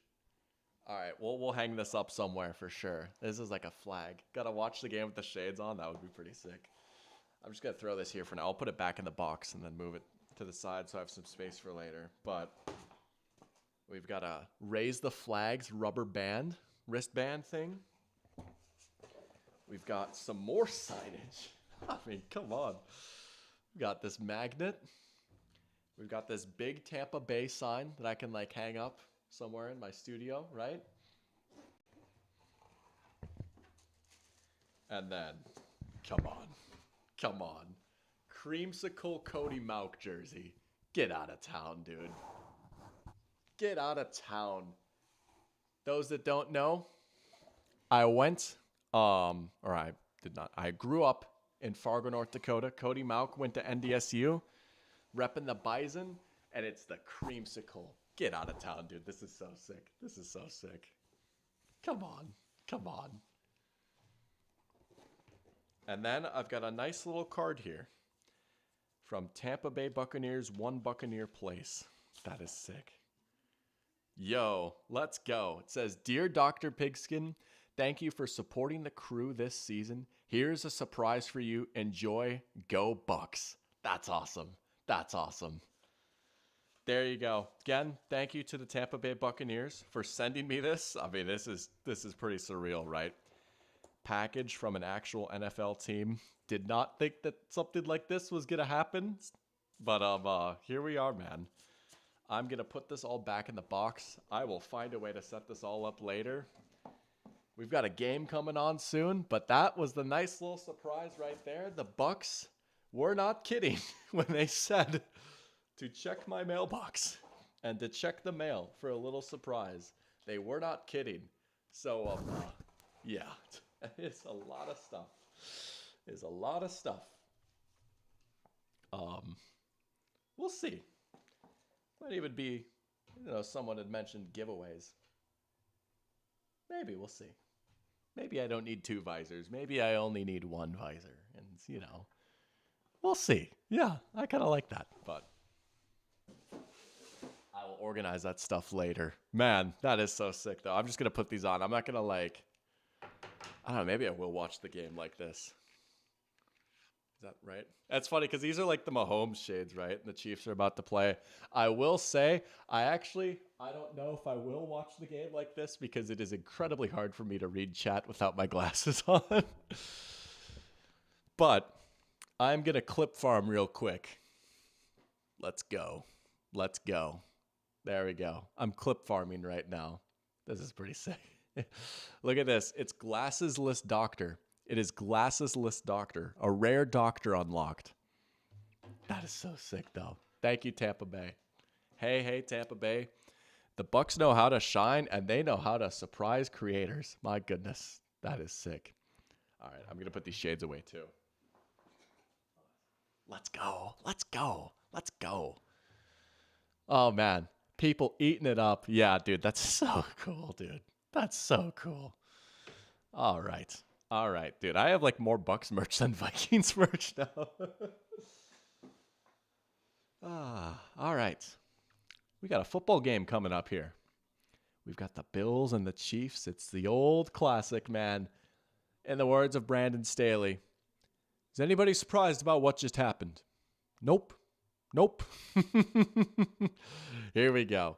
All right, we'll hang this up somewhere for sure. This is like a flag. Gotta watch the game with the shades on. That would be pretty sick. I'm just gonna throw this here for now. I'll put it back in the box and then move it to the side so I have some space for later. But we've got a raise the flags rubber band, wristband thing. We've got some more signage. I mean, come on. We got this magnet. We've got this big Tampa Bay sign that I can like hang up somewhere in my studio, right? And then, come on. Creamsicle Cody Mauch jersey. Get out of town, dude. Get out of town. Those that don't know, I went, or I did not. I grew up in Fargo, North Dakota. Cody Mauch went to NDSU, repping the Bison, and it's the Creamsicle. Get out of town, dude. This is so sick. This is so sick. Come on. And then I've got a nice little card here from Tampa Bay Buccaneers, One Buccaneer Place. That is sick. Yo, let's go. It says, Dear Dr. Pigskin, thank you for supporting the crew this season. Here's a surprise for you. Enjoy. Go Bucks. That's awesome. That's awesome. There you go. Again, thank you to the Tampa Bay Buccaneers for sending me this. I mean, this is pretty surreal, right? Package from an actual NFL team. Did not think that something like this was going to happen. But here we are, man. I'm going to put this all back in the box. I will find a way to set this all up later. We've got a game coming on soon, but that was the nice little surprise right there. The Bucks were not kidding when they said to check my mailbox and to check the mail for a little surprise. They were not kidding. So, yeah, it's a lot of stuff. It's a lot of stuff. We'll see. Might even be, someone had mentioned giveaways. Maybe, we'll see. Maybe I don't need 2 visors. Maybe I only need 1 visor. And, we'll see. Yeah, I kind of like that. But I will organize that stuff later. Man, that is so sick, though. I'm just going to put these on. I'm not going to, I don't know, maybe I will watch the game like this. Is that right? That's funny because these are like the Mahomes shades, right? And the Chiefs are about to play. I will say, I don't know if I will watch the game like this because it is incredibly hard for me to read chat without my glasses on. But I'm going to clip farm real quick. Let's go. There we go. I'm clip farming right now. This is pretty sick. Look at this. It's Glassesless Doctor. It is Glassesless Doctor. A rare doctor unlocked. That is so sick, though. Thank you, Tampa Bay. Hey, Tampa Bay. The Bucks know how to shine, and they know how to surprise creators. My goodness. That is sick. All right, I'm going to put these shades away, too. Let's go. Oh, man. People eating it up. Yeah, dude, that's so cool, dude. That's so cool. All right, dude. I have more Bucks merch than Vikings merch now. All right. We got a football game coming up here. We've got the Bills and the Chiefs. It's the old classic, man. In the words of Brandon Staley, is anybody surprised about what just happened? Nope. Here we go.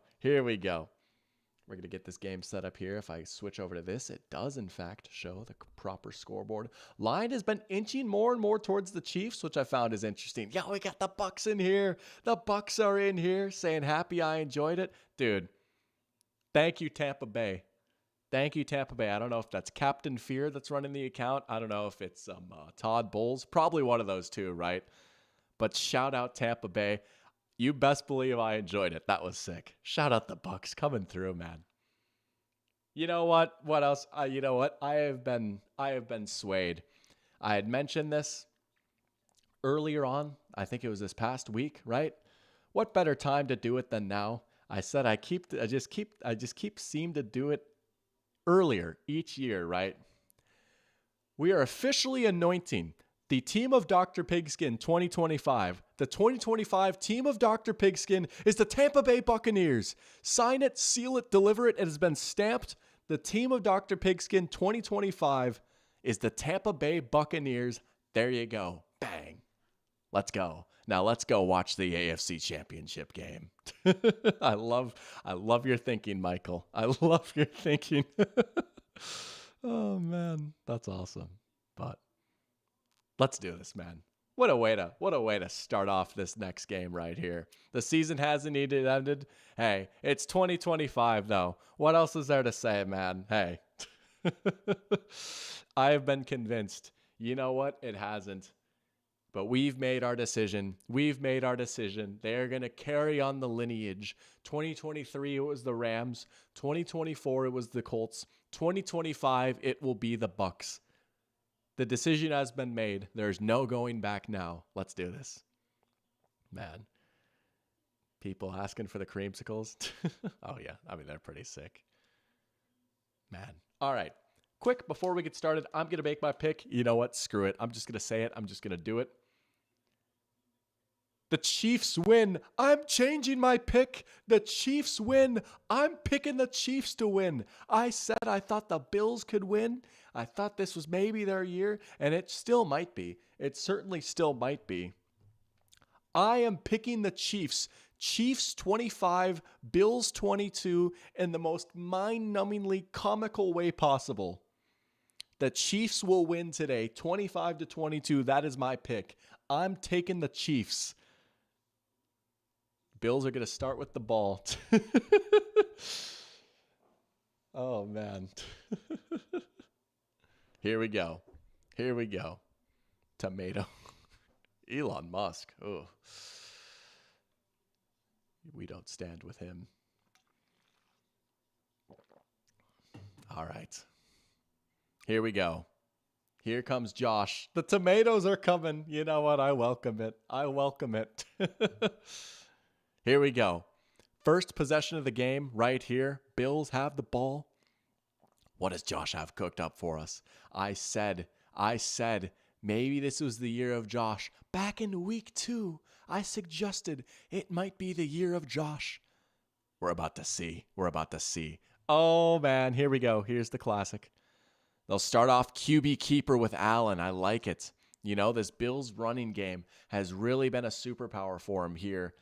We're going to get this game set up here. If I switch over to this, it does, in fact, show the proper scoreboard. Line has been inching more and more towards the Chiefs, which I found is interesting. Yeah, we got the Bucks in here. The Bucks are in here saying happy I enjoyed it. Dude, thank you, Tampa Bay. I don't know if that's Captain Fear that's running the account. I don't know if it's Todd Bowles. Probably one of those two, right? But shout out Tampa Bay. You best believe I enjoyed it. That was sick. Shout out the Bucks coming through, man. You know what? What else? I have been swayed. I had mentioned this earlier on. I think it was this past week, right? What better time to do it than now? I said I just keep seem to do it earlier each year, right? We are officially anointing the Team of Dr. Pigskin 2025. The 2025 Team of Dr. Pigskin is the Tampa Bay Buccaneers. Sign it, seal it, deliver it. It has been stamped. The Team of Dr. Pigskin 2025 is the Tampa Bay Buccaneers. There you go. Bang. Let's go. Now let's go watch the AFC Championship game. I love your thinking, Michael. I love your thinking. Oh, man. That's awesome. But let's do this, man. What a way to start off this next game right here. The season hasn't even ended. Hey, it's 2025 though. What else is there to say, man? Hey. I have been convinced. You know what? It hasn't. But we've made our decision. We've made our decision. They're going to carry on the lineage. 2023, it was the Rams. 2024, it was the Colts. 2025, it will be the Bucks. The decision has been made. There's no going back now. Let's do this. Man. People asking for the creamsicles. Oh, yeah. I mean, they're pretty sick. Man. All right. Quick, before we get started, I'm going to make my pick. You know what? Screw it. I'm just going to say it. I'm just going to do it. The Chiefs win. I'm changing my pick. The Chiefs win. I'm picking the Chiefs to win. I said I thought the Bills could win. I thought this was maybe their year, and it still might be. It certainly still might be. I am picking the Chiefs. Chiefs 25, Bills 22, in the most mind-numbingly comical way possible. The Chiefs will win today, 25-22. That is my pick. I'm taking the Chiefs. Bills are going to start with the ball. Oh, man. Here we go. Here we go. Tomato. Elon Musk. Oh. We don't stand with him. All right. Here we go. Here comes Josh. The tomatoes are coming. You know what? I welcome it. I welcome it. Here we go. First possession of the game right here. Bills have the ball. What does Josh have cooked up for us? I said, maybe this was the year of Josh. Back in week 2, I suggested it might be the year of Josh. We're about to see. We're about to see. Oh, man. Here we go. Here's the classic. They'll start off QB keeper with Allen. I like it. You know, this Bills running game has really been a superpower for him here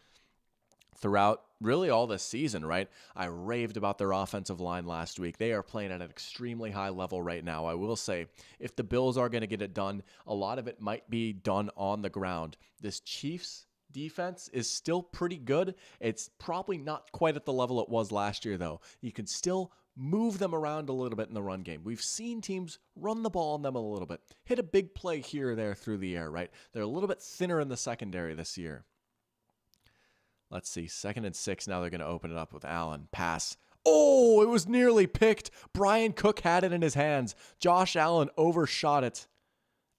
throughout really all this season, right? I raved about their offensive line last week. They are playing at an extremely high level right now. I will say, if the Bills are going to get it done, a lot of it might be done on the ground. This Chiefs defense is still pretty good. It's probably not quite at the level it was last year, though. You can still move them around a little bit in the run game. We've seen teams run the ball on them a little bit, hit a big play here or there through the air, right? They're a little bit thinner in the secondary this year. Let's see, 2nd and 6. Now they're going to open it up with Allen. Pass. Oh, it was nearly picked. Brian Cook had it in his hands. Josh Allen overshot it.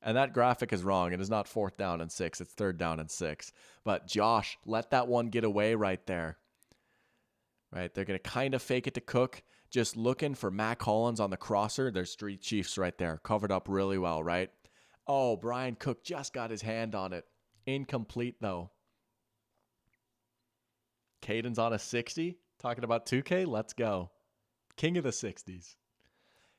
And that graphic is wrong. It is not 4th down and 6. It's 3rd down and 6. But Josh let that one get away right there. Right, they're going to kind of fake it to Cook. Just looking for Mac Hollins on the crosser. There's 3 Chiefs right there. Covered up really well, right? Oh, Brian Cook just got his hand on it. Incomplete, though. Caden's on a 60. Talking about 2K? Let's go. King of the 60s.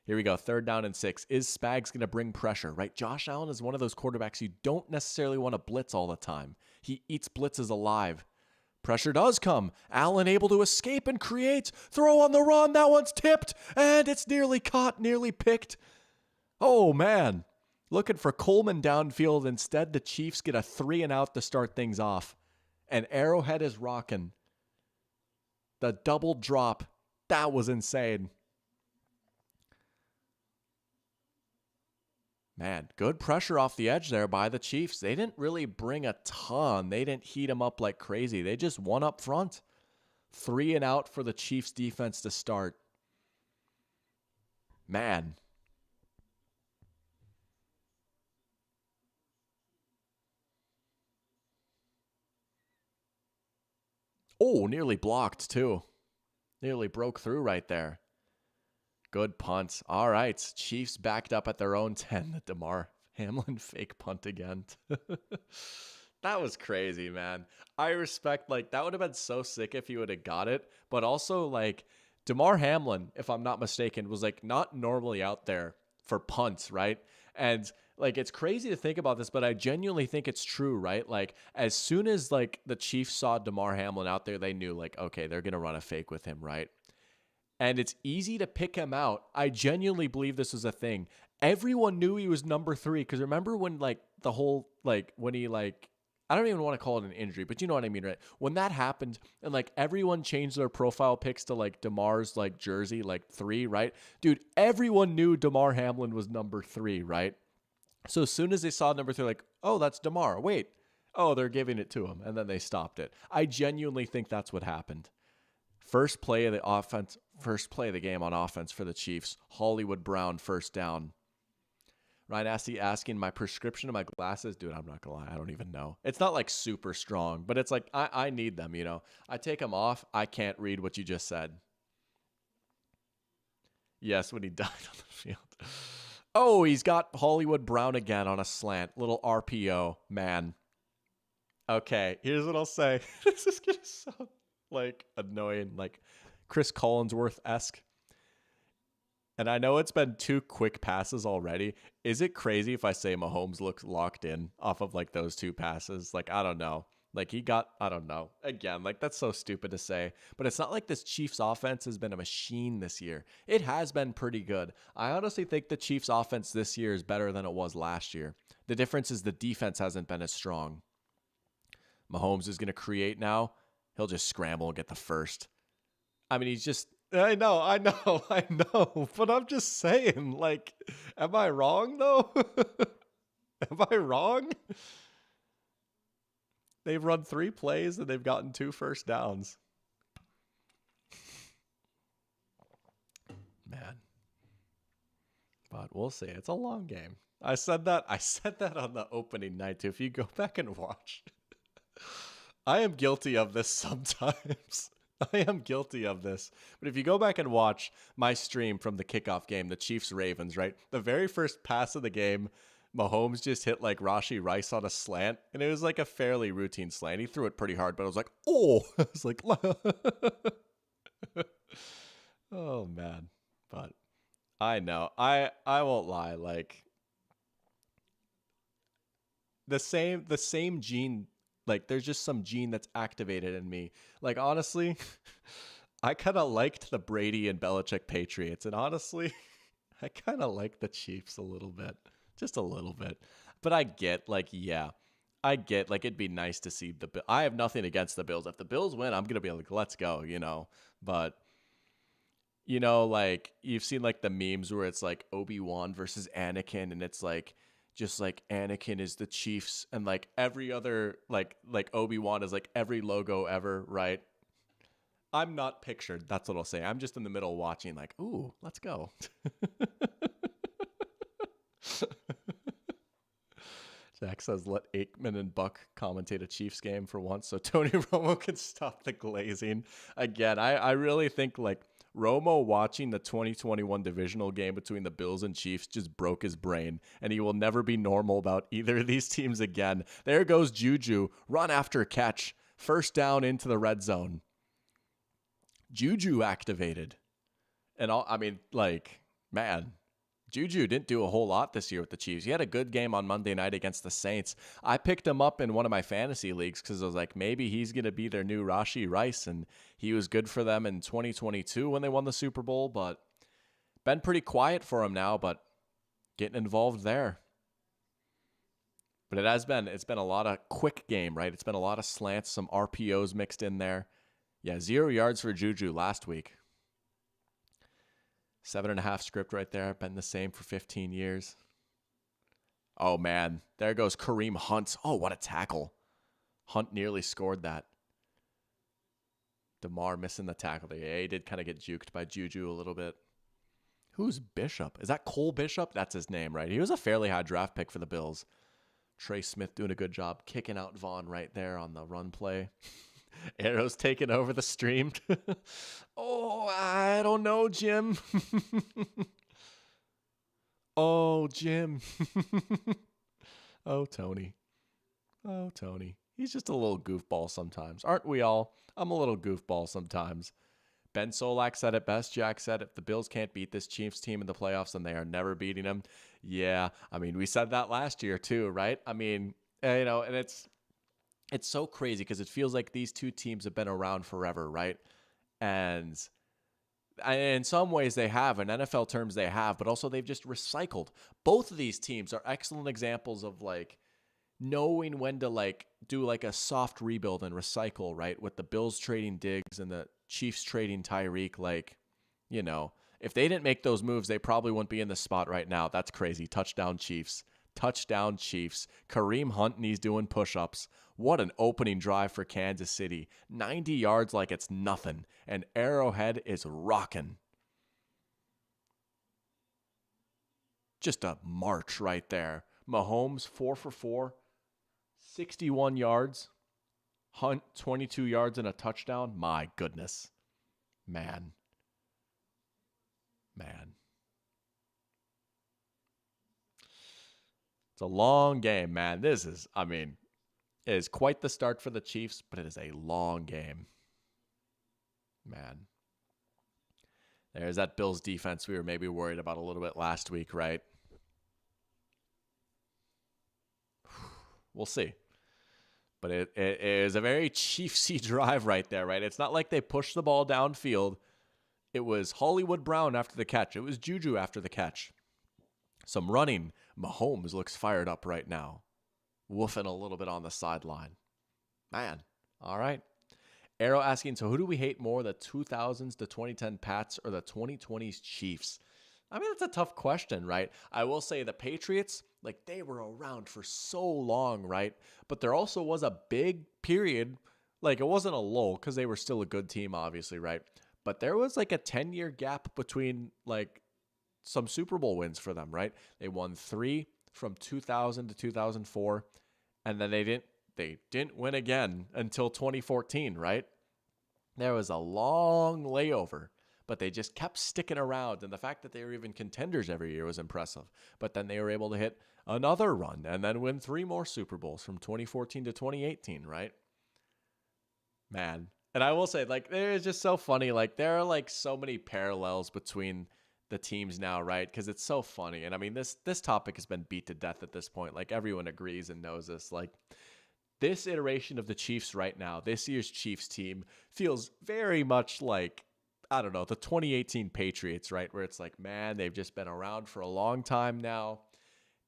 Here we go. 3rd down and 6. Is Spags going to bring pressure, right? Josh Allen is one of those quarterbacks you don't necessarily want to blitz all the time. He eats blitzes alive. Pressure does come. Allen able to escape and create. Throw on the run. That one's tipped. And it's nearly caught, nearly picked. Oh, man. Looking for Coleman downfield. Instead, the Chiefs get a 3 and out to start things off. And Arrowhead is rocking. The double drop. That was insane. Man, good pressure off the edge there by the Chiefs. They didn't really bring a ton. They didn't heat them up like crazy. They just won up front. 3 and out for the Chiefs defense to start. Man. Oh, nearly blocked too. Nearly broke through right there. Good punt. All right. Chiefs backed up at their own 10. The Damar Hamlin fake punt again. That was crazy, man. I respect, that would have been so sick if he would have got it. But also, Damar Hamlin, if I'm not mistaken, was, not normally out there for punts, right? And, it's crazy to think about this, but I genuinely think it's true, right? As soon as, the Chiefs saw Damar Hamlin out there, they knew, okay, they're going to run a fake with him, right? And it's easy to pick him out. I genuinely believe this was a thing. Everyone knew he was number 3, because remember when, the whole, like, when he, like, I don't even want to call it an injury, but you know what I mean, right? When that happened and, like, everyone changed their profile pics to, like, DeMar's, like, jersey, like, 3, right? Dude, everyone knew DeMar Hamlin was number 3, right? So as soon as they saw number 3, like, oh, that's DeMar. Wait. Oh, they're giving it to him. And then they stopped it. I genuinely think that's what happened. First play of the game on offense for the Chiefs. Hollywood Brown, first down. Ryan Asty asking my prescription of my glasses. Dude, I'm not going to lie. I don't even know. It's not like super strong, but it's like I need them, you know. I take them off. I can't read what you just said. Yes, when he died on the field. Oh, he's got Hollywood Brown again on a slant. Little RPO, man. Okay, here's what I'll say. This is going to sound like annoying, like Chris Collinsworth-esque. And I know it's been 2 quick passes already. Is it crazy if I say Mahomes looks locked in off of like those 2 passes? Like, I don't know. Like I don't know. Again, like that's so stupid to say. But it's not like this Chiefs offense has been a machine this year. It has been pretty good. I honestly think the Chiefs offense this year is better than it was last year. The difference is the defense hasn't been as strong. Mahomes is going to create now. He'll just scramble and get the first. I mean, I know. But I'm just saying, like, am I wrong, though? Am I wrong? They've run 3 plays and they've gotten 2 first downs. Man. But we'll see. It's a long game. I said that on the opening night, too. If you go back and watch, I am guilty of this sometimes. I am guilty of this. But if you go back and watch my stream from the kickoff game, the Chiefs-Ravens, right? The very first pass of the game, Mahomes just hit like Rashee Rice on a slant, and it was like a fairly routine slant. He threw it pretty hard, but I was like, oh! I was like, oh, man. But I know. I won't lie. Like, the same gene, like there's just some gene that's activated in me. Like, honestly, I kind of liked the Brady and Belichick Patriots, and honestly, I kind of like the Chiefs a little bit, just a little bit. But I get, like, yeah, it'd be nice to see the. I have nothing against the Bills. If the Bills win, I'm gonna be like, let's go, you know. But you know, like you've seen like the memes where it's like Obi-Wan versus Anakin, and it's like, just like Anakin is the Chiefs, and like every other like Obi-Wan is like every logo ever, right? I'm not pictured. That's what I'll say. I'm just in the middle watching, like, ooh, let's go. Jack says, let Aikman and Buck commentate a Chiefs game for once so Tony Romo can stop the glazing. Again, I really think like Romo watching the 2021 divisional game between the Bills and Chiefs just broke his brain, and he will never be normal about either of these teams again. There goes Juju, run after catch, first down into the red zone. Juju activated. And I mean, like, man, Juju didn't do a whole lot this year with the Chiefs. He had a good game on Monday night against the Saints. I picked him up in one of my fantasy leagues because I was like, maybe he's going to be their new Rashee Rice, and he was good for them in 2022 when they won the Super Bowl, but been pretty quiet for him now, but getting involved there. But it's been a lot of quick game, right? It's been a lot of slants, some RPOs mixed in there. Yeah, 0 yards for Juju last week. 7.5 script right there. Been the same for 15 years. Oh, man. There goes Kareem Hunt. Oh, what a tackle. Hunt nearly scored that. DeMar missing the tackle there. Yeah, he did kind of get juked by Juju a little bit. Who's Bishop? Is that Cole Bishop? That's his name, right? He was a fairly high draft pick for the Bills. Trey Smith doing a good job kicking out Vaughn right there on the run play. Arrow's taking over the stream. Oh, I don't know, Jim. Oh, Jim. Oh, Tony. Oh, Tony. He's just a little goofball sometimes. Aren't we all? I'm a little goofball sometimes. Ben Solak said it best. Jack said, if the Bills can't beat this Chiefs team in the playoffs, then they are never beating them. Yeah, I mean, we said that last year too, right? I mean, you know, and it's so crazy because it feels like these two teams have been around forever, right? And in some ways they have, in NFL terms they have, but also they've just recycled. Both of these teams are excellent examples of like knowing when to like do like a soft rebuild and recycle, right? With the Bills trading Diggs and the Chiefs trading Tyreek, like, you know, if they didn't make those moves, they probably wouldn't be in this spot right now. That's crazy. Touchdown Chiefs. Touchdown Chiefs. Kareem Hunt, and he's doing push-ups. What an opening drive for Kansas City. 90 yards like it's nothing. And Arrowhead is rocking. Just a march right there. Mahomes, 4 for 4. 61 yards. Hunt, 22 yards and a touchdown. My goodness. Man. It's a long game, man. This is, I mean, it is quite the start for the Chiefs, but it is a long game. Man. There's that Bills defense we were maybe worried about a little bit last week, right? We'll see. But it is a very Chiefsy drive right there, right? It's not like they pushed the ball downfield. It was Hollywood Brown after the catch. It was Juju after the catch. Some running. Mahomes looks fired up right now. Woofing a little bit on the sideline. Man, all right. Arrow asking, so who do we hate more, the 2000s, the 2010 Pats, or the 2020s Chiefs? I mean, that's a tough question, right? I will say the Patriots, like, they were around for so long, right? But there also was a big period, like, it wasn't a lull because they were still a good team, obviously, right? But there was like a 10-year gap between, like, some Super Bowl wins for them, right? They won 3 from 2000 to 2004, and then they didn't win again until 2014, right? There was a long layover, but they just kept sticking around, and the fact that they were even contenders every year was impressive. But then they were able to hit another run and then win 3 more Super Bowls from 2014 to 2018, right? Man. And I will say, like, it's just so funny. Like, there are, like, so many parallels between the teams now, right? Because it's so funny. And I mean, this topic has been beat to death at this point. Like, everyone agrees and knows this. Like, this iteration of the Chiefs right now, this year's Chiefs team feels very much like, I don't know, the 2018 Patriots, right? Where it's like, man, they've just been around for a long time now.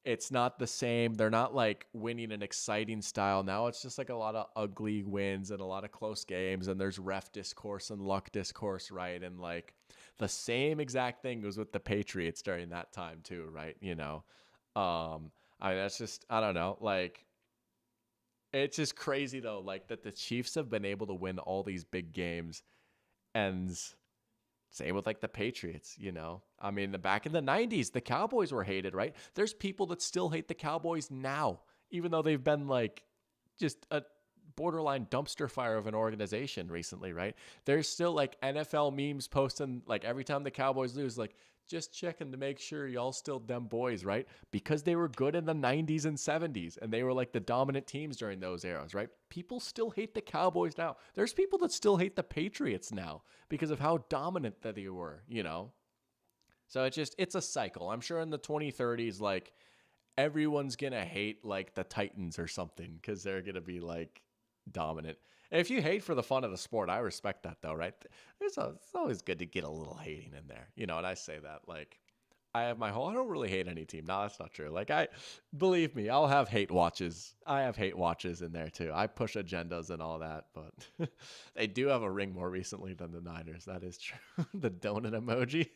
It's not the same. They're not like winning an exciting style. Now it's just like a lot of ugly wins and a lot of close games. And there's ref discourse and luck discourse, right? And like the same exact thing was with the Patriots during that time too, right? You know, I mean, that's just, I don't know, like, it's just crazy though, like that the Chiefs have been able to win all these big games, and same with like the Patriots, you know. I mean, back in the 90s, the Cowboys were hated, right? There's people that still hate the Cowboys now, even though they've been like just a borderline dumpster fire of an organization recently, right? There's still like NFL memes posting like every time the Cowboys lose, like, just checking to make sure y'all still them boys, right? Because they were good in the 90s and 70s, and they were like the dominant teams during those eras, right? People still hate the Cowboys now. There's people that still hate the Patriots now because of how dominant that they were, you know? So it's a cycle. I'm sure in the 2030s, like, everyone's going to hate like the Titans or something because they're going to be like dominant. And if you hate for the fun of the sport, I respect that though, right? It's always good to get a little hating in there, you know. And I say that like I don't really hate any team. No, that's not true. Like, believe me, I'll have hate watches. I have hate watches in there too. I push agendas and all that, but they do have a ring more recently than the Niners. That is true. The donut emoji.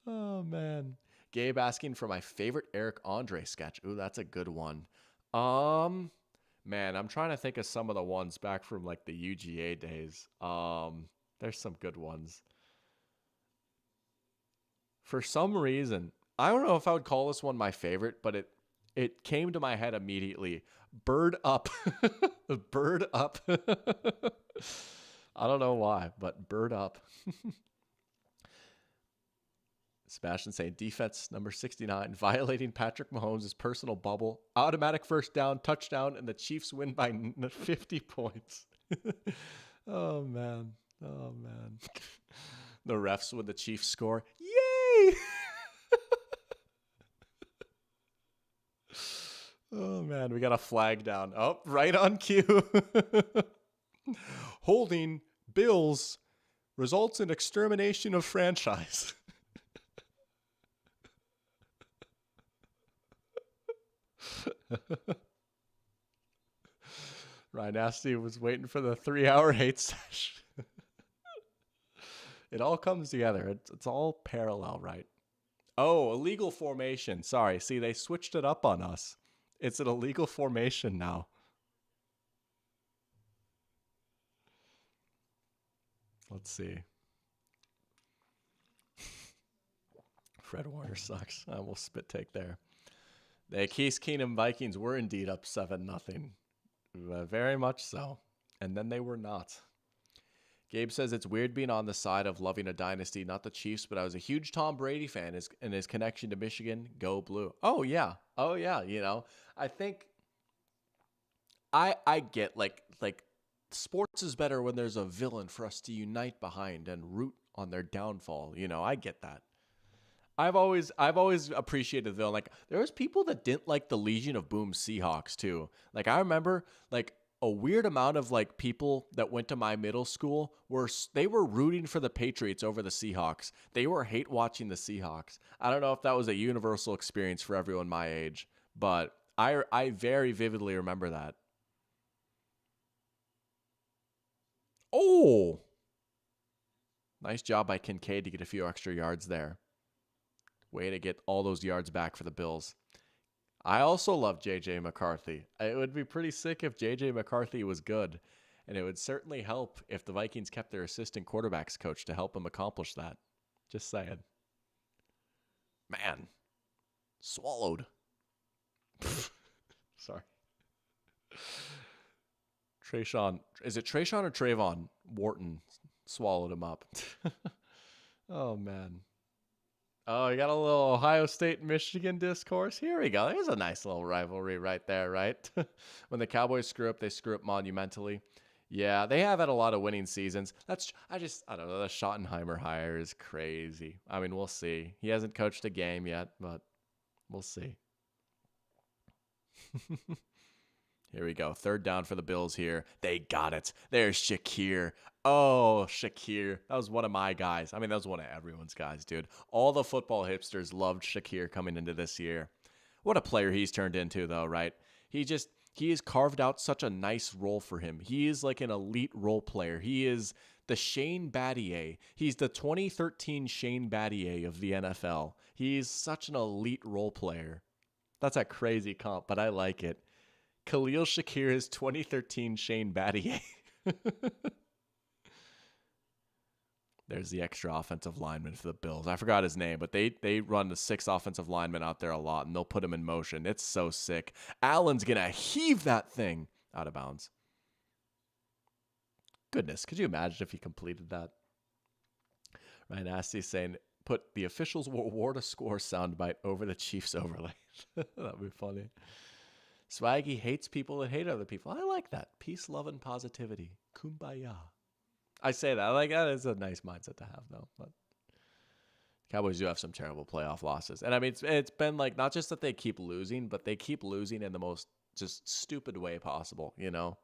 Oh man. Gabe asking for my favorite Eric Andre sketch. Ooh, that's a good one. Man, I'm trying to think of some of the ones back from like the UGA days. There's some good ones. For some reason, I don't know if I would call this one my favorite, but it came to my head immediately. Bird up. Bird up. I don't know why, but bird up. Sebastian saying defense number 69, violating Patrick Mahomes' personal bubble, automatic first down, touchdown, and the Chiefs win by 50 points. Oh, man. The refs when the Chiefs score. Yay! Oh, man. We got a flag down. Oh, right on cue. Holding Bills results in extermination of franchise. Ryan Asty was waiting for the 3-hour hate session. It all comes together. It's all parallel, right? Oh, illegal formation. Sorry. See, they switched it up on us. It's an illegal formation now. Let's see. Fred Warner sucks. I will spit take there. The Case Keenum Vikings were indeed up 7-0. Very much so. And then they were not. Gabe says it's weird being on the side of loving a dynasty, not the Chiefs, but I was a huge Tom Brady fan and his connection to Michigan. Go Blue. Oh, yeah. Oh, yeah. You know, I think I get like sports is better when there's a villain for us to unite behind and root on their downfall. You know, I get that. I've always appreciated the villain. Like there was people that didn't like the Legion of Boom Seahawks too. Like I remember like a weird amount of like people that went to my middle school were rooting for the Patriots over the Seahawks. They were hate watching the Seahawks. I don't know if that was a universal experience for everyone my age, but I very vividly remember that. Oh, nice job by Kincaid to get a few extra yards there. Way to get all those yards back for the Bills. I also love J.J. McCarthy. It would be pretty sick if J.J. McCarthy was good, and it would certainly help if the Vikings kept their assistant quarterbacks coach to help him accomplish that. Just saying. Man. Swallowed. Sorry. Trayshawn. Is it Trayshawn or Trayvon? Wharton swallowed him up. Oh, man. Oh, you got a little Ohio State Michigan discourse. Here we go. There's a nice little rivalry right there, right? When the Cowboys screw up, they screw up monumentally. Yeah, they have had a lot of winning seasons. I don't know. The Schottenheimer hire is crazy. I mean, we'll see. He hasn't coached a game yet, but we'll see. Here we go. Third down for the Bills here. They got it. There's Shakir. Oh, Shakir. That was one of my guys. I mean, that was one of everyone's guys, dude. All the football hipsters loved Shakir coming into this year. What a player he's turned into, though, right? He has carved out such a nice role for him. He is like an elite role player. He is the Shane Battier. He's the 2013 Shane Battier of the NFL. He's such an elite role player. That's a crazy comp, but I like it. Khalil Shakir is 2013 Shane Battier. There's the extra offensive lineman for the Bills. I forgot his name, but they run the 6 offensive linemen out there a lot, and they'll put him in motion. It's so sick. Allen's going to heave that thing out of bounds. Goodness, could you imagine if he completed that? Ryan Asty saying, put the officials will award a score soundbite over the Chiefs overlay. That'd be funny. Swaggy hates people that hate other people. I like that. Peace, love, and positivity. Kumbaya. I say that. Like, that is a nice mindset to have, though. But Cowboys do have some terrible playoff losses. And, I mean, it's been, like, not just that they keep losing, but they keep losing in the most just stupid way possible, you know?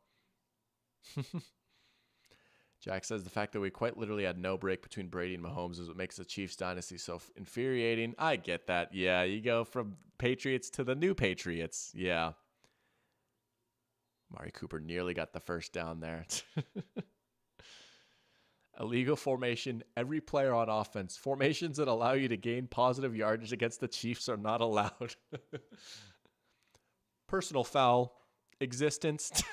Jack says the fact that we quite literally had no break between Brady and Mahomes is what makes the Chiefs dynasty so infuriating. I get that. Yeah, you go from Patriots to the new Patriots. Yeah. Mari Cooper nearly got the first down there. Illegal formation, every player on offense. Formations that allow you to gain positive yardage against the Chiefs are not allowed. Personal foul, existence.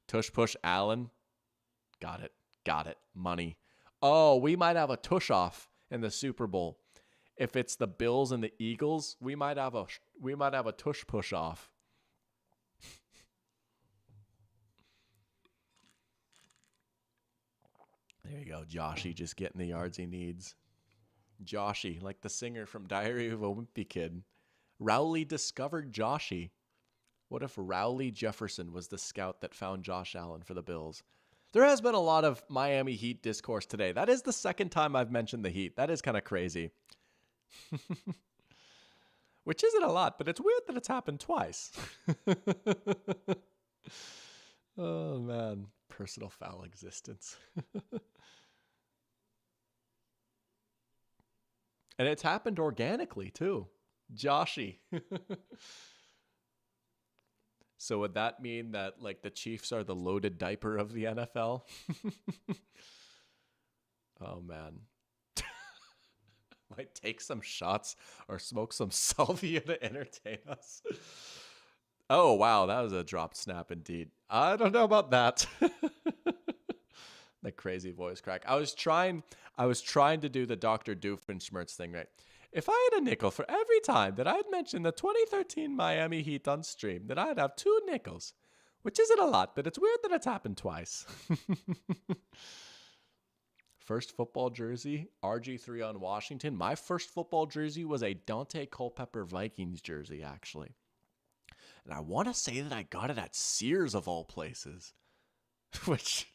Tush push Allen. Got it. Money. Oh, we might have a tush off in the Super Bowl. If it's the Bills and the Eagles, we might have a tush push off. There you go. Joshy just getting the yards he needs. Joshy, like the singer from Diary of a Wimpy Kid. Rowley discovered Joshy. What if Rowley Jefferson was the scout that found Josh Allen for the Bills? There has been a lot of Miami Heat discourse today. That is the second time I've mentioned the Heat. That is kind of crazy. Which isn't a lot, but it's weird that it's happened twice. Oh, man. Personal foul existence. And it's happened organically, too. Joshy. So would that mean that like the Chiefs are the loaded diaper of the NFL? Oh man. Might take some shots or smoke some salvia to entertain us. Oh wow, that was a dropped snap indeed. I don't know about that. The crazy voice crack. I was trying to do the Dr. Doofenshmirtz thing, right? If I had a nickel for every time that I'd mention the 2013 Miami Heat on stream, then I'd have 2 nickels, which isn't a lot, but it's weird that it's happened twice. First football jersey, RG3 on Washington. My first football jersey was a Dante Culpepper Vikings jersey, actually. And I want to say that I got it at Sears of all places, which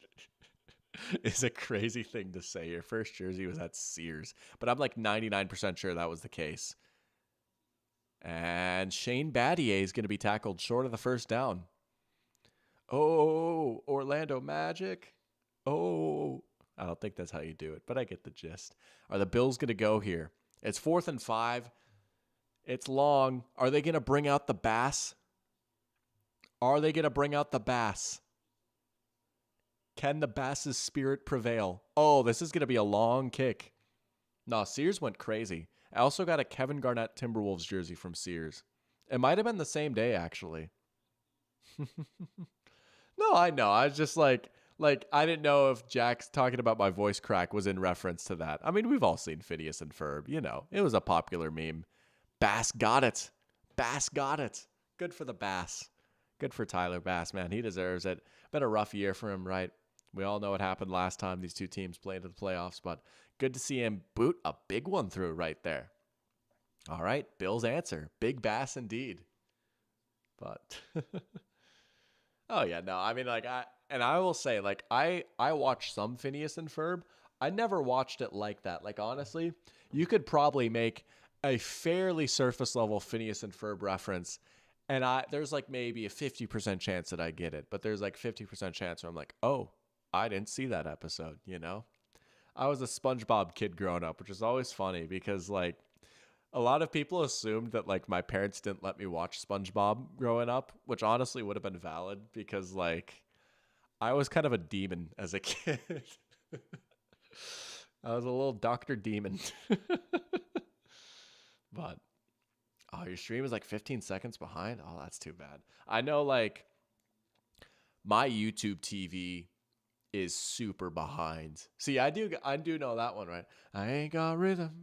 is a crazy thing to say. Your first jersey was at Sears, but I'm like 99% sure that was the case. And Shane Battier is going to be tackled short of the first down. Oh, Orlando Magic. Oh, I don't think that's how you do it, but I get the gist. Are the Bills going to go here? It's 4th and 5. It's long. Are they going to bring out the bass? Are they going to bring out the bass? Can the bass's spirit prevail? Oh, this is going to be a long kick. No, Sears went crazy. I also got a Kevin Garnett Timberwolves jersey from Sears. It might have been the same day, actually. No, I know. I was just like, I didn't know if Jack's talking about my voice crack was in reference to that. I mean, we've all seen Phineas and Ferb. You know, it was a popular meme. Bass got it. Bass got it. Good for the Bass. Good for Tyler Bass, man. He deserves it. Been a rough year for him, right? We all know what happened last time these two teams played in the playoffs, but good to see him boot a big one through right there. All right, Bill's answer. Big Bass indeed. But, oh yeah, no, I mean, like, I will say, like, I watched some Phineas and Ferb. I never watched it like that. Like, honestly, you could probably make a fairly surface level Phineas and Ferb reference, and there's like maybe a 50% chance that I get it, but there's like 50% chance where I'm like, oh, I didn't see that episode, you know? I was a SpongeBob kid growing up, which is always funny because like a lot of people assumed that like my parents didn't let me watch SpongeBob growing up, which honestly would have been valid because like I was kind of a demon as a kid. I was a little Dr. Demon. But oh, your stream is like 15 seconds behind? Oh, that's too bad. I know like my YouTube TV is super behind. See, I do know that one, right? I ain't got rhythm.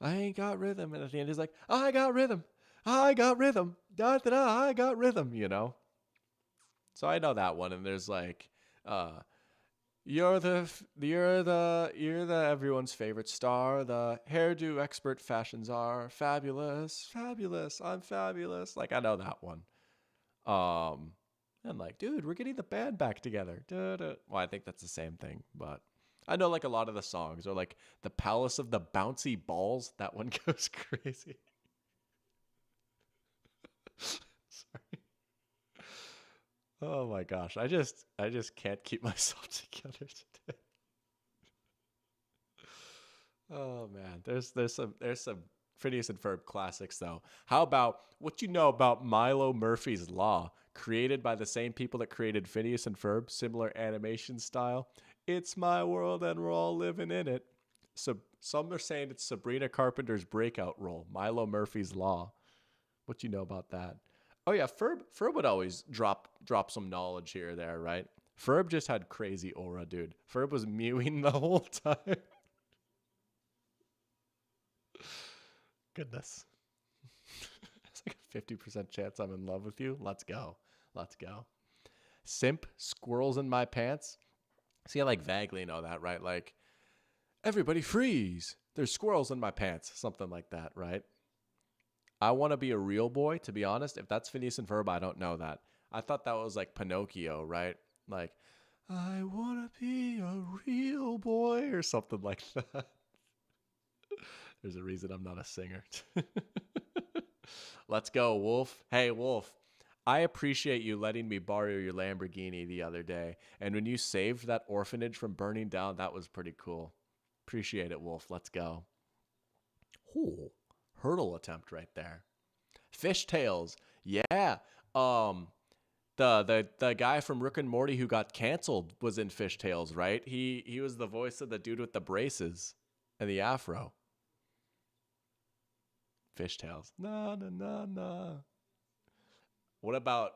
I ain't got rhythm. And at the end he's like, I got rhythm. I got rhythm. Da da da, I got rhythm, you know? So I know that one. And there's like, you're the everyone's favorite star. The hairdo expert fashions are fabulous. Fabulous. I'm fabulous. Like I know that one. And like, dude, we're getting the band back together. Da-da. Well, I think that's the same thing, but I know like a lot of the songs are like the Palace of the Bouncy Balls. That one goes crazy. Sorry. Oh my gosh. I just can't keep myself together today. Oh man. There's some Phineas and Ferb classics though. How about what you know about Milo Murphy's Law, created by the same people that created Phineas and Ferb, similar animation style? It's my world and we're all living in it. So some are saying it's Sabrina Carpenter's breakout role, Milo Murphy's Law. What you know about that? Oh yeah, Ferb would always drop some knowledge here or there, right? Ferb just had crazy aura, dude. Ferb was mewing the whole time. Goodness. It's like a 50% chance I'm in love with you. Let's go. Let's go. Simp, squirrels in my pants. See, I like vaguely know that, right? Like, everybody freeze. There's squirrels in my pants. Something like that, right? I want to be a real boy, to be honest. If that's Phineas and Ferb, I don't know that. I thought that was like Pinocchio, right? Like, I want to be a real boy or something like that. There's a reason I'm not a singer. Let's go, Wolf. Hey, Wolf. I appreciate you letting me borrow your Lamborghini the other day. And when you saved that orphanage from burning down, that was pretty cool. Appreciate it, Wolf. Let's go. Ooh, hurdle attempt right there. Fishtails. Yeah. The guy from Rick and Morty who got canceled was in Fishtails, right? He was the voice of the dude with the braces and the afro. Fishtails. Na na na na. What about,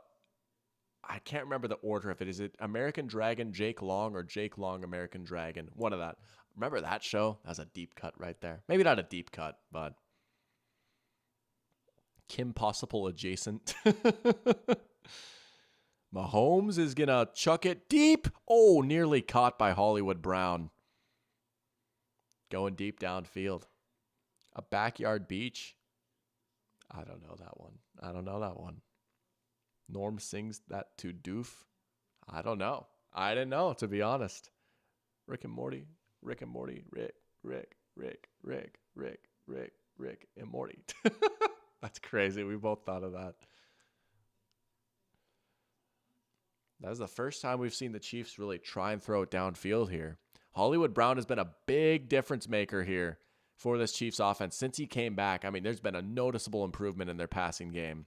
I can't remember the order of it. Is it American Dragon Jake Long or Jake Long American Dragon? One of that. Remember that show? That was a deep cut right there. Maybe not a deep cut, but Kim Possible adjacent. Mahomes is going to chuck it deep. Oh, nearly caught by Hollywood Brown. Going deep downfield. A backyard beach. I don't know that one. Norm sings that to Doof. I don't know. I didn't know, to be honest. Rick and Morty. Rick and Morty. Rick and Morty. That's crazy. We both thought of that. That was the first time we've seen the Chiefs really try and throw it downfield here. Hollywood Brown has been a big difference maker here for this Chiefs offense since he came back. I mean, there's been a noticeable improvement in their passing game.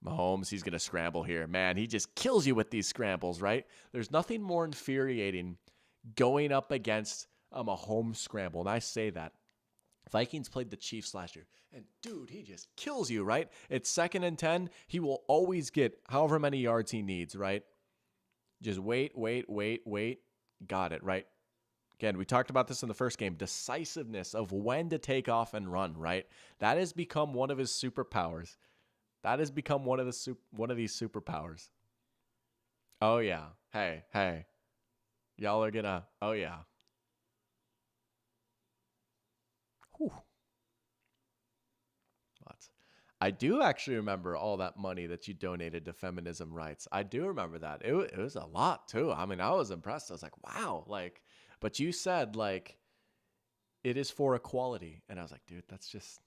Mahomes, he's going to scramble here. Man, he just kills you with these scrambles, right? There's nothing more infuriating going up against a Mahomes scramble. And I say that. Vikings played the Chiefs last year. And dude, he just kills you, right? It's 2nd and 10. He will always get however many yards he needs, right? Just wait. Got it, right? Again, we talked about this in the first game. Decisiveness of when to take off and run, right? That has become one of his superpowers. That has become one of these superpowers. Oh, yeah. Hey. Y'all are gonna, oh, yeah. Whew. Lots. I do actually remember all that money that you donated to feminism rights. I do remember that. It was a lot, too. I mean, I was impressed. I was like, wow. But you said, it is for equality. And I was like, dude, that's just,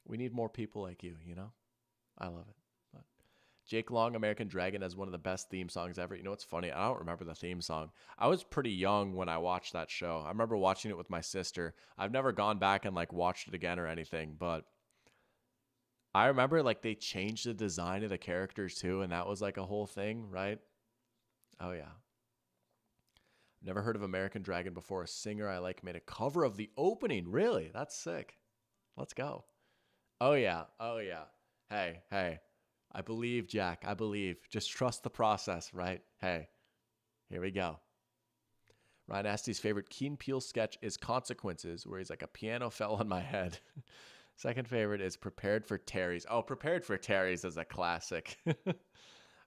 we need more people like you, you know? I love it. But Jake Long, American Dragon, has one of the best theme songs ever. You know what's funny? I don't remember the theme song. I was pretty young when I watched that show. I remember watching it with my sister. I've never gone back and watched it again or anything, but I remember they changed the design of the characters too, and that was a whole thing, right? Oh yeah. Never heard of American Dragon before. A singer I made a cover of the opening. Really? That's sick. Let's go. Oh yeah. Hey. I believe, Jack. I believe. Just trust the process, right? Hey. Here we go. Ryan Asty's favorite Key and Peele sketch is Consequences, where he's a piano fell on my head. Second favorite is Prepared for Terry's. Oh, Prepared for Terry's is a classic.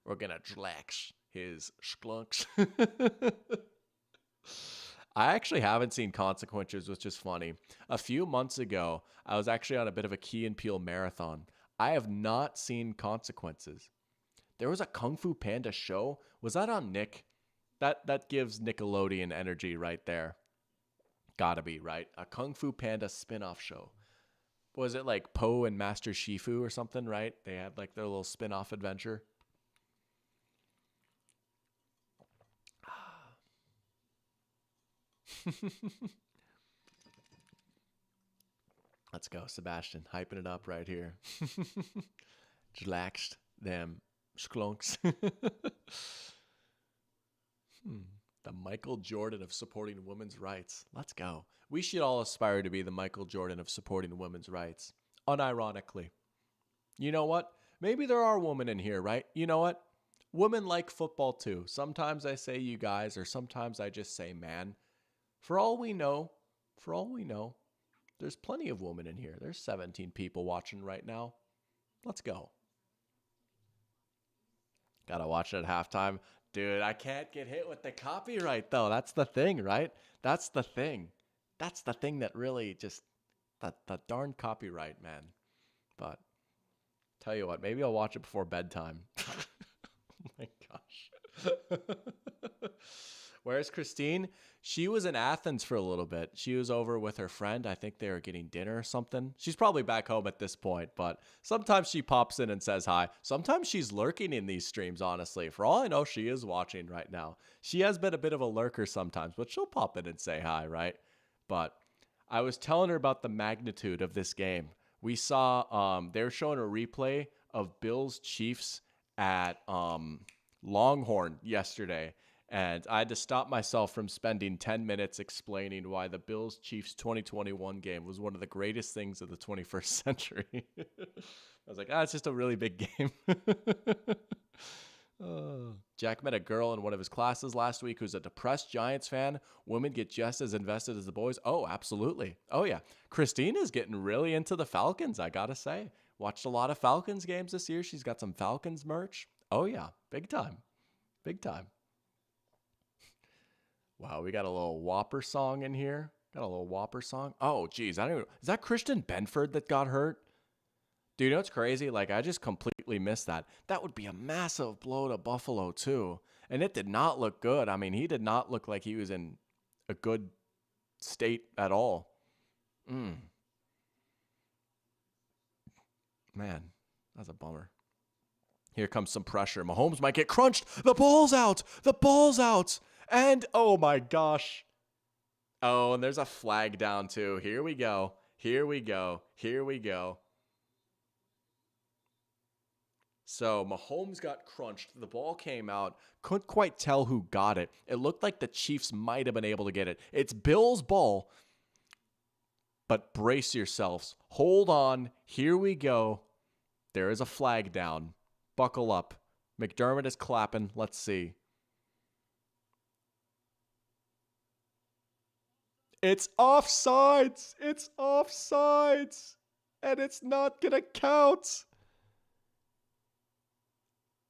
We're going to dlax his sklunks. I actually haven't seen Consequences, which is funny. A few months ago, I was actually on a bit of a Key and Peele marathon. I have not seen Consequences. There was a Kung Fu Panda show. Was that on Nick? That gives Nickelodeon energy right there. Gotta be, right? A Kung Fu Panda spin-off show. Was it Poe and Master Shifu or something, right? They had their little spin-off adventure. Let's go, Sebastian. Hyping it up right here. Relaxed them sklunks. The Michael Jordan of supporting women's rights. Let's go. We should all aspire to be the Michael Jordan of supporting women's rights. Unironically. You know what? Maybe there are women in here, right? You know what? Women like football too. Sometimes I say you guys, or sometimes I just say man. For all we know, there's plenty of women in here. There's 17 people watching right now. Let's go. Gotta watch it at halftime. Dude, I can't get hit with the copyright though. That's the thing, right? That's the thing. That's the thing that really just, that darn copyright, man. But tell you what, maybe I'll watch it before bedtime. Oh my gosh. Where's Christine? She was in Athens for a little bit. She was over with her friend. I think they were getting dinner or something. She's probably back home at this point, but sometimes she pops in and says hi. Sometimes she's lurking in these streams, honestly. For all I know, she is watching right now. She has been a bit of a lurker sometimes, but she'll pop in and say hi, right? But I was telling her about the magnitude of this game. We saw, they were showing a replay of Bills Chiefs at Longhorn yesterday, and I had to stop myself from spending 10 minutes explaining why the Bills-Chiefs 2021 game was one of the greatest things of the 21st century. I was like, it's just a really big game. Jack met a girl in one of his classes last week who's a depressed Giants fan. Women get just as invested as the boys. Oh, absolutely. Oh, yeah. Christina's getting really into the Falcons, I got to say. Watched a lot of Falcons games this year. She's got some Falcons merch. Oh, yeah. Big time. Big time. Wow, we got a little Whopper song in here. Got a little Whopper song. Oh, geez. I don't even, is that Christian Benford that got hurt? Dude, you know what's crazy? Like, I just completely missed that. That would be a massive blow to Buffalo, too. And it did not look good. I mean, he did not look like he was in a good state at all. Man, that's a bummer. Here comes some pressure. Mahomes might get crunched. The ball's out. The ball's out. And, oh, my gosh. Oh, and there's a flag down, too. Here we go. Here we go. Here we go. So Mahomes got crunched. The ball came out. Couldn't quite tell who got it. It looked like the Chiefs might have been able to get it. It's Bill's ball. But brace yourselves. Hold on. Here we go. There is a flag down. Buckle up. McDermott is clapping. Let's see. It's offsides. It's offsides. And it's not going to count.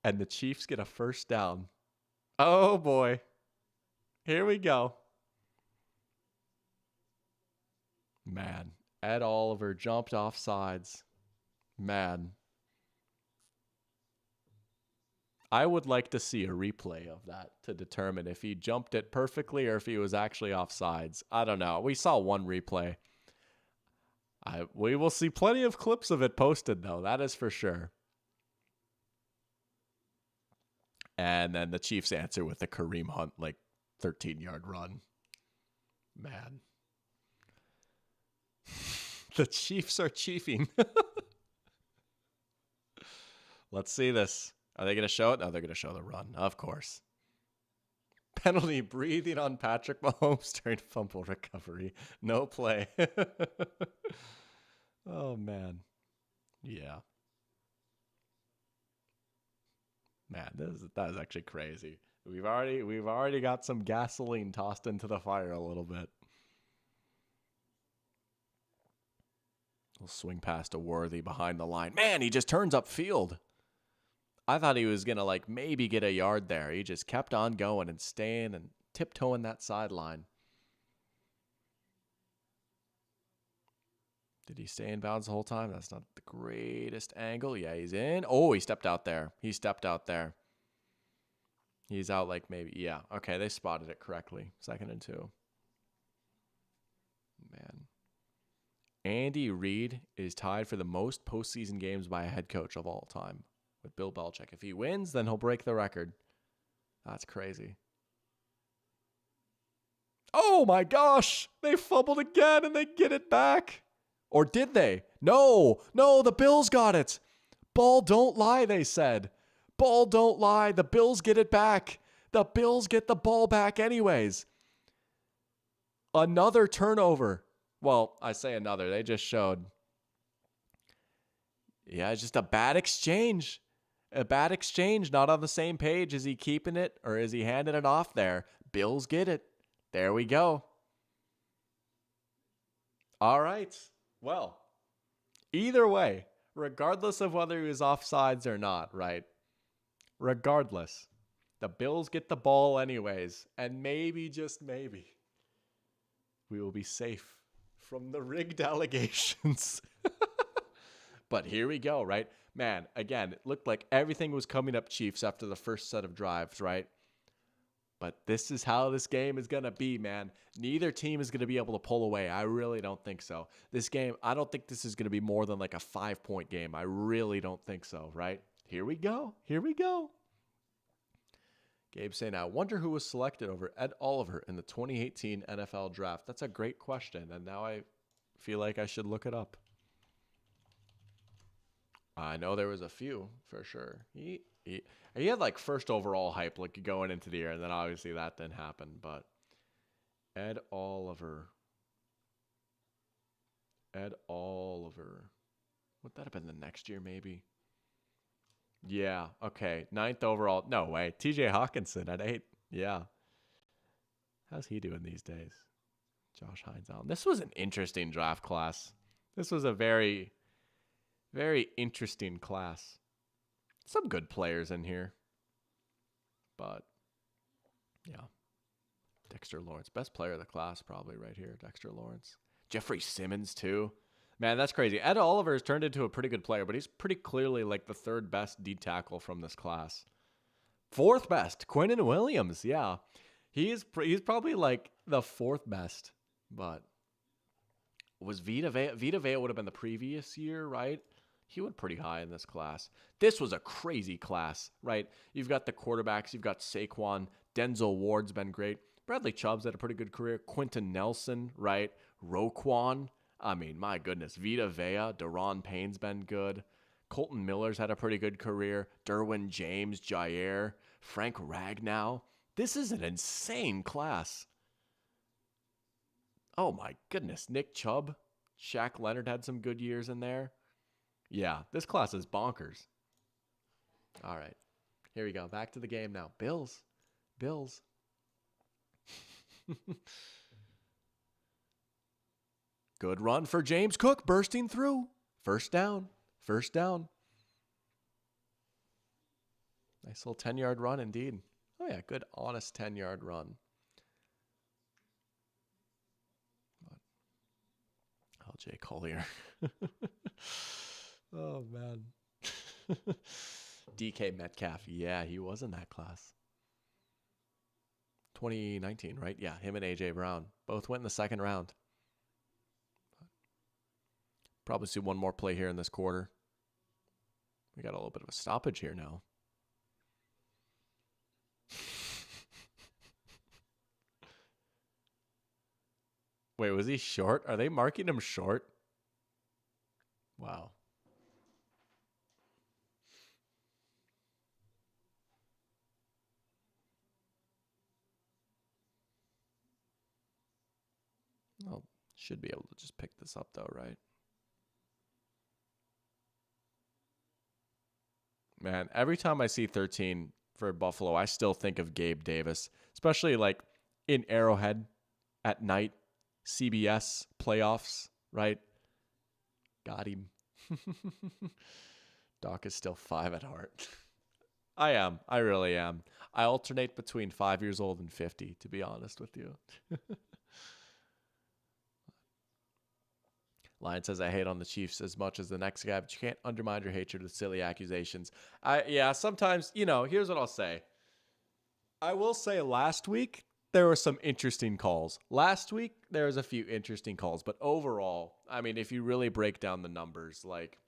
And the Chiefs get a first down. Oh, boy. Here we go. Man, Ed Oliver jumped off sides. Man. I would like to see a replay of that to determine if he jumped it perfectly or if he was actually off sides. I don't know. We saw one replay. We will see plenty of clips of it posted, though. That is for sure. And then the Chiefs answer with a Kareem Hunt, 13-yard run. Man. The Chiefs are chiefing. Let's see this. Are they going to show it? No, they're going to show the run. Of course. Penalty breathing on Patrick Mahomes during fumble recovery. No play. Oh, man. Yeah. Man, that is actually crazy. We've already got some gasoline tossed into the fire a little bit. We'll swing past a Worthy behind the line. Man, he just turns upfield. I thought he was gonna maybe get a yard there. He just kept on going and staying and tiptoeing that sideline. Did he stay in bounds the whole time? That's not the greatest angle. Yeah, he's in. Oh, he stepped out there. He stepped out there. He's out maybe. Yeah, okay, they spotted it correctly. 2nd and 2. Man. Andy Reid is tied for the most postseason games by a head coach of all time with Bill Belichick. If he wins, then he'll break the record. That's crazy. Oh, my gosh. They fumbled again, and they get it back. Or did they? No, the Bills got it. Ball don't lie, they said. Ball don't lie. The Bills get it back. The Bills get the ball back anyways. Another turnover. Well, I say another. They just showed. Yeah, it's just a bad exchange. A bad exchange. Not on the same page. Is he keeping it or is he handing it off there? Bills get it. There we go. All right. Well, either way, regardless of whether he was offsides or not, right? Regardless, the Bills get the ball anyways. And maybe, just maybe, we will be safe from the rigged allegations. But here we go, right? Man, again, it looked like everything was coming up Chiefs after the first set of drives, right? But this is how this game is going to be, man. Neither team is going to be able to pull away. I really don't think so. This game, I don't think this is going to be more than a 5-point game. I really don't think so, right? Here we go. Here we go. Gabe saying, I wonder who was selected over Ed Oliver in the 2018 NFL draft. That's a great question, and now I feel like I should look it up. I know there was a few, for sure. He had like first overall hype like going into the year, and then obviously that didn't happen. But Ed Oliver. Would that have been the next year, maybe? Yeah. Okay. 9th overall. No way. TJ Hawkinson at 8. Yeah. How's he doing these days? Josh Hines Allen. This was an interesting draft class. This was a very, very interesting class. Some good players in here. But, yeah. Dexter Lawrence. Best player of the class probably right here. Dexter Lawrence. Jeffrey Simmons, too. Man, that's crazy. Ed Oliver has turned into a pretty good player, but he's pretty clearly like the 3rd best D tackle from this class. 4th best, Quinnen Williams. Yeah, he's probably like the 4th best. But was Vita Vea would have been the previous year, right? He went pretty high in this class. This was a crazy class, right? You've got the quarterbacks. You've got Saquon. Denzel Ward's been great. Bradley Chubb's had a pretty good career. Quentin Nelson, right? Roquan. I mean, my goodness. Vita Vea, Daron Payne's been good. Colton Miller's had a pretty good career. Derwin James, Jair, Frank Ragnow. This is an insane class. Oh, my goodness. Nick Chubb. Shaq Leonard had some good years in there. Yeah, this class is bonkers. All right. Here we go. Back to the game now. Bills. Good run for James Cook, bursting through. First down. Nice little 10-yard run indeed. Oh, yeah, good, honest 10-yard run. LJ Collier. Oh, man. DK Metcalf. Yeah, he was in that class. 2019, right? Yeah, him and A.J. Brown. Both went in the 2nd round. Probably see one more play here in this quarter. We got a little bit of a stoppage here now. Wait, was he short? Are they marking him short? Wow. Oh, should be able to just pick this up though, right? Man, every time I see 13 for Buffalo, I still think of Gabe Davis, especially like in Arrowhead at night, CBS playoffs, right? Got him. Doc is still 5 at heart. I am. I really am. I alternate between 5 years old and 50, to be honest with you. Lion says, I hate on the Chiefs as much as the next guy, but you can't undermine your hatred with silly accusations. Sometimes, here's what I'll say. I will say last week, there were some interesting calls. Last week, there was a few interesting calls. But overall, I mean, if you really break down the numbers, like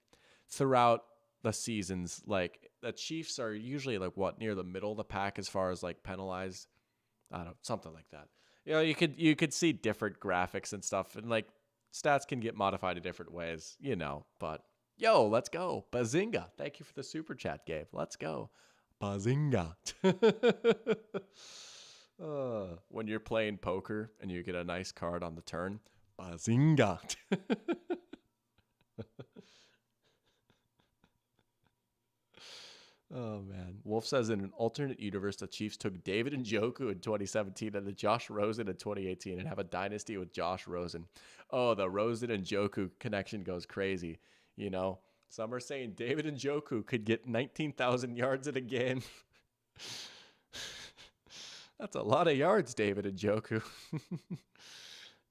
throughout the seasons, like the Chiefs are usually like near the middle of the pack as far as like penalized. I don't know, something like that. You could see different graphics and stuff, and like stats can get modified in different ways, but let's go. Bazinga. Thank you for the super chat, Gabe. Let's go. Bazinga. When you're playing poker and you get a nice card on the turn, bazinga. Oh, man. Wolf says in an alternate universe, the Chiefs took David Njoku in 2017 and the Josh Rosen in 2018 and have a dynasty with Josh Rosen. Oh, the Rosen and Njoku connection goes crazy. Some are saying David Njoku could get 19,000 yards in a game. That's a lot of yards, David Njoku.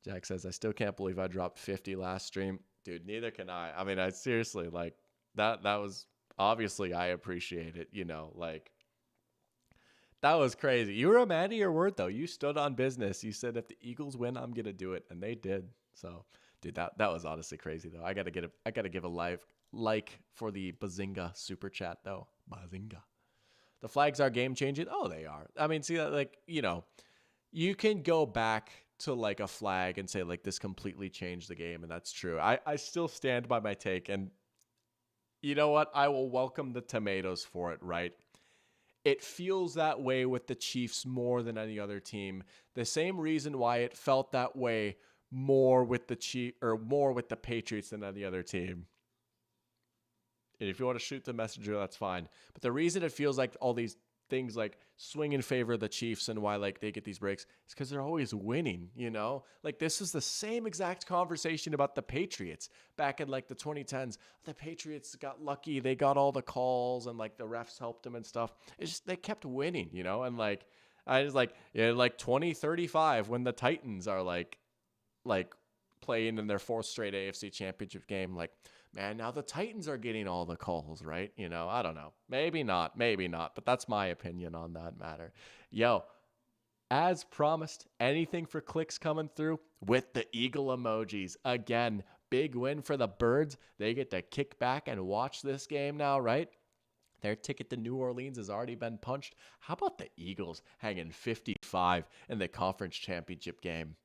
Jack says, I still can't believe I dropped 50 last stream. Dude, neither can I. I mean, I seriously, like, that was... Obviously, I appreciate it, that was crazy. You were a man of your word, though. You stood on business. You said, if the Eagles win, I'm going to do it. And they did. So, dude, that was honestly crazy, though. I got to give a live like for the Bazinga super chat, though. Bazinga. The flags are game changing. Oh, they are. I mean, see that, like, you can go back to like a flag and say, like, this completely changed the game. And that's true. I still stand by my take. And you know what? I will welcome the tomatoes for it, right? It feels that way with the Chiefs more than any other team. The same reason why it felt that way more with the Patriots than any other team. And if you want to shoot the messenger, that's fine. But the reason it feels like all these things like swing in favor of the Chiefs and why like they get these breaks is because they're always winning, you know? Like this is the same exact conversation about the Patriots back in like the 2010s. The Patriots got lucky. They got all the calls and like the refs helped them and stuff. It's just they kept winning, you know? And like I was like, yeah, like 2035 when the Titans are like playing in their fourth straight AFC championship game, like, man, now the Titans are getting all the calls, right? You know, I don't know. Maybe not, but that's my opinion on that matter. Yo, as promised, anything for clicks coming through with the eagle emojis. Again, big win for the Birds. They get to kick back and watch this game now, right? Their ticket to New Orleans has already been punched. How about the Eagles hanging 55 in the conference championship game?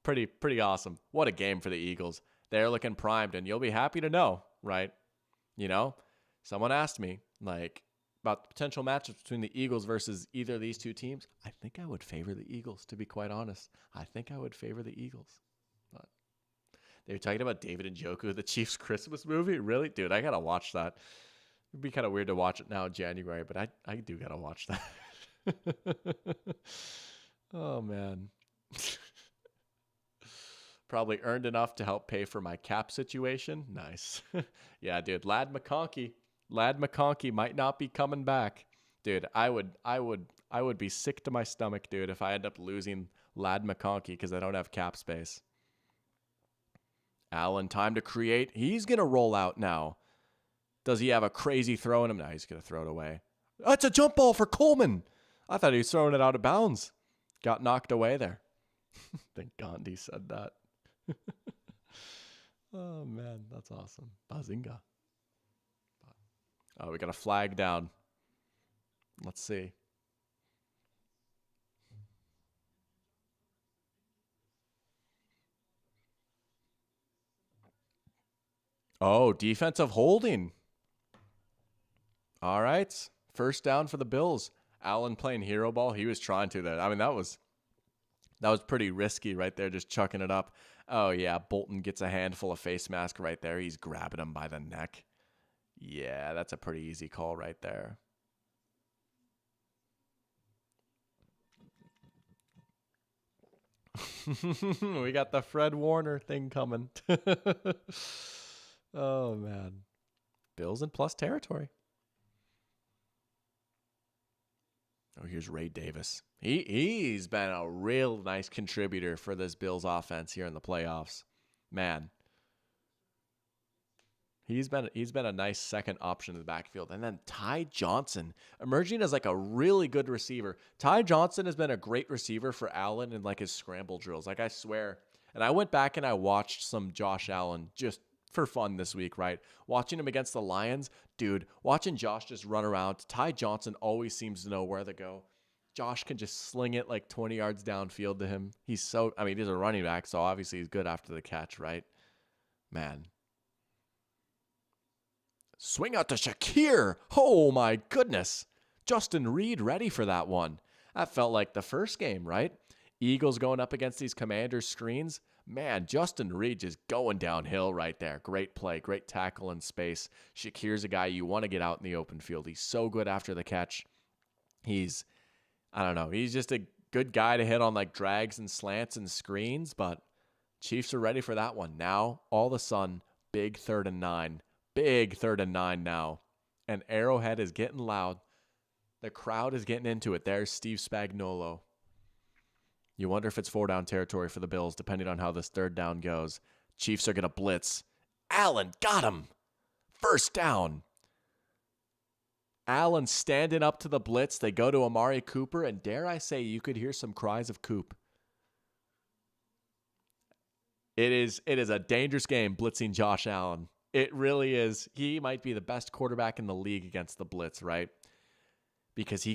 Pretty awesome. What a game for the Eagles. They're looking primed, and you'll be happy to know, right? You know, someone asked me, like, about the potential matchups between the Eagles versus either of these two teams. I think I would favor the Eagles, to be quite honest. I think I would favor the Eagles. But they were talking about David Njoku, the Chiefs Christmas movie. Really? Dude, I got to watch that. It'd be kind of weird to watch it now in January, but I do got to watch that. Oh, man. Probably earned enough to help pay for my cap situation. Nice. Yeah, dude. Ladd McConkey might not be coming back. Dude, I would be sick to my stomach, dude, if I end up losing Ladd McConkey because I don't have cap space. Allen, time to create. He's going to roll out now. Does he have a crazy throw in him? No, he's going to throw it away. That's a jump ball for Coleman. I thought he was throwing it out of bounds. Got knocked away there. I think Gandhi said that. Oh, man, that's awesome. Bazinga. Oh, we got a flag down. Let's see. Oh, defensive holding. All right. First down for the Bills. Allen playing hero ball. He was trying to there. I mean, that was pretty risky right there, just chucking it up. Oh, yeah, Bolton gets a handful of face mask right there. He's grabbing him by the neck. Yeah, that's a pretty easy call right there. We got the Fred Warner thing coming. Oh, man. Bills in plus territory. Oh, here's Ray Davis. He's been a real nice contributor for this Bills offense here in the playoffs. Man. He's been a nice second option in the backfield. And then Ty Johnson emerging as like a really good receiver. Ty Johnson has been a great receiver for Allen in like his scramble drills. Like I swear. And I went back and I watched some Josh Allen just for fun this week, right? Watching him against the Lions, dude, watching Josh just run around. Ty Johnson always seems to know where to go. Josh can just sling it like 20 yards downfield to him. He's a running back, so obviously he's good after the catch, right? Man. Swing out to Shakir. Oh my goodness. Justin Reed ready for that one. That felt like the first game, right? Eagles going up against these Commanders screens. Man, Justin Reed just going downhill right there. Great play, great tackle in space. Shakir's a guy you want to get out in the open field. He's so good after the catch. He's just a good guy to hit on like drags and slants and screens, but Chiefs are ready for that one. Now, all of a sudden, big 3rd and 9. Big 3rd and 9 now. And Arrowhead is getting loud. The crowd is getting into it. There's Steve Spagnuolo. You wonder if it's 4-down territory for the Bills, depending on how this 3rd down goes. Chiefs are going to blitz. Allen got him. First down. Allen standing up to the blitz. They go to Amari Cooper, and dare I say, you could hear some cries of Coop. It is a dangerous game blitzing Josh Allen. It really is. He might be the best quarterback in the league against the blitz, right? Because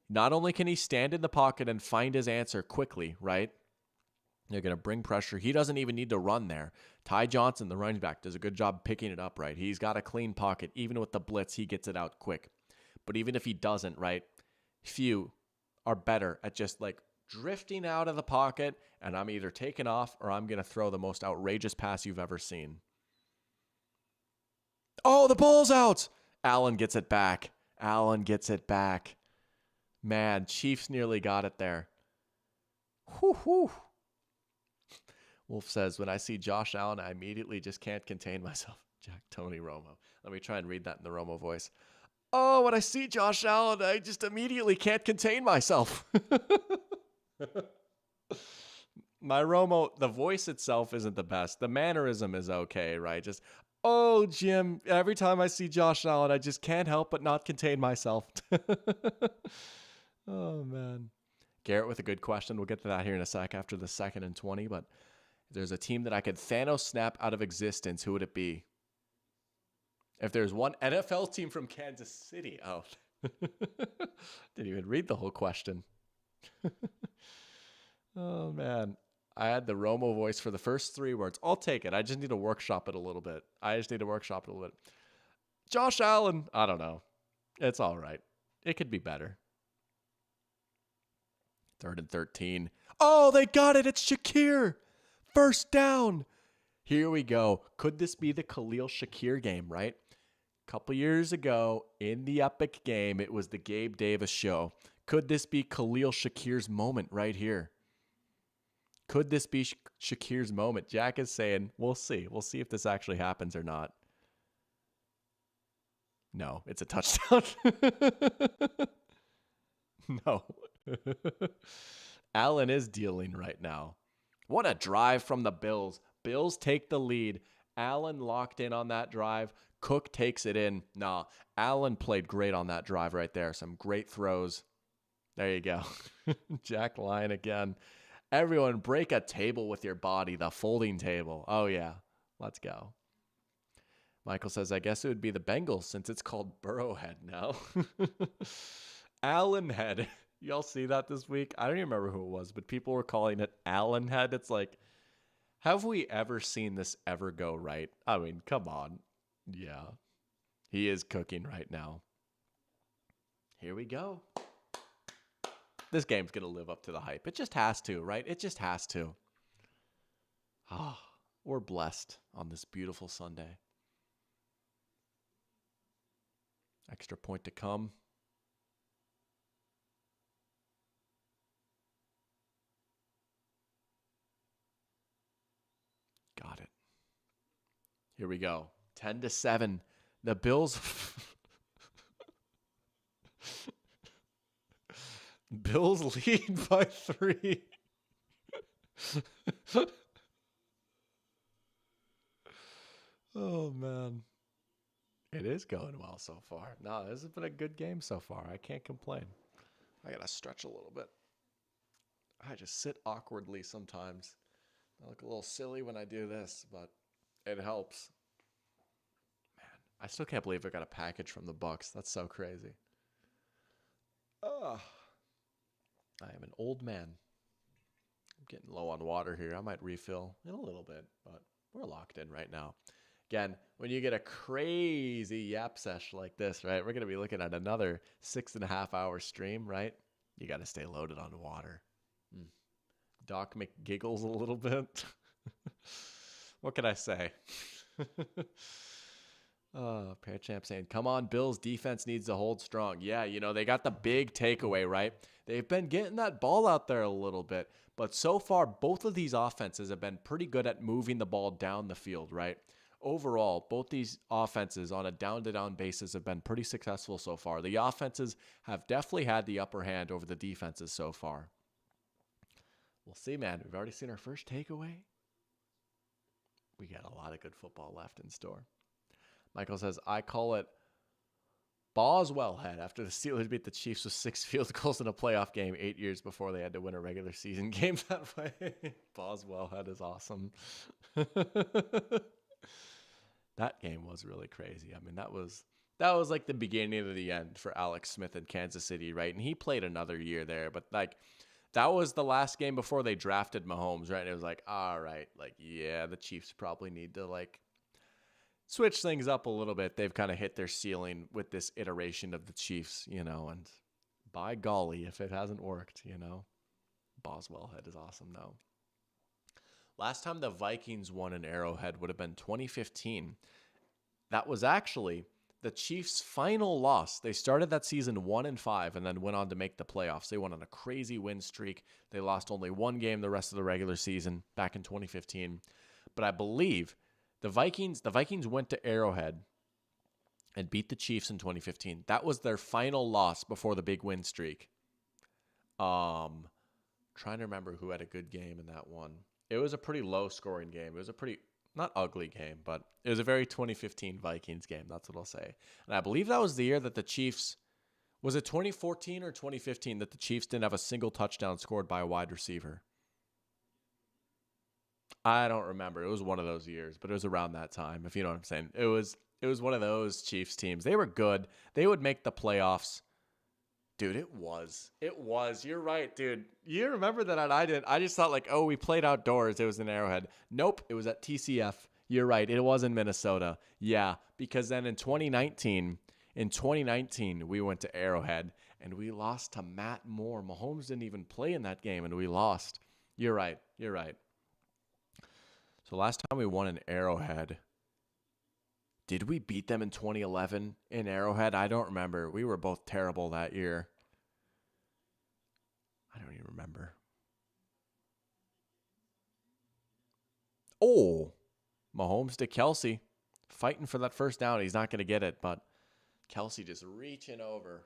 not only can he stand in the pocket and find his answer quickly, right? They're going to bring pressure. He doesn't even need to run there. Ty Johnson, the running back, does a good job picking it up, right? He's got a clean pocket. Even with the blitz, he gets it out quick. But even if he doesn't, right, few are better at just like drifting out of the pocket, and I'm either taking off or I'm going to throw the most outrageous pass you've ever seen. Oh, the ball's out. Allen gets it back. Man, Chiefs nearly got it there. Whew. Wolf says, when I see Josh Allen, I immediately just can't contain myself. Jack Tony Romo. Let me try and read that in the Romo voice. Oh, when I see Josh Allen, I just immediately can't contain myself. My Romo, the voice itself isn't the best. The mannerism is okay, right? Just, oh, Jim, every time I see Josh Allen, I just can't help but not contain myself. Oh, man. Garrett with a good question. We'll get to that here in a sec after the 2nd and 20, but if there's a team that I could Thanos snap out of existence, who would it be? If there's one NFL team from Kansas City. Oh, didn't even read the whole question. Oh, man. I had the Romo voice for the first 3 words. I'll take it. I just need to workshop it a little bit. Josh Allen. I don't know. It's all right. It could be better. 3rd and 13. Oh, they got it. It's Shakir. First down. Here we go. Could this be the Khalil Shakir game, right? A couple years ago in the epic game, it was the Gabe Davis show. Could this be Khalil Shakir's moment right here? Could this be Shakir's moment? Jack is saying, we'll see. We'll see if this actually happens or not. No, it's a touchdown. No. Allen is dealing right now. What a drive from the Bills. Bills take the lead. Allen locked in on that drive. Cook takes it in. Nah, Allen played great on that drive right there. Some great throws. There you go. Jack Lyon again. Everyone break a table with your body, the folding table. Oh, yeah. Let's go. Michael says, I guess it would be the Bengals since it's called Burrowhead now. Allenhead. Y'all see that this week? I don't even remember who it was, but people were calling it Allenhead. It's like, have we ever seen this ever go right? I mean, come on. Yeah. He is cooking right now. Here we go. This game's going to live up to the hype. It just has to, right? It just has to. Ah, we're blessed on this beautiful Sunday. Extra point to come. Got it. Here we go. 10-7. The Bills... Bills lead by 3. Oh, man. It is going well so far. No, this has been a good game so far. I can't complain. I got to stretch a little bit. I just sit awkwardly sometimes. I look a little silly when I do this, but it helps. Man, I still can't believe I got a package from the Bucks. That's so crazy. Ugh. I am an old man. I'm getting low on water here. I might refill in a little bit, but we're locked in right now. Again, when you get a crazy yap sesh like this, right, we're going to be looking at another 6.5 hour stream, right? You got to stay loaded on water. Doc McGiggles a little bit. What can I say? Pair Champ saying, come on, Bills defense needs to hold strong. Yeah, you know, they got the big takeaway, right? They've been getting that ball out there a little bit, but so far, both of these offenses have been pretty good at moving the ball down the field, right? Overall, both these offenses on a down-to-down basis have been pretty successful so far. The offenses have definitely had the upper hand over the defenses so far. We'll see, man. We've already seen our first takeaway. We got a lot of good football left in store. Michael says, I call it Boswell head after the Steelers beat the Chiefs with 6 field goals in a playoff game 8 years before they had to win a regular season game that way. Boswell head is awesome. That game was really crazy. I mean, that was like the beginning of the end for Alex Smith in Kansas City, right? And he played another year there, but like that was the last game before they drafted Mahomes, right? And it was like, all right, like, yeah, the Chiefs probably need to like switch things up a little bit. They've kind of hit their ceiling with this iteration of the Chiefs, and by golly, if it hasn't worked, Boswell head is awesome now. Last time the Vikings won an Arrowhead would have been 2015. That was actually the Chiefs' final loss. They started that season 1-5 and then went on to make the playoffs. They went on a crazy win streak. They lost only one game the rest of the regular season back in 2015. But I believe the Vikings went to Arrowhead and beat the Chiefs in 2015. That was their final loss before the big win streak. Trying to remember who had a good game in that one. It was a pretty low-scoring game. It was a pretty, not ugly game, but it was a very 2015 Vikings game. That's what I'll say. And I believe that was the year that the Chiefs, was it 2014 or 2015 that the Chiefs didn't have a single touchdown scored by a wide receiver? I don't remember. It was one of those years, but it was around that time, if you know what I'm saying. It was one of those Chiefs teams. They were good. They would make the playoffs. Dude, it was. You're right, dude. You remember that and I did. I just thought we played outdoors. It was in Arrowhead. Nope, it was at TCF. You're right. It was in Minnesota. Yeah, because then in 2019, we went to Arrowhead and we lost to Matt Moore. Mahomes didn't even play in that game and we lost. You're right. So last time we won in Arrowhead, did we beat them in 2011 in Arrowhead? I don't remember. We were both terrible that year. I don't even remember. Oh, Mahomes to Kelsey. Fighting for that first down. He's not going to get it, but Kelsey just reaching over.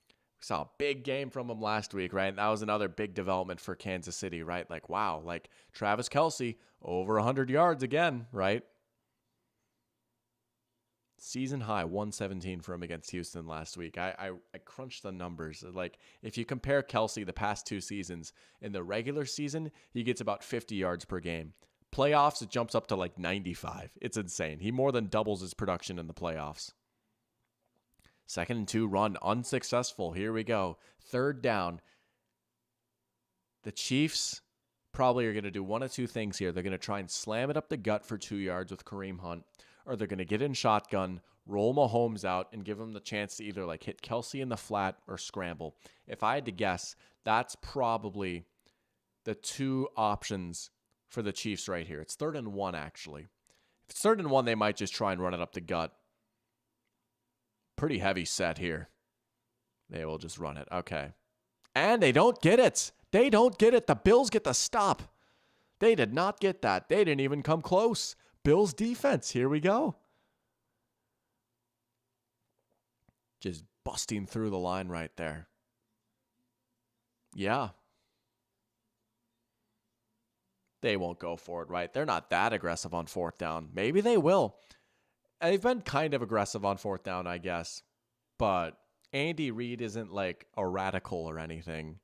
We saw a big game from him last week, right? That was another big development for Kansas City, right? Wow, Travis Kelsey, over 100 yards again, right? Season high 117 for him against Houston last week. I crunched the numbers. If you compare Kelsey the past two seasons, in the regular season, he gets about 50 yards per game. Playoffs, it jumps up to 95. It's insane. He more than doubles his production in the playoffs. 2nd and 2 run, unsuccessful. Here we go. 3rd down. The Chiefs probably are going to do one of two things here. They're going to try and slam it up the gut for 2 yards with Kareem Hunt, or they're going to get in shotgun, roll Mahomes out, and give him the chance to either hit Kelsey in the flat or scramble. If I had to guess, that's probably the two options for the Chiefs right here. It's 3rd and 1, actually. If it's 3rd and 1, they might just try and run it up the gut. Pretty heavy set here. They will just run it. Okay. And they don't get it. The Bills get the stop. They did not get that. They didn't even come close. Bills defense. Here we go. Just busting through the line right there. Yeah. They won't go for it, right? They're not that aggressive on 4th down. Maybe they will. They've been kind of aggressive on 4th down, I guess. But Andy Reid isn't a radical or anything.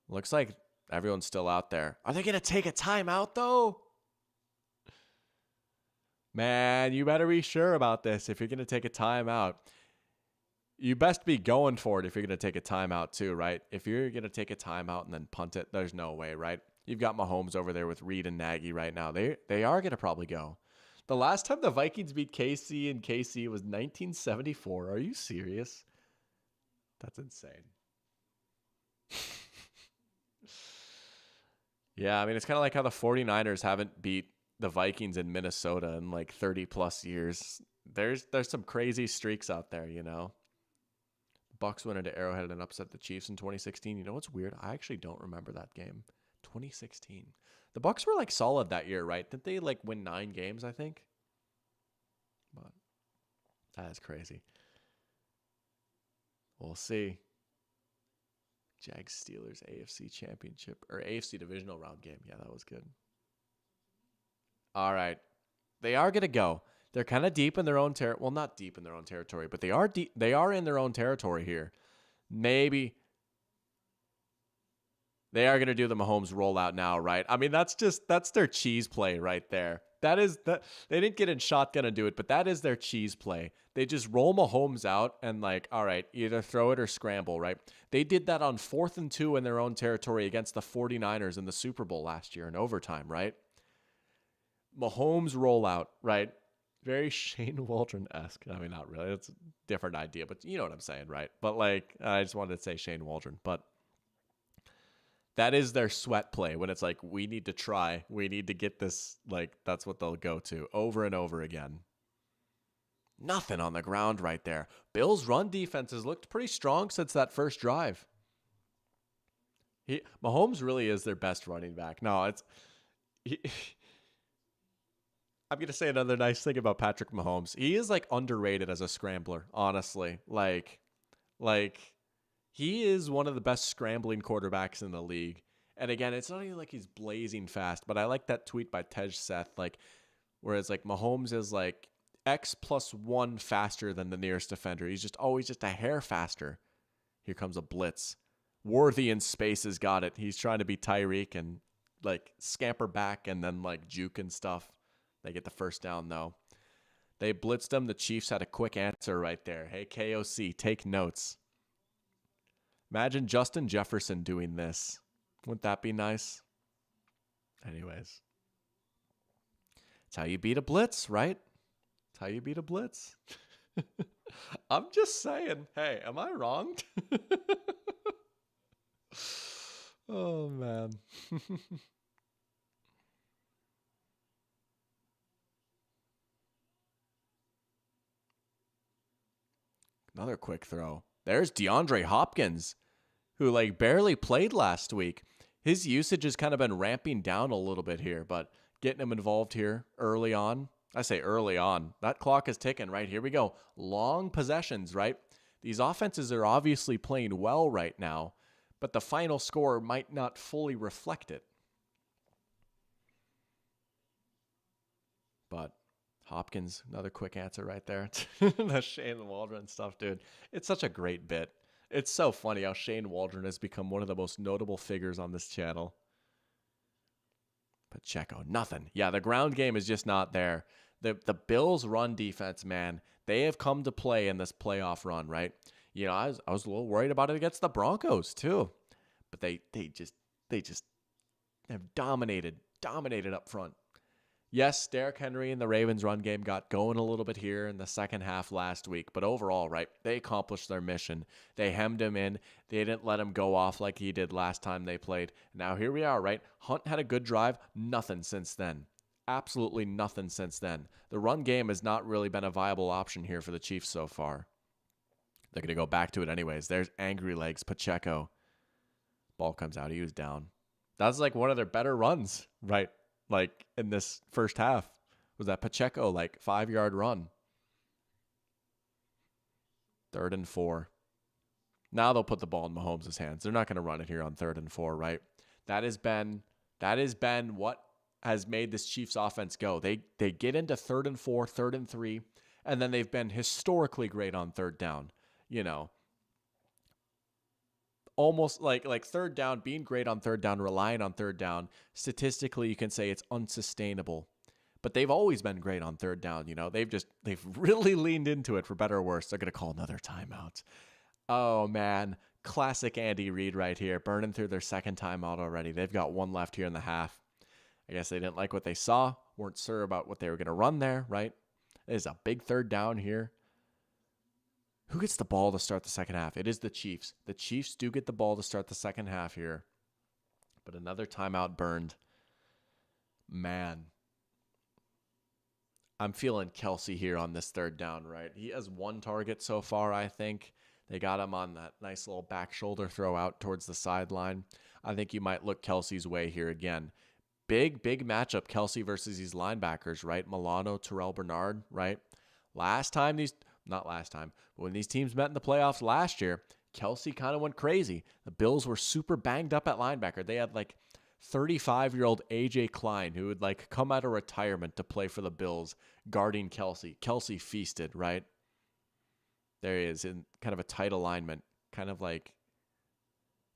Looks like everyone's still out there. Are they going to take a timeout, though? Man, you better be sure about this if you're going to take a timeout. You best be going for it if you're going to take a timeout too, right? If you're going to take a timeout and then punt it, there's no way, right? You've got Mahomes over there with Reed and Nagy right now. They are going to probably go. The last time the Vikings beat KC in KC was 1974. Are you serious? That's insane. Yeah, I mean, it's kind of like how the 49ers haven't beat the Vikings in Minnesota in 30 plus years. There's some crazy streaks out there, Bucks went into Arrowhead and upset the Chiefs in 2016. You know what's weird? I actually don't remember that game. 2016. The Bucks were solid that year, right? Didn't they win 9 games, I think? But that is crazy. We'll see. Jags Steelers AFC Championship or AFC Divisional Round game. Yeah, that was good. All right. They are going to go. They're kind of deep in their own territory. Well, not deep in their own territory, but they are deep. They are in their own territory here. Maybe they are going to do the Mahomes rollout now, right? I mean, that's their cheese play right there. They didn't get in shotgun and do it, but that is their cheese play. They just roll Mahomes out and all right, either throw it or scramble, right? They did that on 4th and 2 in their own territory against the 49ers in the Super Bowl last year in overtime, right? Mahomes rollout, right? Very Shane Waldron-esque. I mean, not really. It's a different idea, but you know what I'm saying, right? But like, I just wanted to say Shane Waldron. But that is their sweat play when it's like, we need to try. We need to get this. Like, that's what they'll go to over and over again. Nothing on the ground right there. Bills' run defense has looked pretty strong since that first drive. Mahomes really is their best running back. No, I'm going to say another nice thing about Patrick Mahomes. He is like underrated as a scrambler, honestly. Like he is one of the best scrambling quarterbacks in the league. And again, it's not even like he's blazing fast, but I like that tweet by Tej Seth, like, whereas like Mahomes is like X+1 faster than the nearest defender. He's just always just a hair faster. Here comes a blitz. Worthy in space has got it. He's trying to be Tyreek and like scamper back and then like juke and stuff. They get the first down though. They blitzed them. The Chiefs had a quick answer right there. Hey, KOC, take notes. Imagine Justin Jefferson doing this. Wouldn't that be nice? Anyways. It's how you beat a blitz, right? It's how you beat a blitz. I'm just saying. Hey, am I wrong? Oh, man. Another quick throw. There's DeAndre Hopkins, who like barely played last week. His usage has kind of been ramping down a little bit here, but getting him involved here early on. I say early on. That clock is ticking, right? Here we go. Long possessions, right? These offenses are obviously playing well right now, but the final score might not fully reflect it. But Hopkins, another quick answer right there. That Shane Waldron stuff, dude. It's such a great bit. It's so funny how Shane Waldron has become one of the most notable figures on this channel. Pacheco, nothing. Yeah, the ground game is just not there. The Bills' run defense, man, they have come to play in this playoff run, right? You know, I was a little worried about it against the Broncos too, but they just have dominated up front. Yes, Derrick Henry and the Ravens run game got going a little bit here in the second half last week, but overall, right, they accomplished their mission. They hemmed him in. They didn't let him go off like he did last time they played. Now here we are, right? Hunt had a good drive. Nothing since then. Absolutely nothing since then. The run game has not really been a viable option here for the Chiefs so far. They're going to go back to it anyways. There's angry legs, Pacheco. Ball comes out. He was down. That's like one of their better runs, right? Like in this first half, was that Pacheco, like 5-yard run. 3rd and 4. Now they'll put the ball in Mahomes' hands. They're not going to run it here on 3rd and 4, right? That has been what has made this Chiefs offense go. They get into 3rd and 4, 3rd and 3, and then they've been historically great on 3rd down. You know, almost like 3rd down, being great on 3rd down, relying on 3rd down. Statistically, you can say it's unsustainable, but they've always been great on 3rd down. You know, they've really leaned into it for better or worse. They're going to call another timeout. Oh man, classic Andy Reid right here, burning through their second timeout already. They've got one left here in the half. I guess they didn't like what they saw, weren't sure about what they were going to run there, right? It is a big 3rd down here. Who gets the ball to start the second half? It is the Chiefs. The Chiefs do get the ball to start the second half here. But another timeout burned. Man. I'm feeling Kelce here on this 3rd down, right? He has 1 target so far, I think. They got him on that nice little back shoulder throw out towards the sideline. I think you might look Kelce's way here again. Big matchup, Kelce versus these linebackers, right? Milano, Terrell Bernard, right? Not last time, but when these teams met in the playoffs last year, Kelce kind of went crazy. The Bills were super banged up at linebacker. They had like 35-year-old A.J. Klein who would like come out of retirement to play for the Bills guarding Kelce. Kelce feasted, right? There he is in kind of a tight alignment, kind of like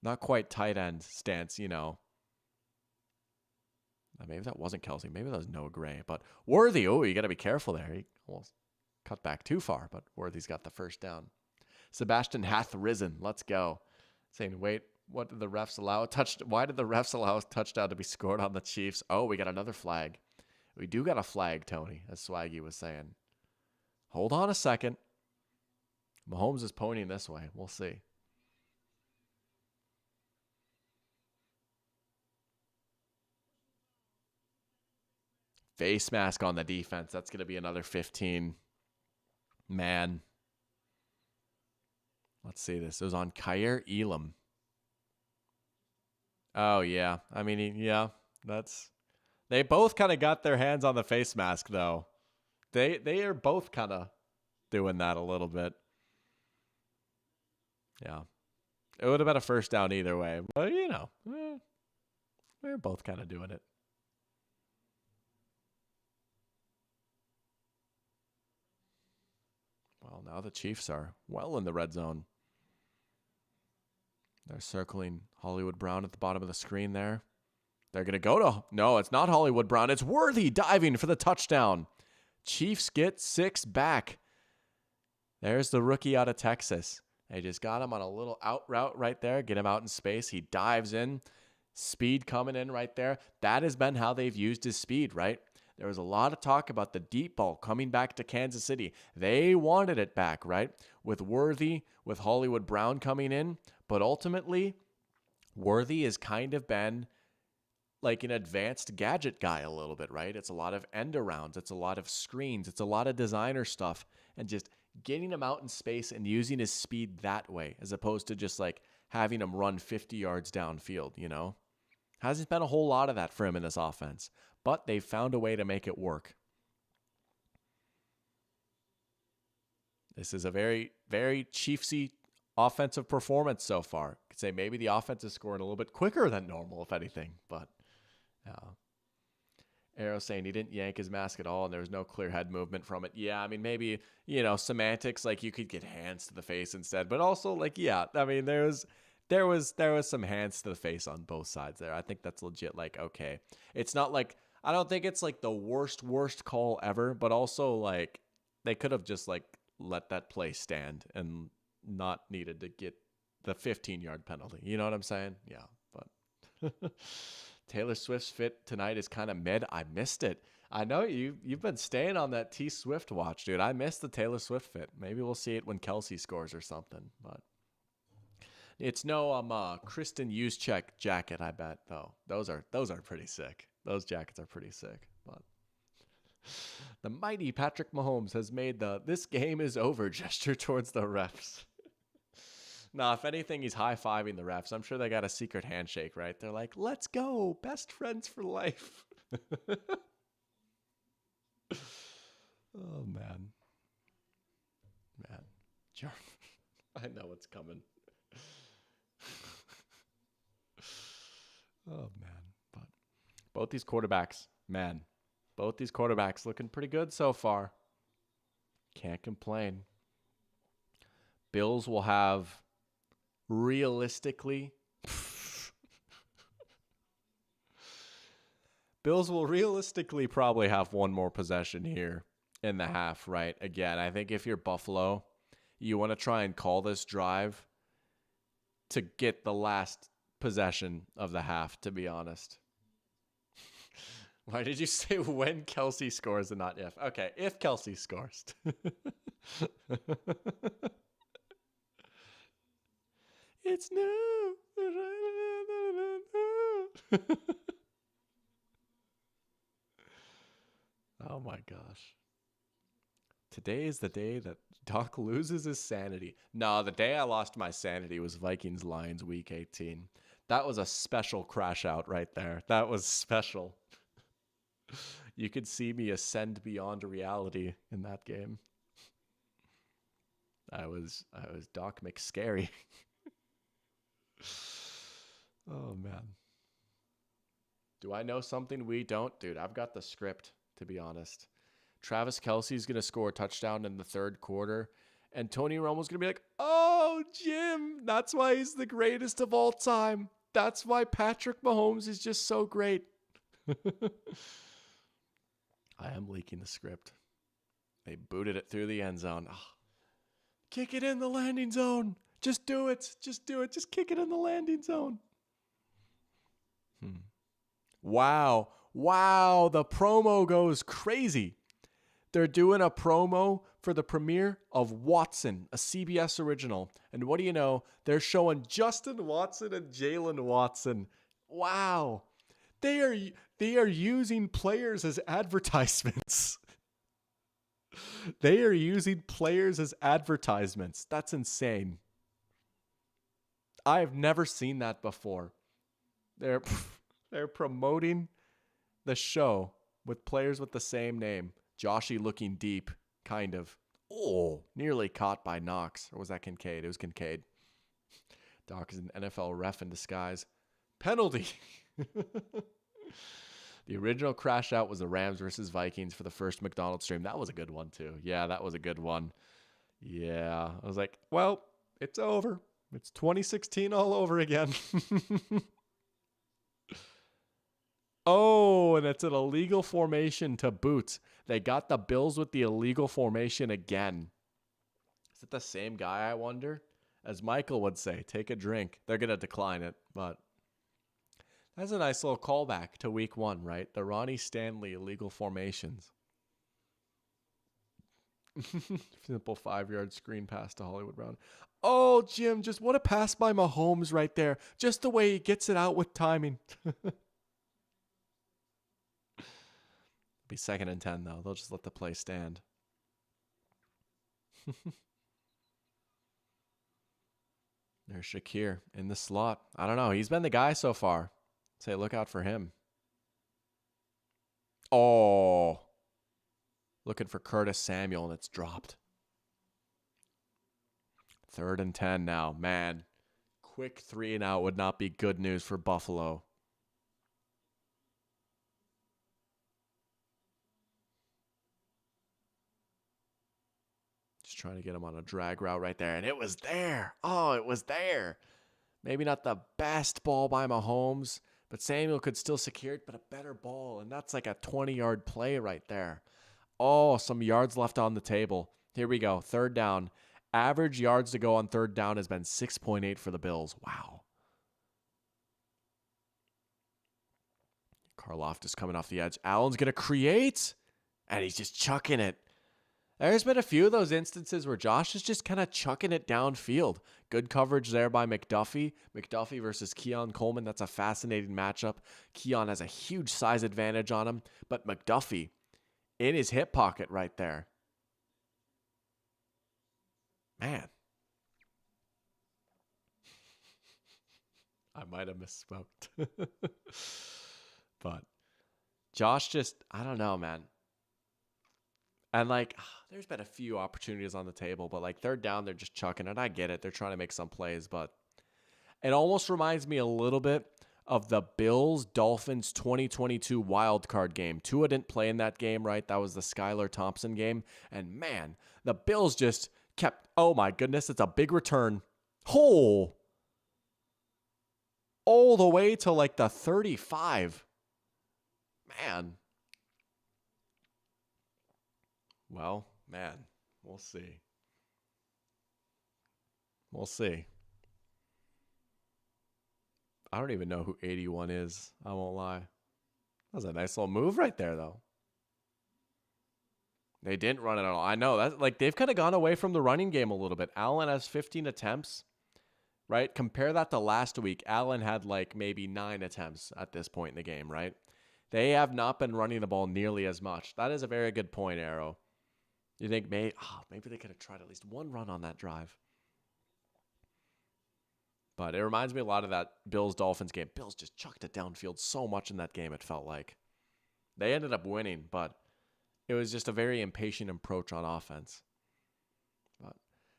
not quite tight end stance, you know. Maybe that wasn't Kelce. Maybe that was Noah Gray. But Worthy, you got to be careful there. He almost cut back too far, but Worthy's got the first down. Sebastian hath risen. Let's go. Saying, wait, what did the refs allow? Why did the refs allow a touchdown to be scored on the Chiefs? Oh, we got another flag. It We do got a flag, Tony, as Swaggy was saying. Hold on a second. Mahomes is ponying this way. We'll see. Face mask on the defense. That's going to be another 15. Man. Let's see this. It was on Kyer Elam. Oh, yeah. I mean, yeah. They both kind of got their hands on the face mask, though. They are both kind of doing that a little bit. Yeah. It would have been a first down either way. But, they're both kind of doing it. Well, now the Chiefs are well in the red zone. They're circling Hollywood Brown at the bottom of the screen there. They're going to go to... No, it's not Hollywood Brown. It's Worthy diving for the touchdown. Chiefs get 6 back. There's the rookie out of Texas. They just got him on a little out route right there. Get him out in space. He dives in. Speed coming in right there. That has been how they've used his speed, right? There was a lot of talk about the deep ball coming back to Kansas City. They wanted it back, right? With Worthy, with Hollywood Brown coming in. But ultimately, Worthy has kind of been like an advanced gadget guy a little bit, right? It's a lot of end arounds. It's a lot of screens. It's a lot of designer stuff. And just getting him out in space and using his speed that way, as opposed to just like having him run 50 yards downfield, Hasn't been a whole lot of that for him in this offense. But they've found a way to make it work. This is a very, very Chiefsy offensive performance so far. Could say maybe the offense is scoring a little bit quicker than normal, if anything. But Arrow saying he didn't yank his mask at all and there was no clear head movement from it. Yeah, I mean, maybe, semantics, like you could get hands to the face instead. But also, there was some hands to the face on both sides there. I think that's legit. Like, okay, it's not like, I don't think it's like the worst call ever, but also like they could have just like let that play stand and not needed to get the 15-yard penalty. You know what I'm saying? Yeah, but Taylor Swift's fit tonight is kind of mid. I missed it. I know you've been staying on that T Swift watch, dude. I missed the Taylor Swift fit. Maybe we'll see it when Kelsey scores or something, but it's no Kristen Juszczyk jacket, I bet, though. Those are pretty sick. Those jackets are pretty sick. But the mighty Patrick Mahomes has made the "this game is over" gesture towards the refs. Nah, if anything, he's high-fiving the refs. I'm sure they got a secret handshake, right? They're like, "Let's go, best friends for life." Oh man, I know what's coming. Oh, man. But both these quarterbacks looking pretty good so far. Can't complain. Bills will have realistically probably have one more possession here in the half, right? Again, I think if you're Buffalo, you want to try and call this drive to get the last possession of the half, to be honest. Why did you say when Kelsey scores and not if? Okay, if Kelsey scores. It's new. Oh my gosh. Today is the day that Doc loses his sanity. No, the day I lost my sanity was Vikings-Lions week 18. That was a special crash out right there. That was special. You could see me ascend beyond reality in that game. I was Doc McScary. Oh, man. Do I know something we don't? Dude, I've got the script, to be honest. Travis Kelce's going to score a touchdown in the third quarter. And Tony Romo's going to be like, "Oh, Jim, that's why he's the greatest of all time. That's why Patrick Mahomes is just so great." I am leaking the script. They booted it through the end zone. Oh, kick it in the landing zone. Just do it. Just do it. Just kick it in the landing zone. Wow. Wow, the promo goes crazy. They're doing a promo for the premiere of Watson, a CBS original. And what do you know? They're showing Justin Watson and Jalen Watson. Wow. They are using players as advertisements. They are using players as advertisements. That's insane. I have never seen that before. They're promoting the show with players with the same name. Joshy looking deep, kind of. Oh, nearly caught by Knox. Or was that Kincaid? It was Kincaid. Doc is an NFL ref in disguise. Penalty. The original crash out was the Rams versus Vikings for the first McDonald's stream. That was a good one, too. Yeah, that was a good one. Yeah. I was like, well, it's over. It's 2016 all over again. Oh, and it's an illegal formation to boot. They got the Bills with the illegal formation again. Is it the same guy, I wonder? As Michael would say, take a drink. They're going to decline it, but that's a nice little callback to week 1, right? The Ronnie Stanley illegal formations. Simple 5-yard screen pass to Hollywood Brown. Oh, Jim, just what a pass by Mahomes right there. Just the way he gets it out with timing. Be 2nd and 10, though. They'll just let the play stand. There's Shakir in the slot. I don't know. He's been the guy so far. Say, look out for him. Oh. Looking for Curtis Samuel, and it's dropped. 3rd and 10 now. Man, quick 3 and out would not be good news for Buffalo. Just trying to get him on a drag route right there. And it was there. Oh, it was there. Maybe not the best ball by Mahomes, but Samuel could still secure it, but a better ball. And that's like a 20-yard play right there. Oh, some yards left on the table. Here we go. 3rd down. Average yards to go on 3rd down has been 6.8 for the Bills. Wow. Karlaftis coming off the edge. Allen's going to create, and he's just chucking it. There's been a few of those instances where Josh is just kind of chucking it downfield. Good coverage there by McDuffie. McDuffie versus Keon Coleman. That's a fascinating matchup. Keon has a huge size advantage on him, but McDuffie in his hip pocket right there. Man. I might have misspoke. But Josh just, I don't know, man. And like, there's been a few opportunities on the table, but like 3rd down, they're just chucking it. I get it. They're trying to make some plays, but it almost reminds me a little bit of the Bills-Dolphins 2022 wild card game. Tua didn't play in that game, right? That was the Skylar Thompson game. And man, the Bills just kept, oh my goodness, it's a big return. Oh! All the way to like the 35. Man. Well, man, we'll see. We'll see. I don't even know who 81 is. I won't lie. That was a nice little move right there, though. They didn't run it at all. I know that, like, they've kind of gone away from the running game a little bit. Allen has 15 attempts, right? Compare that to last week. Allen had like maybe 9 attempts at this point in the game, right? They have not been running the ball nearly as much. That is a very good point, Arrow. You think maybe they could have tried at least one run on that drive. But it reminds me a lot of that Bills-Dolphins game. Bills just chucked it downfield so much in that game, it felt like. They ended up winning, but it was just a very impatient approach on offense. But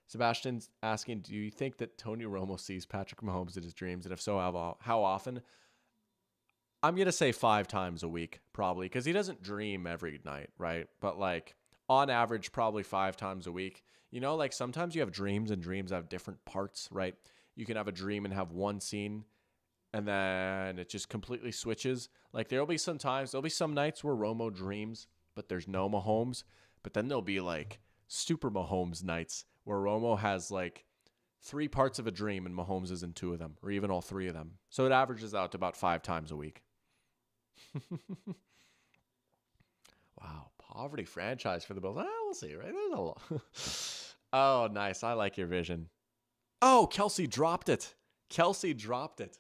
Sebastian's asking, do you think that Tony Romo sees Patrick Mahomes in his dreams? And if so, how often? I'm going to say 5 times a week, probably, because he doesn't dream every night, right? But like, on average, probably 5 times a week. You know, like sometimes you have dreams and dreams have different parts, right? You can have a dream and have one scene and then it just completely switches. Like there'll be some nights where Romo dreams, but there's no Mahomes. But then there'll be like super Mahomes nights where Romo has like 3 parts of a dream and Mahomes is in 2 of them, or even all 3 of them. So it averages out to about 5 times a week. Wow, poverty franchise for the Bills. We'll see, right? There's a lot. Oh, nice. I like your vision. Oh, Kelsey dropped it. Kelsey dropped it.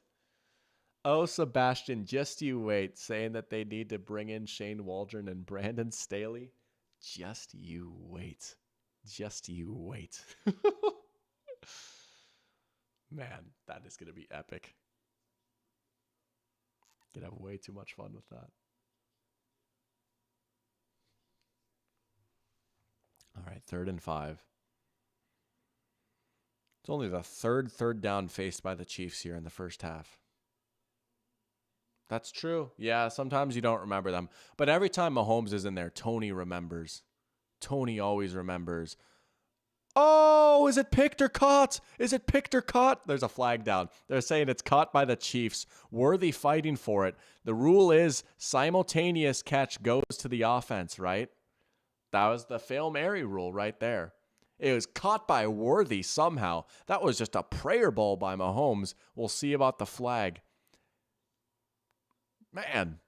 Oh, Sebastian, just you wait, saying that they need to bring in Shane Waldron and Brandon Staley. Just you wait. Just you wait. Man, that is going to be epic. Gonna have way too much fun with that. All right, 3rd and 5. It's only the third down faced by the Chiefs here in the first half. That's true. Yeah, sometimes you don't remember them. But every time Mahomes is in there, Tony remembers. Tony always remembers. Oh, is it picked or caught? Is it picked or caught? There's a flag down. They're saying it's caught by the Chiefs. Worthy fighting for it. The rule is simultaneous catch goes to the offense, right? That was the Hail Mary rule right there. It was caught by Worthy somehow. That was just a prayer ball by Mahomes. We'll see about the flag. Man.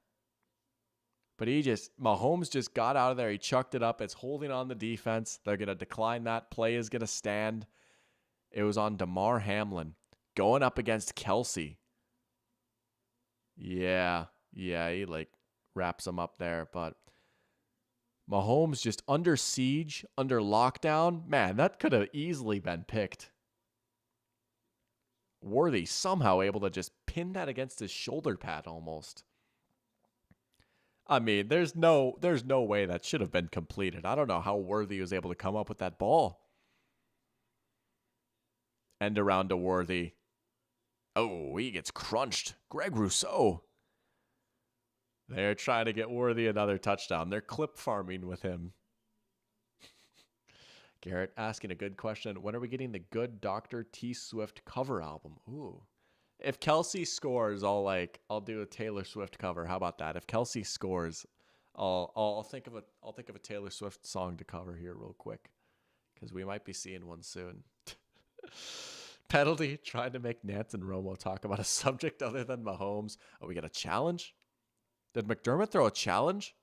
But Mahomes just got out of there. He chucked it up. It's holding on the defense. They're going to decline that. Play is going to stand. It was on Damar Hamlin going up against Kelsey. Yeah, he wraps him up there. But Mahomes just under siege, under lockdown. Man, that could have easily been picked. Worthy somehow able to just pin that against his shoulder pad almost. I mean, there's no way that should have been completed. I don't know how Worthy was able to come up with that ball. End around to Worthy. Oh, he gets crunched. Greg Rousseau. They're trying to get Worthy another touchdown. They're clip farming with him. Garrett asking a good question. When are we getting the good Dr. T Swift cover album? Ooh. If Kelsey scores, I'll do a Taylor Swift cover. How about that? If Kelsey scores, I'll think of a Taylor Swift song to cover here real quick, because we might be seeing one soon. Penalty, trying to make Nance and Romo talk about a subject other than Mahomes. Oh, we got a challenge? Did McDermott throw a challenge?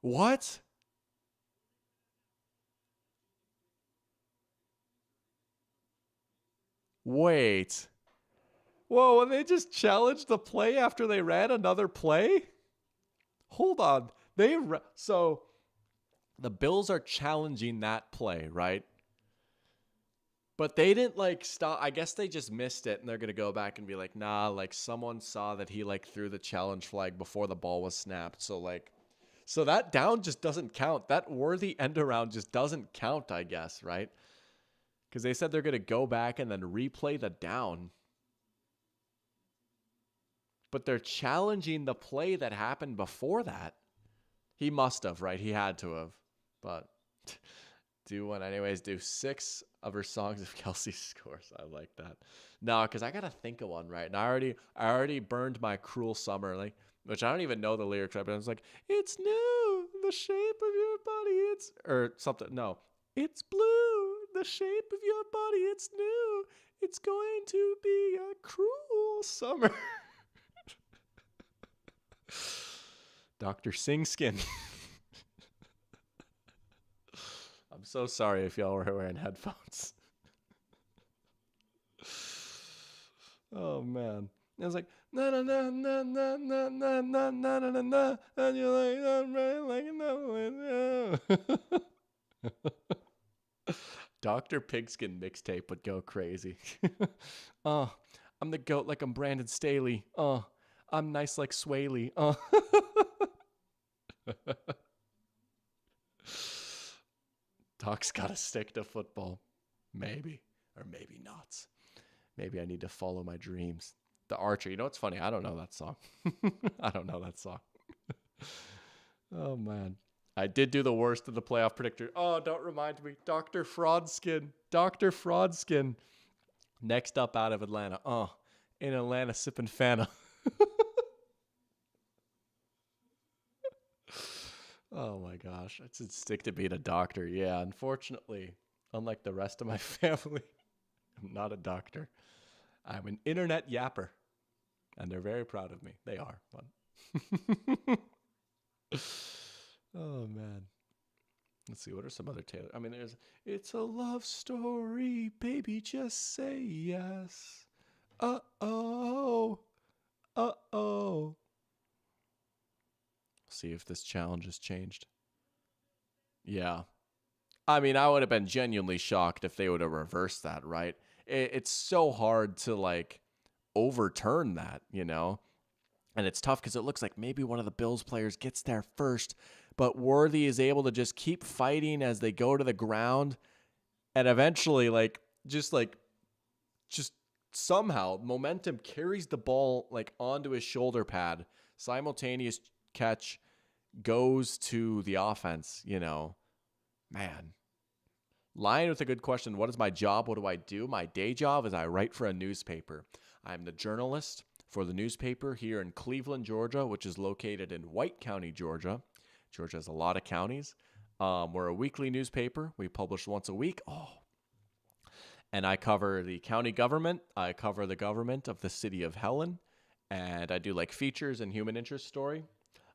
What? Wait. Whoa, and they just challenged the play after they ran another play? Hold on. So the Bills are challenging that play, right? But they didn't stop. I guess they just missed it, and they're going to go back and be like, nah, someone saw that he threw the challenge flag before the ball was snapped. So that down just doesn't count. That Worthy end around just doesn't count, I guess, right? Because they said they're going to go back and then replay the down. But they're challenging the play that happened before that. He must have, right? He had to have. But do one anyways. Do 6 of her songs if Kelsey scores. I like that. No, because I got to think of one, right? And I already burned my Cruel Summer, which I don't even know the lyrics, right? But I was like, it's new, the shape of your body, or something. No, it's blue, the shape of your body, it's new. It's going to be a cruel summer. Dr. Singskin. I'm so sorry if y'all were wearing headphones. Oh, man. It was like, na na na na na na na na na na na, and you're like, Dr. Pigskin mixtape would go crazy. I'm the goat like I'm Brandon Staley. I'm nice like Swaley. Doc's gotta stick to football. Maybe. Or maybe not. Maybe I need to follow my dreams. The Archer. You know what's funny? I don't know that song. I don't know that song. Oh, man. I did do the worst of the playoff predictor. Oh, don't remind me. Dr. Fraudskin. Dr. Fraudskin. Next up out of Atlanta. In Atlanta sipping Fanta. Oh my gosh. I'd stick to being a doctor. Yeah, unfortunately, unlike the rest of my family, I'm not a doctor. I'm an internet yapper. And they're very proud of me. They are. But oh, man. Let's see. What are some other Taylor? I mean, there's It's a Love Story. Baby, just say yes. Uh-oh. Uh-oh. See if this challenge has changed. Yeah. I mean, I would have been genuinely shocked if they would have reversed that, right? It's so hard to, like, overturn that, you know? And it's tough because it looks like maybe one of the Bills players gets there first, but Worthy is able to just keep fighting as they go to the ground. And eventually, just somehow momentum carries the ball, like, onto his shoulder pad. Simultaneous catch goes to the offense, you know. Man. Lion with a good question. What is my job? What do I do? My day job is I write for a newspaper. I'm the journalist for the newspaper here in Cleveland, Georgia, which is located in White County, Georgia. Georgia has a lot of counties. We're a weekly newspaper. We publish once a week. And I cover the county government. I cover the government of the city of Helen. And I do, like, features and human interest story.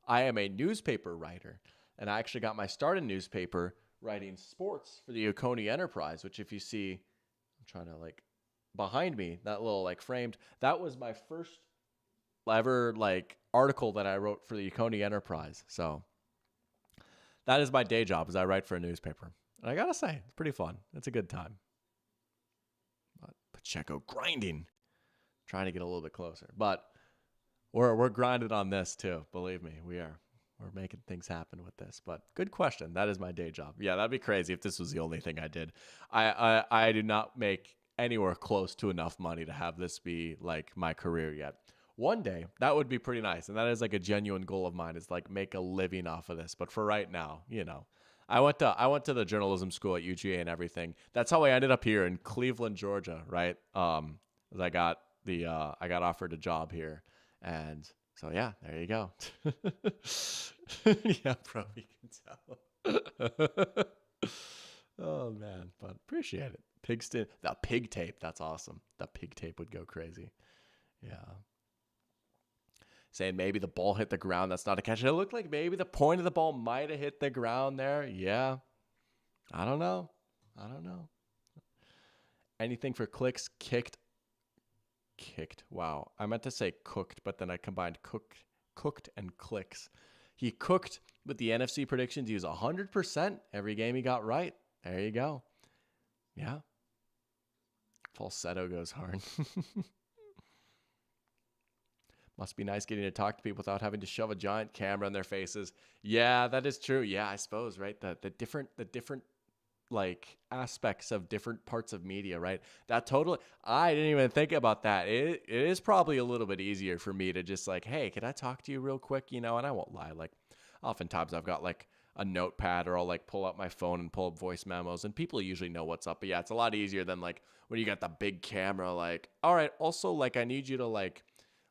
I am a newspaper writer. And I actually got my start in newspaper writing sports for the Oconee Enterprise, which if you see, I'm trying to, like, behind me, that little, like, framed, that was my first ever, like, article that I wrote for the Oconee Enterprise. So that is my day job, is I write for a newspaper. And I gotta say, it's pretty fun. It's a good time. But Pacheco grinding, trying to get a little bit closer. But we're grinding on this too. Believe me, we're making things happen with this. But good question. That is my day job. Yeah, that'd be crazy if this was the only thing I did. I do not make anywhere close to enough money to have this be, like, my career yet. One day, that would be pretty nice. And that is, like, a genuine goal of mine, is, like, make a living off of this. But for right now, you know, I went to the journalism school at UGA and everything. That's how I ended up here in Cleveland, Georgia, right? As I got offered a job here. And so, yeah, there you go. Yeah, bro, you can tell. Oh, man, but appreciate it. The pig tape, that's awesome. The pig tape would go crazy. Yeah. Saying maybe the ball hit the ground. That's not a catch. It looked like maybe the point of the ball might have hit the ground there. Yeah. I don't know. Anything for clicks? Kicked. Wow. I meant to say cooked, but then I combined cooked and clicks. He cooked with the NFC predictions. He was 100% every game he got right. There you go. Yeah. Falsetto goes hard. Must be nice getting to talk to people without having to shove a giant camera in their faces. Yeah, that is true. Yeah, I suppose, right? The different like aspects of different parts of media, right? That totally, I didn't even think about that. It is probably a little bit easier for me to just, like, hey, can I talk to you real quick? You know, and I won't lie. Like, oftentimes I've got, like, a notepad, or I'll, like, pull up my phone and pull up voice memos, and people usually know what's up. But yeah, it's a lot easier than, like, when you got the big camera, like, all right, also, like, I need you to, like,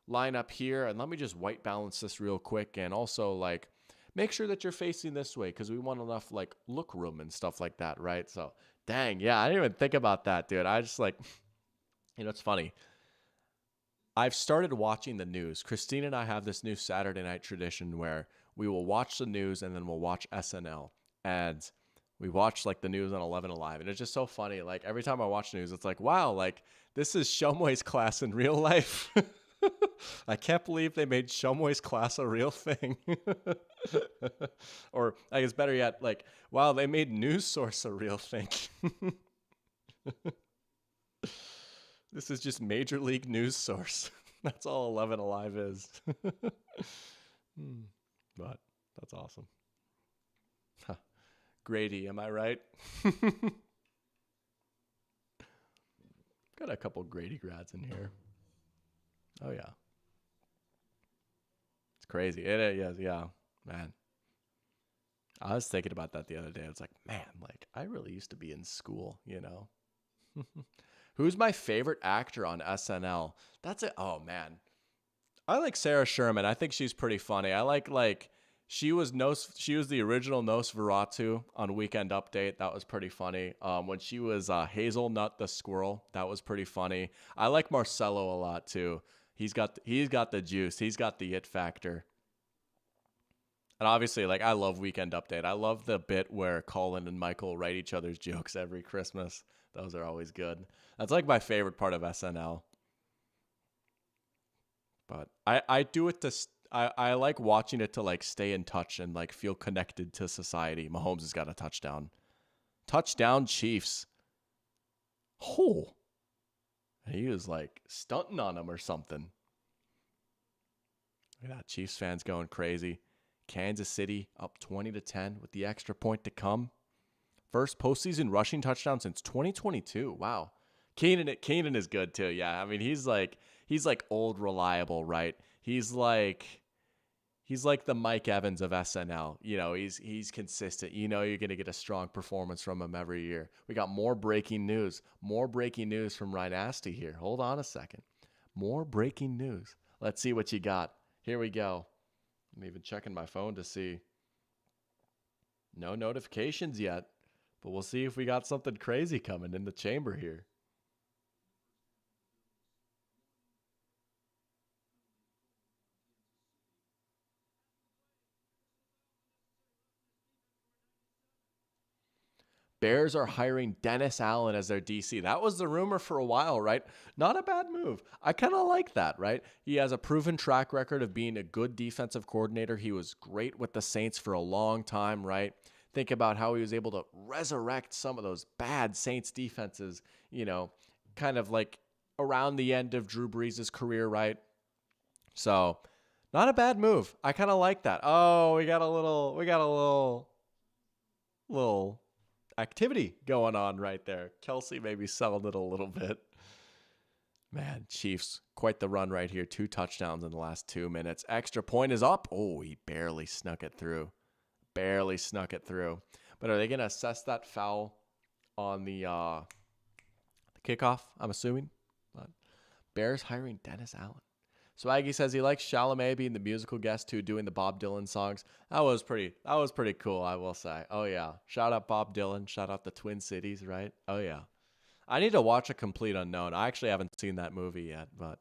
line up here, and let me just white balance this real quick, and also, like, make sure that you're facing this way because we want enough, like, look room and stuff like that, right? So, dang, yeah, I didn't even think about that, dude. I just, like, you know, it's funny. I've started watching the news. Christine and I have this new Saturday night tradition where we will watch the news and then we'll watch SNL. And we watch, like, the news on 11 Alive. And it's just so funny. Like, every time I watch news, it's like, wow, like, this is Shumway's class in real life. I can't believe they made Shumway's class a real thing. Or I guess better yet, like, wow, they made News Source a real thing. This is just Major League News Source. That's all 11 Alive is. But that's awesome. Huh. Grady, am I right? Got a couple Grady grads in here. Oh, yeah. It's crazy. It is, yeah. Man. I was thinking about that the other day. I was like, man, like, I really used to be in school, you know? Who's my favorite actor on SNL? That's it. Oh, man. I like Sarah Sherman. I think she's pretty funny. I like She was the original Nosferatu on Weekend Update. That was pretty funny. When she was Hazelnut the squirrel, that was pretty funny. I like Marcelo a lot too. He's got the juice. He's got the it factor. And obviously, like I love Weekend Update. I love the bit where Colin and Michael write each other's jokes every Christmas. Those are always good. That's like my favorite part of SNL. But I do it to I like watching it to like stay in touch and like feel connected to society. Mahomes has got a touchdown. Touchdown Chiefs. Oh. He was like stunting on him or something. Look at that. Chiefs fans going crazy. Kansas City up 20-10 with the extra point to come. First postseason rushing touchdown since 2022. Wow. Keenan is good too. Yeah. I mean, he's like old reliable, right? He's like the Mike Evans of SNL. You know, he's consistent. You know, you're going to get a strong performance from him every year. We got more breaking news. More breaking news from Ryan Asti here. Hold on a second. More breaking news. Let's see what you got. Here we go. I'm even checking my phone to see. No notifications yet, but we'll see if we got something crazy coming in the chamber here. Bears are hiring Dennis Allen as their DC. That was the rumor for a while, right? Not a bad move. I kind of like that, right? He has a proven track record of being a good defensive coordinator. He was great with the Saints for a long time, right? Think about how he was able to resurrect some of those bad Saints defenses, you know, kind of like around the end of Drew Brees' career, right? So, not a bad move. I kind of like that. Oh, we got a little activity going on right there. Kelsey maybe selling it a little bit. Man, Chiefs, quite the run right here. 2 touchdowns in the last 2 minutes. Extra point is up. Oh, he barely snuck it through. Barely snuck it through. But are they going to assess that foul on the kickoff, I'm assuming? But Bears hiring Dennis Allen. Swaggy says he likes Chalamet being the musical guest too, doing the Bob Dylan songs. That was pretty cool, I will say. Oh yeah. Shout out Bob Dylan. Shout out the Twin Cities, right? Oh yeah. I need to watch A Complete Unknown. I actually haven't seen that movie yet, but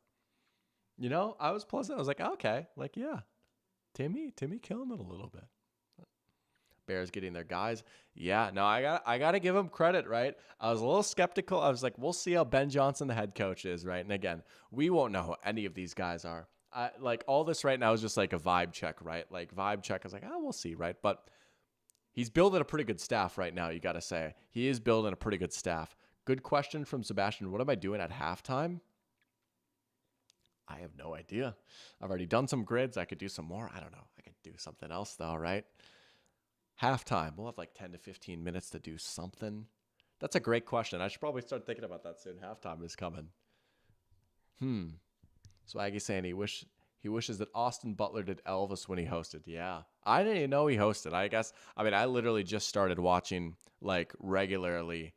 you know, I was pleasant. I was like, okay, like yeah. Timmy killing it a little bit. Bears getting their guys. Yeah, no, I got to give him credit, right? I was a little skeptical. I was like, we'll see how Ben Johnson, the head coach, is, right? And again, we won't know who any of these guys are. Like all this right now is just like a vibe check, right? Like vibe check. I was like, we'll see, right? But he's building a pretty good staff right now, you got to say. He is building a pretty good staff. Good question from Sebastian. What am I doing at halftime? I have no idea. I've already done some grids. I could do some more. I don't know. I could do something else though, right? Halftime. We'll have like 10 to 15 minutes to do something. That's a great question. I should probably start thinking about that soon. Halftime is coming. Swaggy's saying he wishes that Austin Butler did Elvis when he hosted. Yeah. I didn't even know he hosted. I literally just started watching like regularly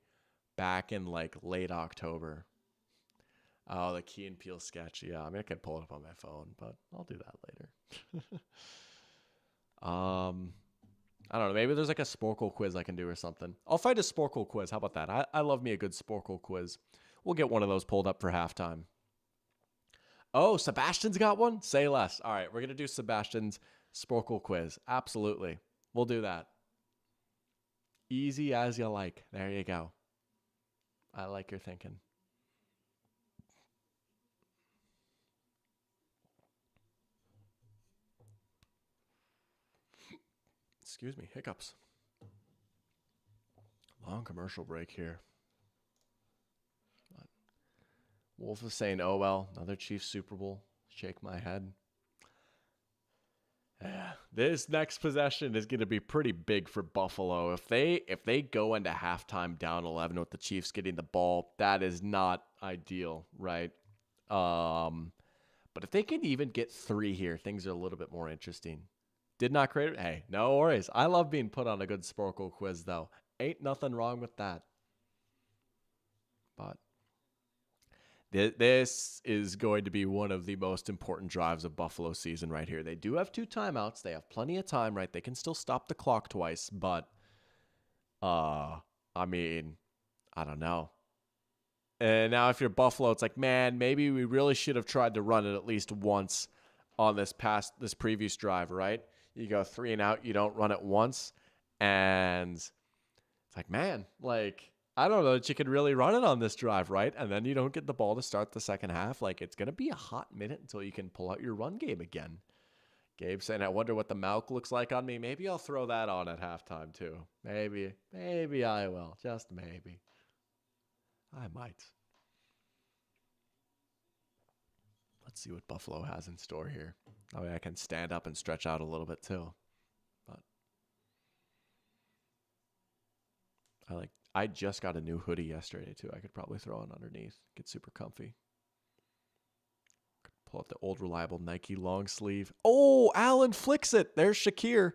back in like late October. Oh, the Key and Peele sketch. Yeah, I could pull it up on my phone, but I'll do that later. I don't know. Maybe there's like a Sporkle quiz I can do or something. I'll find a Sporkle quiz. How about that? I love me a good Sporkle quiz. We'll get one of those pulled up for halftime. Oh, Sebastian's got one? Say less. All right, we're going to do Sebastian's Sporkle quiz. Absolutely. We'll do that. Easy as you like. There you go. I like your thinking. Excuse me, hiccups. Long commercial break here. Wolf is saying, oh well, another Chiefs Super Bowl. Shake my head. Yeah, this next possession is going to be pretty big for Buffalo. If they go into halftime down 11 with the Chiefs getting the ball, that is not ideal, right? But if they can even get 3 here, things are a little bit more interesting. Did not create it. Hey, no worries. I love being put on a good Sporkle quiz, though. Ain't nothing wrong with that. But This is going to be one of the most important drives of Buffalo season right here. They do have 2 timeouts. They have plenty of time, right? They can still stop the clock twice, but I mean, I don't know. And now if you're Buffalo, it's like, man, maybe we really should have tried to run it at least once on this previous drive, right? You go 3 and out, you don't run it once, and it's like, man, like, I don't know that you could really run it on this drive, right? And then you don't get the ball to start the second half. Like, it's going to be a hot minute until you can pull out your run game again. Gabe saying, I wonder what the Malk looks like on me. Maybe I'll throw that on at halftime too. Maybe I will. Just maybe. I might. Let's see what Buffalo has in store here. Oh, yeah, I can stand up and stretch out a little bit too. But I just got a new hoodie yesterday too. I could probably throw it underneath. Get super comfy. Pull up the old reliable Nike long sleeve. Oh, Allen flicks it. There's Shakir.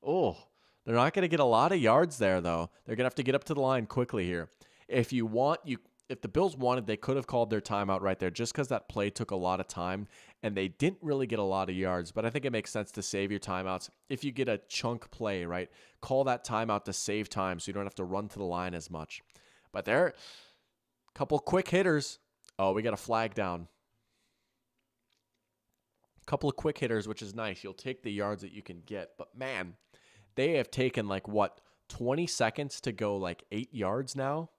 Oh, they're not going to get a lot of yards there though. They're going to have to get up to the line quickly here. If the Bills wanted, they could have called their timeout right there just because that play took a lot of time and they didn't really get a lot of yards. But I think it makes sense to save your timeouts. If you get a chunk play, right, call that timeout to save time so you don't have to run to the line as much. But there are a couple quick hitters. Oh, we got a flag down. A couple of quick hitters, which is nice. You'll take the yards that you can get. But, man, they have taken 20 seconds to go 8 yards now.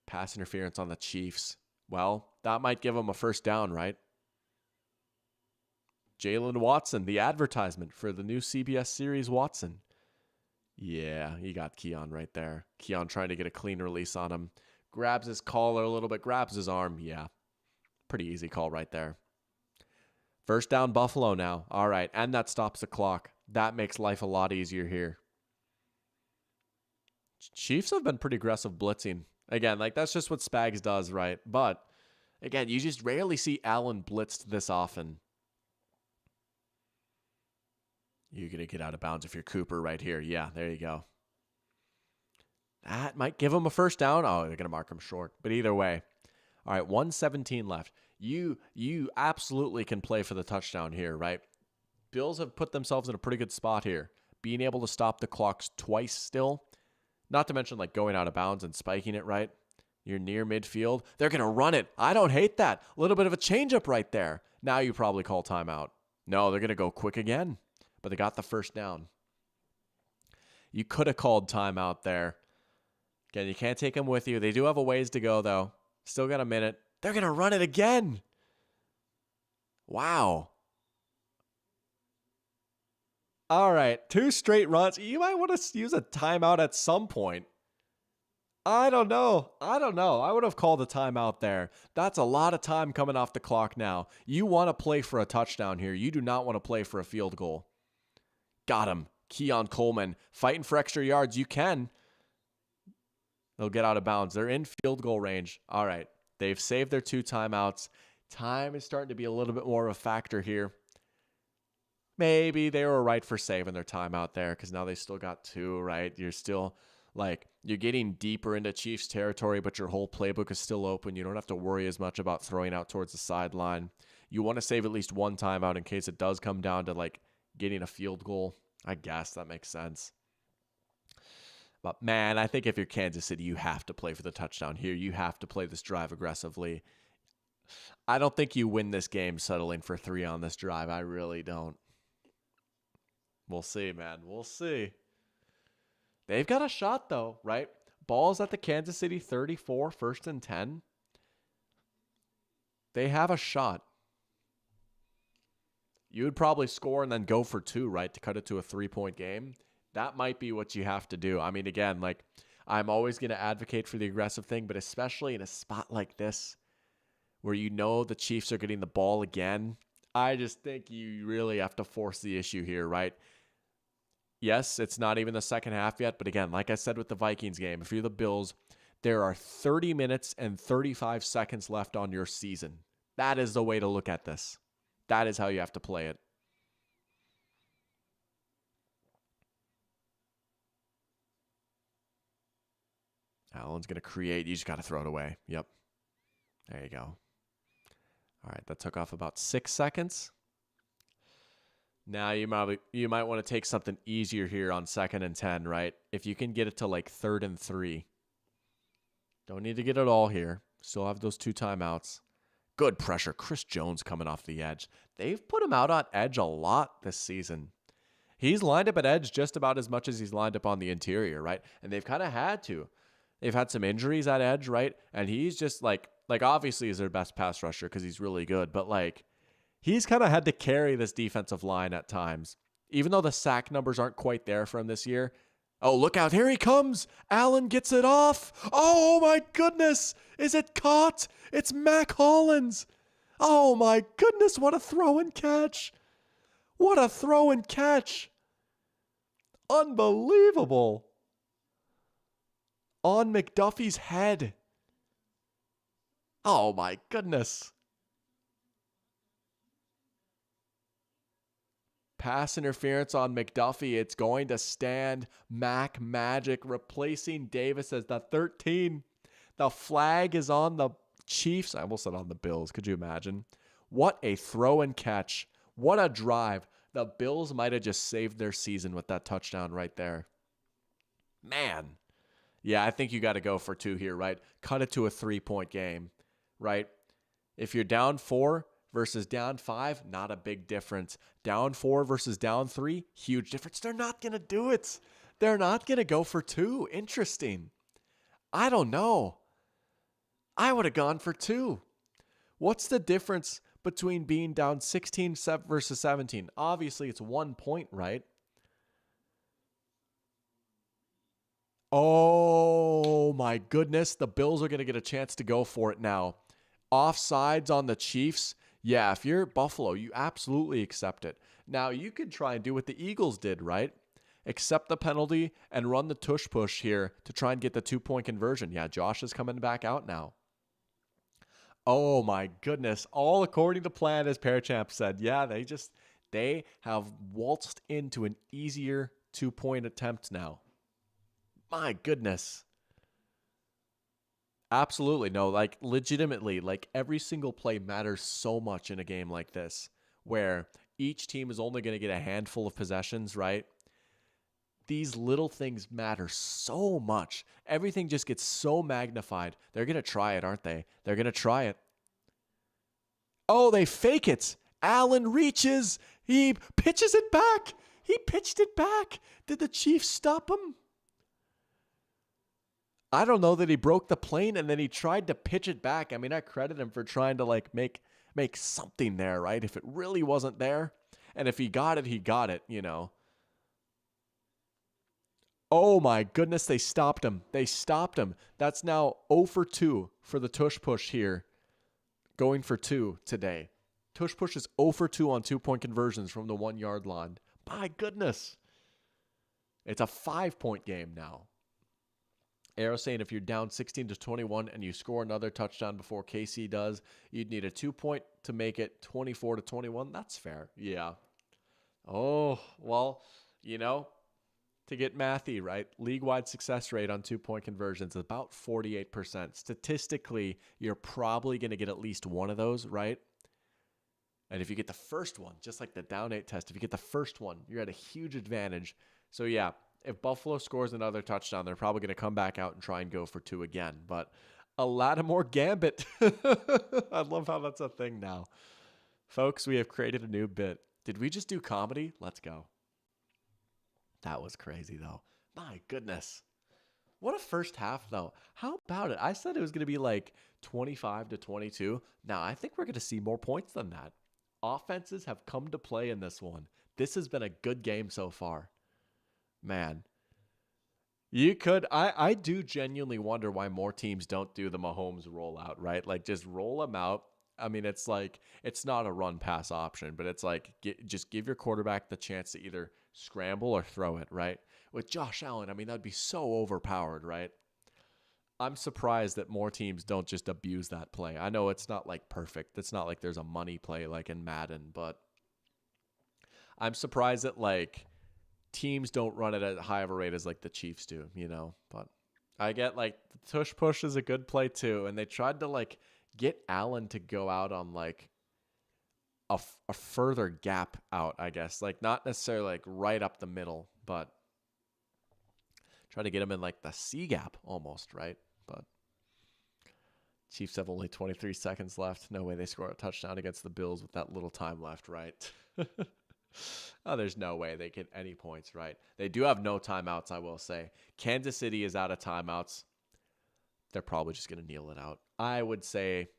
Pass interference on the Chiefs. Well, that might give them a first down, right? Jalen Watson, the advertisement for the new CBS series Watson. Yeah, he got Keon right there. Keon trying to get a clean release on him. Grabs his collar a little bit, grabs his arm. Yeah, pretty easy call right there. First down Buffalo now. All right, and that stops the clock. That makes life a lot easier here. Chiefs have been pretty aggressive blitzing. Again, that's just what Spags does, right? But, again, you just rarely see Allen blitzed this often. You're going to get out of bounds if you're Cooper right here. Yeah, there you go. That might give him a first down. Oh, they're going to mark him short. But either way. All right, 1:17 left. You absolutely can play for the touchdown here, right? Bills have put themselves in a pretty good spot here. Being able to stop the clocks twice still. Not to mention going out of bounds and spiking it, right? You're near midfield. They're going to run it. I don't hate that. A little bit of a changeup right there. Now you probably call timeout. No, they're going to go quick again. But they got the first down. You could have called timeout there. Again, you can't take them with you. They do have a ways to go, though. Still got a minute. They're going to run it again. Wow. All right, 2 straight runs. You might want to use a timeout at some point. I don't know. I would have called a timeout there. That's a lot of time coming off the clock now. You want to play for a touchdown here. You do not want to play for a field goal. Got him. Keon Coleman fighting for extra yards. You can. They'll get out of bounds. They're in field goal range. All right, they've saved their 2 timeouts. Time is starting to be a little bit more of a factor here. Maybe they were right for saving their time out there because now they still got 2, right? You're still you're getting deeper into Chiefs territory, but your whole playbook is still open. You don't have to worry as much about throwing out towards the sideline. You want to save at least 1 timeout in case it does come down to getting a field goal. I guess that makes sense. But man, I think if you're Kansas City, you have to play for the touchdown here. You have to play this drive aggressively. I don't think you win this game settling for 3 on this drive. I really don't. We'll see, man. We'll see. They've got a shot, though, right? Ball's at the Kansas City 34, 1st and 10. They have a shot. You would probably score and then go for 2, right, to cut it to a 3-point game. That might be what you have to do. I mean, again, I'm always going to advocate for the aggressive thing, but especially in a spot like this where the Chiefs are getting the ball again, I just think you really have to force the issue here, right? Yes, it's not even the second half yet, but again, like I said with the Vikings game, if you're the Bills, there are 30 minutes and 35 seconds left on your season. That is the way to look at this. That is how you have to play it. Allen's going to create. You just got to throw it away. Yep. There you go. All right, that took off about 6 seconds. Now you might want to take something easier here on 2nd and 10, right? If you can get it to like 3rd and 3. Don't need to get it all here. Still have those 2 timeouts. Good pressure. Chris Jones coming off the edge. They've put him out on edge a lot this season. He's lined up at edge just about as much as he's lined up on the interior, right? And they've kind of had to. They've had some injuries at edge, right? And he's just like obviously he's their best pass rusher because he's really good, but like he's kind of had to carry this defensive line at times. Even though the sack numbers aren't quite there for him this year. Oh, look out. Here he comes. Allen gets it off. Oh, my goodness. Is it caught? It's Mac Hollins. Oh, my goodness. What a throw and catch. What a throw and catch. Unbelievable. On McDuffie's head. Oh, my goodness. Pass interference on McDuffie. It's going to stand. Mac Magic replacing Davis as the 13. The flag is on the Chiefs. I almost said on the Bills. Could you imagine? What a throw and catch. What a drive. The Bills might have just saved their season with that touchdown right there. Man. Yeah, I think you got to go for 2 here, right? Cut it to a 3-point game, right? If you're down 4 versus down 5, not a big difference. Down 4 versus down 3, huge difference. They're not going to do it. They're not going to go for 2. Interesting. I don't know. I would have gone for 2. What's the difference between being down 16 versus 17? Obviously, it's 1 point, right? Oh, my goodness. The Bills are going to get a chance to go for it now. Offsides on the Chiefs. Yeah, if you're Buffalo, you absolutely accept it. Now, you could try and do what the Eagles did, right? Accept the penalty and run the tush push here to try and get the 2-point conversion. Yeah, Josh is coming back out now. Oh, my goodness. All according to plan, as Parachamp said. Yeah, they have waltzed into an easier 2-point attempt now. My goodness. Absolutely. No, like legitimately, like every single play matters so much in a game like this, where each team is only going to get a handful of possessions, right? These little things matter so much. Everything just gets so magnified. They're going to try it, aren't they? They're going to try it. Oh, they fake it. Allen reaches. He pitches it back. He pitched it back. Did the Chiefs stop him? I don't know that he broke the plane and then he tried to pitch it back. I mean, I credit him for trying to like make something there, right? If it really wasn't there. And if he got it, you know. Oh my goodness, they stopped him. They stopped him. That's now 0 for 2 for the tush push here. Going for 2 today. Tush push is 0 for 2 on 2-point conversions from the 1-yard line. My goodness. It's a 5-point game now. Arrow saying if you're down 16-21 and you score another touchdown before KC does, you'd need a 2-point to make it 24-21. That's fair. Yeah. Oh, well, you know, to get mathy, right? League-wide success rate on 2-point conversions is about 48%. Statistically, you're probably going to get at least one of those, right? And if you get the first one, just like the down 8 test, if you get the first one, you're at a huge advantage. So, yeah. If Buffalo scores another touchdown, they're probably going to come back out and try and go for 2 again. But a Lattimore gambit. I love how that's a thing now. Folks, we have created a new bit. Did we just do comedy? Let's go. That was crazy, though. My goodness. What a first half, though. How about it? I said it was going to be like 25-22. Now, I think we're going to see more points than that. Offenses have come to play in this one. This has been a good game so far. Man, you could, I do genuinely wonder why more teams don't do the Mahomes rollout, right? Like just roll them out. I mean, it's like, it's not a run pass option, but it's like, just give your quarterback the chance to either scramble or throw it, right? With Josh Allen, I mean, that'd be so overpowered, right? I'm surprised that more teams don't just abuse that play. I know it's not like perfect. It's not like there's a money play like in Madden, but I'm surprised that like, teams don't run it at high of a rate as like the Chiefs do, you know, but I get like the tush push is a good play too, and they tried to like get Allen to go out on like a further gap out, I guess, like not necessarily like right up the middle, but try to get him in like the C gap almost, right? But Chiefs have only 23 seconds left. No way they score a touchdown against the Bills with that little time left, right? Oh, there's no way they get any points, right? They do have no timeouts, I will say. Kansas City is out of timeouts. They're probably just going to kneel it out. I would say,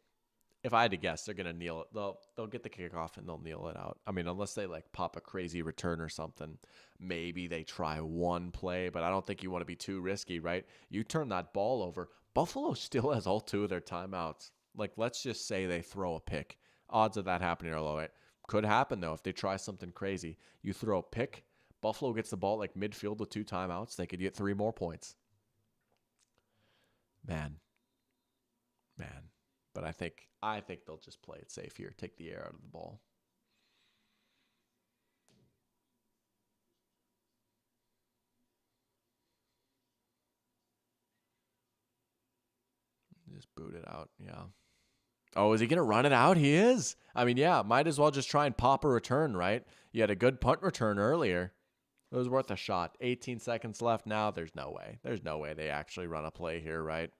if I had to guess, they're going to kneel it. They'll get the kickoff and they'll kneel it out. I mean, unless they like pop a crazy return or something, maybe they try one play, but I don't think you want to be too risky, right? You turn that ball over. Buffalo still has all two of their timeouts. Like, let's just say they throw a pick. Odds of that happening are low. It could happen, though, if they try something crazy. You throw a pick, Buffalo gets the ball like midfield with two timeouts. They could get 3 more points. Man. But I think they'll just play it safe here. Take the air out of the ball. Just boot it out. Yeah. Oh, is he going to run it out? He is. I mean, yeah, might as well just try and pop a return, right? You had a good punt return earlier. It was worth a shot. 18 seconds left now. There's no way. There's no way they actually run a play here, right?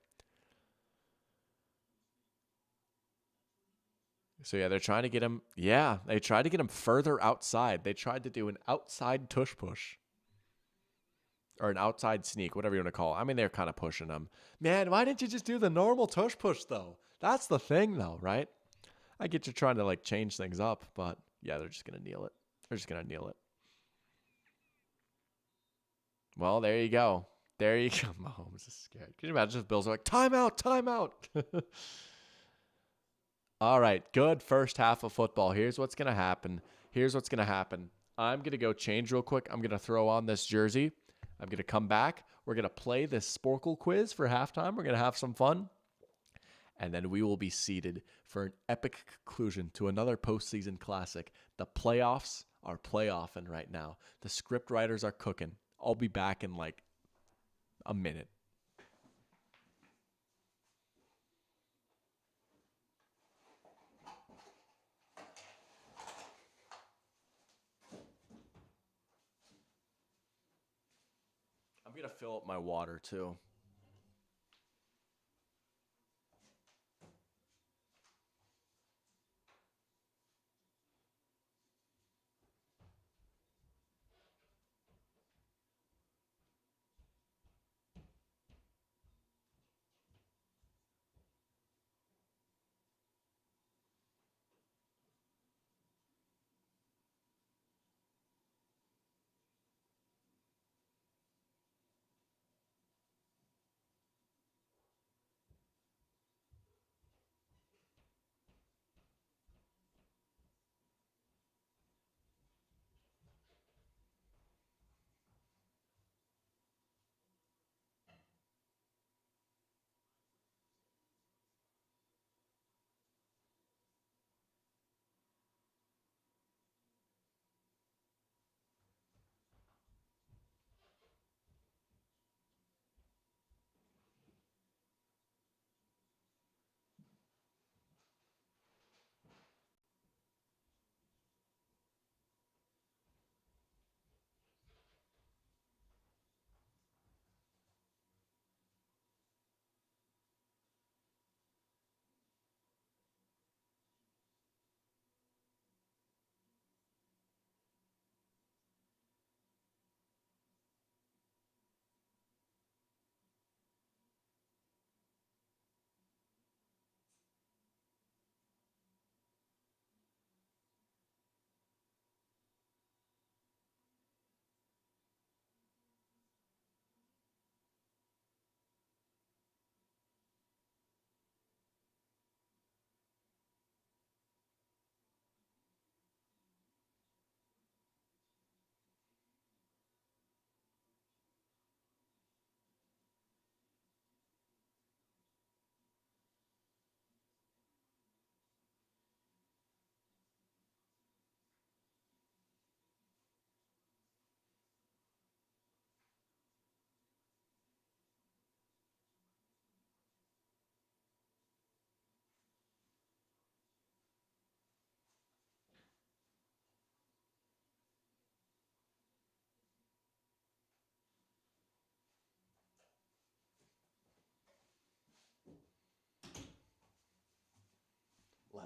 So, yeah, they're trying to get him. Yeah, they tried to get him further outside. They tried to do an outside tush push. Or an outside sneak, whatever you want to call it. I mean, they're kind of pushing him. Man, why didn't you just do the normal tush push, though? That's the thing, though, right? I get you trying to, like, change things up, but, yeah, they're just going to kneel it. They're just going to kneel it. Well, there you go. There you go. Mahomes is scared. Can you imagine if Bills are like, timeout, timeout? All right, good first half of football. Here's what's going to happen. I'm going to go change real quick. I'm going to throw on this jersey. I'm going to come back. We're going to play this Sporkle quiz for halftime. We're going to have some fun. And then we will be seated for an epic conclusion to another postseason classic. The playoffs are playoffing right now. The script writers are cooking. I'll be back in like a minute. I'm going to fill up my water too.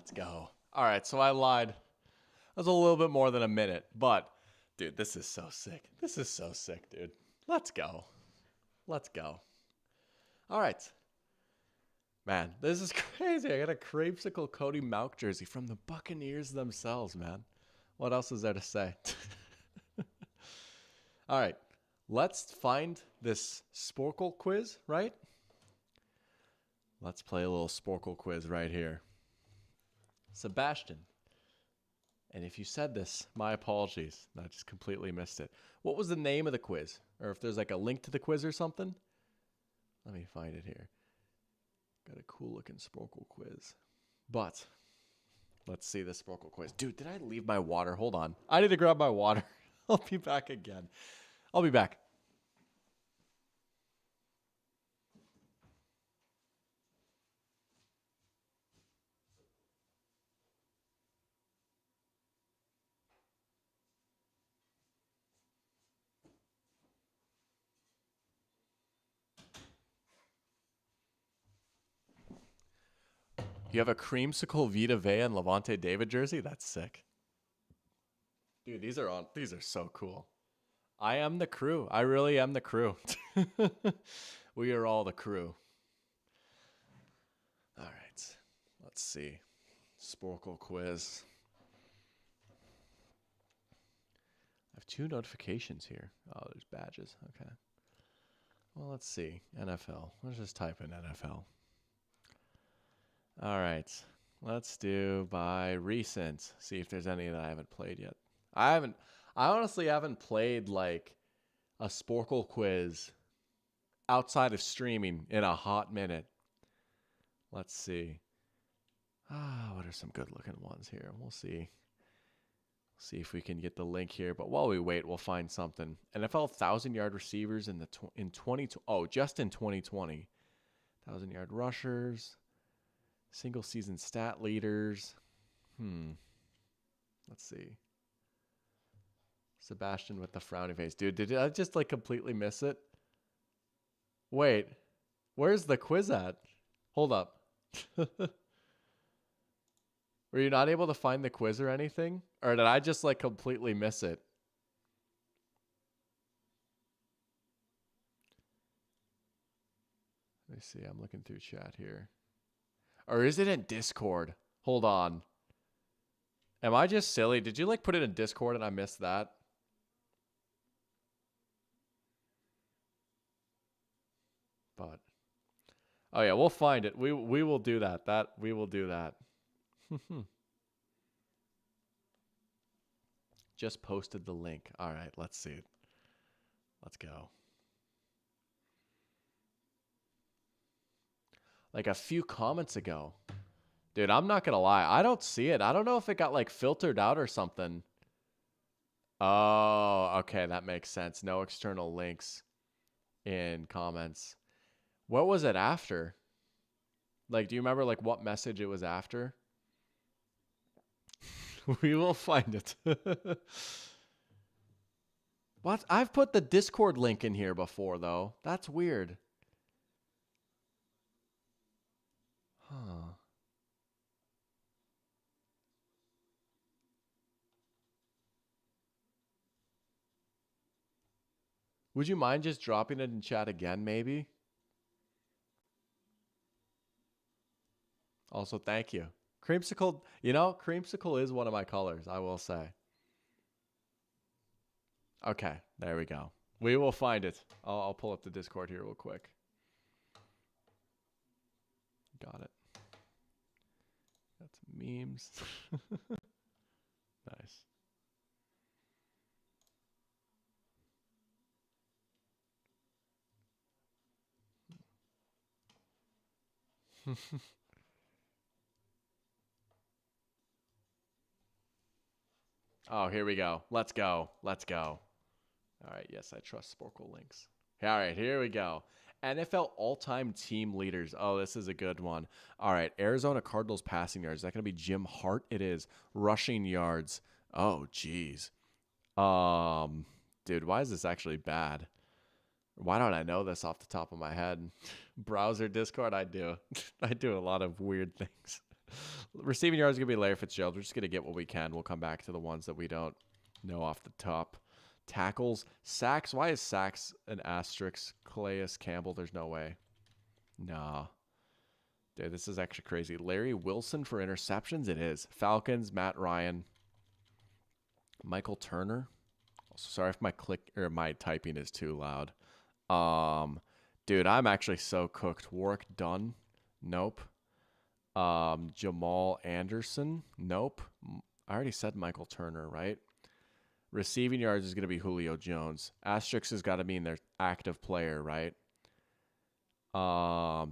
Let's go. All right, so I lied. That was a little bit more than a minute, but dude, this is so sick. This is so sick, dude. Let's go. Let's go. All right. Man, this is crazy. I got a creamsicle Cody Mauch jersey from the Buccaneers themselves, man. What else is there to say? All right. Let's find this Sporkle quiz, right? Let's play a little Sporkle quiz right here. Sebastian. And if you said this, my apologies. I just completely missed it. What was the name of the quiz? Or if there's like a link to the quiz or something? Let me find it here. Got a cool looking Sporkle quiz. But let's see the Sporkle quiz. Dude, did I leave my water? Hold on. I need to grab my water. I'll be back again. I'll be back. You have a creamsicle Vita Vea and Levante David jersey? That's sick. Dude, these are so cool. I am the crew. I really am the crew. We are all the crew. All right. Let's see. Sporkle quiz. I have 2 notifications here. Oh, there's badges. Okay. Well, let's see. NFL. Let's just type in NFL. All right. Let's do by recent. See if there's any that I haven't played yet. I honestly haven't played like a Sporkle quiz outside of streaming in a hot minute. Let's see. What are some good looking ones here? We'll see. See if we can get the link here. But while we wait, we'll find something. NFL 1,000-yard receivers in 2020. 1,000-yard rushers. Single season stat leaders. Let's see. Sebastian with the frowny face. Dude, did I just like completely miss it? Wait. Where's the quiz at? Hold up. Were you not able to find the quiz or anything? Or did I just like completely miss it? Let me see. I'm looking through chat here. Or is it in Discord? Hold on. Am I just silly? Did you like put it in Discord and I missed that? But oh yeah, we'll find it. We will do that. We will do that. Just posted the link. All right, let's see it. Let's go. Like a few comments ago. Dude, I'm not going to lie. I don't see it. I don't know if it got like filtered out or something. Oh, okay. That makes sense. No external links in comments. What was it after? Like, do you remember like what message it was after? We will find it. What? I've put the Discord link in here before, though. That's weird. Huh. Would you mind just dropping it in chat again, maybe? Also, thank you. Creamsicle, creamsicle is one of my colors, I will say. Okay, there we go. We will find it. I'll pull up the Discord here real quick. Got it. Got some memes. Nice. Oh, here we go. Let's go. Let's go. All right. Yes, I trust Sporkle links. All right. Here we go. NFL all-time team leaders. Oh, this is a good one. All right. Arizona Cardinals passing yards. Is that going to be Jim Hart? It is. Rushing yards. Oh, geez. Dude, why is this actually bad? Why don't I know this off the top of my head? Browser Discord, I do. I do a lot of weird things. Receiving yards is going to be Larry Fitzgerald. We're just going to get what we can. We'll come back to the ones that we don't know off the top. Tackles. Sacks. Why is sacks an asterisk? Calais Campbell. There's no way. Nah. Dude, this is actually crazy. Larry Wilson for interceptions? It is. Falcons. Matt Ryan. Michael Turner. Also, sorry if my typing is too loud. Dude, I'm actually so cooked. Warwick Dunn. Nope. Jamal Anderson. Nope. I already said Michael Turner, right? Receiving yards is going to be Julio Jones. Asterisk has got to mean they're active player, right?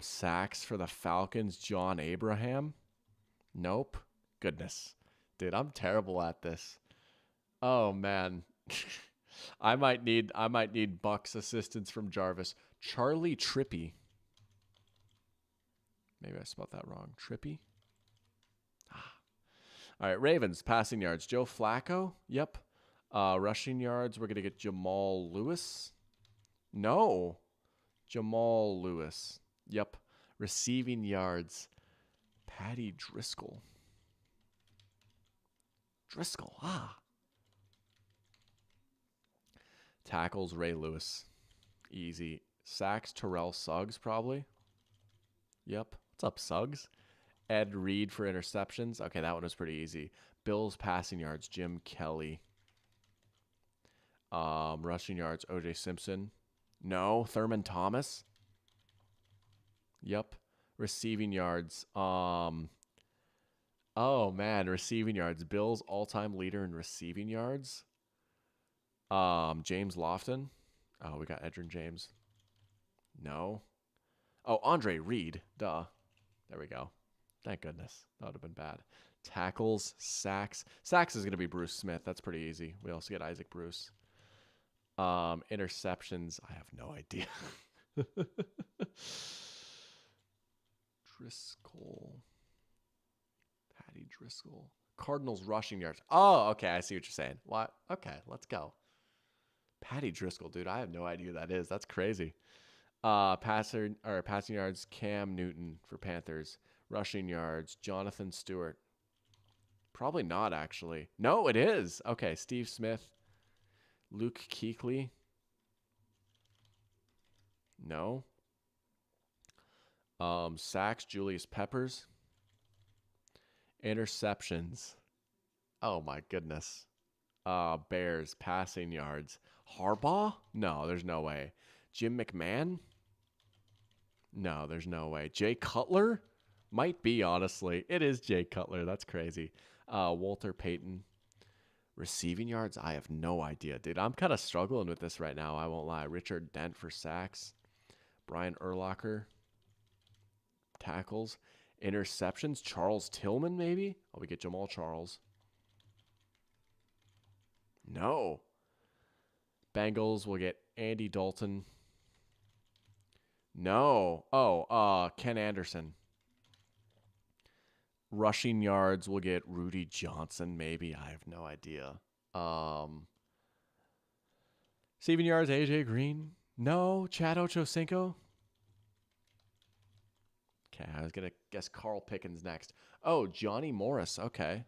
Sacks for the Falcons, John Abraham. Nope. Goodness. Dude, I'm terrible at this. Oh man. I might need Buck's assistance from Jarvis. Charlie Trippy. Maybe I spelled that wrong. Trippy? All right, Ravens, passing yards. Joe Flacco? Yep. Rushing yards, we're going to get Jamal Lewis. No. Jamal Lewis. Yep. Receiving yards. Patty Driscoll. Driscoll. Tackles, Ray Lewis. Easy. Sacks, Terrell Suggs, probably. Yep. What's up, Suggs? Ed Reed for interceptions. Okay, that one was pretty easy. Bills, passing yards, Jim Kelly. Rushing yards, O.J. Simpson. No. Thurman Thomas. Yep. Receiving yards. Oh, man. Receiving yards. Bills all-time leader in receiving yards. James Lofton. Oh, we got Edgerrin James. No. Oh, Andre Reed. Duh. There we go. Thank goodness. That would have been bad. Tackles, sacks. Sacks is going to be Bruce Smith. That's pretty easy. We also get Isaac Bruce. Interceptions. I have no idea. Driscoll. Patty Driscoll. Cardinals rushing yards. Oh, okay. I see what you're saying. What? Okay, let's go. Patty Driscoll, dude. I have no idea who that is. That's crazy. Passing yards, Cam Newton for Panthers. Rushing yards, Jonathan Stewart. Probably not, actually. No, it is. Okay, Steve Smith. Luke Kuechly. No. Sacks, Julius Peppers. Interceptions. Oh, my goodness. Bears, passing yards. Harbaugh? No, there's no way. Jim McMahon? No, there's no way. Jay Cutler? Might be, honestly. It is Jay Cutler. That's crazy. Walter Payton. Receiving yards? I have no idea, dude. I'm kind of struggling with this right now. I won't lie. Richard Dent for sacks. Brian Urlacher. Tackles. Interceptions. Charles Tillman, maybe? Oh, we get Jamal Charles. No. Bengals will get Andy Dalton. No. Oh, Ken Anderson. Rushing yards will get Rudy Johnson, maybe. I have no idea. Receiving yards, AJ Green. No. Chad Ochocinco. Okay, I was going to guess Carl Pickens next. Oh, Johnny Morris. Okay.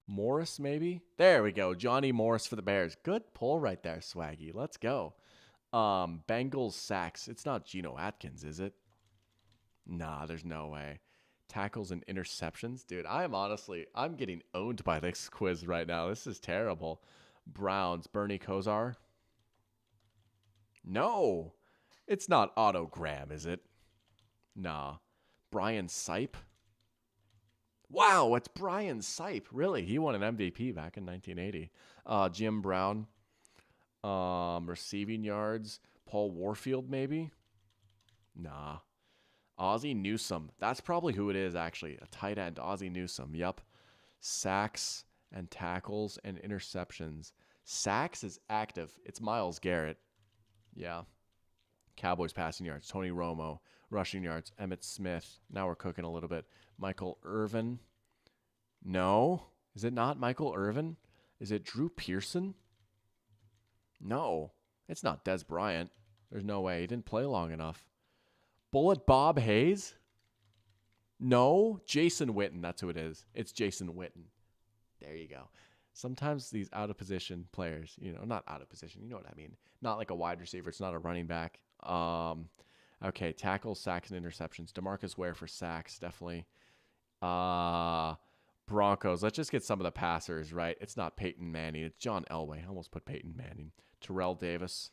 Morris, maybe? There we go. Johnny Morris for the Bears. Good pull right there, Swaggy. Let's go. Bengals sacks. It's not Geno Atkins, is it? Nah, there's no way. Tackles and interceptions. Dude, I'm getting owned by this quiz right now. This is terrible. Browns, Bernie Kosar. No. It's not Otto Graham, is it? Nah. Brian Sipe. Wow, it's Brian Sipe. Really? He won an MVP back in 1980. Jim Brown. Receiving yards. Paul Warfield, maybe? Nah. Ozzie Newsome. That's probably who it is, actually. A tight end. Ozzie Newsome. Yep. Sacks and tackles and interceptions. Sacks is active. It's Myles Garrett. Yeah. Cowboys passing yards. Tony Romo. Rushing yards. Emmitt Smith. Now we're cooking a little bit. Michael Irvin. No. Is it not Michael Irvin? Is it Drew Pearson? No. It's not Des Bryant. There's no way. He didn't play long enough. Bullet Bob Hayes? No, Jason Witten. That's who it is. It's Jason Witten. There you go. Sometimes these out-of-position players, not out of position. You know what I mean. Not like a wide receiver. It's not a running back. Okay, tackles, sacks, and interceptions. DeMarcus Ware for sacks, definitely. Broncos. Let's just get some of the passers, right? It's not Peyton Manning. It's John Elway. I almost put Peyton Manning. Terrell Davis.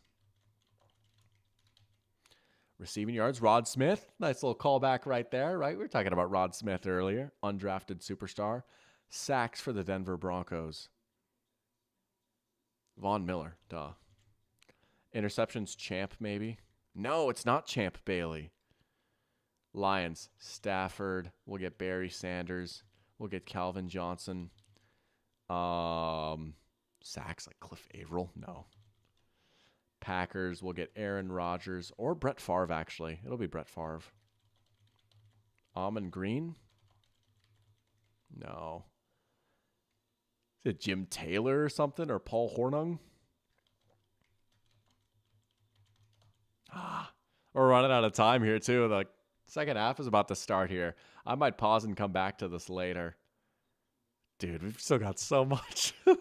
Receiving yards, Rod Smith. Nice little callback right there, right? We were talking about Rod Smith earlier. Undrafted superstar. Sacks for the Denver Broncos. Von Miller, duh. Interceptions, Champ, maybe. No, it's not Champ Bailey. Lions, Stafford. We'll get Barry Sanders. We'll get Calvin Johnson. Sacks like Cliff Averill. No. Packers, we'll get Aaron Rodgers or Brett Favre, actually. It'll be Brett Favre. Amon Green? No. Is it Jim Taylor or something? Or Paul Hornung? We're running out of time here, too. The second half is about to start here. I might pause and come back to this later. Dude, we've still got so much. We'll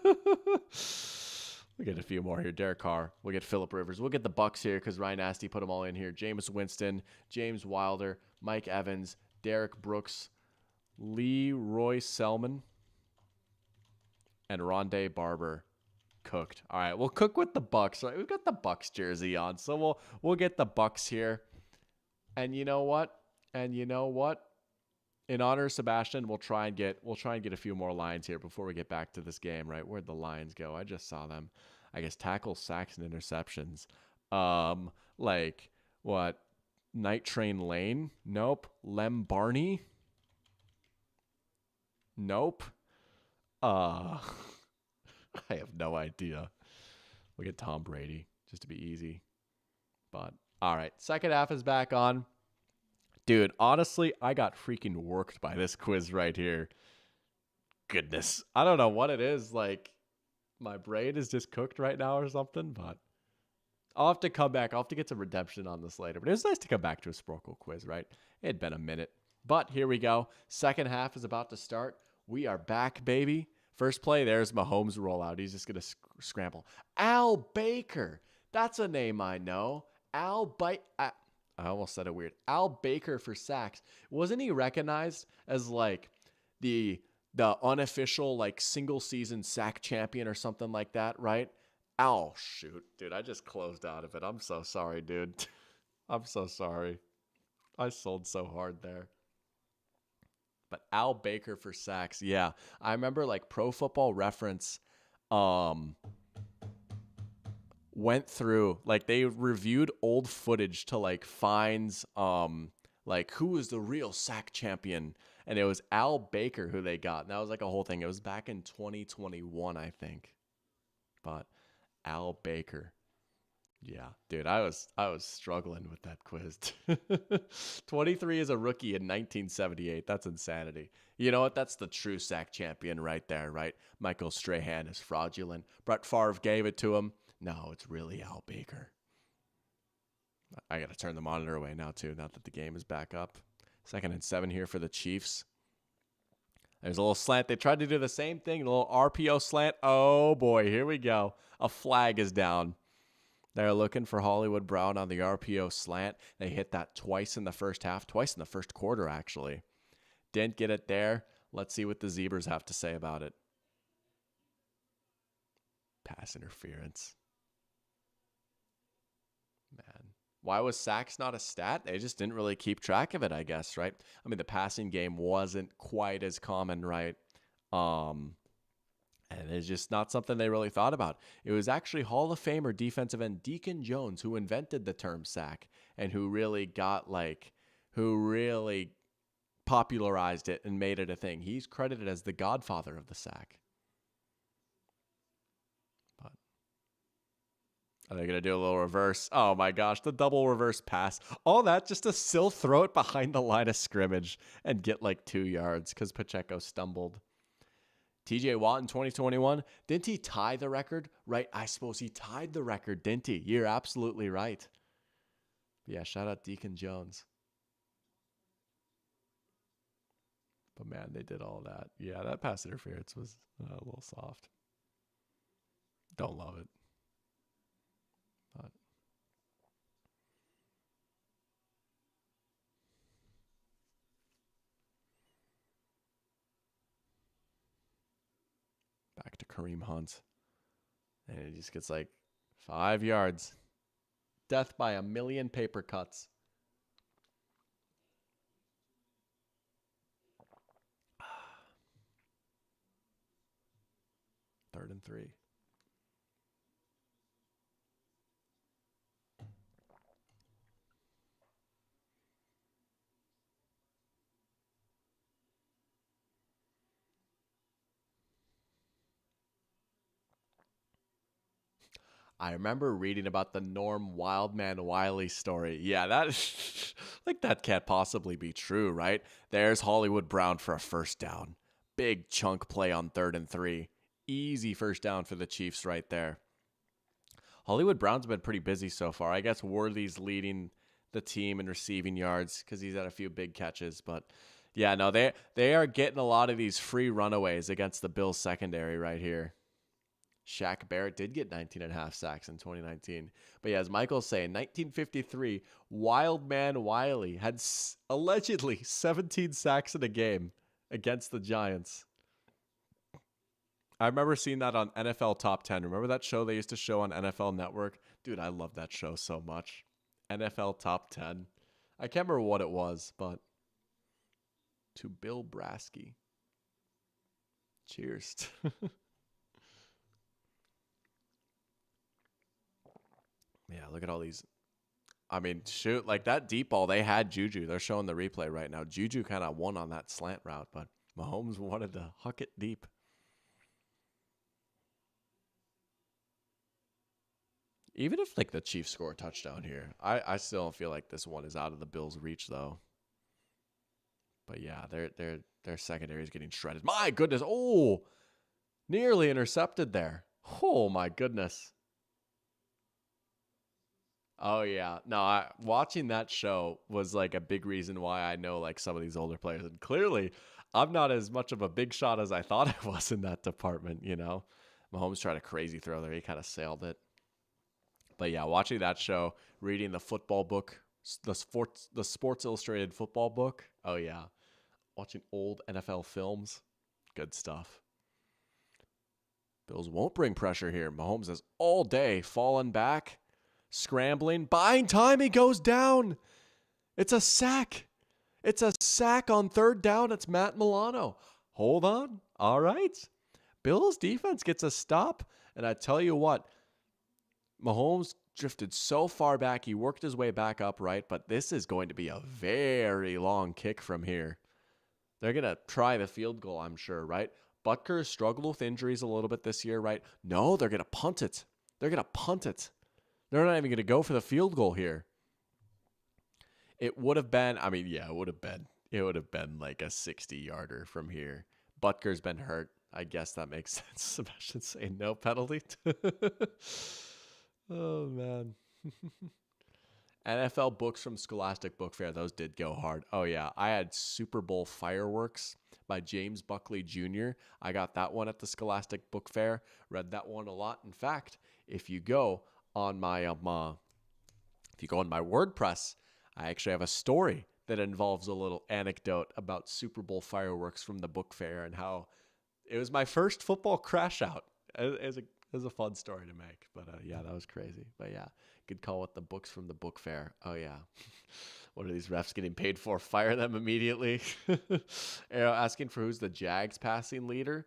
get a few more here. Derek Carr. We'll get Phillip Rivers. We'll get the Bucks here because Ryan Nasty put them all in here. Jameis Winston, James Wilder, Mike Evans, Derek Brooks, Leroy Selman, and Rondé Barber. Cooked. All right, we'll cook with the Bucks. Right? We've got the Bucks jersey on, so we'll get the Bucks here. And you know what? In honor of Sebastian, we'll try and get a few more lines here before we get back to this game, right? Where'd the Lions go? I just saw them. I guess tackles, sacks, and interceptions. Like what? Night Train Lane? Nope. Lem Barney? Nope. I have no idea. We'll get Tom Brady just to be easy. But all right, second half is back on. Dude, honestly, I got freaking worked by this quiz right here. Goodness. I don't know what it is. Like, my brain is just cooked right now or something, but I'll have to come back. I'll have to get some redemption on this later. But it was nice to come back to a Sporkle quiz, right? It had been a minute. But here we go. Second half is about to start. We are back, baby. First play, there's Mahomes' rollout. He's just going to scramble. Al Baker. That's a name I know. I almost said it weird. Al Baker for sacks. Wasn't he recognized as like the unofficial like single season sack champion or something like that, right? Al, shoot. Dude, I just closed out of it. I'm so sorry, dude. I'm so sorry. I sold so hard there. But Al Baker for sacks. Yeah. I remember like Pro Football Reference went through, like they reviewed old footage to like find like who is the real sack champion, and it was Al Baker who they got. And that was like a whole thing. It was back in 2021, I think. But Al Baker. Yeah, dude, I was struggling with that quiz. 23 as a rookie in 1978. That's insanity. You know what? That's the true sack champion right there, right? Michael Strahan is fraudulent. Brett Favre gave it to him. No, it's really Al Baker. I got to turn the monitor away now, too, now that the game is back up. 2nd and 7 here for the Chiefs. There's a little slant. They tried to do the same thing, a little RPO slant. Oh, boy, here we go. A flag is down. They're looking for Hollywood Brown on the RPO slant. They hit that twice in the first half, twice in the first quarter, actually. Didn't get it there. Let's see what the Zebras have to say about it. Pass interference. Man. Why was sacks not a stat? They just didn't really keep track of it, I guess, right? I mean, the passing game wasn't quite as common, right? And it's just not something they really thought about. It was actually Hall of Famer defensive end Deacon Jones who invented the term sack and who really popularized it and made it a thing. He's credited as the godfather of the sack. But are they going to do a little reverse? Oh my gosh, the double reverse pass. All that just to still throw it behind the line of scrimmage and get like 2 yards because Pacheco stumbled. TJ Watt in 2021, didn't he tie the record? Right, I suppose he tied the record, didn't he? You're absolutely right. Yeah, shout out Deacon Jones. But man, they did all that. Yeah, that pass interference was a little soft. Don't love it. But back to Kareem Hunt. And it just gets like 5 yards. Death by a million paper cuts. Third and 3. I remember reading about the Norm Wildman Wiley story. Yeah, that like that can't possibly be true, right? There's Hollywood Brown for a first down. Big chunk play on 3rd and 3. Easy first down for the Chiefs right there. Hollywood Brown's been pretty busy so far. I guess Worthy's leading the team in receiving yards because he's had a few big catches. But yeah, no, they are getting a lot of these free runaways against the Bills secondary right here. Shaq Barrett did get 19 and a half sacks in 2019. But yeah, as Michael's saying, 1953, Wildman Wiley had allegedly 17 sacks in a game against the Giants. I remember seeing that on NFL Top 10. Remember that show they used to show on NFL Network? Dude, I love that show so much. NFL Top 10. I can't remember what it was, but to Bill Brasky. Cheers. Yeah, look at all these. I mean, shoot, like that deep ball, they had Juju. They're showing the replay right now. Juju kind of won on that slant route, but Mahomes wanted to huck it deep. Even if like the Chiefs score a touchdown here, I still don't feel like this one is out of the Bills' reach though. But yeah, their secondary is getting shredded. My goodness. Oh, nearly intercepted there. Oh my goodness. Oh yeah. No, watching that show was like a big reason why I know like some of these older players. And clearly, I'm not as much of a big shot as I thought I was in that department, you know. Mahomes tried a crazy throw there. He kind of sailed it. But yeah, watching that show, reading the football book, the Sports Illustrated football book. Oh yeah. Watching old NFL films. Good stuff. Bills won't bring pressure here. Mahomes has all day fallen back. Scrambling, buying time, he goes down. It's a sack. It's a sack on 3rd down. It's Matt Milano. Hold on. All right. Bills defense gets a stop. And I tell you what, Mahomes drifted so far back. He worked his way back up, right? But this is going to be a very long kick from here. They're going to try the field goal, I'm sure, right? Butker struggled with injuries a little bit this year, right? No, they're going to punt it. They're going to punt it. They're not even going to go for the field goal here. It would have been, I mean, yeah, it would have been like a 60-yarder from here. Butker's been hurt. I guess that makes sense. Sebastian saying no penalty. Oh, man. NFL books from Scholastic Book Fair. Those did go hard. Oh, yeah. I had Super Bowl Fireworks by James Buckley Jr. I got that one at the Scholastic Book Fair. Read that one a lot. In fact, if you go on my WordPress, I actually have a story that involves a little anecdote about Super Bowl fireworks from the book fair and how it was my first football crash out. It was a fun story to make, but yeah, that was crazy. But yeah, good call with the books from the book fair. Oh yeah. What are these refs getting paid for? Fire them immediately. Asking for who's the Jags passing leader.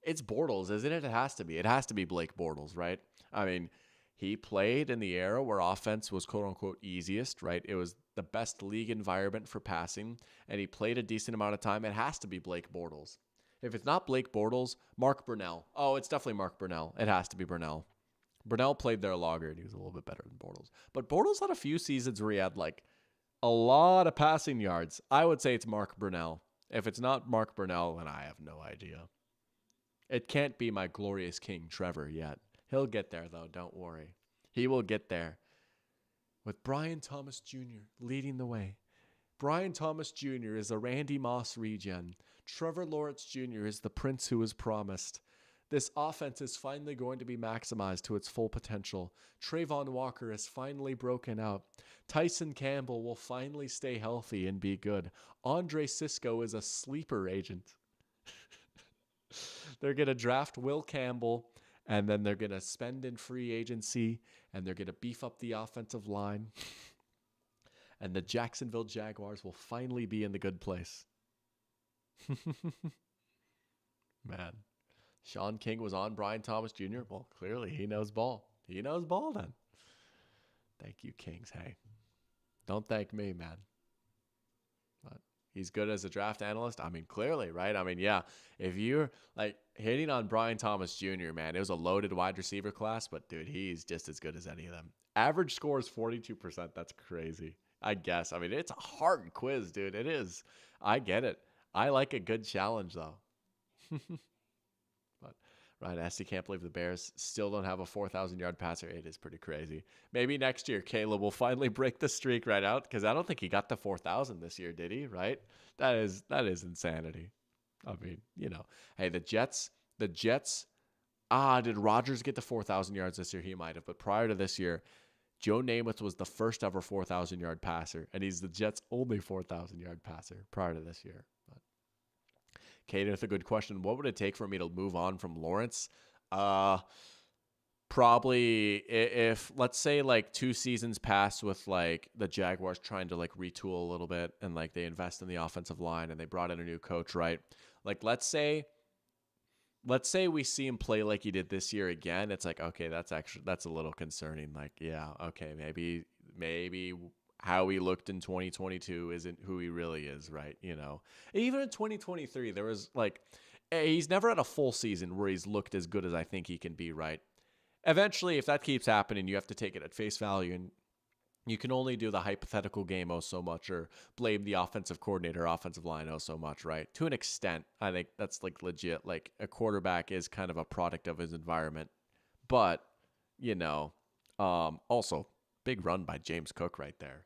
It's Bortles, isn't it? It has to be. It has to be Blake Bortles, right? I mean, he played in the era where offense was quote-unquote easiest, right? It was the best league environment for passing, and he played a decent amount of time. It has to be Blake Bortles. If it's not Blake Bortles, Mark Brunell. Oh, it's definitely Mark Brunell. It has to be Brunell. Brunell played there longer, and he was a little bit better than Bortles. But Bortles had a few seasons where he had, like, a lot of passing yards. I would say it's Mark Brunell. If it's not Mark Brunell, then I have no idea. It can't be my glorious king, Trevor, yet. He'll get there, though. Don't worry. He will get there. with Brian Thomas Jr. leading the way. Brian Thomas Jr. is a Randy Moss regen. Trevor Lawrence Jr. is the prince who was promised. This offense is finally going to be maximized to its full potential. Trayvon Walker has finally broken out. Tyson Campbell will finally stay healthy and be good. Andre Sisco is a sleeper agent. They're going to draft Will Campbell, and then they're going to spend in free agency, and they're going to beef up the offensive line. And the Jacksonville Jaguars will finally be in the good place. Man. Sean King was on Brian Thomas Jr. Well, clearly he knows ball. He knows ball then. Thank you, Kings. Hey, don't thank me, man. But he's good as a draft analyst. I mean, clearly, right? I mean, yeah, if you're like hitting on Brian Thomas Jr., man, it was a loaded wide receiver class, but dude, he's just as good as any of them. Average score is 42%. That's crazy. I guess. I mean, it's a hard quiz, dude. It is. I get it. I like a good challenge, though. But Ryan Asty can't believe the Bears still don't have a 4,000-yard passer. It is pretty crazy. Maybe next year Caleb will finally break the streak right out, because I don't think he got the 4,000 this year, did he? Right? That is insanity. I mean, you know, hey, the Jets. Did Rodgers get the 4,000 yards this year? He might have, but prior to this year, Joe Namath was the first ever 4,000-yard passer, and he's the Jets' only 4,000-yard passer prior to this year. But Caden with a good question. What would it take for me to move on from Lawrence? Probably if, let's say, like 2 seasons pass with like the Jaguars trying to like retool a little bit, and like they invest in the offensive line and they brought in a new coach, right? Like let's say we see him play like he did this year again. It's like, okay, that's a little concerning. Like, yeah, okay, maybe how he looked in 2022 isn't who he really is, right? You know, even in 2023, there was like, he's never had a full season where he's looked as good as I think he can be, right? Eventually, if that keeps happening, you have to take it at face value, and you can only do the hypothetical game so much, or blame the offensive coordinator, offensive line so much, right? To an extent, I think that's like legit. Like a quarterback is kind of a product of his environment, but you know, also big run by James Cook right there.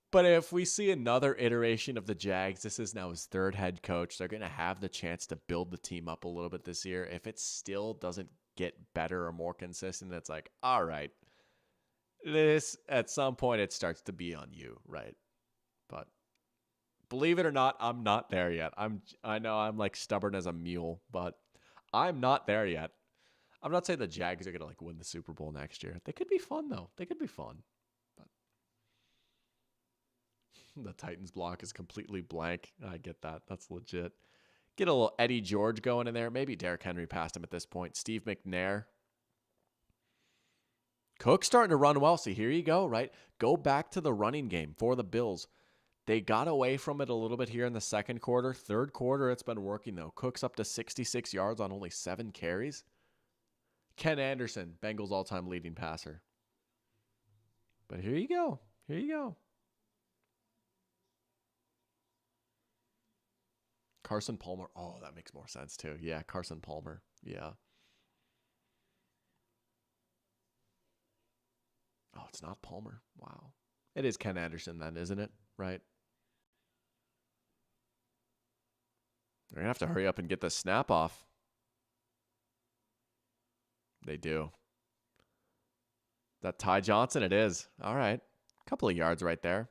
But if we see another iteration of the Jags, this is now his 3rd head coach. They're going to have the chance to build the team up a little bit this year. If it still doesn't get better or more consistent, it's like, all right, this at some point it starts to be on you, right? But believe it or not, I'm not there yet. I know I'm like stubborn as a mule, but I'm not there yet. I'm not saying the Jags are going to like win the Super Bowl next year. They could be fun though. They could be fun. But the Titans block is completely blank. I get that. That's legit. Get a little Eddie George going in there. Maybe Derrick Henry passed him at this point. Steve McNair. Cook's starting to run well. So here you go, right? Go back to the running game for the Bills. They got away from it a little bit here in the second quarter. Third quarter, it's been working, though. Cook's up to 66 yards on only 7 carries. Ken Anderson, Bengals all-time leading passer. But here you go. Here you go. Carson Palmer. Oh, that makes more sense, too. Yeah, Carson Palmer. Yeah. Oh, it's not Palmer. Wow. It is Ken Anderson then, isn't it? Right? They're going to have to hurry up and get the snap off. They do. That Ty Johnson? It is. All right. A couple of yards right there.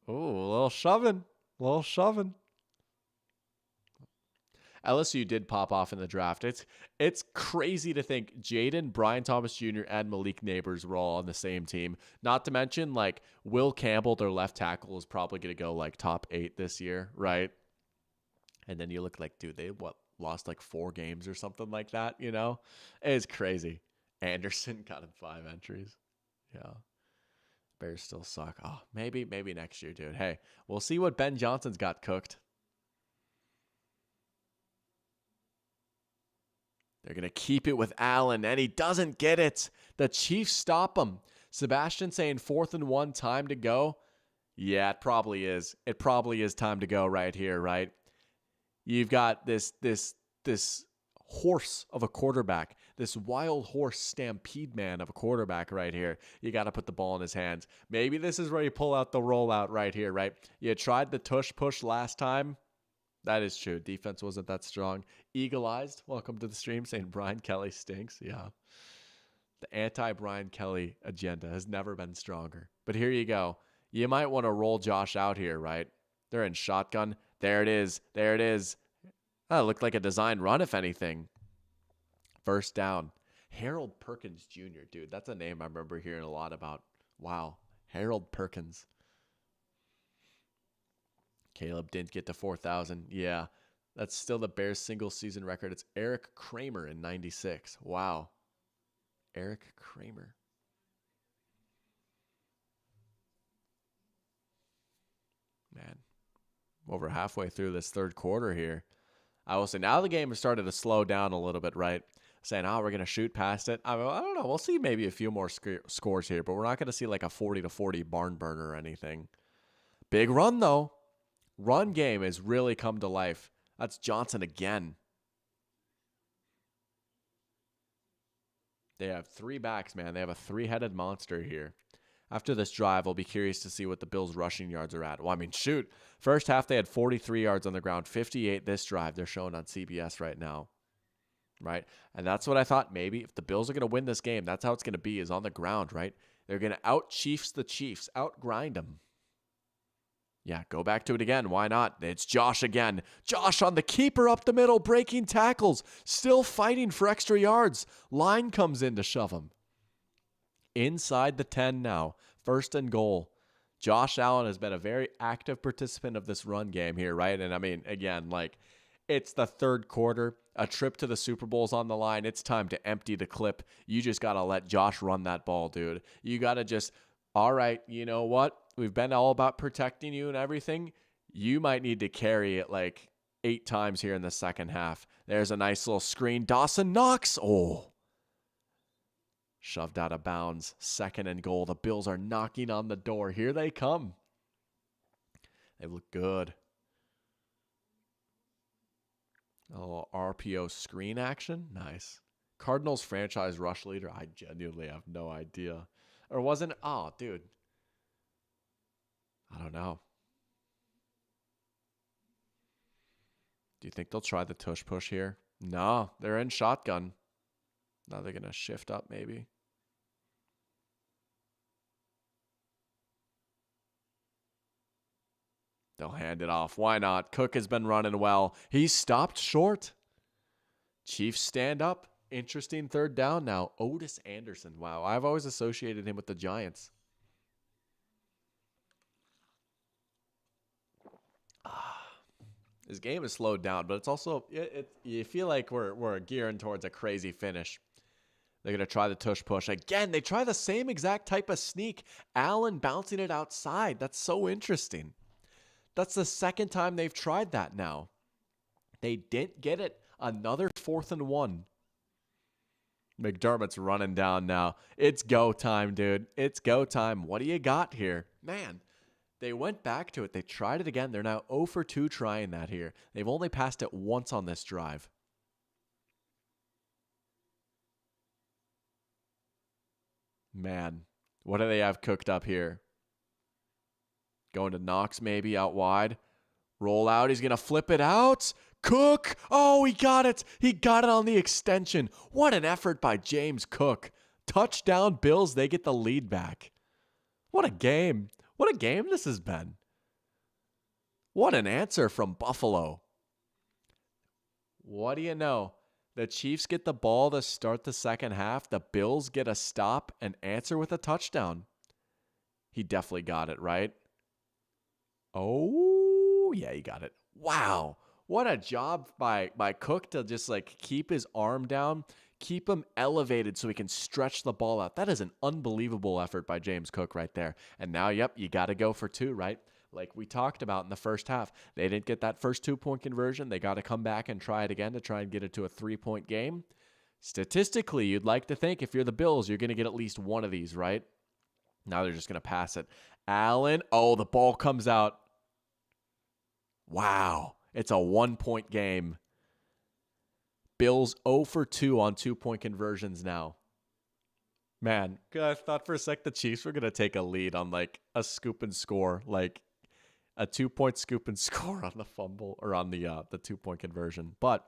Oh, a little shoving. A little shoving. LSU did pop off in the draft. It's crazy to think Jaden, Brian Thomas Jr., and Malik Neighbors were all on the same team. Not to mention, like, Will Campbell, their left tackle, is probably going to go, like, top 8 this year, right? And then you look like, dude, they lost, like, 4 games or something like that, you know? It's crazy. Anderson got him 5 entries. Yeah. Bears still suck. Oh, maybe next year, dude. Hey, we'll see what Ben Johnson's got cooked. They're going to keep it with Allen, and he doesn't get it. The Chiefs stop him. Sebastian saying 4th and 1, time to go. Yeah, it probably is. It probably is time to go right here, right? You've got this horse of a quarterback, this wild horse stampede man of a quarterback right here. You got to put the ball in his hands. Maybe this is where you pull out the rollout right here, right? You tried the tush push last time. That is true. Defense wasn't that strong. Eagle-eyed. Welcome to the stream saying Brian Kelly stinks. Yeah. The anti-Brian Kelly agenda has never been stronger. But here you go. You might want to roll Josh out here, right? They're in shotgun. There it is. There it is. That looked like a design run, if anything. First down. Harold Perkins Jr., dude. That's a name I remember hearing a lot about. Wow. Harold Perkins. Caleb didn't get to 4,000. Yeah. That's still the Bears' single-season record. It's Eric Kramer in 96. Wow. Eric Kramer. Man. Over halfway through this third quarter here. I will say now the game has started to slow down a little bit, right? Saying, we're going to shoot past it. I don't know. We'll see maybe a few more scores here, but we're not going to see like a 40-40 barn burner or anything. Big run, though. Run game has really come to life. That's Johnson again. They have three backs, man. They have a three-headed monster here. After this drive, I'll be curious to see what the Bills' rushing yards are at. Well, I mean, shoot. First half, they had 43 yards on the ground, 58 this drive. They're showing on CBS right now, right? And that's what I thought. Maybe if the Bills are going to win this game, that's how it's going to be, is on the ground, right? They're going to out-Chiefs the Chiefs, out-grind them. Yeah, go back to it again. Why not? It's Josh again. Josh on the keeper up the middle, breaking tackles, still fighting for extra yards. Line comes in to shove him. Inside the 10 now, 1st and goal. Josh Allen has been a very active participant of this run game here, right? And I mean, again, like, it's the third quarter. A trip to the Super Bowl's on the line. It's time to empty the clip. You just got to let Josh run that ball, dude. You got to just, all right, you know what? We've been all about protecting you and everything. You might need to carry it like 8 times here in the second half. There's a nice little screen. Dawson Knox. Oh. Shoved out of bounds. 2nd and goal. The Bills are knocking on the door. Here they come. They look good. A little RPO screen action. Nice. Cardinals franchise rush leader. I genuinely have no idea. Or wasn't? Oh, dude. I don't know. Do you think they'll try the tush push here? No, they're in shotgun. Now they're going to shift up maybe. They'll hand it off. Why not? Cook has been running well. He's stopped short. Chiefs stand up. Interesting 3rd down now. Otis Anderson. Wow, I've always associated him with the Giants. His game is slowed down, but it's also, you feel like we're gearing towards a crazy finish. They're going to try the tush push. Again, they try the same exact type of sneak. Allen bouncing it outside. That's so interesting. That's the 2nd time they've tried that now. They didn't get it. Another 4th and 1. McDermott's running down now. It's go time, dude. It's go time. What do you got here? Man, they went back to it. They tried it again. They're now 0 for 2 trying that here. They've only passed it once on this drive. Man, what do they have cooked up here? Going to Knox maybe out wide. Roll out. He's going to flip it out. Cook. Oh, he got it. He got it on the extension. What an effort by James Cook. Touchdown Bills. They get the lead back. What a game. What a game this has been. What an answer from Buffalo. What do you know? The Chiefs get the ball to start the second half. The Bills get a stop and answer with a touchdown. He definitely got it, right? Oh, yeah, he got it. Wow. What a job by Cook to just like keep his arm down, keep him elevated so he can stretch the ball out. That is an unbelievable effort by James Cook right there. And now, yep, you got to go for 2, right? Like we talked about in the first half. They didn't get that first 2-point conversion. They got to come back and try it again to try and get it to a 3-point game. Statistically, you'd like to think if you're the Bills, you're going to get at least one of these, right? Now they're just going to pass it. Allen, oh, the ball comes out. Wow. It's a 1-point game. Bills 0 for 2 on 2-point conversions now. Man, I thought for a sec the Chiefs were going to take a lead on like a scoop and score, like a 2-point scoop and score on the fumble or on the 2-point conversion. But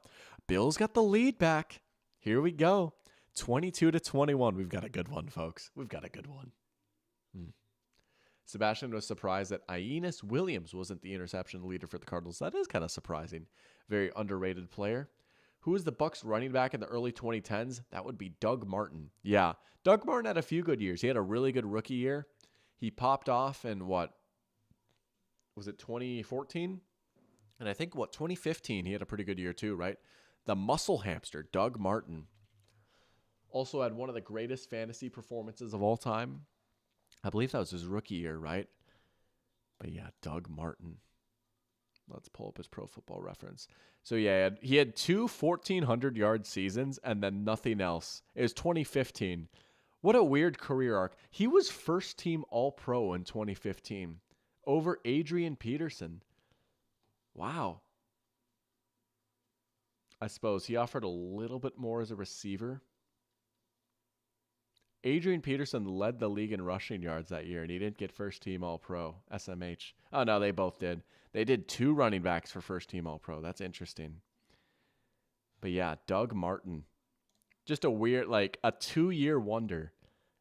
Bills got the lead back. Here we go. 22-21. We've got a good one, folks. We've got a good one. Sebastian was surprised that Ionis Williams wasn't the interception leader for the Cardinals. That is kind of surprising. Very underrated player. Who is the Bucs running back in the early 2010s? That would be Doug Martin. Yeah, Doug Martin had a few good years. He had a really good rookie year. He popped off in what? Was it 2014? And I think 2015 he had a pretty good year too, right? The muscle hamster, Doug Martin. Also had one of the greatest fantasy performances of all time. I believe that was his rookie year, right? But yeah, Doug Martin. Let's pull up his Pro Football Reference. So yeah, he had 2 1,400-yard seasons and then nothing else. It was 2015. What a weird career arc. He was first-team All-Pro in 2015 over Adrian Peterson. Wow. I suppose he offered a little bit more as a receiver. Adrian Peterson led the league in rushing yards that year, and he didn't get first-team All-Pro, SMH. Oh, no, they both did. They did 2 running backs for first-team All-Pro. That's interesting. But yeah, Doug Martin. Just a weird, like, a 2-year wonder.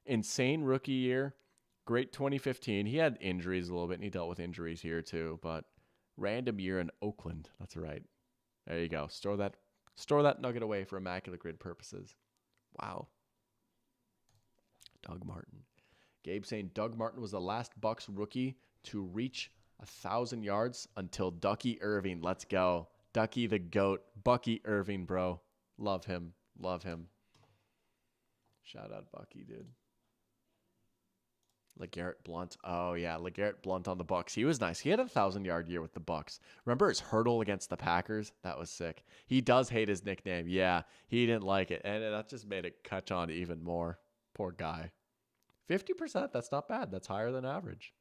Insane rookie year. Great 2015. He had injuries a little bit, and he dealt with injuries here too, but random year in Oakland. That's right. There you go. Store that nugget away for Immaculate Grid purposes. Wow. Doug Martin. Gabe saying Doug Martin was the last Bucs rookie to reach 1,000 yards until Ducky Irving. Let's go. Ducky the GOAT. Bucky Irving, bro. Love him. Love him. Shout out Bucky, dude. LeGarrette Blount. Oh, yeah. LeGarrette Blount on the Bucs. He was nice. He had a 1,000-yard year with the Bucs. Remember his hurdle against the Packers? That was sick. He does hate his nickname. Yeah, he didn't like it. And that just made it catch on even more. Poor guy. 50%, that's not bad. That's higher than average.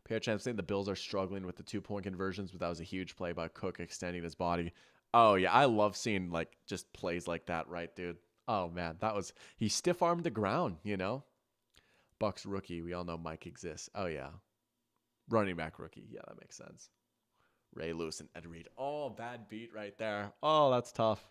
Pierre Champ saying the Bills are struggling with the 2-point conversions, but that was a huge play by Cook extending his body. Oh, yeah, I love seeing like just plays like that, right, dude? Oh, man, he stiff-armed the ground, you know? Bucs rookie, we all know Mike exists. Oh, yeah. Running back rookie. Yeah, that makes sense. Ray Lewis and Ed Reed. Oh, bad beat right there. Oh, that's tough.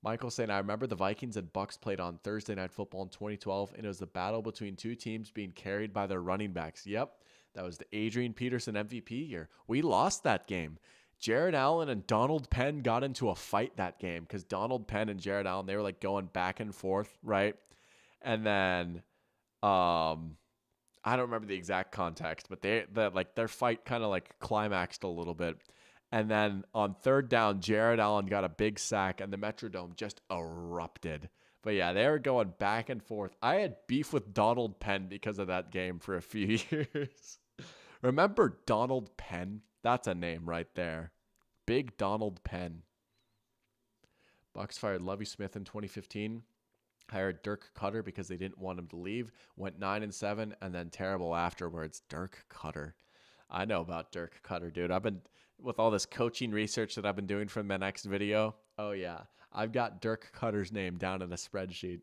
Michael saying, I remember the Vikings and Bucs played on Thursday Night Football in 2012, and it was the battle between 2 teams being carried by their running backs. Yep, that was the Adrian Peterson MVP year. We lost that game. Jared Allen and Donald Penn got into a fight that game because Donald Penn and Jared Allen, they were like going back and forth, right? And then, I don't remember the exact context, but their fight kind of like climaxed a little bit. And then on 3rd down, Jared Allen got a big sack, and the Metrodome just erupted. But yeah, they were going back and forth. I had beef with Donald Penn because of that game for a few years. Remember Donald Penn? That's a name right there. Big Donald Penn. Bucs fired Lovie Smith in 2015. Hired Dirk Cutter because they didn't want him to leave. Went 9-7, and then terrible afterwards. Dirk Cutter. I know about Dirk Cutter, dude. I've been... with all this coaching research that I've been doing for my next video, oh yeah, I've got Dirk Cutter's name down in a spreadsheet.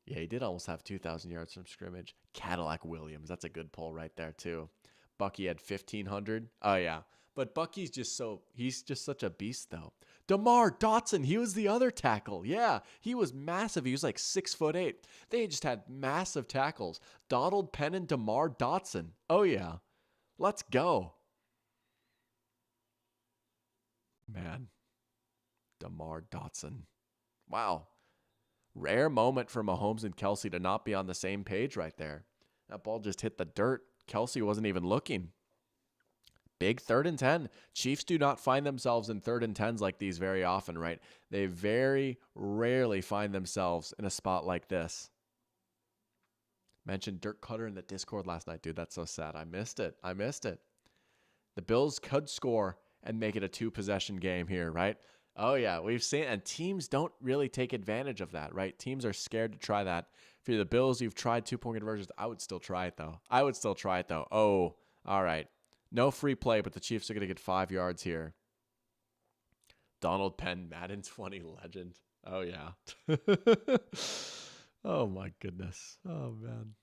Yeah, he did almost have 2,000 yards from scrimmage. Cadillac Williams, that's a good pull right there too. Bucky had 1,500. Oh yeah, but Bucky's he's just such a beast though. DeMar Dotson, he was the other tackle. Yeah, he was massive. He was like 6'8". They just had massive tackles. Donald Penn and DeMar Dotson. Oh yeah. Let's go. Man. DeMar Dotson. Wow. Rare moment for Mahomes and Kelsey to not be on the same page right there. That ball just hit the dirt. Kelsey wasn't even looking. Big 3rd and 10. Chiefs do not find themselves in 3rd and 10s like these very often, right? They very rarely find themselves in a spot like this. Mentioned Dirk Cutter in the Discord last night, dude. That's so sad. I missed it. The Bills could score and make it a 2-possession game here, right? Oh, yeah. We've seen, and teams don't really take advantage of that, right? Teams are scared to try that. For the Bills, you've tried 2-point conversions. I would still try it, though. Oh, all right. No free play, but the Chiefs are going to get 5 yards here. Donald Penn, Madden 20 legend. Oh, yeah. Oh, my goodness. Oh, man.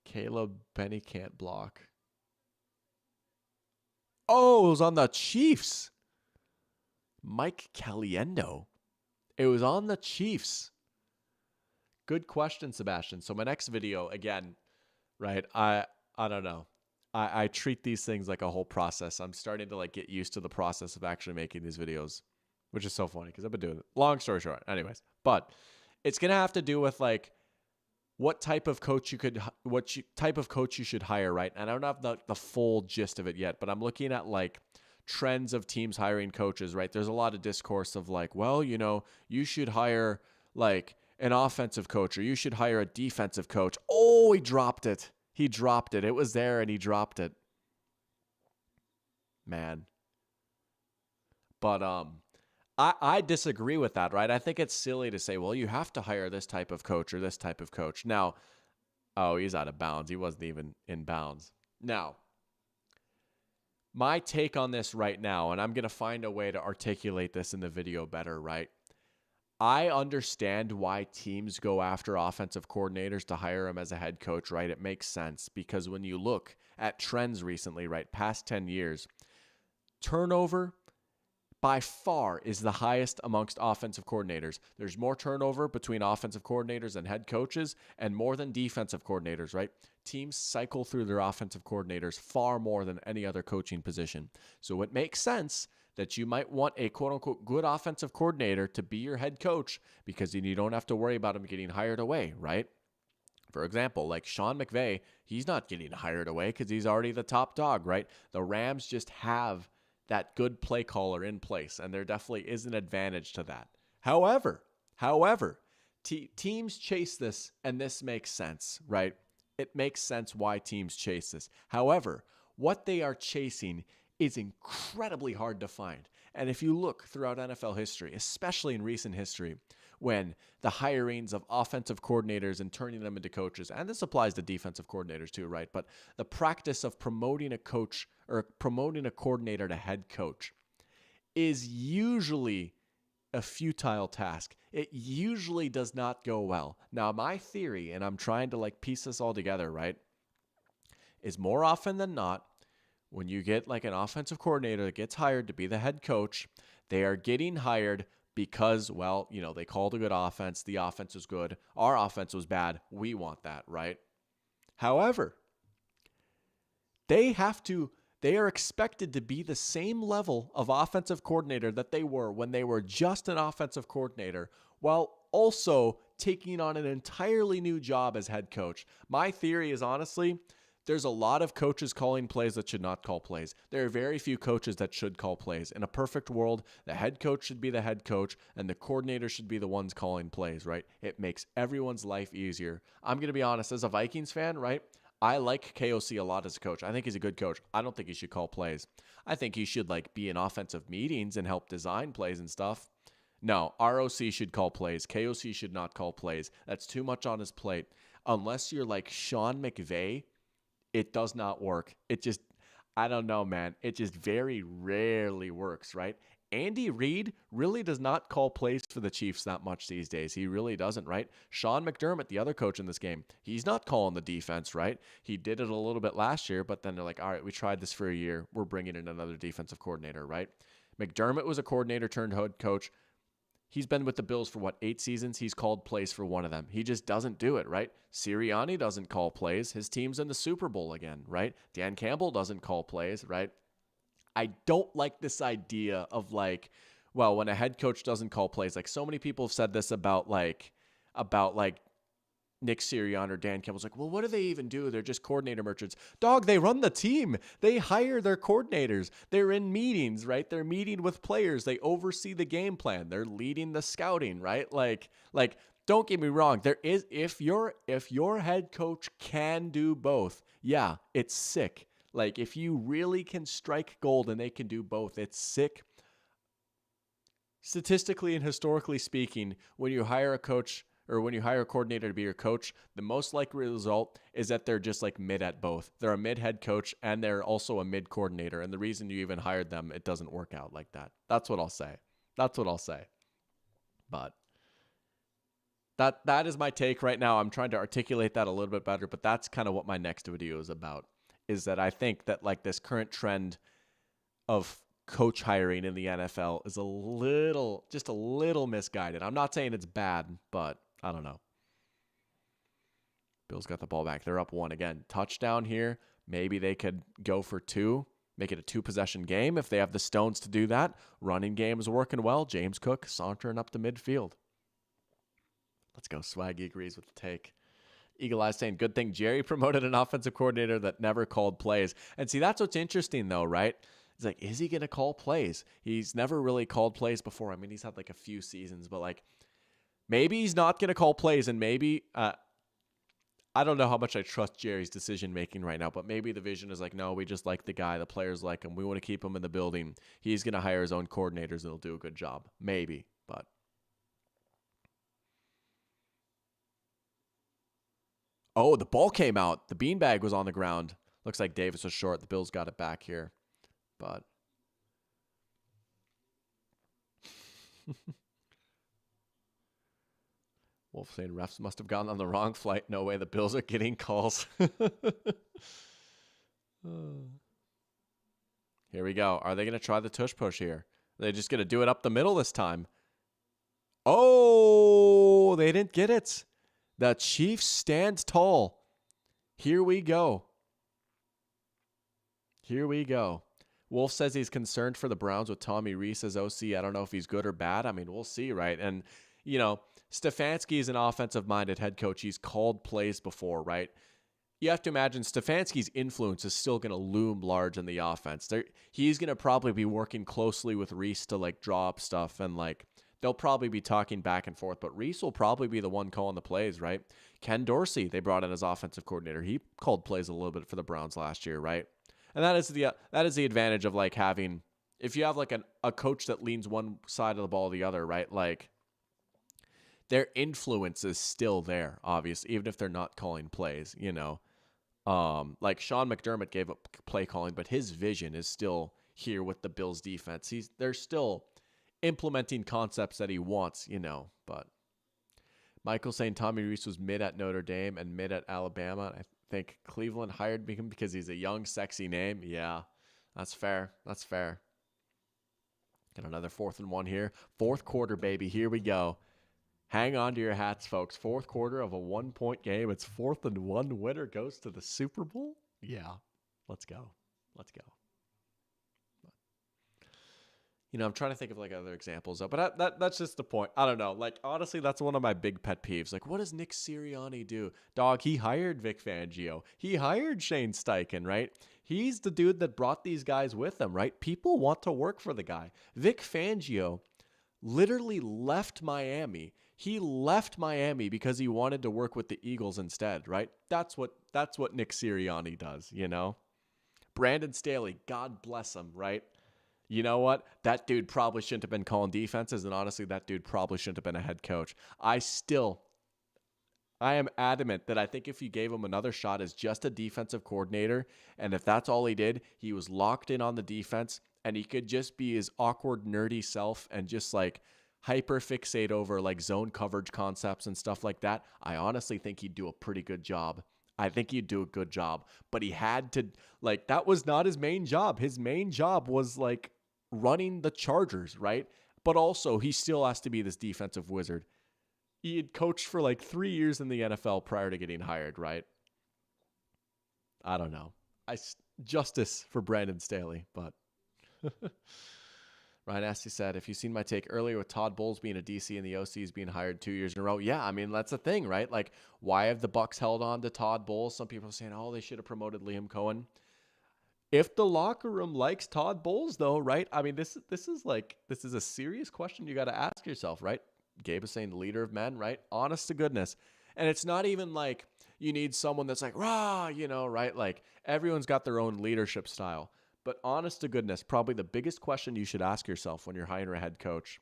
Caleb Benny can't block. Oh, it was on the Chiefs. Mike Caliendo. It was on the Chiefs. Good question, Sebastian. So my next video, again, right? I don't know. I treat these things like a whole process. I'm starting to like get used to the process of actually making these videos, which is so funny because I've been doing it. Long story short, anyways. But it's gonna have to do with like what type of coach type of coach you should hire, right? And I don't have the full gist of it yet, but I'm looking at like trends of teams hiring coaches, right? There's a lot of discourse of like, well, you know, you should hire like an offensive coach or you should hire a defensive coach. Oh, he dropped it. He dropped it. It was there and he dropped it. Man. But I disagree with that, right? I think it's silly to say, well, you have to hire this type of coach or this type of coach. Now, oh, he's out of bounds. He wasn't even in bounds. Now, my take on this right now, and I'm going to find a way to articulate this in the video better, right? I understand why teams go after offensive coordinators to hire him as a head coach, right? It makes sense because when you look at trends recently, right, past 10 years, turnover by far is the highest amongst offensive coordinators. There's more turnover between offensive coordinators and head coaches and more than defensive coordinators, right? Teams cycle through their offensive coordinators far more than any other coaching position. So it makes sense that you might want a quote-unquote good offensive coordinator to be your head coach because then you don't have to worry about him getting hired away, right? For example, like Sean McVay, he's not getting hired away because he's already the top dog, right? The Rams just have that good play caller in place, and there definitely is an advantage to that. However, teams chase this, and this makes sense, right? It makes sense why teams chase this. However, what they are chasing is incredibly hard to find. And if you look throughout NFL history, especially in recent history, when the hirings of offensive coordinators and turning them into coaches, and this applies to defensive coordinators too, right? But the practice of promoting a coach or promoting a coordinator to head coach is usually a futile task. It usually does not go well. Now, my theory, and I'm trying to like piece this all together, right, is more often than not, when you get like an offensive coordinator that gets hired to be the head coach, they are getting hired because, well, you know, they called a good offense. The offense was good. Our offense was bad. We want that, right? However, they are expected to be the same level of offensive coordinator that they were when they were just an offensive coordinator, while also taking on an entirely new job as head coach. My theory is honestly, there's a lot of coaches calling plays that should not call plays. There are very few coaches that should call plays. In a perfect world, the head coach should be the head coach and the coordinator should be the ones calling plays, right? It makes everyone's life easier. I'm going to be honest, as a Vikings fan, right? I like KOC a lot as a coach. I think he's a good coach. I don't think he should call plays. I think he should like be in offensive meetings and help design plays and stuff. No, ROC should call plays. KOC should not call plays. That's too much on his plate. Unless you're like Sean McVay, it does not work. It just, I don't know, man. It just very rarely works, right? Andy Reid really does not call plays for the Chiefs that much these days. He really doesn't, right? Sean McDermott, the other coach in this game, he's not calling the defense, right? He did it a little bit last year, but then they're like, all right, we tried this for a year. We're bringing in another defensive coordinator, right? McDermott was a coordinator turned head coach. He's been with the Bills for 8 seasons? He's called plays for one of them. He just doesn't do it, right? Sirianni doesn't call plays. His team's in the Super Bowl again, right? Dan Campbell doesn't call plays, right? I don't like this idea of like, well, when a head coach doesn't call plays, like so many people have said this about Nick Sirianni or Dan Campbell's like, well, what do they even do? They're just coordinator merchants. Dog, they run the team. They hire their coordinators. They're in meetings, right? They're meeting with players. They oversee the game plan. They're leading the scouting, right? Like, don't get me wrong. There is, if your head coach can do both, yeah, it's sick. Like, if you really can strike gold and they can do both, it's sick. Statistically and historically speaking, when you hire a coach or when you hire a coordinator to be your coach, the most likely result is that they're just like mid at both. They're a mid head coach and they're also a mid coordinator. And the reason you even hired them, it doesn't work out like that. That's what I'll say. But that is my take right now. I'm trying to articulate that a little bit better, but that's kind of what my next video is about, is that I think that like this current trend of coach hiring in the NFL is just a little misguided. I'm not saying it's bad, but I don't know. Bills got the ball back. They're up 1 again. Touchdown here. Maybe they could go for 2, make it a 2-possession game if they have the stones to do that. Running game is working well. James Cook sauntering up the midfield. Let's go. Swaggy agrees with the take. Eagle Eye saying, good thing Jerry promoted an offensive coordinator that never called plays. And see, that's what's interesting though, right? It's like, is he going to call plays? He's never really called plays before. I mean, he's had like a few seasons, but like maybe he's not going to call plays, and maybe I don't know how much I trust Jerry's decision making right now, but maybe the vision is like, no, we just like the guy. The players like him. We want to keep him in the building. He's going to hire his own coordinators and he'll do a good job. Maybe, but. Oh, the ball came out. The beanbag was on the ground. Looks like Davis was short. The Bills got it back here. But Wolf saying refs must have gotten on the wrong flight. No way, the Bills are getting calls. Here we go. Are they going to try the tush push here? Are they just going to do it up the middle this time? Oh, they didn't get it. The Chiefs stand tall. Here we go. Wolf says he's concerned for the Browns with Tommy Rees as OC. I don't know if he's good or bad. I mean, we'll see, right? And, you know, Stefanski is an offensive-minded head coach. He's called plays before, right? You have to imagine Stefanski's influence is still going to loom large in the offense. He's going to probably be working closely with Rees to, like, draw up stuff, and, like, they'll probably be talking back and forth, but Rees will probably be the one calling the plays, right? Ken Dorsey, they brought in as offensive coordinator. He called plays a little bit for the Browns last year, right? And that is the advantage of like having, if you have like a coach that leans one side of the ball or the other, right? Like their influence is still there, obviously, even if they're not calling plays, you know. Like Sean McDermott gave up play calling, but his vision is still here with the Bills defense. They're still implementing concepts that he wants, you know. But Michael saying Tommy Rees was mid at Notre Dame and mid at Alabama. I think Cleveland hired him because he's a young, sexy name. Yeah, that's fair. Got another 4th and 1 here. 4th quarter, baby. Here we go. Hang on to your hats, folks. 4th quarter of a 1-point game. It's 4th and 1. Winner goes to the Super Bowl. Yeah, let's go. You know, I'm trying to think of like other examples, but that's just the point. I don't know. Like, honestly, that's one of my big pet peeves. Like, what does Nick Sirianni do? Dog, he hired Vic Fangio. He hired Shane Steichen, right? He's the dude that brought these guys with him, right? People want to work for the guy. Vic Fangio literally left Miami. He left Miami because he wanted to work with the Eagles instead, right? That's what Nick Sirianni does, you know? Brandon Staley, God bless him, right? You know what? That dude probably shouldn't have been calling defenses, and honestly, that dude probably shouldn't have been a head coach. I am adamant that I think if you gave him another shot as just a defensive coordinator, and if that's all he did, he was locked in on the defense, and he could just be his awkward, nerdy self and just like hyper fixate over like zone coverage concepts and stuff like that, I honestly think he'd do a pretty good job. But he had to, like, that was not his main job. His main job was like running the Chargers, right? But also he still has to be this defensive wizard. He had coached for like 3 years in the NFL prior to getting hired, right? I don't know. Justice for Brandon Staley, but Ryan Asty said, if you've seen my take earlier with Todd Bowles being a DC and the OCs being hired 2 years in a row, yeah, I mean, that's the thing, right? Like, why have the Bucs held on to Todd Bowles? Some people are saying, oh, they should have promoted Liam Cohen. If the locker room likes Todd Bowles, though, right? I mean, this is a serious question you got to ask yourself, right? Gabe is saying leader of men, right? Honest to goodness. And it's not even like you need someone that's like, rah, you know, right? Like, everyone's got their own leadership style. But honest to goodness, probably the biggest question you should ask yourself when you're hiring a head coach,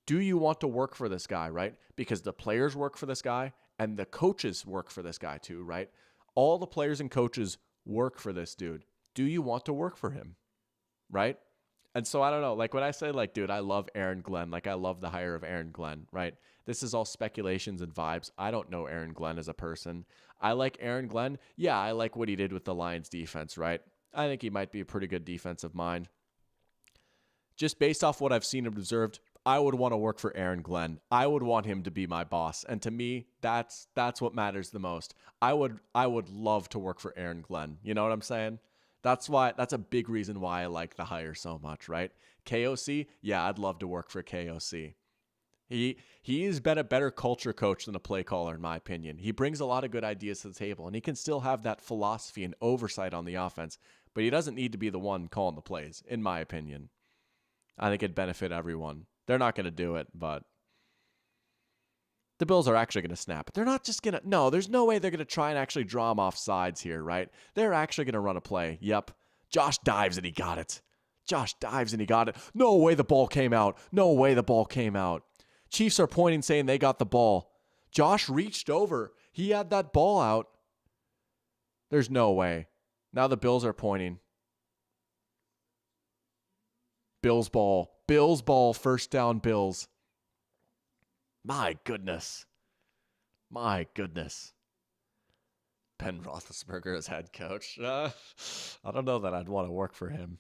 Do you want to work for this guy, right? Because the players work for this guy and the coaches work for this guy too, right? All the players and coaches work for this dude. Do you want to work for him, right? And so I don't know, like when I say like, dude, I love Aaron Glenn, like I love the hire of Aaron Glenn, right? This is all speculations and vibes. I don't know Aaron Glenn as a person. I like Aaron Glenn. Yeah, I like what he did with the Lions defense, right? I think he might be a pretty good defensive mind. Just based off what I've seen and observed, I would want to work for Aaron Glenn. I would want him to be my boss. And to me, that's what matters the most. I would love to work for Aaron Glenn. You know what I'm saying? That's a big reason why I like the hire so much, right? KOC, yeah, I'd love to work for KOC. He's been a better culture coach than a play caller, in my opinion. He brings a lot of good ideas to the table, and he can still have that philosophy and oversight on the offense, but he doesn't need to be the one calling the plays, in my opinion. I think it'd benefit everyone. They're not going to do it, but the Bills are actually going to snap it. They're not just going to, no, there's no way they're going to try and actually draw him off sides here, right? They're actually going to run a play. Yep. Josh dives and he got it. No way the ball came out. Chiefs are pointing saying they got the ball. Josh reached over. He had that ball out. There's no way. Now the Bills are pointing. Bills ball, first down Bills. My goodness. Ben Roethlisberger as head coach. I don't know that I'd want to work for him.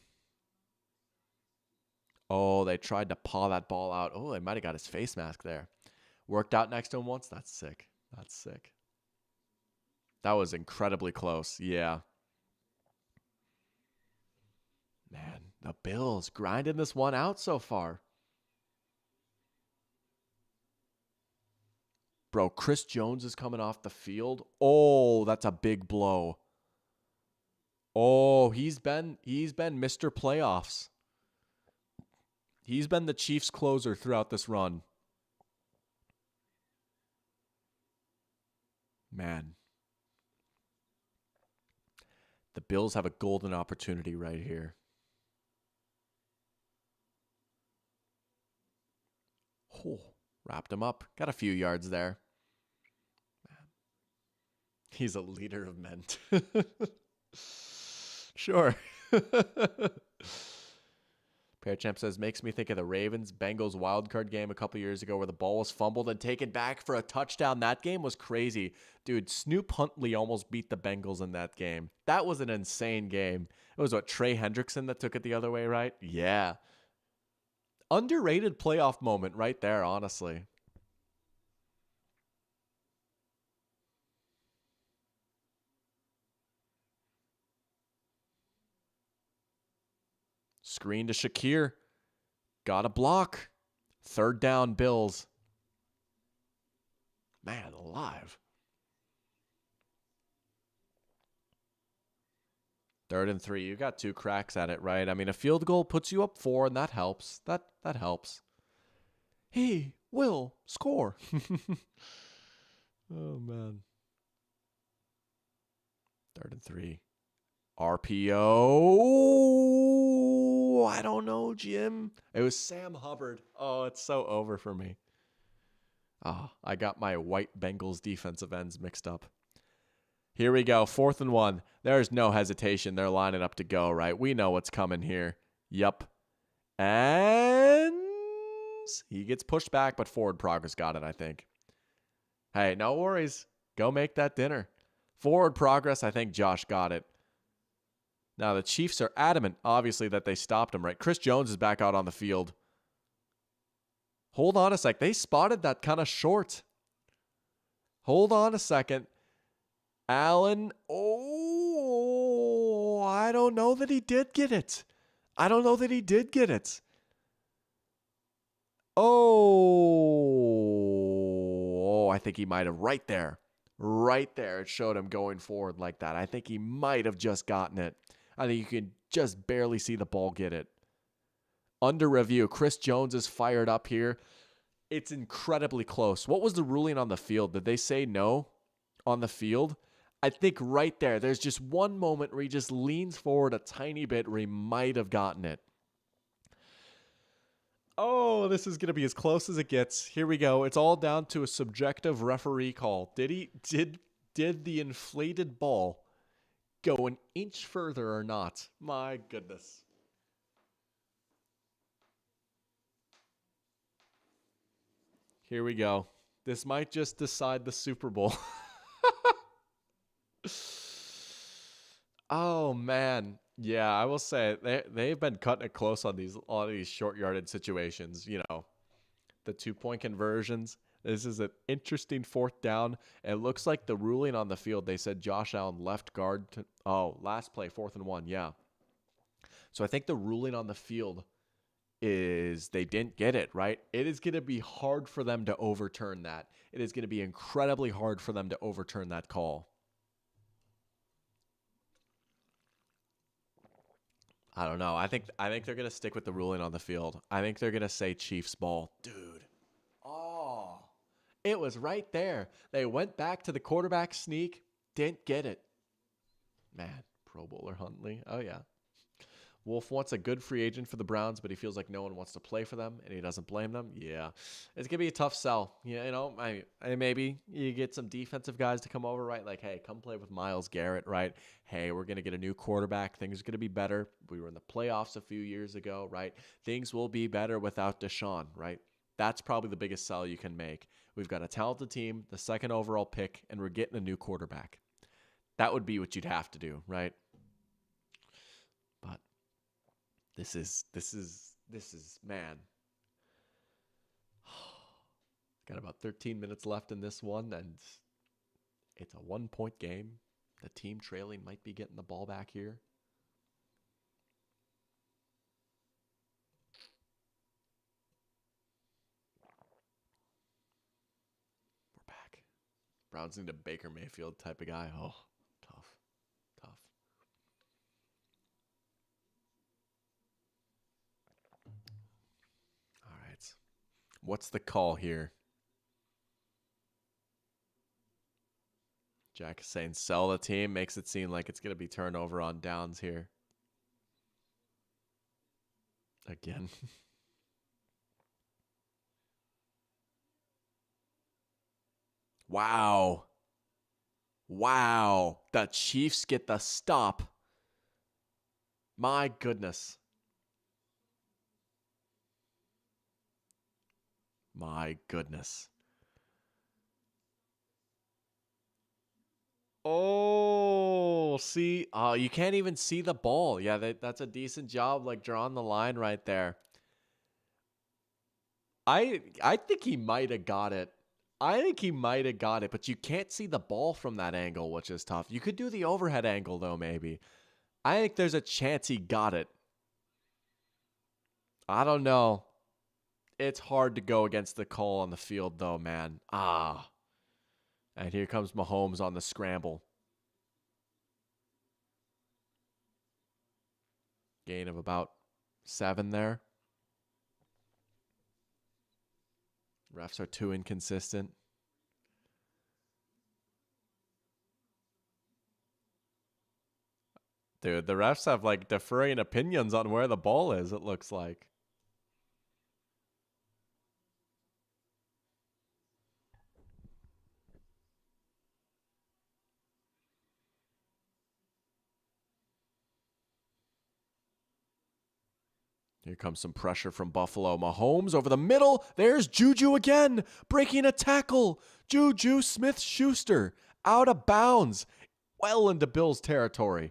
Oh, they tried to paw that ball out. Oh, they might have got his face mask there. Worked out next to him once. That's sick. That was incredibly close. Yeah. Man, the Bills grinding this one out so far. Bro, Chris Jones is coming off the field. Oh, that's a big blow. Oh, he's been Mr. Playoffs. He's been the Chiefs closer throughout this run. Man. The Bills have a golden opportunity right here. Oh, wrapped him up. Got a few yards there. Man. He's a leader of men. Sure. Pearchamp says, makes me think of the Ravens-Bengals wildcard game a couple years ago where the ball was fumbled and taken back for a touchdown. That game was crazy. Dude, Snoop Huntley almost beat the Bengals in that game. That was an insane game. It was, Trey Hendrickson that took it the other way, right? Yeah. Underrated playoff moment right there, honestly. Screen to Shakir. Got a block. Third down, Bills. Man alive. 3rd and 3. You got 2 cracks at it, right? I mean, a field goal puts you up 4, and that helps. That helps. He will score. Oh, man. 3rd and 3. RPO. I don't know, Jim. It was Sam Hubbard. Oh, it's so over for me. Oh, I got my white Bengals defensive ends mixed up. Here we go. 4th and 1. There's no hesitation. They're lining up to go, right? We know what's coming here. Yup. And he gets pushed back, but forward progress got it, I think. Hey, no worries. Go make that dinner. Forward progress, I think Josh got it. Now, the Chiefs are adamant, obviously, that they stopped him, right? Chris Jones is back out on the field. Hold on a sec. They spotted that kind of short. Hold on a second. Allen. Oh, I don't know that he did get it. Oh, I think he might have right there. Right there. It showed him going forward like that. I think he might have just gotten it. I think you can just barely see the ball get it. Under review, Chris Jones is fired up here. It's incredibly close. What was the ruling on the field? Did they say no on the field? I think right there, there's just one moment where he just leans forward a tiny bit where he might have gotten it. Oh, this is going to be as close as it gets. Here we go. It's all down to a subjective referee call. Did the inflated ball go an inch further or not? My goodness. Here we go. This might just decide the Super Bowl. Oh man. Yeah, I will say they've been cutting it close on all these short yarded situations, the 2-point conversions. This is an interesting fourth down. It looks like the ruling on the field, they said Josh Allen left guard last play, 4th and 1. Yeah. So I think the ruling on the field is they didn't get it, right? It is going to be hard for them to overturn that. It is going to be incredibly hard for them to overturn that call. I don't know. I think they're going to stick with the ruling on the field. I think they're going to say Chiefs ball. Dude. Oh. It was right there. They went back to the quarterback sneak, didn't get it. Man, Pro Bowler Huntley. Oh yeah. Wolf wants a good free agent for the Browns, but he feels like no one wants to play for them, and he doesn't blame them. Yeah, it's gonna be a tough sell. Maybe you get some defensive guys to come over, right? Like, hey, come play with Myles Garrett, right? Hey, we're gonna get a new quarterback. Things are gonna be better. We were in the playoffs a few years ago, right? Things will be better without Deshaun, right? That's probably the biggest sell you can make. We've got a talented team, the 2nd overall pick, and we're getting a new quarterback. That would be what you'd have to do, right? But This is man. Got about 13 minutes left in this one, and it's a 1-point game. The team trailing might be getting the ball back here. We're back. Browns need a Baker Mayfield type of guy. Oh, tough. All right. What's the call here? Jack is saying sell the team. Makes it seem like it's going to be turnover on downs here. Again. Wow. The Chiefs get the stop. My goodness. Oh, see, you can't even see the ball. Yeah, that's a decent job, like drawing the line right there. I think he might have got it. But you can't see the ball from that angle, which is tough. You could do the overhead angle, though, maybe. I think there's a chance he got it. I don't know. It's hard to go against the call on the field, though, man. And here comes Mahomes on the scramble. Gain of about 7 there. Refs are too inconsistent. Dude, the refs have like differing opinions on where the ball is, it looks like. Here comes some pressure from Buffalo. Mahomes over the middle. There's Juju again, breaking a tackle. Juju Smith-Schuster out of bounds, well into Bills territory.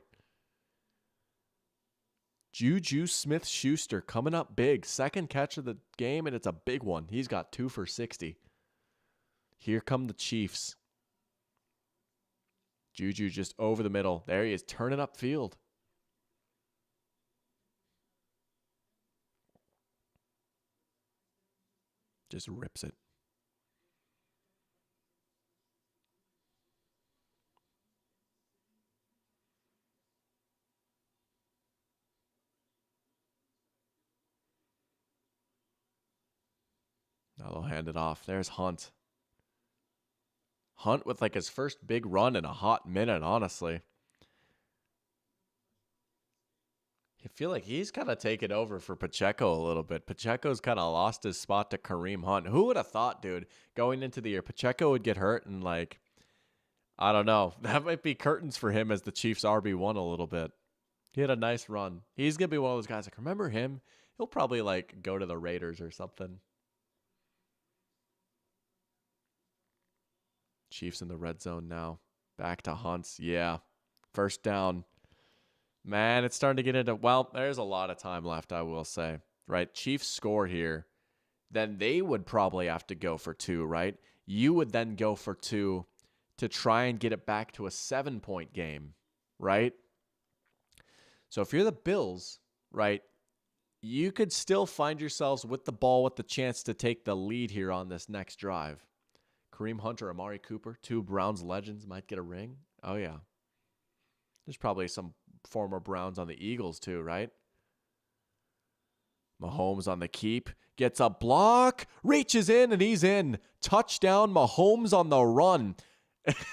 Juju Smith-Schuster coming up big. 2nd catch of the game, and it's a big one. He's got 2 for 60. Here come the Chiefs. Juju just over the middle. There he is, turning upfield. Just rips it. Now they'll hand it off. There's Hunt. Hunt with like his first big run in a hot minute, honestly. I feel like he's kind of taken over for Pacheco a little bit. Pacheco's kind of lost his spot to Kareem Hunt. Who would have thought, dude, going into the year, Pacheco would get hurt and, like, I don't know. That might be curtains for him as the Chiefs RB1 a little bit. He had a nice run. He's going to be one of those guys, like, remember him? He'll probably, like, go to the Raiders or something. Chiefs in the red zone now. Back to Hunts. Yeah. First down. Man, it's starting to get into, well, there's a lot of time left, I will say, right? Chiefs score here. Then they would probably have to go for 2, right? You would then go for 2 to try and get it back to a 7-point game, right? So if you're the Bills, right, you could still find yourselves with the ball with the chance to take the lead here on this next drive. Kareem Hunt or Amari Cooper, 2 Browns legends, might get a ring. Oh, yeah. There's probably some former Browns on the Eagles too, right? Mahomes on the keep, gets a block, reaches in, and he's in. Touchdown, Mahomes on the run.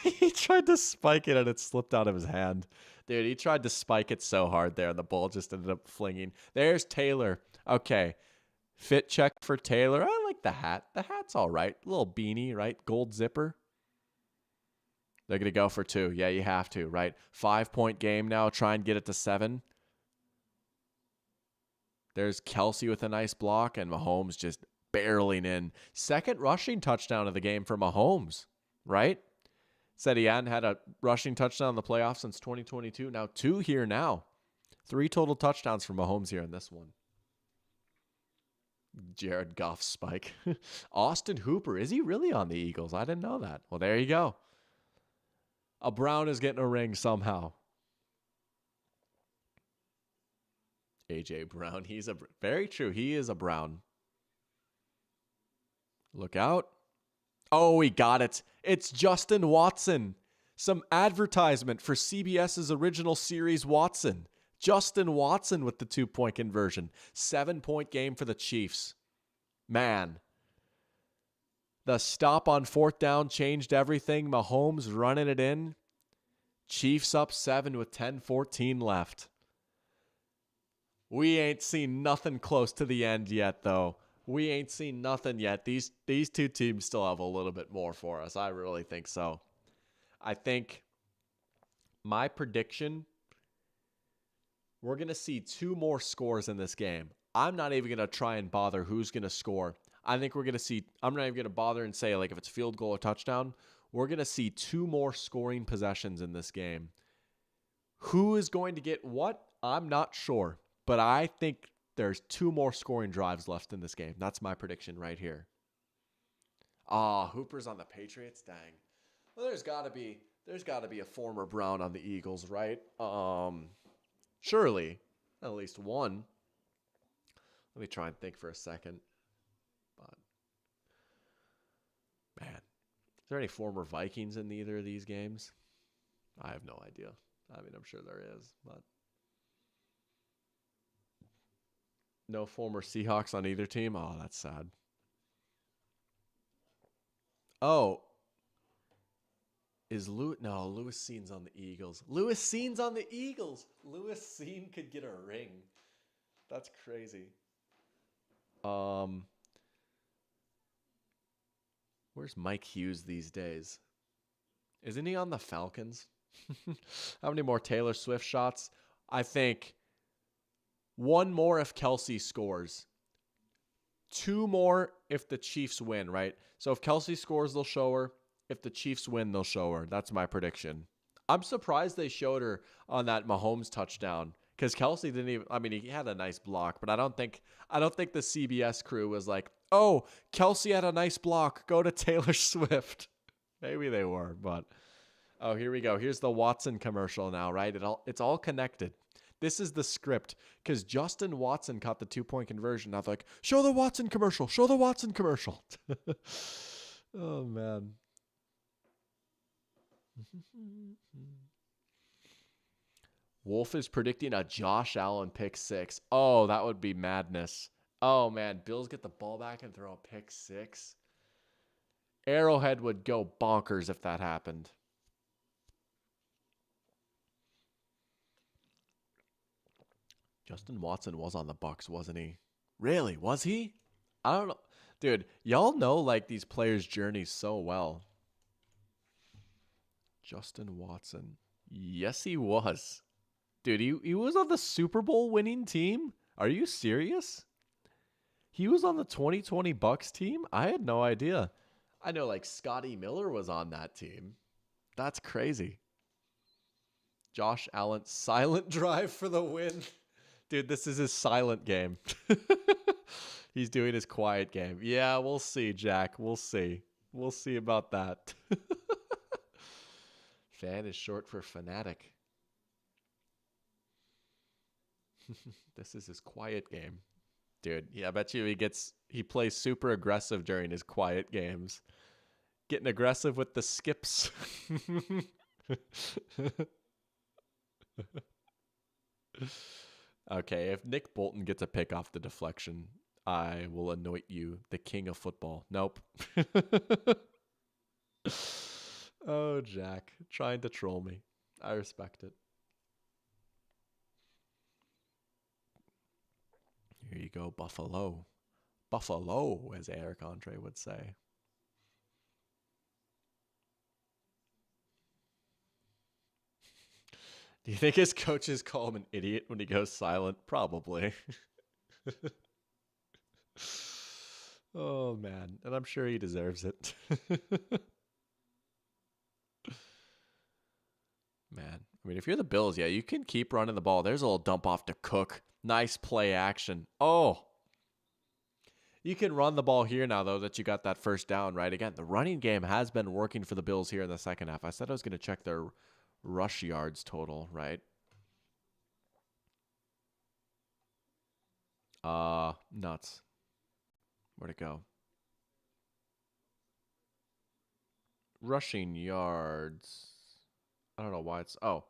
He tried to spike it, and it slipped out of his hand. Dude, he tried to spike it so hard there, and the ball just ended up flinging. There's Taylor. Okay. Fit check for Taylor. I like the hat. The hat's all right. Little beanie, right? Gold zipper. They're going to go for 2. Yeah, you have to, right? 5-point game now. Try and get it to 7. There's Kelsey with a nice block, and Mahomes just barreling in. Second rushing touchdown of the game for Mahomes, right? Said he hadn't had a rushing touchdown in the playoffs since 2022. Now 2 here now. 3 total touchdowns for Mahomes here in this one. Jared Goff spike. Austin Hooper. Is he really on the Eagles? I didn't know that. Well, there you go. A Brown is getting a ring somehow. A.J. Brown. He's a very true. He is a Brown. Look out. Oh, he got it. It's Justin Watson. Some advertisement for CBS's original series Watson. Justin Watson with the 2-point conversion. 7-point game for the Chiefs. Man. The stop on 4th down changed everything. Mahomes running it in. Chiefs up 7 with 10:14 left. We ain't seen nothing close to the end yet, though. We ain't seen nothing yet. These 2 teams still have a little bit more for us. I really think so. I think my prediction, we're going to see 2 more scores in this game. I'm not even going to try and bother who's going to score. I think we're going to see, I'm not even going to bother and say, like, if it's field goal or touchdown, we're going to see 2 more scoring possessions in this game. Who is going to get what? I'm not sure. But I think there's 2 more scoring drives left in this game. That's my prediction right here. Hooper's on the Patriots? Dang. Well, there's got to be a former Brown on the Eagles, right? Surely. At least one. Let me try and think for a second. But man, is there any former Vikings in either of these games? I have no idea. I mean, I'm sure there is, but no former Seahawks on either team? Oh, that's sad. Oh. Is Lewis? No, Lewis Scene's on the Eagles. Lewis Scene's on the Eagles. Lewis Scene could get a ring. That's crazy. Where's Mike Hughes these days? Isn't he on the Falcons? How many more Taylor Swift shots? I think 1 more if Kelsey scores. 2 more if the Chiefs win, right? So if Kelsey scores, they'll show her. If the Chiefs win, they'll show her. That's my prediction. I'm surprised they showed her on that Mahomes touchdown because Kelsey didn't even, I mean, he had a nice block, but I don't think the CBS crew was like, oh, Kelsey had a nice block. Go to Taylor Swift. Maybe they were, but oh, here we go. Here's the Watson commercial now, right? It's all connected. This is the script because Justin Watson caught the 2-point conversion. I was like, show the Watson commercial. Show the Watson commercial. Oh, man. Wolf is predicting a Josh Allen pick 6. Oh, that would be madness. Oh, man. Bills get the ball back and throw a pick 6. Arrowhead would go bonkers if that happened. Justin Watson was on the Bucks, wasn't he? Really? Was he? I don't know. Dude, y'all know like these players' journeys so well. Justin Watson. Yes, he was. Dude, he was on the Super Bowl winning team? Are you serious? He was on the 2020 Bucks team? I had no idea. I know like Scotty Miller was on that team. That's crazy. Josh Allen, silent drive for the win. Dude, this is his silent game. He's doing his quiet game. Yeah, we'll see, Jack. We'll see. We'll see about that. Fan is short for fanatic. This is his quiet game. Dude, yeah, I bet you he plays super aggressive during his quiet games. Getting aggressive with the skips. Okay, if Nick Bolton gets a pick off the deflection, I will anoint you the king of football. Nope. Oh, Jack, trying to troll me. I respect it. Here you go, Buffalo. Buffalo, as Eric Andre would say. Do you think his coaches call him an idiot when he goes silent? Probably. Oh, man. And I'm sure he deserves it. Man. I mean, if you're the Bills, yeah, you can keep running the ball. There's a little dump off to Cook. Nice play action. Oh. You can run the ball here now, though, that you got that first down, right? Again, the running game has been working for the Bills here in the second half. I said I was going to check their rush yards total, right? Nuts. Where'd it go? Rushing yards. I don't know why it's... Oh.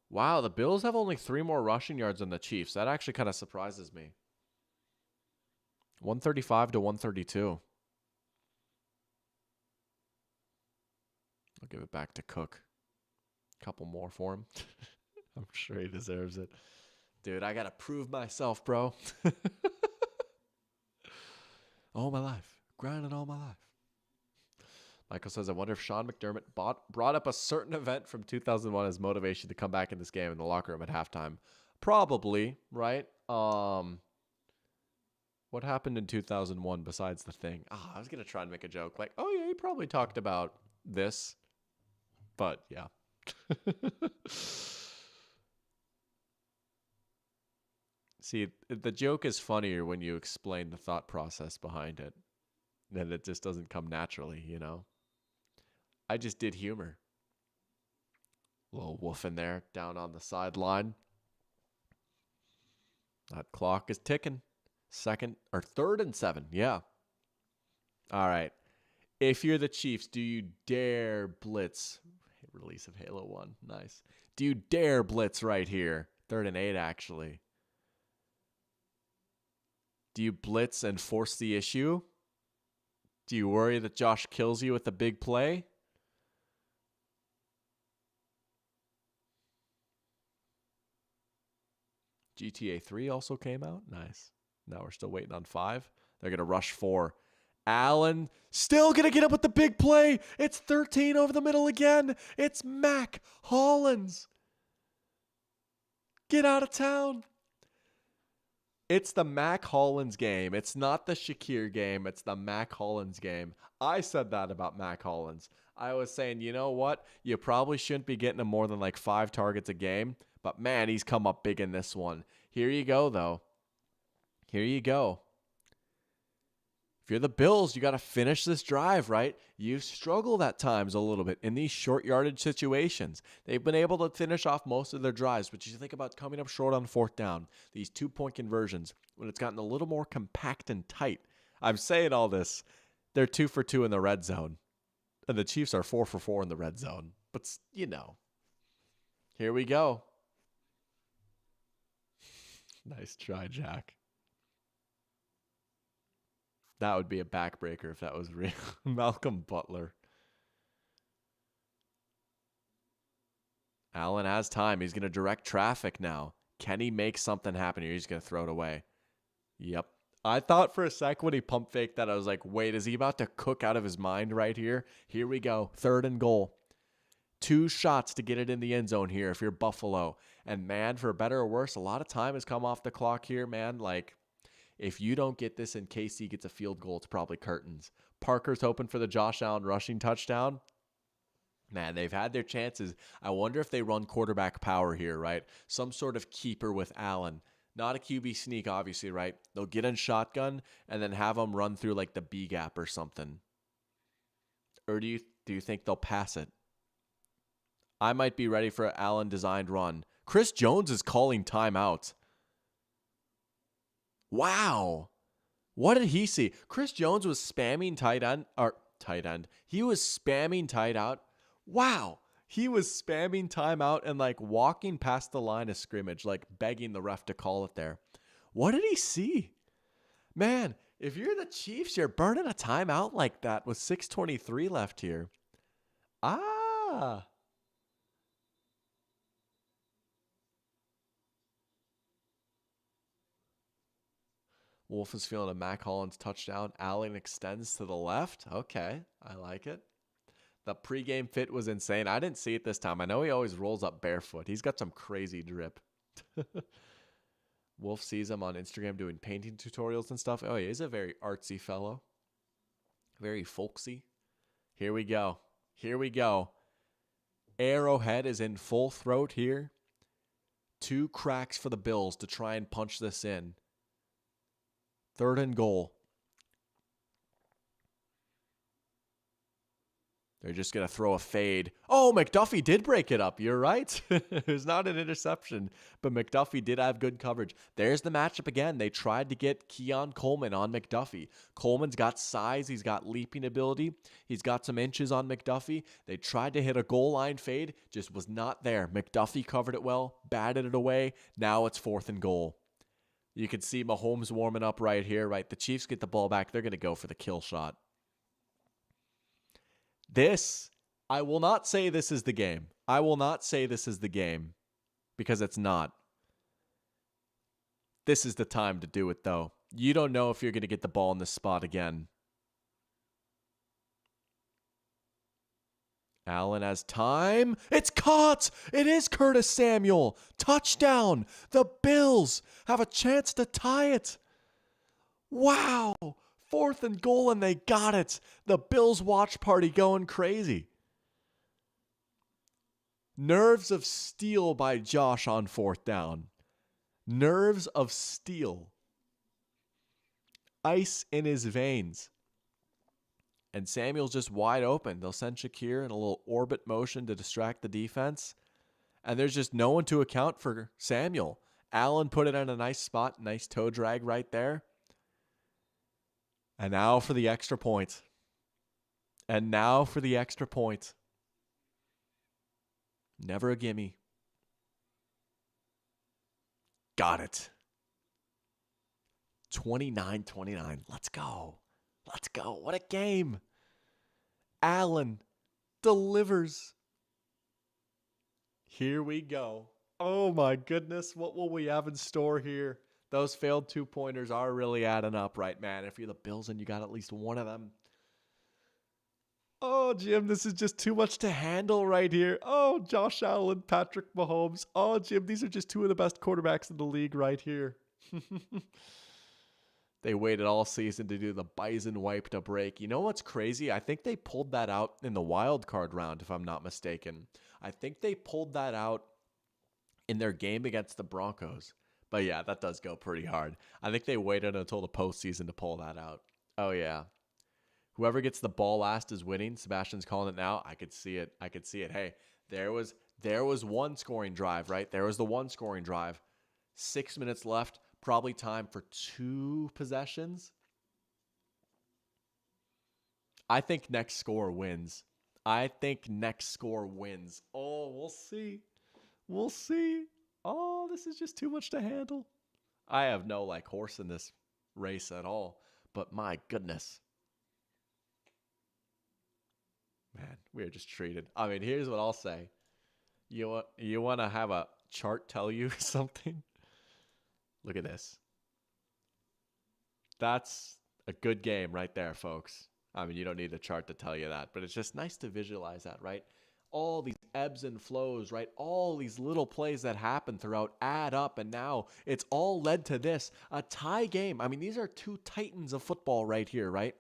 Wow, the Bills have only 3 more rushing yards than the Chiefs. That actually kind of surprises me. 135 to 132. I'll give it back to Cook. Couple more for him. I'm sure he deserves it. Dude, I got to prove myself, bro. All my life. Grinding all my life. Michael says, I wonder if Sean McDermott brought up a certain event from 2001 as motivation to come back in this game in the locker room at halftime. Probably, right? What happened in 2001 besides the thing? I was going to try and make a joke. Like, oh, yeah, he probably talked about this. But, yeah. See, the joke is funnier when you explain the thought process behind it. Then it just doesn't come naturally, you know? I just did humor. Little wolf in there, down on the sideline. That clock is ticking. Third and 7. Yeah. All right. If you're the Chiefs, do you dare blitz? Release of Halo 1. Nice. Do you dare blitz right here? 3rd and 8, actually. Do you blitz and force the issue? Do you worry that Josh kills you with the big play? GTA 3 also came out. Nice. Now we're still waiting on 5. They're going to rush 4. Allen still going to get up with the big play. It's 13 over the middle again. It's Mac Hollins. Get out of town. It's the Mac Hollins game. It's not the Shakir game. It's the Mac Hollins game. I said that about Mac Hollins. I was saying, you know what? You probably shouldn't be getting him more than like 5 targets a game. But man, he's come up big in this one. Here you go, though. Here you go. If you're the Bills, you got to finish this drive, right? You've struggled at times a little bit in these short yardage situations. They've been able to finish off most of their drives, but you think about coming up short on 4th down, these 2-point conversions, when it's gotten a little more compact and tight. I'm saying all this. They're 2 for 2 in the red zone, and the Chiefs are 4 for 4 in the red zone. But, you know, here we go. Nice try, Jack. That would be a backbreaker if that was real. Malcolm Butler. Allen has time. He's going to direct traffic now. Can he make something happen here? He's going to throw it away. Yep. I thought for a sec when he pump faked that, I was like, wait, is he about to cook out of his mind right here? Here we go. 3rd and goal. 2 shots to get it in the end zone here if you're Buffalo. And man, for better or worse, a lot of time has come off the clock here, man. Like, if you don't get this and KC gets a field goal, it's probably curtains. Parker's hoping for the Josh Allen rushing touchdown. Man, they've had their chances. I wonder if they run quarterback power here, right? Some sort of keeper with Allen. Not a QB sneak, obviously, right? They'll get in shotgun and then have them run through like the B gap or something. Or do you think they'll pass it? I might be ready for an Allen designed run. Chris Jones is calling timeout. Wow. What did he see? Chris Jones was spamming tight end. He was spamming tight out. Wow. He was spamming timeout and like walking past the line of scrimmage, like begging the ref to call it there. What did he see? Man, if you're the Chiefs, you're burning a timeout like that with 6:23 left here. Wolf is feeling a Mac Hollins touchdown. Allen extends to the left. Okay, I like it. The pregame fit was insane. I didn't see it this time. I know he always rolls up barefoot. He's got some crazy drip. Wolf sees him on Instagram doing painting tutorials and stuff. Oh, yeah, he's a very artsy fellow. Very folksy. Here we go. Here we go. Arrowhead is in full throat here. 2 cracks for the Bills to try and punch this in. 3rd and goal. They're just going to throw a fade. Oh, McDuffie did break it up. You're right. It was not an interception, but McDuffie did have good coverage. There's the matchup again. They tried to get Keon Coleman on McDuffie. Coleman's got size. He's got leaping ability. He's got some inches on McDuffie. They tried to hit a goal line fade. Just was not there. McDuffie covered it well, batted it away. Now it's 4th and goal. You can see Mahomes warming up right here, right? The Chiefs get the ball back. They're going to go for the kill shot. I will not say this is the game. I will not say this is the game because it's not. This is the time to do it, though. You don't know if you're going to get the ball in this spot again. Allen has time. It's caught. It is Curtis Samuel. Touchdown. The Bills have a chance to tie it. Wow. 4th and goal, and they got it. The Bills watch party going crazy. Nerves of steel by Josh on 4th down. Nerves of steel. Ice in his veins. And Samuel's just wide open. They'll send Shakir in a little orbit motion to distract the defense. And there's just no one to account for Samuel. Allen put it in a nice spot. Nice toe drag right there. And now for the extra point. Never a gimme. Got it. 29-29. Let's go. What a game. Allen delivers. Here we go. Oh my goodness. What will we have in store here? Those failed 2-pointers are really adding up, right, man? If you're the Bills and you got at least one of them. Oh, Jim, this is just too much to handle right here. Oh, Josh Allen, Patrick Mahomes. Oh, Jim, these are just 2 of the best quarterbacks in the league right here. They waited all season to do the Bison wipe to break. You know what's crazy? I think they pulled that out in the wild card round, if I'm not mistaken. I think they pulled that out in their game against the Broncos. But yeah, that does go pretty hard. I think they waited until the postseason to pull that out. Oh yeah. Whoever gets the ball last is winning. Sebastian's calling it now. I could see it. Hey, there was one scoring drive, right? There was the one scoring drive. 6 minutes left. Probably time for 2 possessions. I think next score wins. Oh, we'll see. Oh, this is just too much to handle. I have no horse in this race at all. But my goodness. Man, we are just treated. I mean, here's what I'll say. You want to have a chart tell you something? Look at this. That's a good game right there, folks. I mean, you don't need a chart to tell you that, but it's just nice to visualize that, right? All these ebbs and flows, right? All these little plays that happen throughout add up, and now it's all led to this, a tie game. I mean, these are two titans of football right here, right?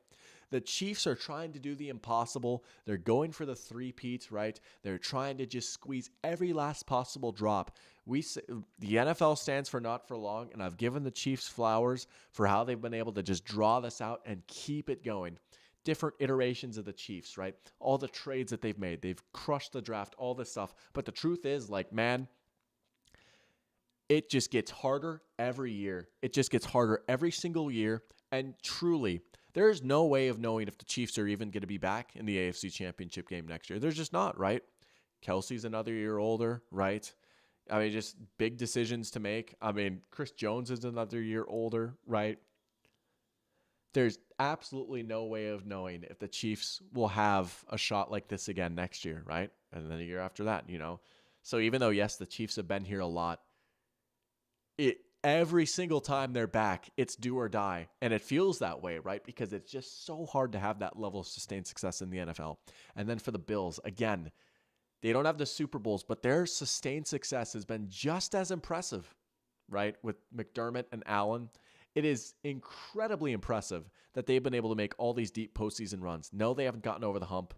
The Chiefs are trying to do the impossible. They're going for the three-peat, right? They're trying to just squeeze every last possible drop. The NFL stands for not for long, and I've given the Chiefs flowers for how they've been able to just draw this out and keep it going. Different iterations of the Chiefs, right? All the trades that they've made. They've crushed the draft, all this stuff. But the truth is, like, man, it just gets harder every year. It just gets harder every single year. And truly, there's no way of knowing if the Chiefs are even going to be back in the AFC Championship game next year. There's just not, right? Kelsey's another year older, right? I mean, just big decisions to make. I mean, Chris Jones is another year older, right? There's absolutely no way of knowing if the Chiefs will have a shot like this again next year, right? And then the year after that, you know? So even though, yes, the Chiefs have been here a lot, every single time they're back, it's do or die. And it feels that way, right? Because it's just so hard to have that level of sustained success in the NFL. And then for the Bills, again, they don't have the Super Bowls, but their sustained success has been just as impressive, right? With McDermott and Allen. It is incredibly impressive that they've been able to make all these deep postseason runs. No, they haven't gotten over the hump,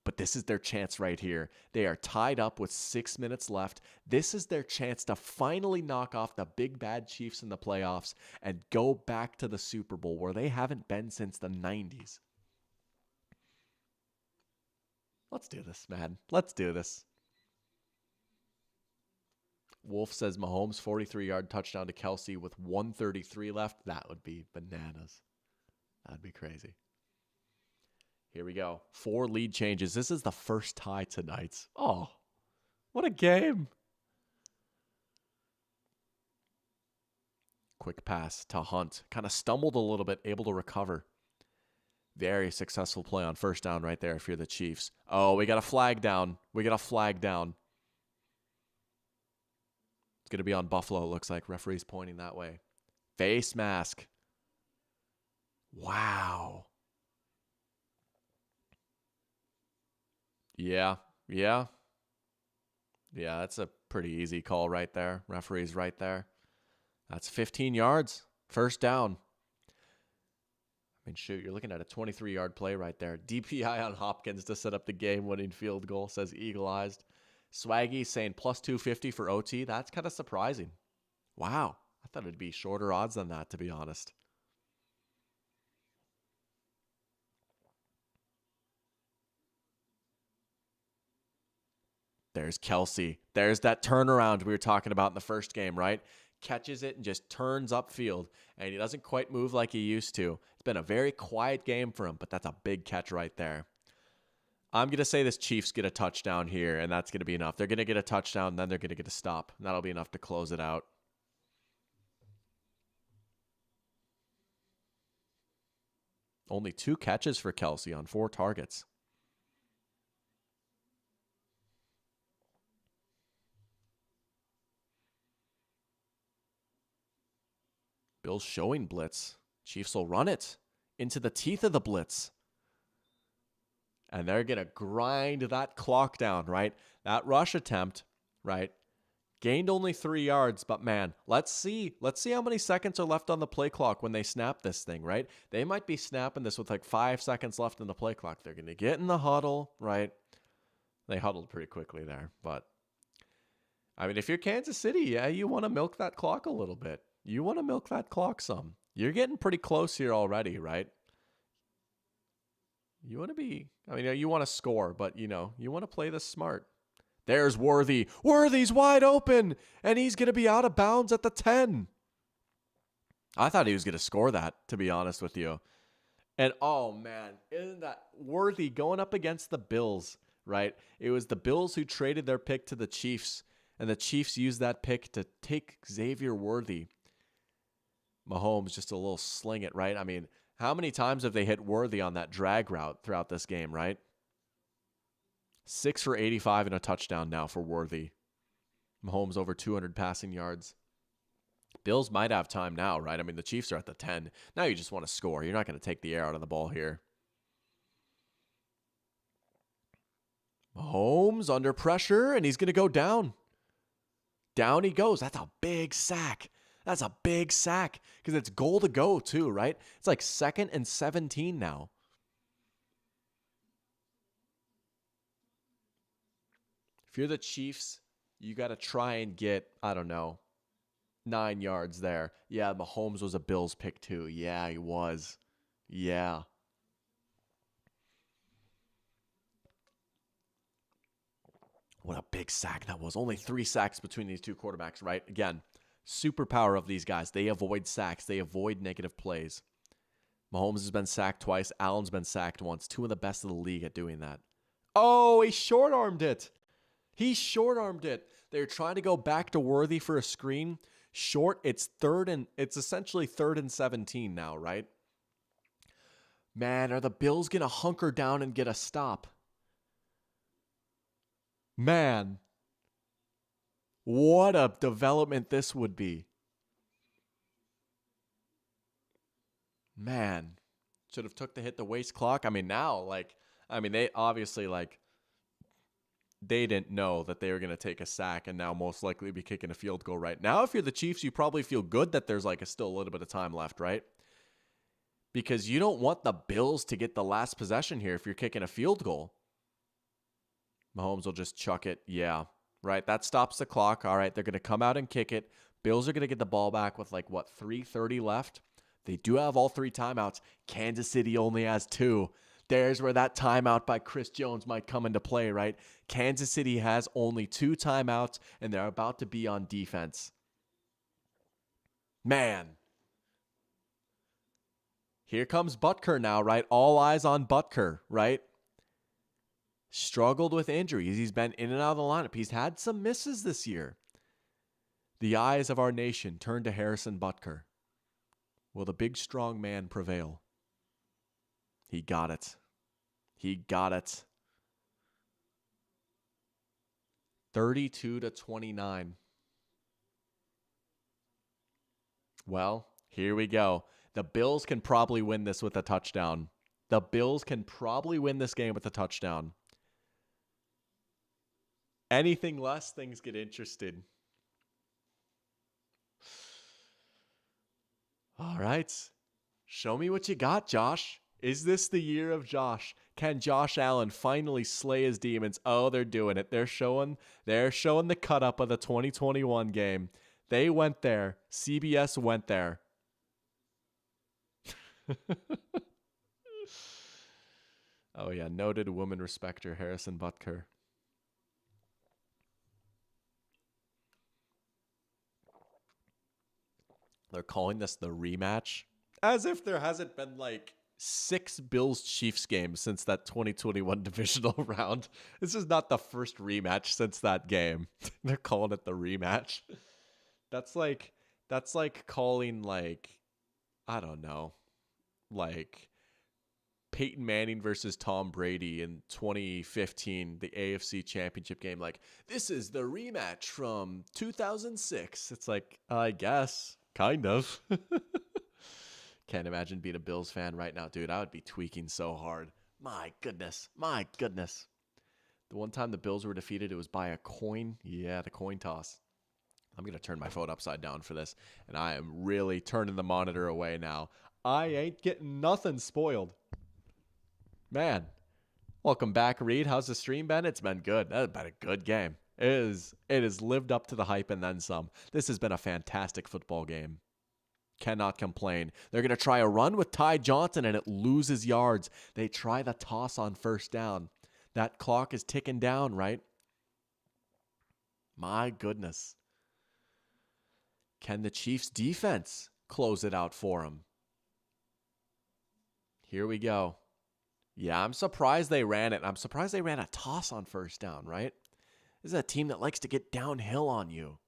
but this is their chance right here. They are tied up with 6 minutes left. This is their chance to finally knock off the big bad Chiefs in the playoffs and go back to the Super Bowl where they haven't been since the 90s. Let's do this, man. Let's do this. Wolf says Mahomes 43-yard touchdown to Kelsey with 1:33 left. That would be bananas. That'd be crazy. Here we go. 4 lead changes. This is the first tie tonight. Oh, what a game. Quick pass to Hunt. Kind of stumbled a little bit, able to recover. Very successful play on first down right there if you're the Chiefs. Oh, we got a flag down. It's going to be on Buffalo, it looks like. Referee's pointing that way. Face mask. Wow. Yeah, that's a pretty easy call right there. Referee's right there. That's 15 yards. First down. I mean, shoot, you're looking at a 23-yard play right there. DPI on Hopkins to set up the game-winning field goal, says Eagle-Eyed. Swaggy saying plus 250 for OT. That's kind of surprising. Wow. I thought it'd be shorter odds than that, to be honest. There's Kelsey. There's that turnaround we were talking about in the first game, right? Catches it and just turns upfield, and he doesn't quite move like he used to. It's been a very quiet game for him, but that's a big catch right there. I'm going to say this Chiefs get a touchdown here, and that's going to be enough. They're going to get a touchdown, and then they're going to get a stop. And that'll be enough to close it out. Only 2 catches for Kelsey on 4 targets. Bills showing blitz. Chiefs will run it into the teeth of the blitz. And they're going to grind that clock down, right? That rush attempt, right? Gained only 3 yards, but man, let's see how many seconds are left on the play clock when they snap this thing, right? They might be snapping this with like 5 seconds left in the play clock. They're going to get in the huddle, right? They huddled pretty quickly there, but I mean, if you're Kansas City, yeah, you want to milk that clock a little bit. You want to milk that clock some. You're getting pretty close here already, right? You want to be, I mean, you want to score, but, you want to play this smart. There's Worthy. Worthy's wide open, and he's going to be out of bounds at the 10. I thought he was going to score that, to be honest with you. And, oh, man, isn't that Worthy going up against the Bills, right? It was the Bills who traded their pick to the Chiefs, and the Chiefs used that pick to take Xavier Worthy. Mahomes just a little sling it, right? I mean, how many times have they hit Worthy on that drag route throughout this game, right? 6 for 85 and a touchdown now for Worthy. Mahomes over 200 passing yards. Bills might have time now, right? I mean, the Chiefs are at the 10. Now you just want to score. You're not going to take the air out of the ball here. Mahomes under pressure, and he's going to go down. Down he goes. That's a big sack. That's a big sack because it's goal to go too, right? It's like 2nd and 17 now. If you're the Chiefs, you got to try and get, I don't know, 9 yards there. Yeah, Mahomes was a Bills pick too. Yeah, he was. Yeah. What a big sack that was. Only 3 sacks between these two quarterbacks, right? Again, superpower of these guys. They avoid sacks. They avoid negative plays. Mahomes has been sacked twice. Allen's been sacked once. 2 of the best of the league at doing that. Oh, he short-armed it. He short-armed it. They're trying to go back to Worthy for a screen. Short, it's essentially 3rd and 17 now, right? Man, are the Bills going to hunker down and get a stop? Man, what a development this would be. Man, should have took the hit the waist clock. I mean, now, they obviously, they didn't know that they were going to take a sack and now most likely be kicking a field goal right now. If you're the Chiefs, you probably feel good that there's still a little bit of time left, right? Because you don't want the Bills to get the last possession here if you're kicking a field goal. Mahomes will just chuck it. Yeah, right. That stops the clock. All right, they're going to come out and kick it. Bills are going to get the ball back with 3:30 left. They do have all 3 timeouts. Kansas City only has 2. There's where that timeout by Chris Jones might come into play, right? Kansas City has only 2 timeouts, and they're about to be on defense. Man. Here comes Butker now, right? All eyes on Butker, right? Struggled with injuries. He's been in and out of the lineup. He's had some misses this year. The eyes of our nation turn to Harrison Butker. Will the big, strong man prevail? He got it. He got it. 32-29. Well, here we go. The Bills can probably win this with a touchdown. The Bills can probably win this game with a touchdown. Anything less, things get interesting. All right. Show me what you got, Josh. Is this the year of Josh? Can Josh Allen finally slay his demons? Oh, they're doing it. They're showing the cut up of the 2021 game. They went there. CBS went there. Oh yeah, noted woman respecter Harrison Butker. They're calling this the rematch. As if there hasn't been 6 Bills-Chiefs games since that 2021 divisional round. This is not the first rematch since that game. They're calling it the rematch. That's like calling I don't know, Peyton Manning versus Tom Brady in 2015, the AFC Championship game. This is the rematch from 2006. It's I guess. Kind of. Can't imagine being a Bills fan right now, dude. I would be tweaking so hard. My goodness. My goodness. The one time the Bills were defeated, it was by a coin. Yeah, the coin toss. I'm going to turn my phone upside down for this, and I am really turning the monitor away now. I ain't getting nothing spoiled. Man. Welcome back, Reed. How's the stream been? It's been good. That's been a good game. It has lived up to the hype and then some. This has been a fantastic football game. Cannot complain. They're going to try a run with Ty Johnson, and it loses yards. They try the toss on first down. That clock is ticking down, right? My goodness. Can the Chiefs' defense close it out for them? Here we go. Yeah, I'm surprised they ran it. I'm surprised they ran a toss on first down, right? This is a team that likes to get downhill on you.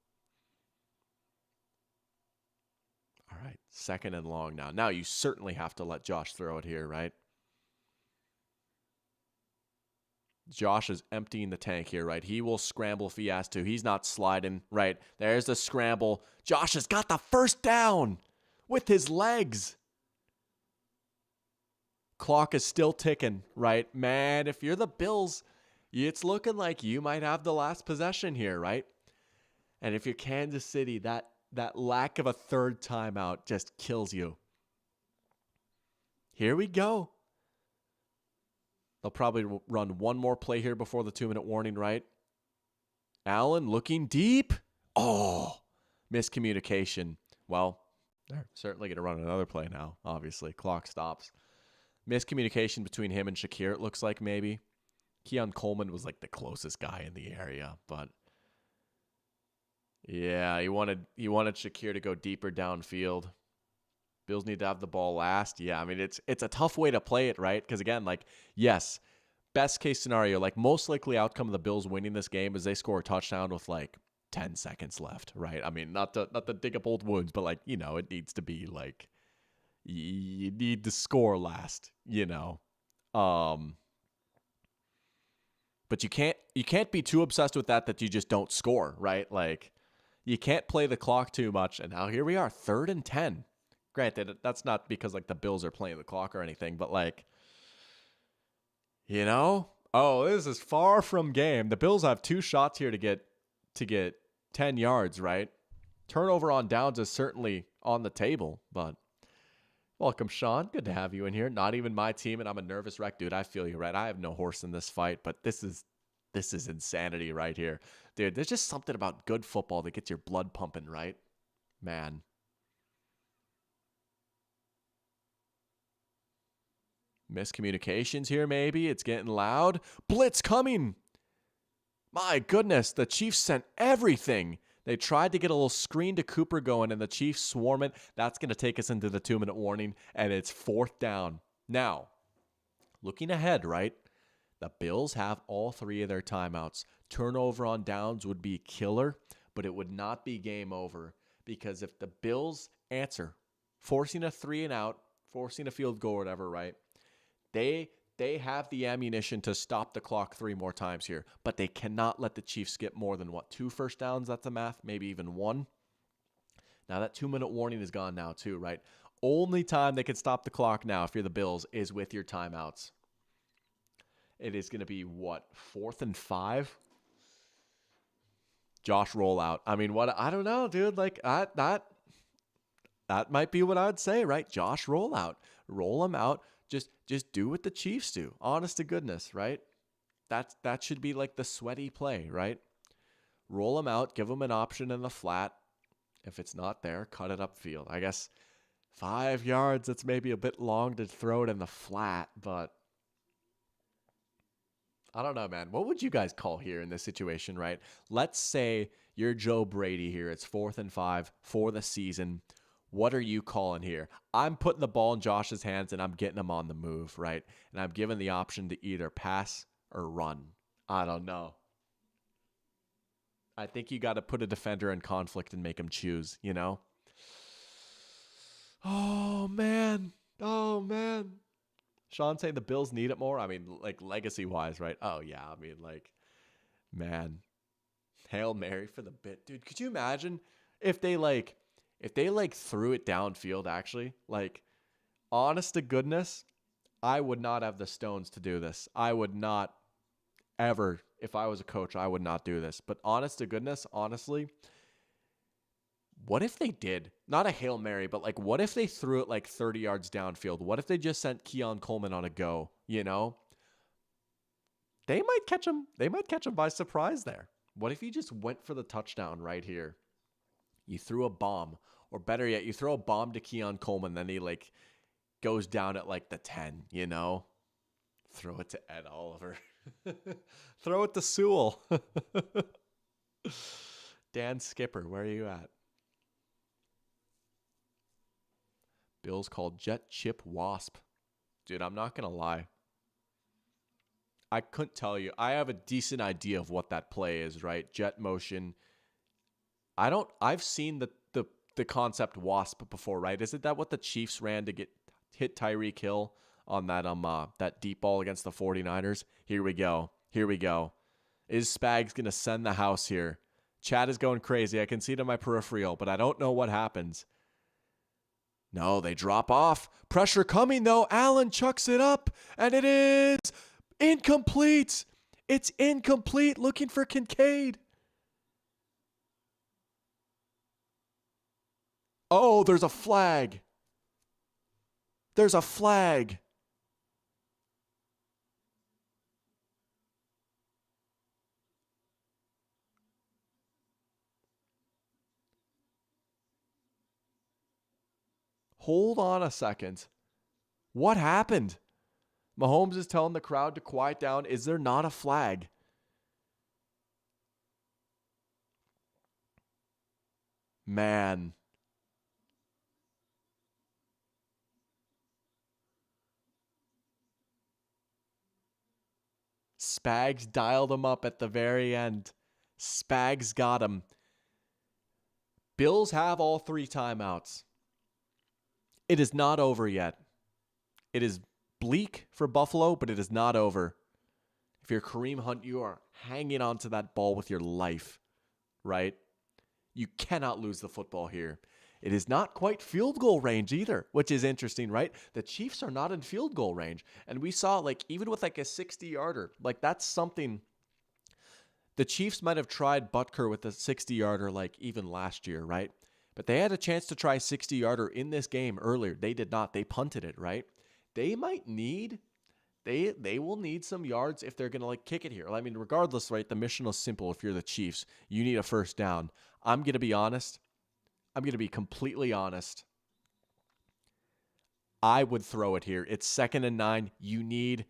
All right, 2nd and long now. Now you certainly have to let Josh throw it here, right? Josh is emptying the tank here, right? He will scramble if he has to. He's not sliding, right? There's the scramble. Josh has got the first down with his legs. Clock is still ticking, right? Man, if you're the Bills, it's looking like you might have the last possession here, right? And if you're Kansas City, that lack of a third timeout just kills you. Here we go. They'll probably run one more play here before the 2-minute warning, right? Allen looking deep. Oh, miscommunication. Well, they're certainly going to run another play now, obviously. Clock stops. Miscommunication between him and Shakir, it looks like maybe. Keon Coleman was like the closest guy in the area, but yeah, he wanted Shakir to go deeper downfield. Bills need to have the ball last. Yeah, I mean, it's a tough way to play it, right? Because again, like, yes, best case scenario, like most likely outcome of the Bills winning this game is they score a touchdown with like 10 seconds left, right? I mean, not to dig up old wounds, but like, you know, it needs to be like, you need to score last, you know. But you can't be too obsessed with that you just don't score, right? Like, you can't play the clock too much. And now here we are, 3rd and 10. Granted, that's not because like the Bills are playing the clock or anything, but like, you know, oh, this is far from game. The Bills have 2 shots here to get 10 yards, right? Turnover on downs is certainly on the table, but welcome, Sean. Good to have you in here. Not even my team, and I'm a nervous wreck, dude. I feel you, right? I have no horse in this fight, but this is insanity right here. Dude, there's just something about good football that gets your blood pumping, right? Man. Miscommunications here, maybe. It's getting loud. Blitz coming. My goodness, the Chiefs sent everything. They tried to get a little screen to Cooper going, and the Chiefs swarm it. That's going to take us into the 2-minute warning, and it's 4th down. Now, looking ahead, right? The Bills have all 3 of their timeouts. Turnover on downs would be killer, but it would not be game over, because if the Bills answer, forcing a 3-and-out, forcing a field goal or whatever, right? They have the ammunition to stop the clock 3 more times here, but they cannot let the Chiefs get more than, 2 first downs? That's the math, maybe even 1. Now that 2-minute warning is gone now too, right? Only time they can stop the clock now, if you're the Bills, is with your timeouts. It is going to be, 4th and 5? Josh rollout. I mean, I don't know, dude. Like, that might be what I'd say, right? Josh rollout. Roll him out. Just do what the Chiefs do. Honest to goodness, right? That should be like the sweaty play, right? Roll them out, give them an option in the flat. If it's not there, cut it upfield. I guess 5 yards, it's maybe a bit long to throw it in the flat, but I don't know, man. What would you guys call here in this situation, right? Let's say you're Joe Brady here. It's 4th and 5 for the season. What are you calling here? I'm putting the ball in Josh's hands and I'm getting him on the move, right? And I'm given the option to either pass or run. I don't know. I think you got to put a defender in conflict and make him choose, you know? Oh, man. Sean saying the Bills need it more? I mean, like legacy-wise, right? Oh, yeah. I mean, like, man. Hail Mary for the bit. Dude, could you imagine if they threw it downfield, actually? Like, honest to goodness, I would not have the stones to do this. I would not ever, if I was a coach, I would not do this. But honest to goodness, honestly, what if they did? Not a Hail Mary, but like, what if they threw it like 30 yards downfield? What if they just sent Keon Coleman on a go, you know? They might catch him. They might catch him by surprise there. What if you just went for the touchdown right here? You threw a bomb, or better yet, you throw a bomb to Keon Coleman, then he like goes down at like the 10, you know? Throw it to Ed Oliver. Throw it to Sewell. Dan Skipper, where are you at? Bills called Jet Chip Wasp. Dude, I'm not going to lie. I couldn't tell you. I have a decent idea of what that play is, right? Jet motion. I've seen the concept wasp before, right? Isn't that what the Chiefs ran to hit Tyreek Hill on that deep ball against the 49ers? Here we go. Here we go. Is Spags going to send the house here? Chat is going crazy. I can see it on my peripheral, but I don't know what happens. No, they drop off. Pressure coming, though. Allen chucks it up, and it is incomplete. It's incomplete. Looking for Kincaid. Oh, there's a flag. There's a flag. Hold on a second. What happened? Mahomes is telling the crowd to quiet down. Is there not a flag? Man. Spags dialed him up at the very end. Spags got him. Bills have all 3 timeouts. It is not over yet. It is bleak for Buffalo, but it is not over. If you're Kareem Hunt, you are hanging on to that ball with your life, right? You cannot lose the football here. It is not quite field goal range either, which is interesting, right? The Chiefs are not in field goal range. And we saw, like, even with like a 60-yarder, like that's something. The Chiefs might have tried Butker with a 60-yarder like even last year, right? But they had a chance to try 60-yarder in this game earlier. They did not. They punted it, right? They might need, they will need some yards if they're going to like kick it here. I mean, regardless, right? The mission is simple. If you're the Chiefs, you need a first down. I'm going to be honest. I'm going to be completely honest. I would throw it here. It's 2nd and 9. You need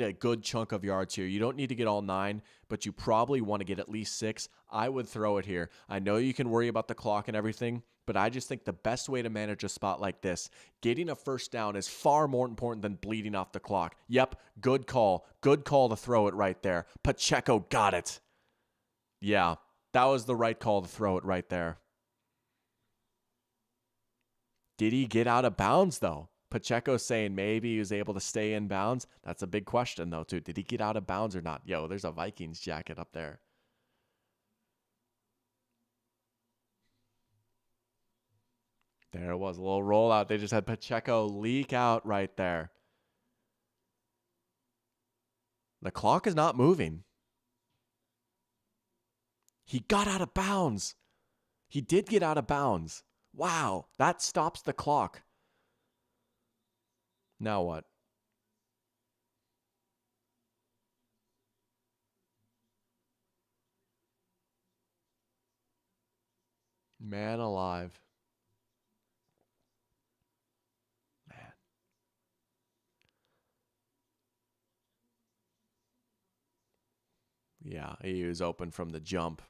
a good chunk of yards here. You don't need to get all 9, but you probably want to get at least 6. I would throw it here. I know you can worry about the clock and everything, but I just think the best way to manage a spot like this, getting a first down is far more important than bleeding off the clock. Yep, good call. Good call to throw it right there. Pacheco got it. Yeah, that was the right call to throw it right there. Did he get out of bounds, though? Pacheco saying maybe he was able to stay in bounds. That's a big question, though, too. Did he get out of bounds or not? Yo, there's a Vikings jacket up there. There was a little rollout. They just had Pacheco leak out right there. The clock is not moving. He got out of bounds. He did get out of bounds. Wow, that stops the clock. Now what? Man alive. Man. Yeah, he was open from the jump.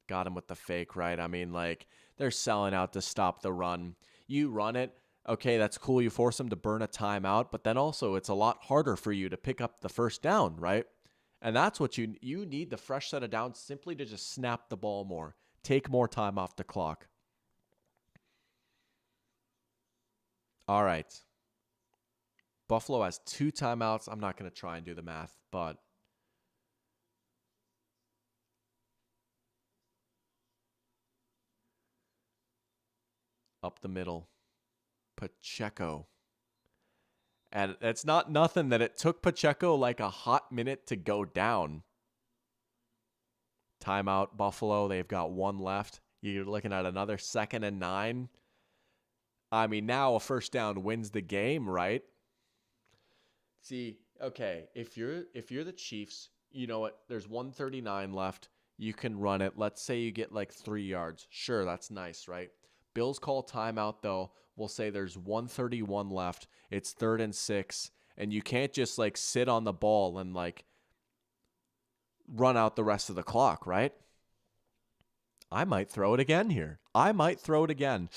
Got him with the fake, right? I mean, like, they're selling out to stop the run. You run it. Okay, that's cool. You force them to burn a timeout, but then also it's a lot harder for you to pick up the first down, right? And that's what you need, the fresh set of downs, simply to just snap the ball more. Take more time off the clock. All right. Buffalo has 2 timeouts. I'm not going to try and do the math, but up the middle. Pacheco. And it's not nothing that it took Pacheco like a hot minute to go down. Timeout, Buffalo. They've got 1 left. You're looking at another 2nd and 9. I mean, now a first down wins the game, right? See, okay, if you're the Chiefs, you know what? There's 139 left. You can run it. Let's say you get like 3 yards. Sure, that's nice, right? Bills call timeout, though. We'll say there's 131 left. It's 3rd and 6. And you can't just like sit on the ball and like run out the rest of the clock, right? I might throw it again here. I might throw it again.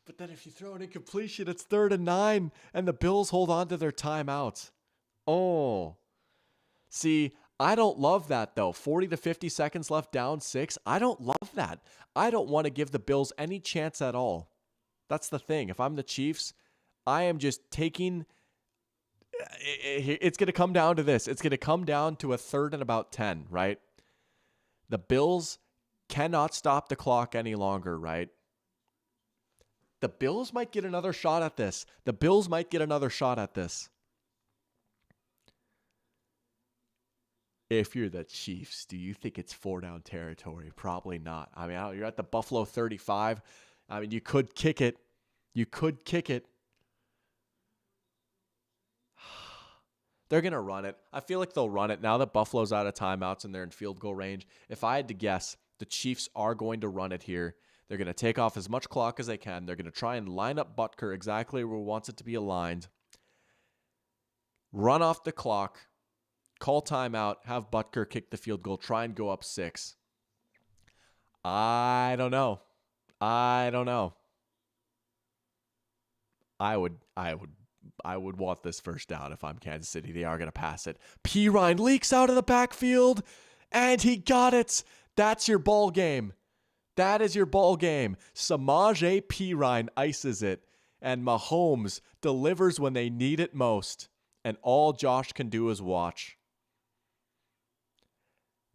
But then if you throw it in completion, it's 3rd and 9. And the Bills hold on to their timeouts. Oh. See, I don't love that, though. 40 to 50 seconds left, down 6. I don't love that. I don't want to give the Bills any chance at all. That's the thing. If I'm the Chiefs, I am just taking... it's going to come down to this. It's going to come down to a third and about 10, right? The Bills cannot stop the clock any longer, right? The Bills might get another shot at this. If you're the Chiefs, do you think it's 4-down territory? Probably not. I mean, you're at the Buffalo 35. I mean, you could kick it. They're going to run it. I feel like they'll run it now that Buffalo's out of timeouts and they're in field goal range. If I had to guess, the Chiefs are going to run it here. They're going to take off as much clock as they can. They're going to try and line up Butker exactly where he wants it to be aligned. Run off the clock. Call timeout. Have Butker kick the field goal. Try and go up 6. I don't know. I would want this first down if I'm Kansas City. They are going to pass it. Pirine leaks out of the backfield, and he got it. That's your ball game. That is your ball game. Samaje Pirine ices it, and Mahomes delivers when they need it most, and all Josh can do is watch.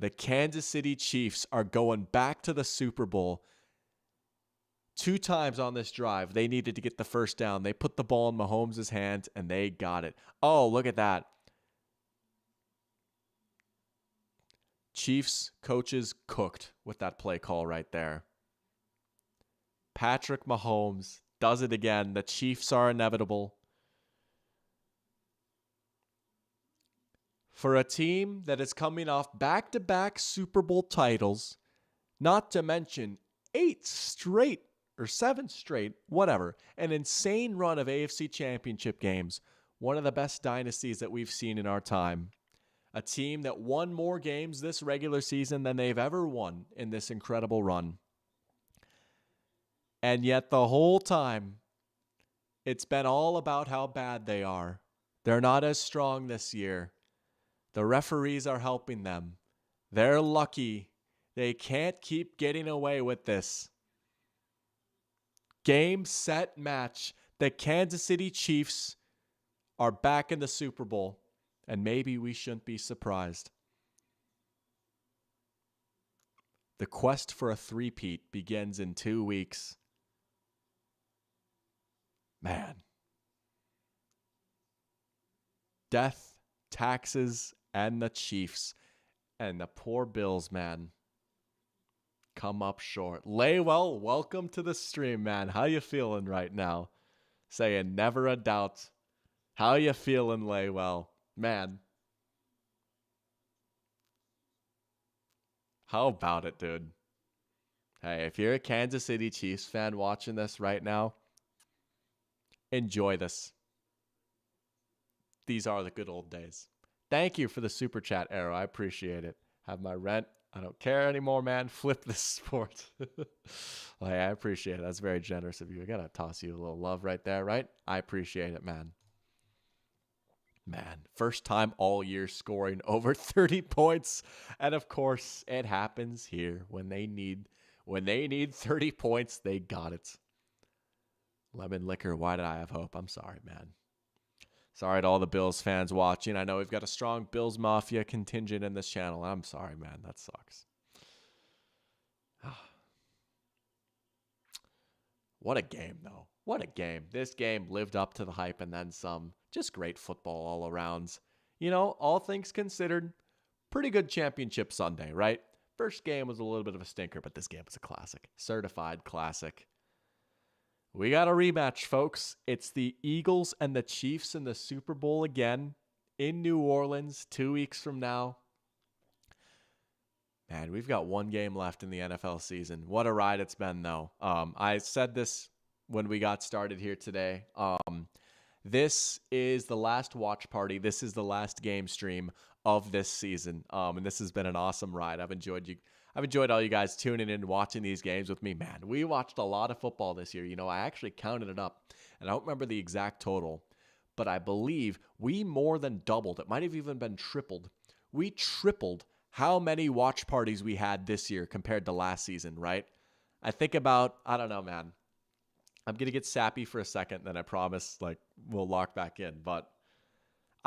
The Kansas City Chiefs are going back to the Super Bowl. 2 times on this drive, they needed to get the first down. They put the ball in Mahomes' hands, and they got it. Oh, look at that. Chiefs coaches cooked with that play call right there. Patrick Mahomes does it again. The Chiefs are inevitable. For a team that is coming off back-to-back Super Bowl titles, not to mention 8 straight or 7 straight, whatever, an insane run of AFC Championship games, one of the best dynasties that we've seen in our time. A team that won more games this regular season than they've ever won in this incredible run. And yet the whole time, it's been all about how bad they are. They're not as strong this year. The referees are helping them. They're lucky. They can't keep getting away with this. Game, set, match. The Kansas City Chiefs are back in the Super Bowl, and maybe we shouldn't be surprised. The quest for a three-peat begins in 2 weeks. Man. Death, taxes, and the Chiefs. And the poor Bills, man. Come up short. Laywell, welcome to the stream, man. How you feeling right now? Saying never a doubt. How you feeling, Laywell? Man. How about it, dude? Hey, if you're a Kansas City Chiefs fan watching this right now, enjoy this. These are the good old days. Thank you for the super chat, Arrow. I appreciate it. Have my rent. I don't care anymore, man. Flip this sport. I appreciate it. That's very generous of you. I got to toss you a little love right there, right? I appreciate it, man. Man, first time all year scoring over 30 points. And of course, it happens here. When they need 30 points, they got it. Lemon liquor, why did I have hope? I'm sorry, man. Sorry to all the Bills fans watching. I know we've got a strong Bills Mafia contingent in this channel. I'm sorry, man. That sucks. What a game, though. What a game. This game lived up to the hype and then some. Just great football all around. You know, all things considered, pretty good championship Sunday, right? First game was a little bit of a stinker, but this game was a classic. Certified classic. We got a rematch, folks. It's the Eagles and the Chiefs in the Super Bowl again in New Orleans 2 weeks from now. Man, we've got 1 game left in the NFL season. What a ride it's been, though. I said this when we got started here today. This is the last watch party. This is the last game stream of this season. And this has been an awesome ride. I've enjoyed all you guys tuning in and watching these games with me. Man, we watched a lot of football this year. You know, I actually counted it up, and I don't remember the exact total, but I believe we more than doubled. It might have even been tripled. We tripled how many watch parties we had this year compared to last season, right? I think about, I don't know, man. I'm going to get sappy for a second, then I promise, we'll lock back in. But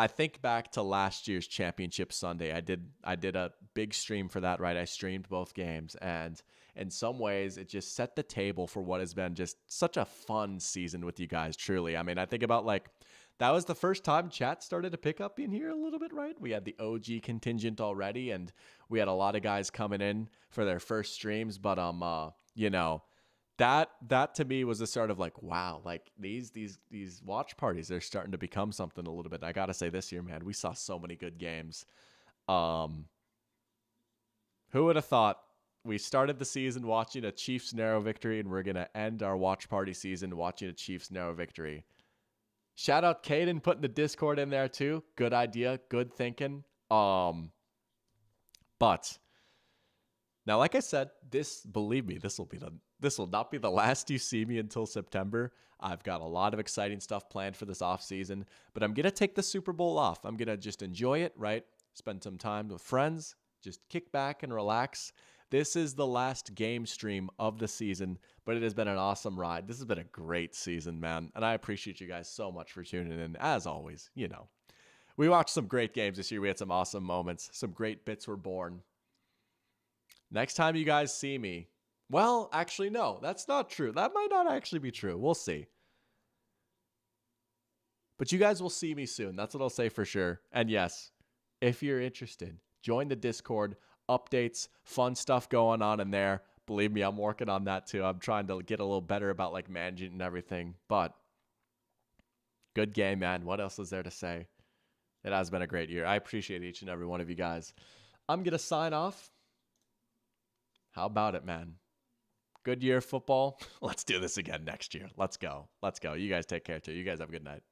I think back to last year's championship Sunday. I did a big stream for that, right? I streamed both games, and in some ways it just set the table for what has been just such a fun season with you guys, truly. I mean, I think about like that was the first time chat started to pick up in here a little bit, right? We had the OG contingent already, and we had a lot of guys coming in for their first streams, but you know, that to me was the start of like, wow, like these watch parties, they're starting to become something a little bit. I gotta say, this year, man, we saw so many good games. Who would have thought we started the season watching a Chiefs narrow victory, and we're gonna end our watch party season watching a Chiefs narrow victory? Shout out Caden putting the Discord in there too. Good idea, good thinking. But now, like I said, believe me, this will not be the last you see me until September. I've got a lot of exciting stuff planned for this offseason, but I'm going to take the Super Bowl off. I'm going to just enjoy it, right? Spend some time with friends, just kick back and relax. This is the last game stream of the season, but it has been an awesome ride. This has been a great season, man, and I appreciate you guys so much for tuning in. As always, you know, we watched some great games this year. We had some awesome moments. Some great bits were born. Next time you guys see me, well, actually, no, that's not true. That might not actually be true. We'll see. But you guys will see me soon. That's what I'll say for sure. And yes, if you're interested, join the Discord. Updates, fun stuff going on in there. Believe me, I'm working on that too. I'm trying to get a little better about like managing and everything. But good game, man. What else is there to say? It has been a great year. I appreciate each and every one of you guys. I'm going to sign off. How about it, man? Good year of football. Let's do this again next year. Let's go. Let's go. You guys take care too. You guys have a good night.